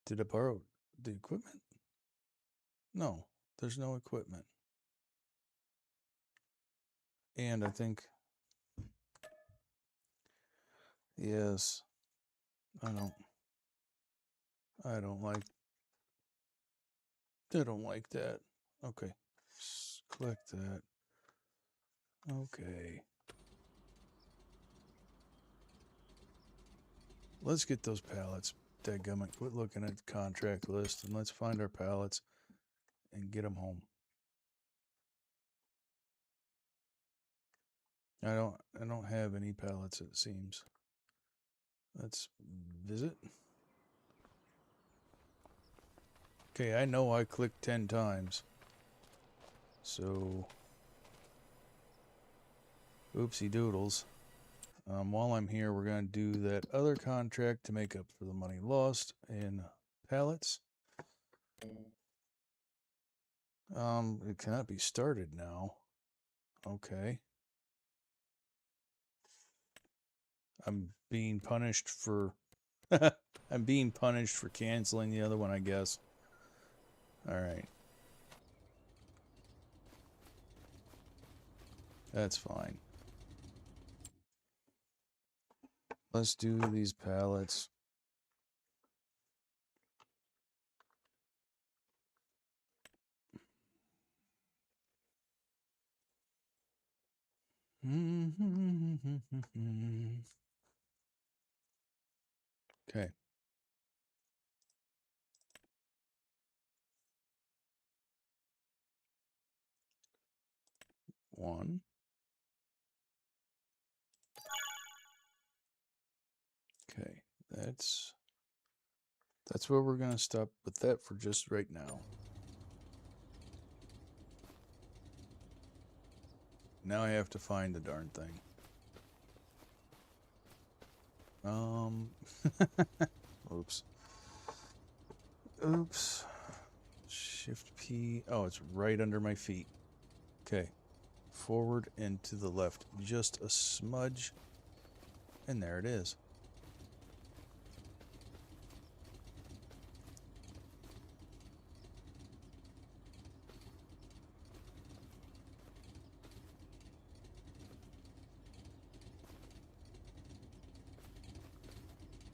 [SPEAKER 1] did I borrow the equipment? No, there's no equipment. And I think, yes, I don't like that. Okay, click that. Okay. Let's get those pallets. Dadgummit, quit looking at the contract list and let's find our pallets and get them home. I don't have any pallets, it seems. Let's visit. Okay, I know I clicked 10 times. So, oopsie doodles. While I'm here, we're going to do that other contract to make up for the money lost in pallets. It cannot be started now. Okay. I'm being punished for I'm being punished for canceling the other one, I guess. All right. That's fine. Let's do these pallets. Okay. One. Okay, that's where we're going to stop with that for just right now. Now I have to find the darn thing. Oops. Oops. Shift P. Oh, it's right under my feet. Okay. Forward and to the left. Just a smudge. And there it is.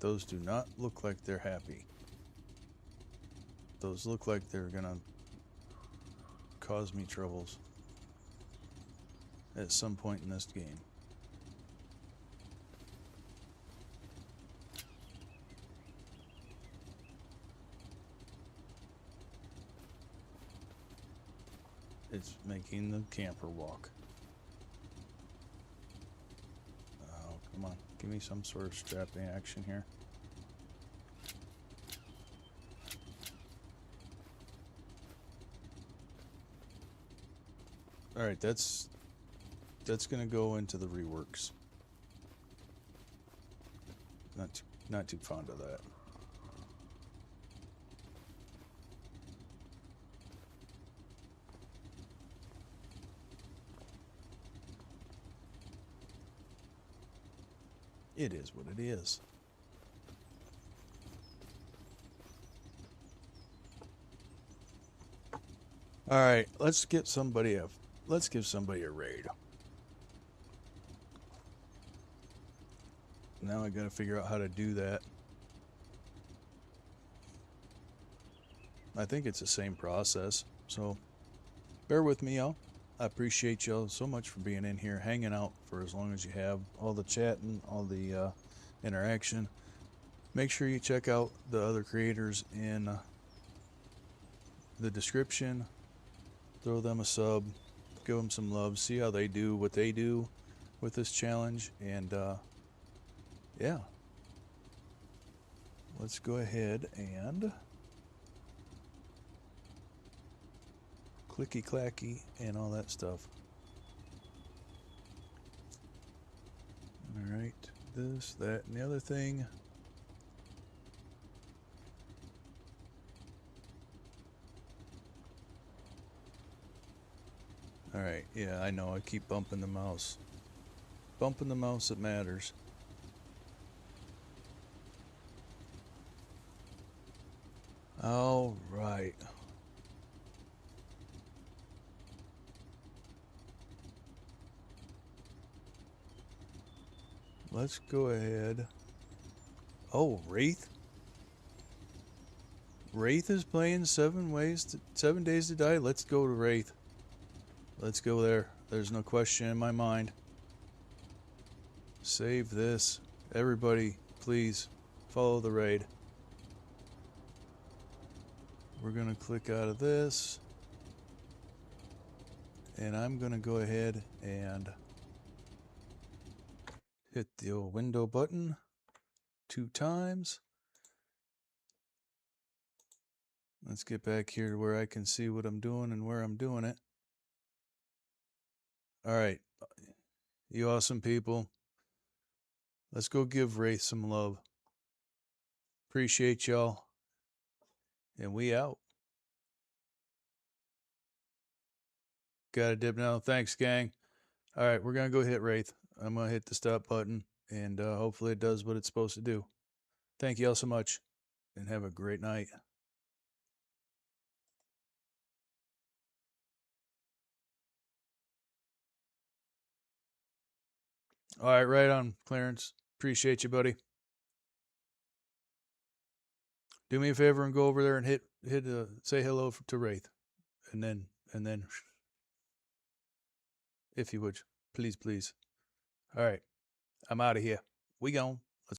[SPEAKER 1] Those do not look like they're happy. Those look like they're gonna cause me troubles at some point in this game. It's making the camper walk. Oh, come on. Give me some sort of strapping action here. Alright, that's gonna go into the reworks. Not too fond of that. It is what it is. All right, let's give somebody a raid. Now I got to figure out how to do that. I think it's the same process, so bear with me, y'all. I appreciate y'all so much for being in here, hanging out for as long as you have, all the chatting, all the interaction. Make sure you check out the other creators in the description. Throw them a sub, give them some love, see how they do what they do with this challenge, and yeah. Let's go ahead and clicky clacky and all that stuff. All right, this, that, and the other thing. All right, yeah, I know, I keep bumping the mouse. Bumping the mouse, it matters. All right. Let's go ahead. Oh, Wraith. Wraith is playing 7 Days to Die. Let's go to Wraith. Let's go there. There's no question in my mind. Save this. Everybody, please follow the raid. We're going to click out of this. And I'm going to go ahead and hit the old window button 2 times. Let's get back here to where I can see what I'm doing and where I'm doing it. All right, you awesome people. Let's go give Wraith some love. Appreciate y'all. And we out. Got a dip now. Thanks, gang. All right, we're going to go hit Wraith. I'm going to hit the stop button, and hopefully it does what it's supposed to do. Thank you all so much, and have a great night. All right, right on, Clarence. Appreciate you, buddy. Do me a favor and go over there and say hello to Wraith, and then if you would, please. All right, I'm out of here. We gone.